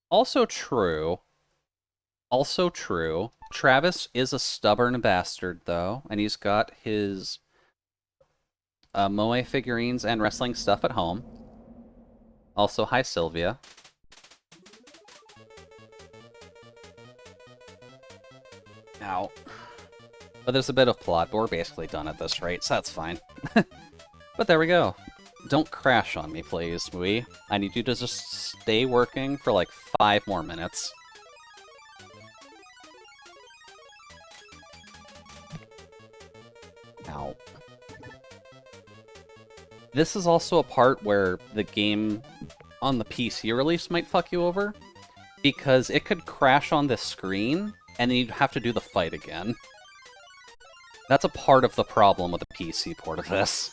Also true. Travis is a stubborn bastard, though. And he's got his Moe figurines and wrestling stuff at home. Also, hi, Sylvia. Ow. But there's a bit of plot, but we're basically done at this rate, so that's fine. But there we go. Don't crash on me, please, Wii. I need you to just stay working for like 5 more minutes. Ow. This is also a part where the game on the PC release might fuck you over, because it could crash on this screen, and then you'd have to do the fight again. That's a part of the problem with the PC port of this.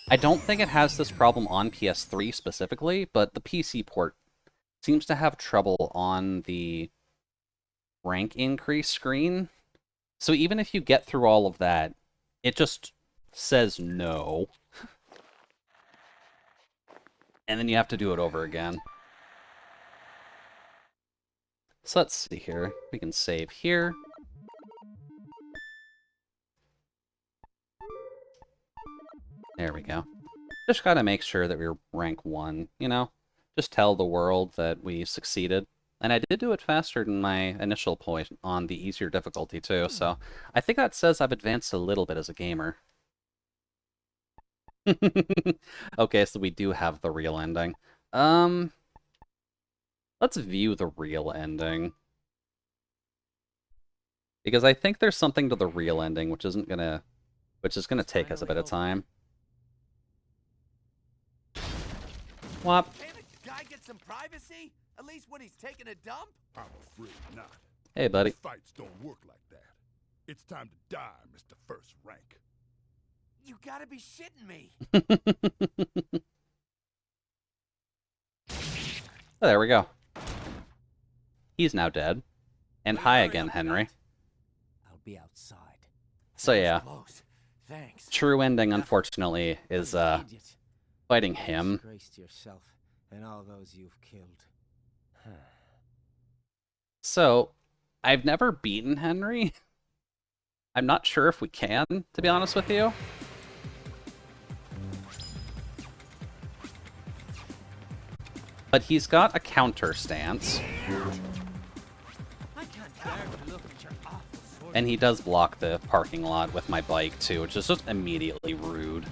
I don't think it has this problem on PS3 specifically, but the PC port seems to have trouble on the rank increase screen. So even if you get through all of that, it just says no. And then you have to do it over again. So let's see here. We can save here. There we go. Just gotta make sure that we're rank 1, you know? Just tell the world that we succeeded. And I did do it faster than my initial point on the easier difficulty, too, so I think that says I've advanced a little bit as a gamer. Okay, so we do have the real ending. Let's view the real ending. Because I think there's something to the real ending which is gonna take us a bit of time. Whop. Can't the guy get some privacy? At least when he's taking a dump? I'm afraid not. Hey, buddy. Fights don't work like that. It's time to die, Mr. First Rank. You gotta be shitting me. Oh, there we go. He's now dead. And hi again, Henry. I'll be outside. So yeah. Thanks. True ending, unfortunately, is fighting him. Disgraced yourself and all those you've killed. So, I've never beaten Henry. I'm not sure if we can, to be honest with you. But he's got a counter stance. And he does block the parking lot with my bike, too, which is just immediately rude.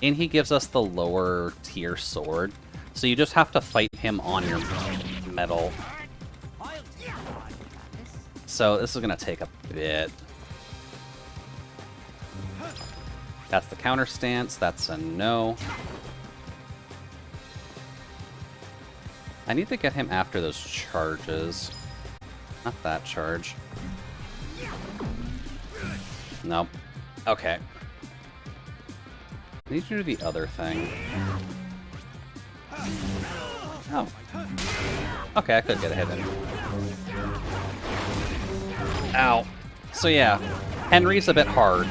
And he gives us the lower tier sword. So you just have to fight him on your metal. So this is going to take a bit. That's the counter stance. That's a no. I need to get him after those charges. Not that charge. Nope. Okay. I need you to do the other thing. Oh. Okay, I could get a hit in. Ow. So yeah, Henry's a bit hard.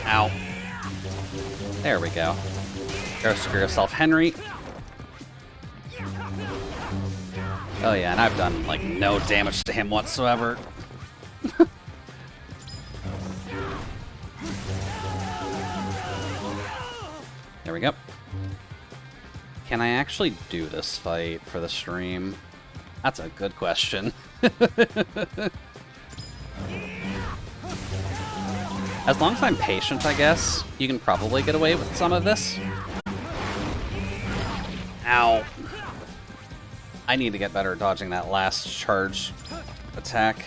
Ow. There we go. Go screw yourself, Henry. Oh yeah, and I've done, like, no damage to him whatsoever. There we go. Can I actually do this fight for the stream? That's a good question. As long as I'm patient, I guess, you can probably get away with some of this. Ow. I need to get better at dodging that last charge attack.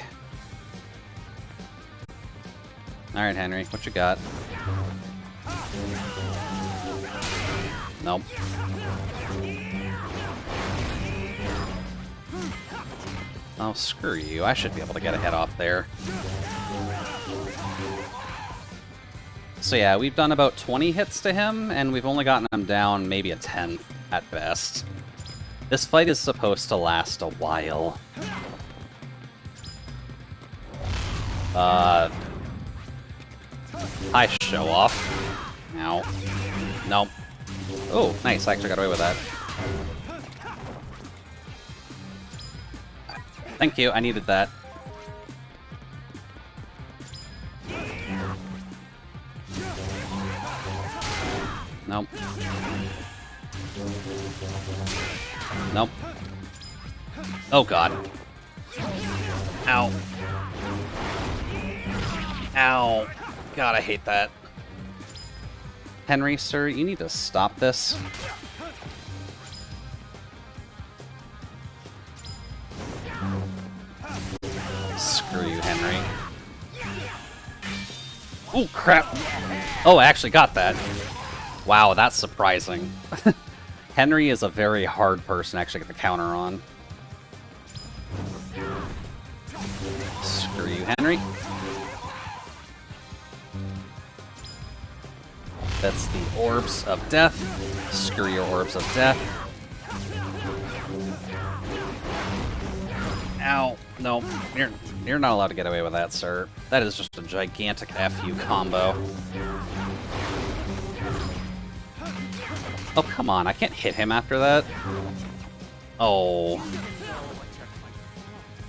Alright, Henry, what you got? Nope. Oh, screw you. I should be able to get a hit off there. So yeah, we've done about 20 hits to him, and we've only gotten him down maybe a 10th at best. This fight is supposed to last a while. Hi, show off. Ow. Nope. Oh, nice. I actually got away with that. Thank you. I needed that. Nope. Nope. Oh, God. Ow. Ow. God, I hate that. Henry, sir, you need to stop this. Screw you, Henry. Oh, crap. Oh, I actually got that. Wow, that's surprising. Henry is a very hard person to actually get the counter on. Screw you, Henry. That's the orbs of death. Screw your orbs of death. Ow. No, you're not allowed to get away with that, sir. That is just a gigantic FU combo. Oh, come on. I can't hit him after that. Oh.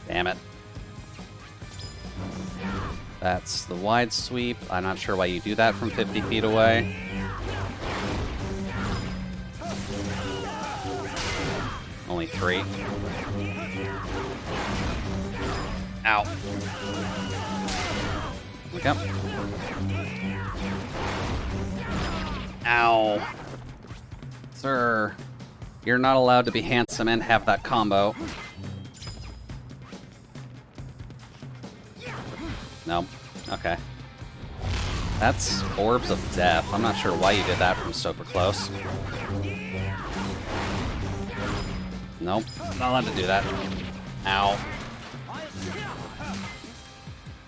Damn it. That's the wide sweep. I'm not sure why you do that from 50 feet away. Only 3. Ow. Look up. Ow. Sir, you're not allowed to be handsome and have that combo. No. Okay. That's orbs of death. I'm not sure why you did that from super close. Nope. Not allowed to do that. Ow.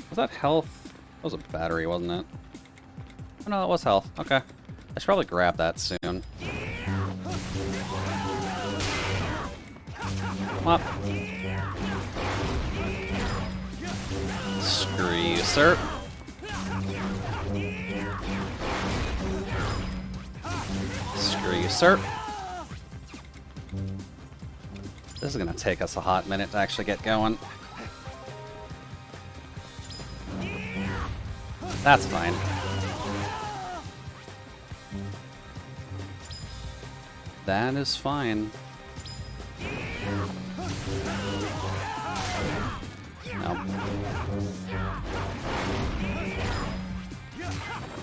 Was that health? That was a battery, wasn't it? Oh, no, that was health. Okay. I should probably grab that soon. Come up. Screw you, sir. Screw you, sir. This is gonna take us a hot minute to actually get going. That's fine. That is fine. Nope.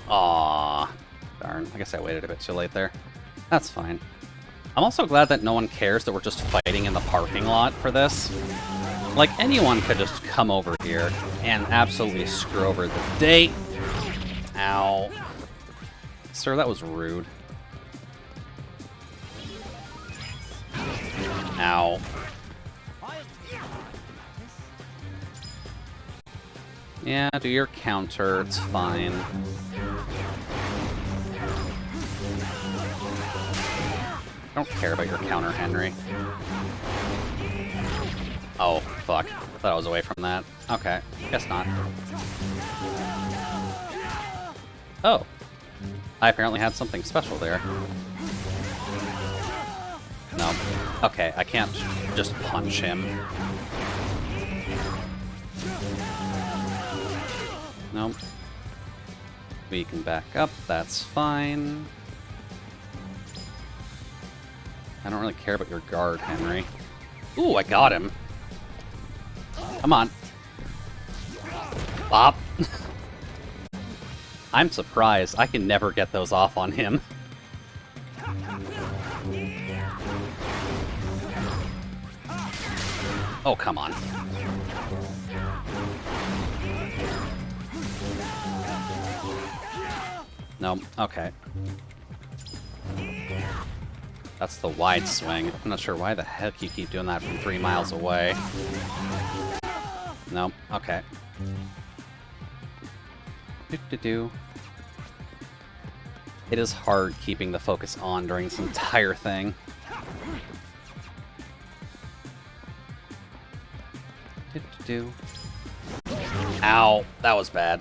Aww. Darn. I guess I waited a bit too late there. That's fine. I'm also glad that no one cares that we're just fighting in the parking lot for this. Like, anyone could just come over here and absolutely screw over the date. Ow. Sir, that was rude. Ow. Yeah, do your counter, it's fine. I don't care about your counter, Henry. Oh, fuck. I thought I was away from that. Okay, guess not. Oh. I apparently had something special there. No. Okay, I can't just punch him. Nope. We can back up, that's fine. I don't really care about your guard, Henry. Ooh, I got him. Come on. Bop. I'm surprised. I can never get those off on him. Oh, come on. No, okay. That's the wide swing. I'm not sure why the heck you keep doing that from 3 miles away. Nope. Okay. Do-do-do. It is hard keeping the focus on during this entire thing. Do-do-do. Ow. That was bad.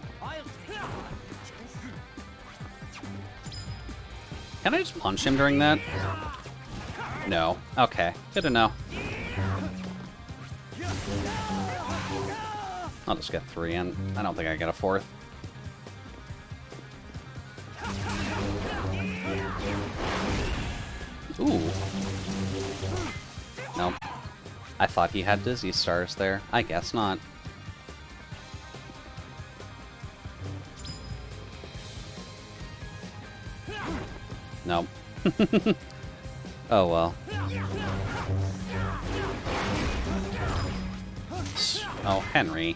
Can I just punch him during that? No. Okay. Good to know. I'll just get 3 in. I don't think I get a 4th. Ooh. Nope. I thought he had Dizzy Stars there. I guess not. Nope. Oh well. Oh, Henry.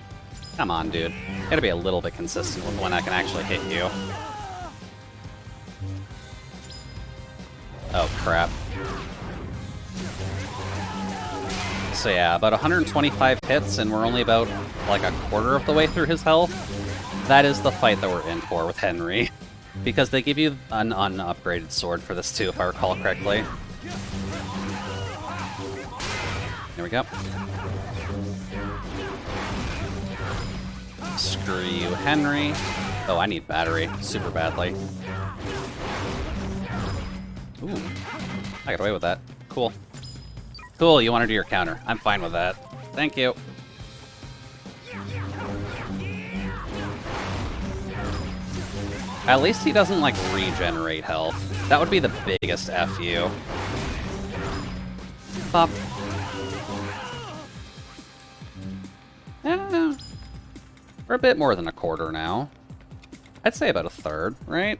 Come on, dude. Gotta be a little bit consistent with when I can actually hit you. Oh, crap. So yeah, about 125 hits, and we're only about, like, a quarter of the way through his health. That is the fight that we're in for with Henry. Because they give you an unupgraded sword for this too, if I recall correctly. There we go. Screw you, Henry. Oh, I need battery super badly. Ooh, I got away with that. Cool. Cool, you want to do your counter. I'm fine with that. Thank you. At least he doesn't, like, regenerate health. That would be the biggest FU. Pop. Yeah. We're a bit more than a quarter now. I'd say about a third, right?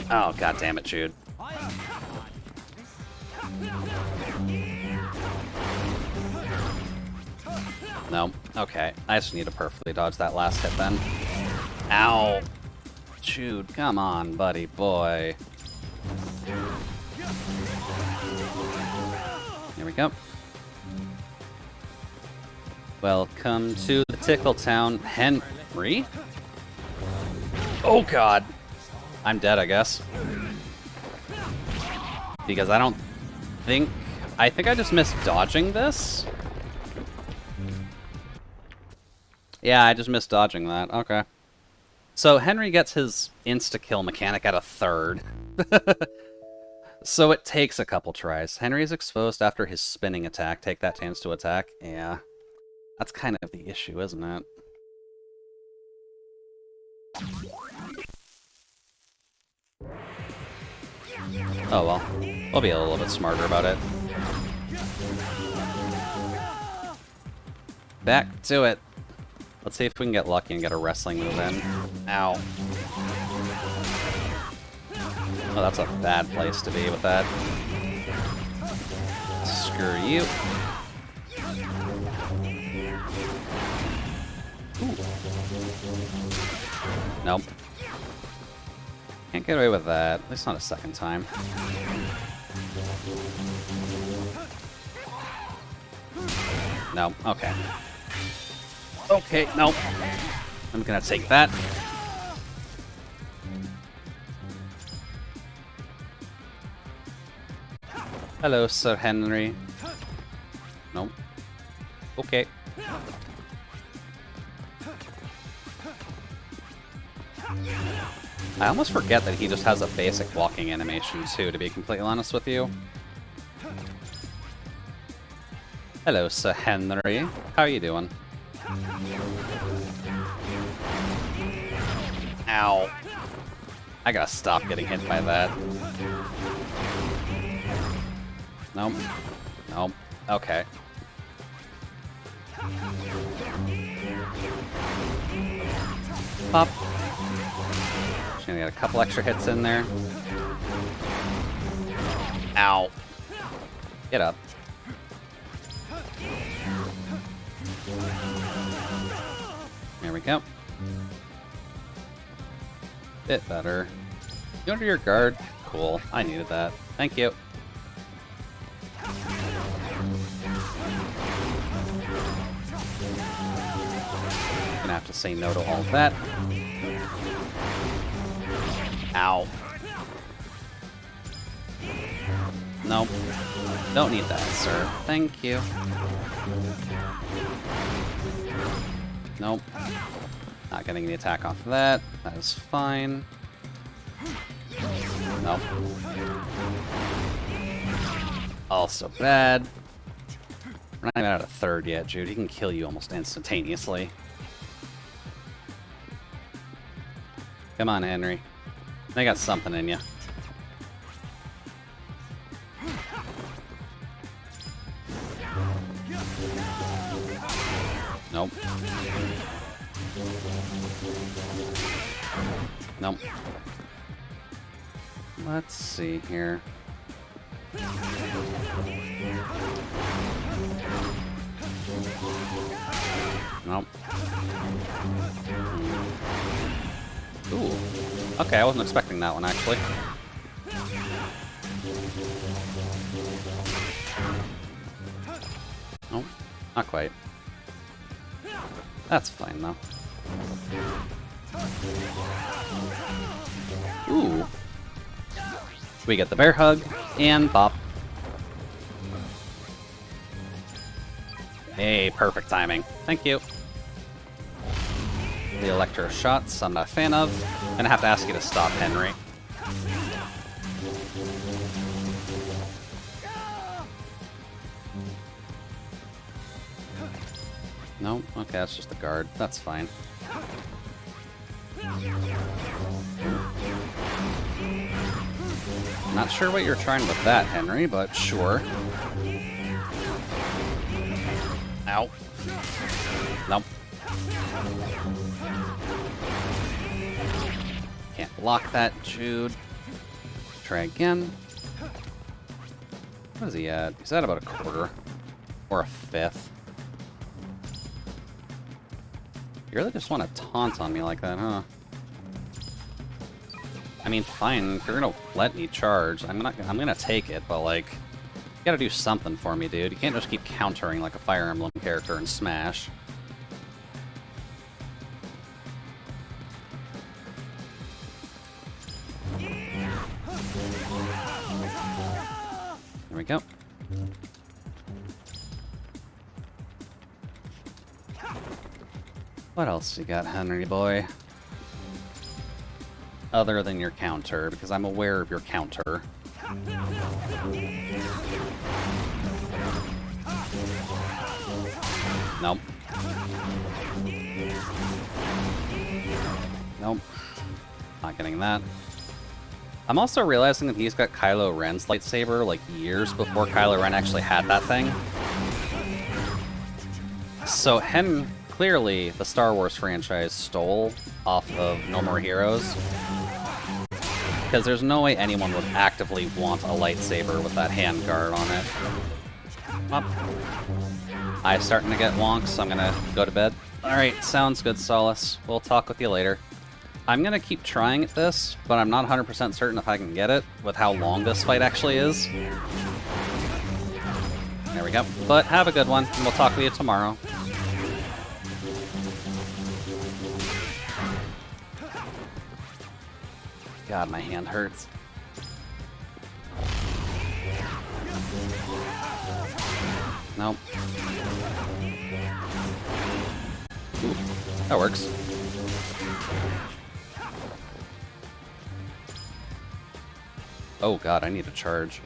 Oh, god damn it, Jude. No. Okay. I just need to perfectly dodge that last hit then. Ow. Jude, come on, buddy boy. Here we go. Welcome to the Tickle Town, Henry. Oh god. I'm dead, I guess. Because I don't think... I think I just missed dodging this. Yeah, I just missed dodging that. Okay. So Henry gets his insta-kill mechanic at a third. So it takes a couple tries. Henry is exposed after his spinning attack. Take that chance to attack. Yeah. That's kind of the issue, isn't it? Oh well. We'll be a little bit smarter about it. Back to it. Let's see if we can get lucky and get a wrestling move in. Ow. Oh, that's a bad place to be with that. Screw you. Ooh. Nope. Can't get away with that. At least not a second time. No. Okay. Okay, no. I'm gonna take that. Hello, Sir Henry. Nope. Okay. I almost forget that he just has a basic walking animation too, to be completely honest with you. Hello, Sir Henry. How are you doing? Ow. I gotta stop getting hit by that. Nope. Nope. Okay. Pop. Just gonna get a couple extra hits in there. Ow. Get up. There we go. Bit better. You under your guard? Cool. I needed that. Thank you. Gonna have to say no to all of that. Ow. Nope. Don't need that, sir. Thank you. Nope. Not getting the attack off of that. That is fine. Nope. Also bad. We're not even at a third yet, Jude. He can kill you almost instantaneously. Come on, Henry. They got something in you. Nope. Nope. Let's see here. Nope. Ooh. Okay, I wasn't expecting that one, actually. Nope. Not quite. That's fine, though. Ooh. We get the bear hug and bop. Hey, perfect timing. Thank you. The electro shots I'm not a fan of. I'm gonna have to ask you to stop, Henry. No? Okay, that's just the guard. That's fine. Not sure what you're trying with that, Henry, but sure. Ow. Nope. Can't block that, Jude. Try again. What is he at? He's at about a quarter. Or a fifth. You really just want to taunt on me like that, huh? I mean, fine, if you're gonna let me charge, I'm gonna take it, but like, you gotta do something for me, dude. You can't just keep countering like a Fire Emblem character in Smash. There we go. What else you got, Henry boy? Other than your counter, because I'm aware of your counter. Nope. Nope. Not getting that. I'm also realizing that he's got Kylo Ren's lightsaber like years before Kylo Ren actually had that thing. So clearly the Star Wars franchise stole off of No More Heroes. Because there's no way anyone would actively want a lightsaber with that handguard on it. Oh. Eye's starting to get wonks, so I'm gonna go to bed. Alright, sounds good, Solace. We'll talk with you later. I'm gonna keep trying at this, but I'm not 100% certain if I can get it with how long this fight actually is. There we go. But have a good one, and we'll talk with you tomorrow. God, my hand hurts. Nope. Ooh, that works. Oh god, I need to charge.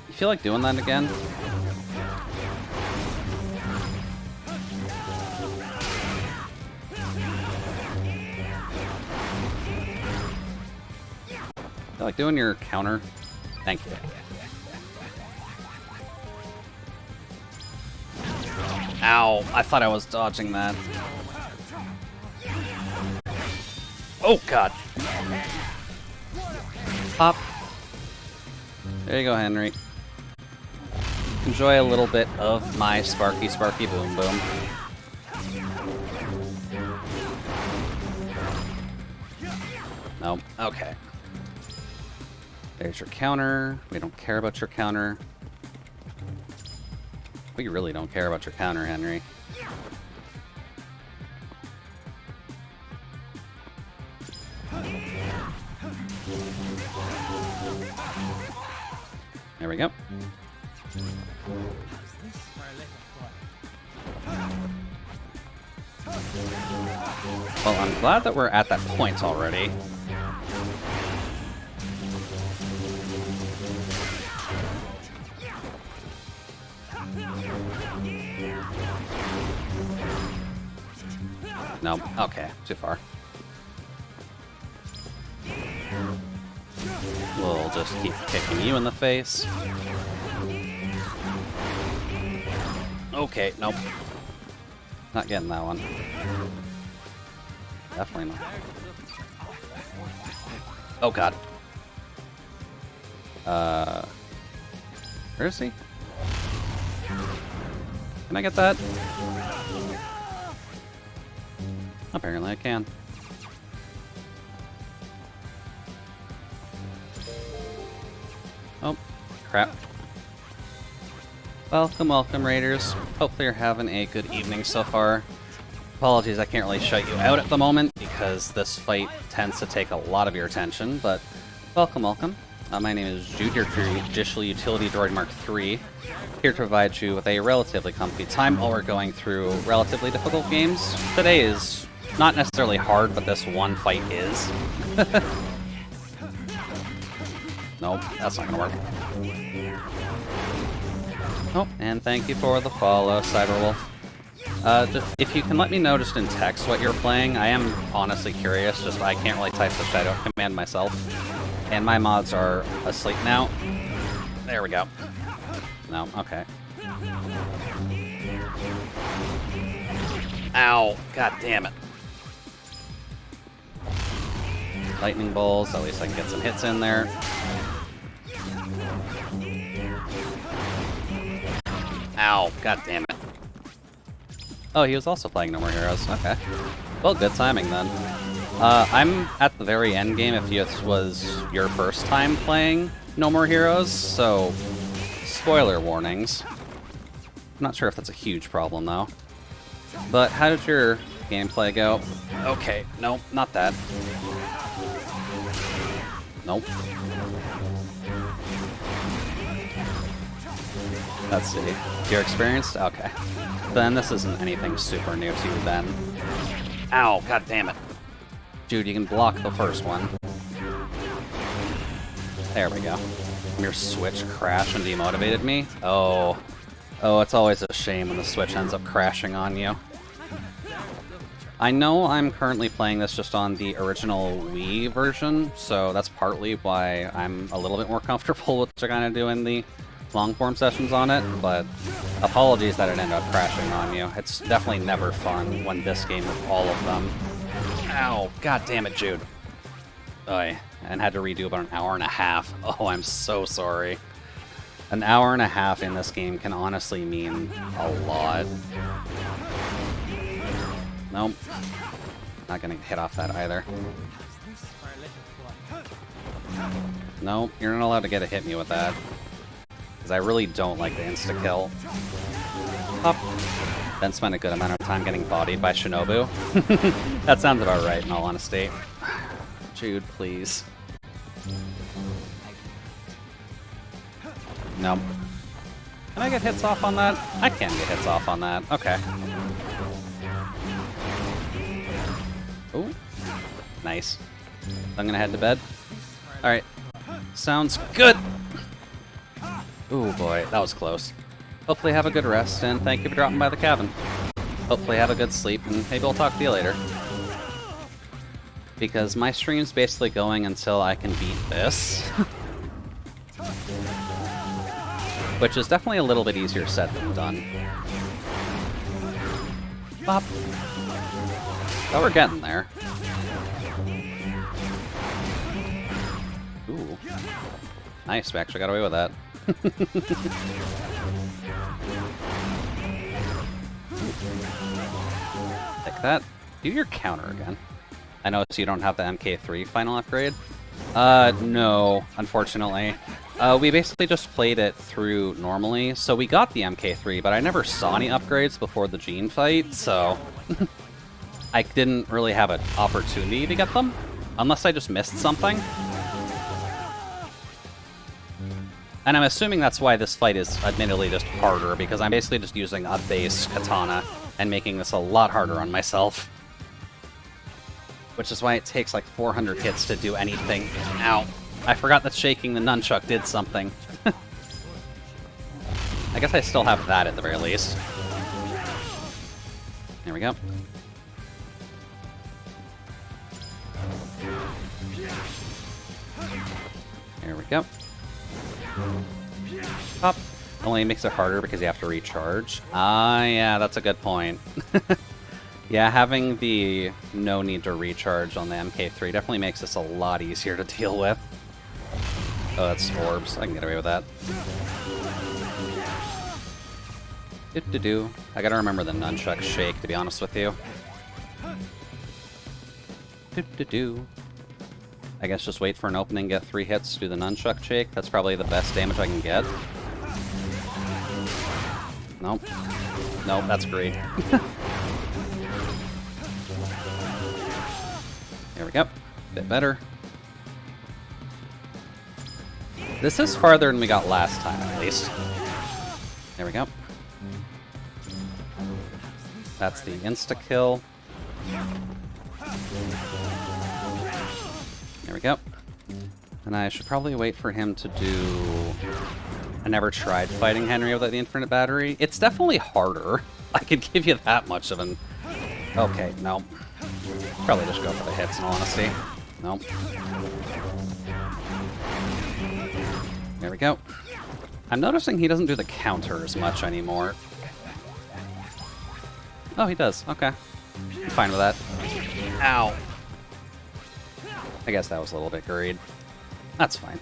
You feel like doing that again? I like doing your counter. Thank you. Ow, I thought I was dodging that. Oh god. Pop. There you go, Henry. Enjoy a little bit of my Sparky Boom Boom. Nope. Okay. There's your counter. We don't care about your counter. We really don't care about your counter, Henry. There we go. Well, I'm glad that we're at that point already. No, okay, too far. We'll just keep kicking you in the face. Okay, nope. Not getting that one. Definitely not. Oh god. Where is he? Can I get that? Apparently I can. Oh, crap. Welcome, welcome, Raiders. Hopefully you're having a good evening so far. Apologies, I can't really shut you out at the moment because this fight tends to take a lot of your attention, but welcome, welcome. My name is Jude, your Judicial Utility Droid Mark III, here to provide you with a relatively comfy time while we're going through relatively difficult games. Today is not necessarily hard, but this one fight is. Nope, that's not gonna work. Oh, and thank you for the follow, Cyberwolf. If you can let me know just in text what you're playing, I am honestly curious, just I can't really type the shadow command myself. And my mods are asleep now. There we go. No, okay. Ow, god damn it. Lightning bolts, at least I can get some hits in there. Ow, god damn it. Oh, he was also playing No More Heroes. Okay. Well, good timing then. I'm at the very end game if this was your first time playing No More Heroes, so spoiler warnings. I'm not sure if that's a huge problem though. But how did your gameplay go? Okay, nope, not that. Nope. Let's see. You're experienced? Okay. Then this isn't anything super new to you then. Ow, god damn it. Dude, you can block the first one. There we go. Your Switch crashed and demotivated me? Oh. Oh, it's always a shame when the Switch ends up crashing on you. I know I'm currently playing this just on the original Wii version, so that's partly why I'm a little bit more comfortable with kind of doing the long-form sessions on it, but apologies that it ended up crashing on you. It's definitely never fun when this game with all of them. Ow, god damn it, Jude. Oy, and had to redo about an hour and a half. Oh, I'm so sorry. An hour and a half in this game can honestly mean a lot. Nope. Not gonna hit off that either. Nope, you're not allowed to get a hit me with that. Because I really don't like the insta-kill. Up. Then spend a good amount of time getting bodied by Shinobu. That sounds about right, in all honesty. Jude, please. Nope. Can I get hits off on that? I can get hits off on that. Okay. Ooh. Nice. I'm gonna head to bed. Alright. Sounds good! Ooh boy, that was close. Hopefully have a good rest, and thank you for dropping by the cabin. Hopefully have a good sleep, and maybe I'll talk to you later. Because my stream's basically going until I can beat this. Which is definitely a little bit easier said than done. Bop. Oh, we're getting there. Ooh. Nice, we actually got away with that. Take that. Do your counter again. I notice you don't have the MK3 final upgrade. No, unfortunately. We basically just played it through normally, so we got the MK3, but I never saw any upgrades before the Gene fight, so I didn't really have an opportunity to get them, unless I just missed something. And I'm assuming that's why this fight is admittedly just harder, because I'm basically just using a base katana and making this a lot harder on myself. Which is why it takes like 400 hits to do anything. Ow. I forgot that shaking the nunchuck did something. I guess I still have that at the very least. There we go. There we go. Up. Only makes it harder because you have to recharge. Ah, yeah, that's a good point. Yeah, having the no need to recharge on the MK3 definitely makes this a lot easier to deal with. Oh, that's orbs. I can get away with that. Do-do-do. I gotta remember the nunchuck shake, to be honest with you. Do-do-do. I guess just wait for an opening, get 3 hits, do the nunchuck shake. That's probably the best damage I can get. Nope. Nope, that's great. There we go. Bit better. This is farther than we got last time, at least. There we go. That's the insta-kill. There we go. And I should probably wait for him to do... I never tried fighting Henry without the infinite battery. It's definitely harder. I could give you that much of an... Okay, no. Probably just go for the hits, in all honesty. Nope. There we go. I'm noticing he doesn't do the counter as much anymore. Oh, he does. Okay. I'm fine with that. Ow. I guess that was a little bit greed. That's fine.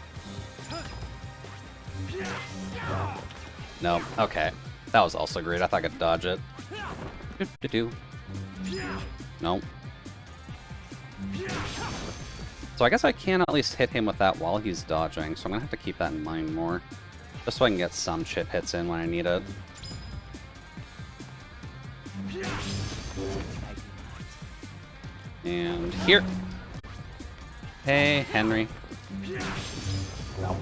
No. Okay. That was also great. I thought I could dodge it. Do-do-do. Nope. So I guess I can at least hit him with that while he's dodging, so I'm gonna have to keep that in mind more. Just so I can get some chip hits in when I need it. And here. Hey, Henry. No.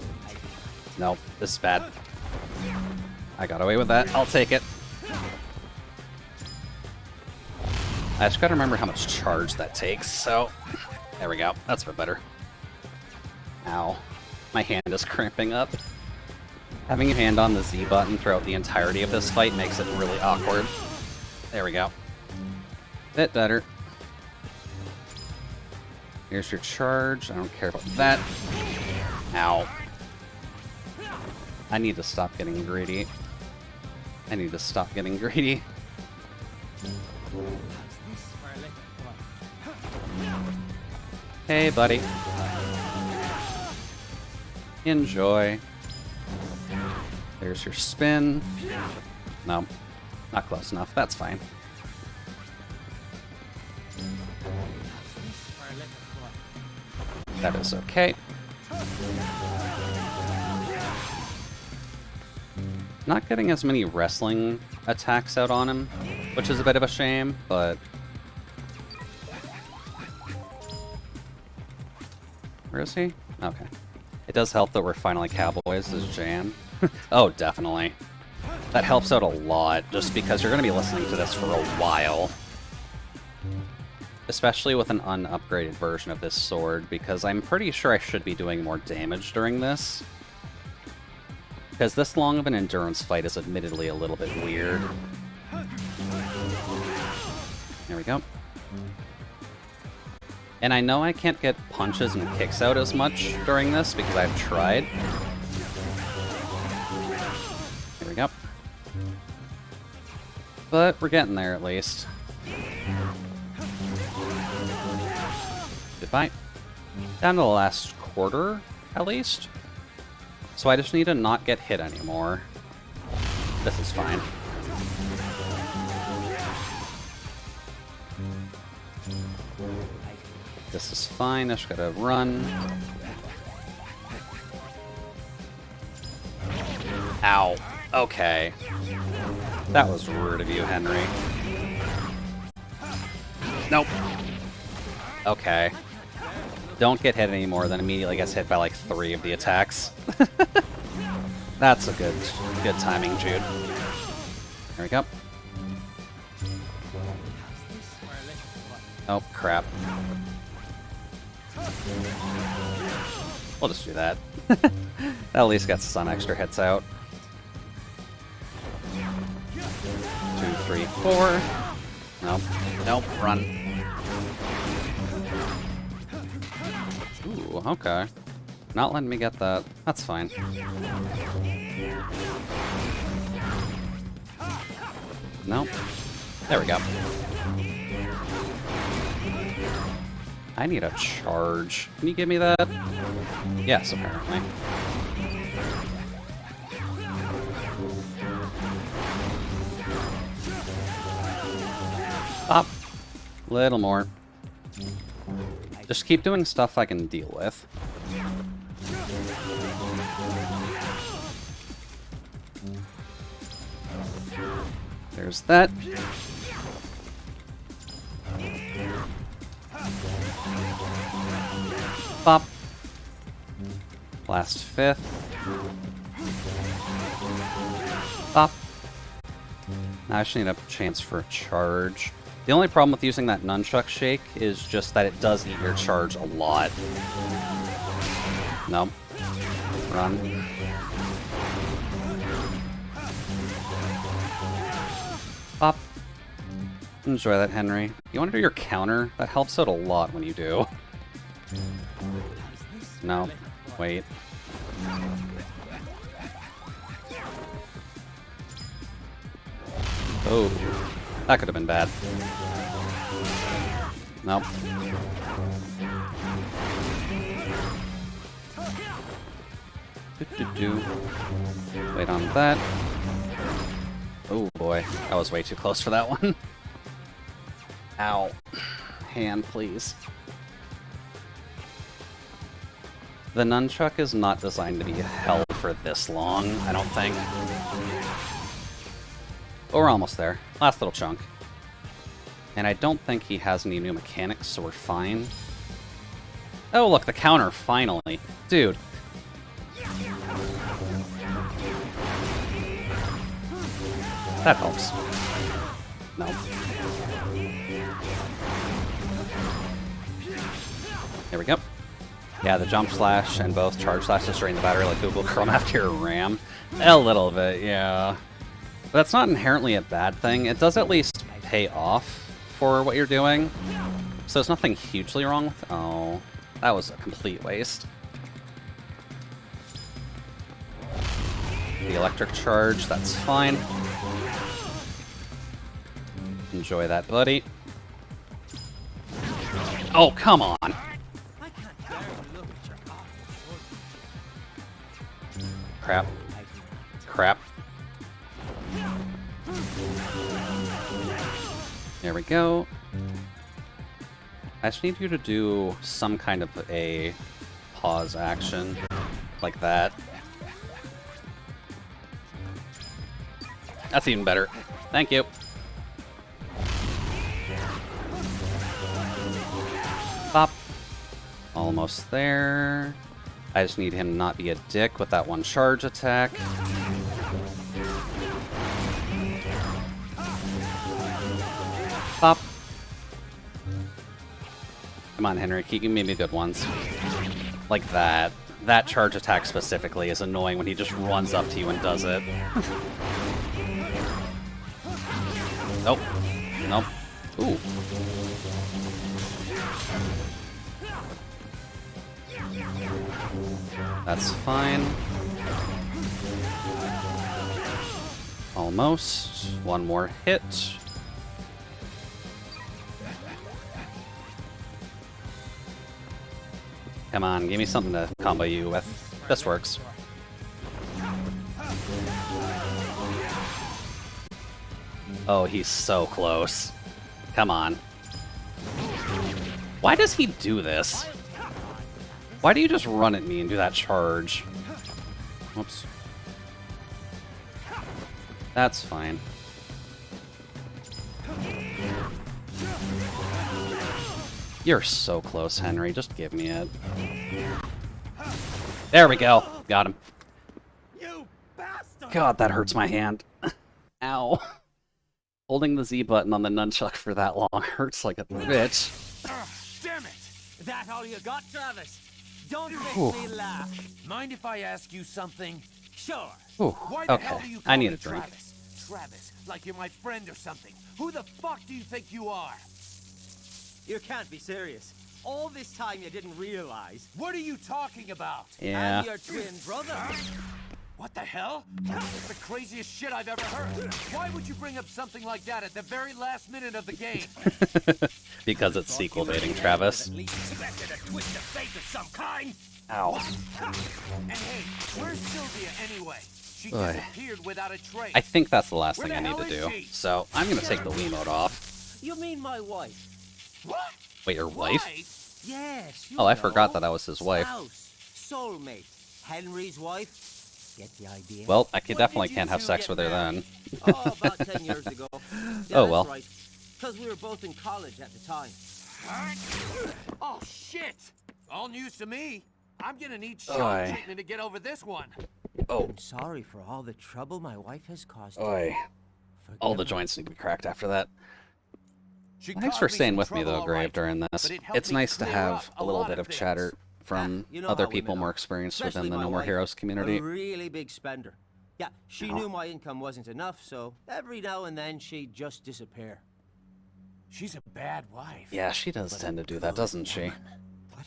No, this is bad. I got away with that. I'll take it. I just gotta remember how much charge that takes, so... There we go. That's a bit better. Ow. My hand is cramping up. Having your hand on the Z button throughout the entirety of this fight makes it really awkward. There we go. Bit better. Here's your charge. I don't care about that. Ow. I need to stop getting greedy. I need to stop getting greedy. Hey, buddy. Enjoy. There's your spin. No, not close enough. That's fine. That is okay. Not getting as many wrestling attacks out on him, which is a bit of a shame, but... Where is he? Okay. It does help that we're finally cowboys as Jan. Oh, definitely. That helps out a lot, just because you're going to be listening to this for a while. Especially with an unupgraded version of this sword, because I'm pretty sure I should be doing more damage during this. Because this long of an endurance fight is admittedly a little bit weird. There we go. And I know I can't get punches and kicks out as much during this because I've tried. Here we go. But we're getting there at least. Goodbye. Down to the last quarter, at least. So I just need to not get hit anymore. This is fine. This This is fine. I just gotta run. Ow. Okay. That was rude of you, Henry. Nope. Okay. Don't get hit anymore, then immediately gets hit by like 3 of the attacks. That's a good timing, Jude. There we go. Oh, crap. We'll just do that. That at least gets some extra hits out. 2, 3, 4. Nope. Nope. Run. Ooh, okay. Not letting me get that. That's fine. Nope. There we go. I need a charge. Can you give me that? Yes, apparently. Up. Little more. Just keep doing stuff I can deal with. There's that. Pop. Last 5th. Pop. Now I just need a chance for a charge. The only problem with using that nunchuck shake is just that it does eat your charge a lot. Nope. Run. Pop. Enjoy that, Henry. You want to do your counter? That helps out a lot when you do. No. Wait. Oh. That could have been bad. Nope. Wait on that. Oh boy, that was way too close for that one. Ow. Hand, please. The nunchuck is not designed to be held for this long, I don't think. But we're almost there. Last little chunk. And I don't think he has any new mechanics, so we're fine. Oh, look, the counter, finally. Dude. That helps. No. There we go. Yeah, the jump slash and both charge slashes drain the battery like Google Chrome after your RAM. A little bit, yeah. But that's not inherently a bad thing. It does at least pay off for what you're doing. So there's nothing hugely wrong with it. Oh, that was a complete waste. The electric charge, that's fine. Enjoy that, buddy. Oh, come on! Crap. Crap. There we go. I just need you to do some kind of a pause action, like that. That's even better. Thank you. Pop. Almost there. I just need him to not be a dick with that one charge attack. Pop. Come on, Henry. Keep giving me good ones. Like that. That charge attack specifically is annoying when he just runs up to you and does it. Nope. Nope. Ooh. That's fine. Almost. One more hit. Come on, give me something to combo you with. This works. Oh, he's so close. Come on. Why does he do this? Why do you just run at me and do that charge? Whoops. That's fine. You're so close, Henry. Just give me it. There we go. Got him. God, that hurts my hand. Ow. Holding the Z button on the nunchuck for that long hurts like a bitch. Damn it! That all you got, Travis? Don't make me laugh. Mind if I ask you something? Sure. Why the hell do you call I need me a drink. Travis? Travis, like you're my friend or something. Who the fuck do you think you are? You can't be serious. All this time you didn't realize. What are you talking about? Yeah. I'm your twin brother. What the hell? That's the craziest shit I've ever heard. Why would you bring up something like that at the very last minute of the game? Because it's sequel baiting, Travis. At least expected a twist of fate of some kind. Ow. And hey, where's Sylvia anyway? She Oy. disappeared without a trace. I think that's the last Where thing I the need to hell do. is she? So I'm gonna take the Wii mode off. You mean my wife? What? Wait, your wife? Yes. Oh, I forgot that was his wife. Spouse, soulmate, Henry's wife. Get the idea? Well, I definitely can't have sex with her then. Oh, about 10 years ago. Yeah, Oh, well. Right. Because we were both in college at the time. Oh shit! All news to me. I'm gonna need Oy. shock treatment to get over this one. Oh. I'm sorry for all the trouble my wife has caused you. Oi. All the joints need to be cracked after that. Thanks for staying with me, though, Grave, during this. It's nice to have a little bit of chatter from You know other how people women more are, experienced especially within the my No More wife, Heroes community. A really big spender. Yeah, she knew my income wasn't enough, so every now and then she'd just disappear. She's a bad wife. Yeah, she does tend to do that, doesn't she? What?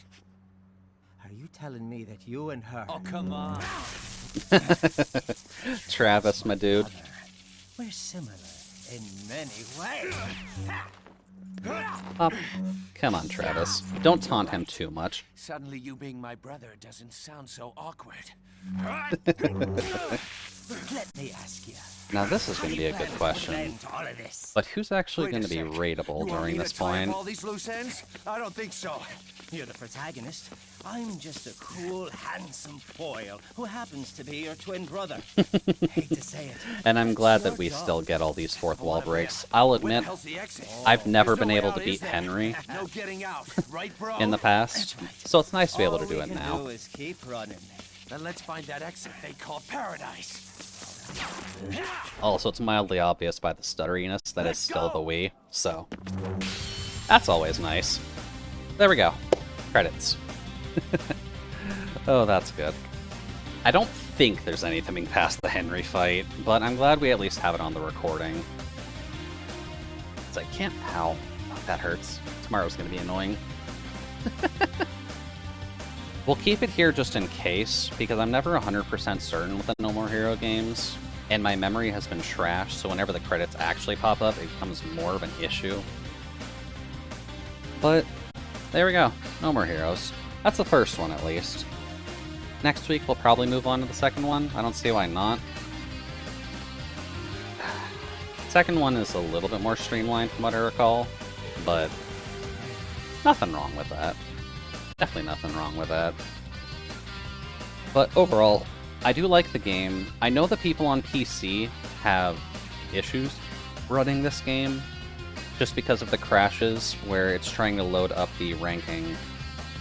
Are you telling me that you and her... Oh, come on. Travis, my dude. We're similar in many ways. Come on, Travis. Don't taunt him too much. Suddenly you being my brother doesn't sound so awkward. Let me ask you. Now this is going to be a good question. But who's actually going to be raidable during this point? All these loose ends? I don't think so. You're the protagonist. I'm just a cool, handsome foil who happens to be your twin brother. Hate to say it. And I'm glad that we still get all these fourth wall breaks. I'll admit, I've never been able to beat Henry No getting out, right, bro? in the past, so it's nice to be able to do it now. All we can do is keep running. Then let's find that exit they call paradise. Also, it's mildly obvious by the stutteriness that it's still the Wii, so that's always nice. There we go. Credits. Oh, that's good. I don't think there's anything past the Henry fight, but I'm glad we at least have it on the recording. 'Cause I can't... Ow. That hurts. Tomorrow's gonna be annoying. We'll keep it here just in case, because I'm never 100% certain with the No More Hero games, and my memory has been trashed, so whenever the credits actually pop up, it becomes more of an issue. But there we go. No More Heroes. That's the first one, at least. Next week, we'll probably move on to the second one. I don't see why not. Second one is a little bit more streamlined from what I recall, but nothing wrong with that. Definitely nothing wrong with that. But overall, I do like the game. I know the people on PC have issues running this game just because of the crashes where it's trying to load up the ranking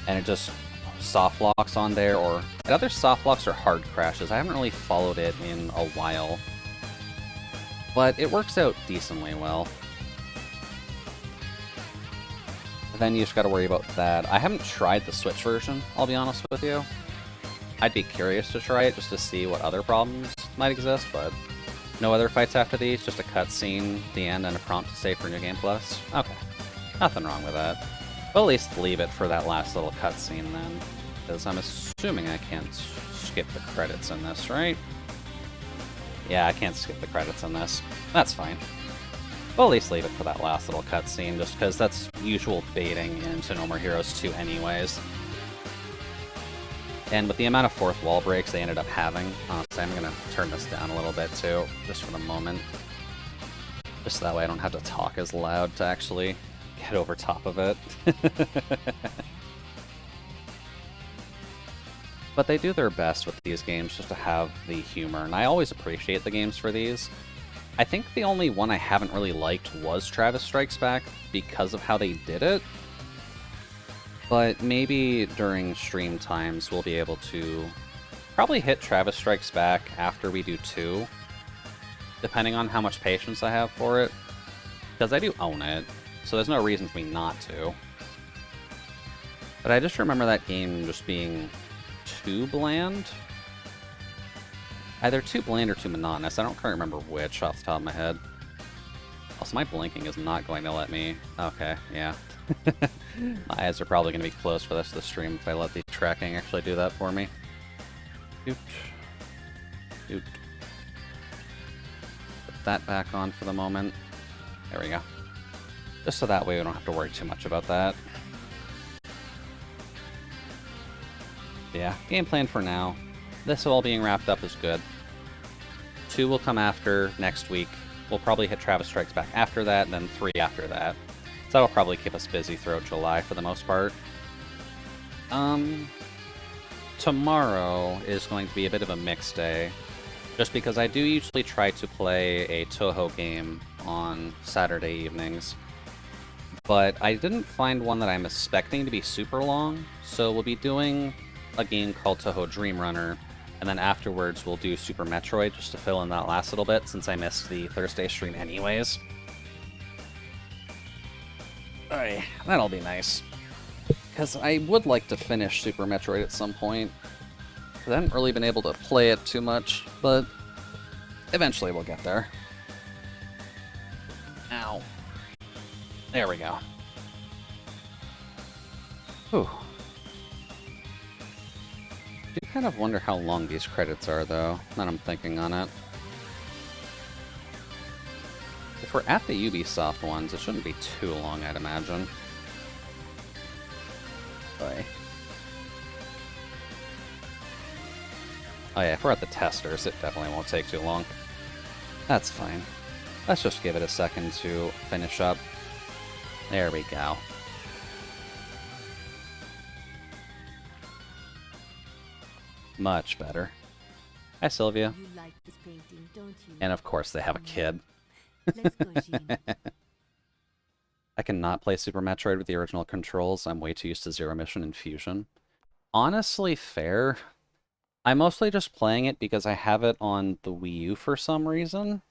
and it just soft locks on there, or either soft locks or hard crashes. I haven't really followed it in a while, but it works out decently well. And then you just gotta worry about that. I haven't tried the Switch version, I'll be honest with you. I'd be curious to try it just to see what other problems might exist, but no other fights after these, just a cutscene, the end, and a prompt to save for New Game Plus. Okay, nothing wrong with that. Well, at least leave it for that last little cutscene then, because I'm assuming I can't skip the credits in this, right? Yeah, I can't skip the credits in this. That's fine. Well, at least leave it for that last little cutscene, just because that's usual baiting into No More Heroes 2 anyways. And with the amount of fourth wall breaks they ended up having, honestly, I'm going to turn this down a little bit too, just for the moment. Just so that way I don't have to talk as loud to actually get over top of it. But they do their best with these games just to have the humor, and I always appreciate the games for these. I think the only one I haven't really liked was Travis Strikes Back because of how they did it. But maybe during stream times we'll be able to probably hit Travis Strikes Back after we do 2, depending on how much patience I have for it. Because I do own it, so there's no reason for me not to. But I just remember that game just being too bland. Either too bland or too monotonous. I don't quite remember which off the top of my head. Also, my blinking is not going to let me... Okay, yeah. My eyes are probably going to be closed for the rest of the stream if I let the tracking actually do that for me. Doot. Doot. Put that back on for the moment. There we go. Just so that way we don't have to worry too much about that. Yeah, game plan for now. This all being wrapped up is good. 2 will come after next week. We'll probably hit Travis Strikes Back after that, and then 3 after that. So that'll probably keep us busy throughout July for the most part. Tomorrow is going to be a bit of a mixed day, just because I do usually try to play a Toho game on Saturday evenings. But I didn't find one that I'm expecting to be super long, so we'll be doing a game called Toho Dream Runner, and then afterwards we'll do Super Metroid just to fill in that last little bit since I missed the Thursday stream anyways. Alright, that'll be nice. Because I would like to finish Super Metroid at some point. I haven't really been able to play it too much, but eventually we'll get there. Ow. There we go. Whew. I do kind of wonder how long these credits are, though, now that I'm thinking on it. If we're at the Ubisoft ones, it shouldn't be too long, I'd imagine. Boy. Oh yeah, if we're at the testers, it definitely won't take too long. That's fine. Let's just give it a second to finish up. There we go. Much better. Hi, Sylvia. You like this painting, don't you? And of course they have a kid. Let's go, Jean. I cannot play Super Metroid with the original controls. I'm way too used to Zero Mission and Fusion. Honestly, fair. I'm mostly just playing it because I have it on the Wii U for some reason.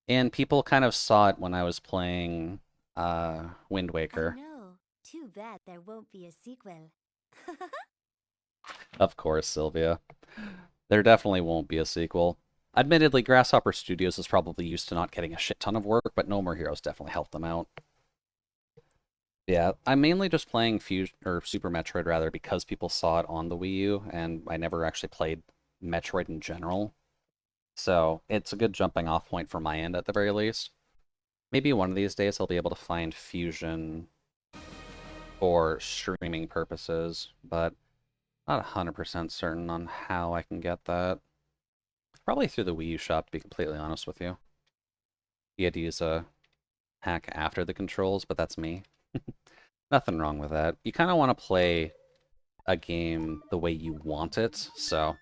And people kind of saw it when I was playing Wind Waker. I know. Too bad there won't be a sequel. Of course, Sylvia. There definitely won't be a sequel. Admittedly, Grasshopper Studios is probably used to not getting a shit ton of work, but No More Heroes definitely helped them out. Yeah, I'm mainly just playing Super Metroid, rather, because people saw it on the Wii U, and I never actually played Metroid in general. So, it's a good jumping off point for my end, at the very least. Maybe one of these days I'll be able to find Fusion for streaming purposes, but not 100% certain on how I can get that. Probably through the Wii U shop, to be completely honest with you. You had to use a hack after the controls, but that's me. Nothing wrong with that. You kind of want to play a game the way you want it, so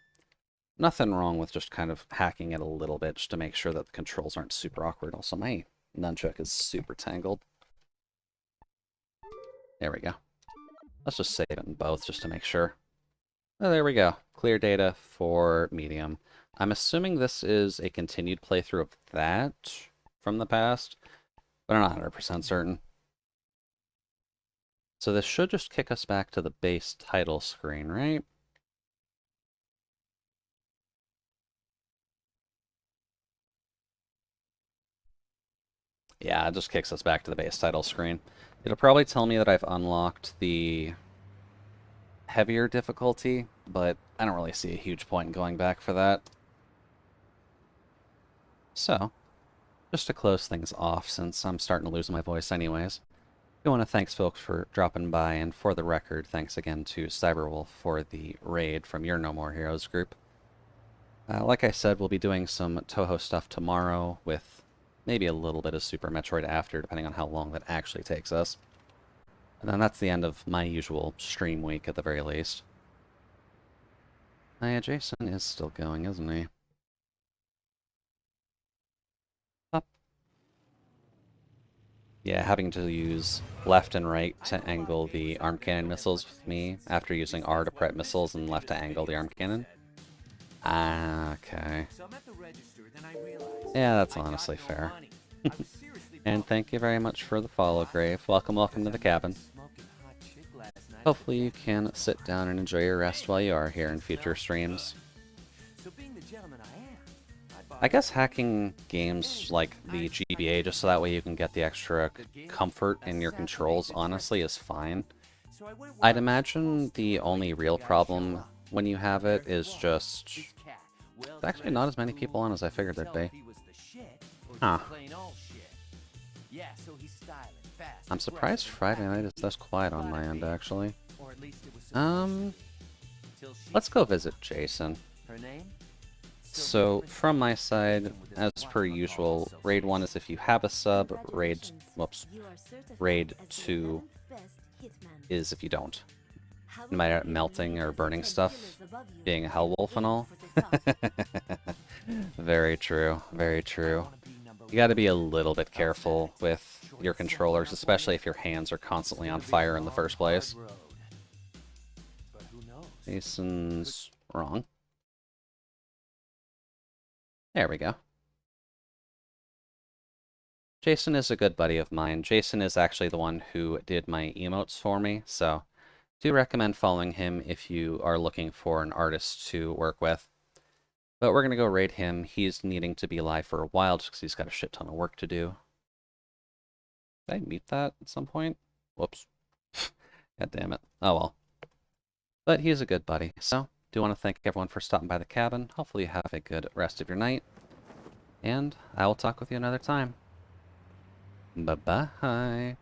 nothing wrong with just kind of hacking it a little bit just to make sure that the controls aren't super awkward. Also, my nunchuck is super tangled. There we go. Let's just save it in both just to make sure. Oh, there we go. Clear data for medium. I'm assuming this is a continued playthrough of that from the past, but I'm not 100% certain. So this should just kick us back to the base title screen, right? Yeah, it just kicks us back to the base title screen. It'll probably tell me that I've unlocked the heavier difficulty, but I don't really see a huge point in going back for that. So, just to close things off, since I'm starting to lose my voice anyways, I want to thanks folks for dropping by, and for the record, thanks again to Cyberwolf for the raid from your No More Heroes group. Like I said, we'll be doing some Toho stuff tomorrow with maybe a little bit of Super Metroid after, depending on how long that actually takes us. And then that's the end of my usual stream week, at the very least. Oh yeah, Jason is still going, isn't he? Up. Yeah, having to use left and right to angle the arm cannon missiles with me, after using R to prep missiles and left to angle the arm cannon. Ah, okay. Yeah, that's honestly fair. And thank you very much for the follow, Grave. Welcome, welcome to the cabin. Hopefully you can sit down and enjoy your rest while you are here in future streams. I guess hacking games like the GBA just so that way you can get the extra comfort in your controls, honestly, is fine. I'd imagine the only real problem when you have it is just... There's actually not as many people on as I figured there'd be. Huh. I'm surprised Friday night is this quiet on my end, actually. Let's go visit Jason. So, from my side, as per usual, Raid 1 is if you have a sub, Raid 2 is if you don't. No matter melting or burning stuff, being a Hellwolf and all. Very true, very true. You gotta be a little bit careful with your controllers, especially if your hands are constantly on fire in the first place. Jason's wrong. There we go. Jason is a good buddy of mine. Jason is actually the one who did my emotes for me, so do recommend following him if you are looking for an artist to work with. But we're going to go raid him. He's needing to be live for a while just because he's got a shit ton of work to do. Did I mute that at some point? Whoops. God damn it. Oh well. But he's a good buddy, so do want to thank everyone for stopping by the cabin. Hopefully you have a good rest of your night. And I will talk with you another time. Bye-bye.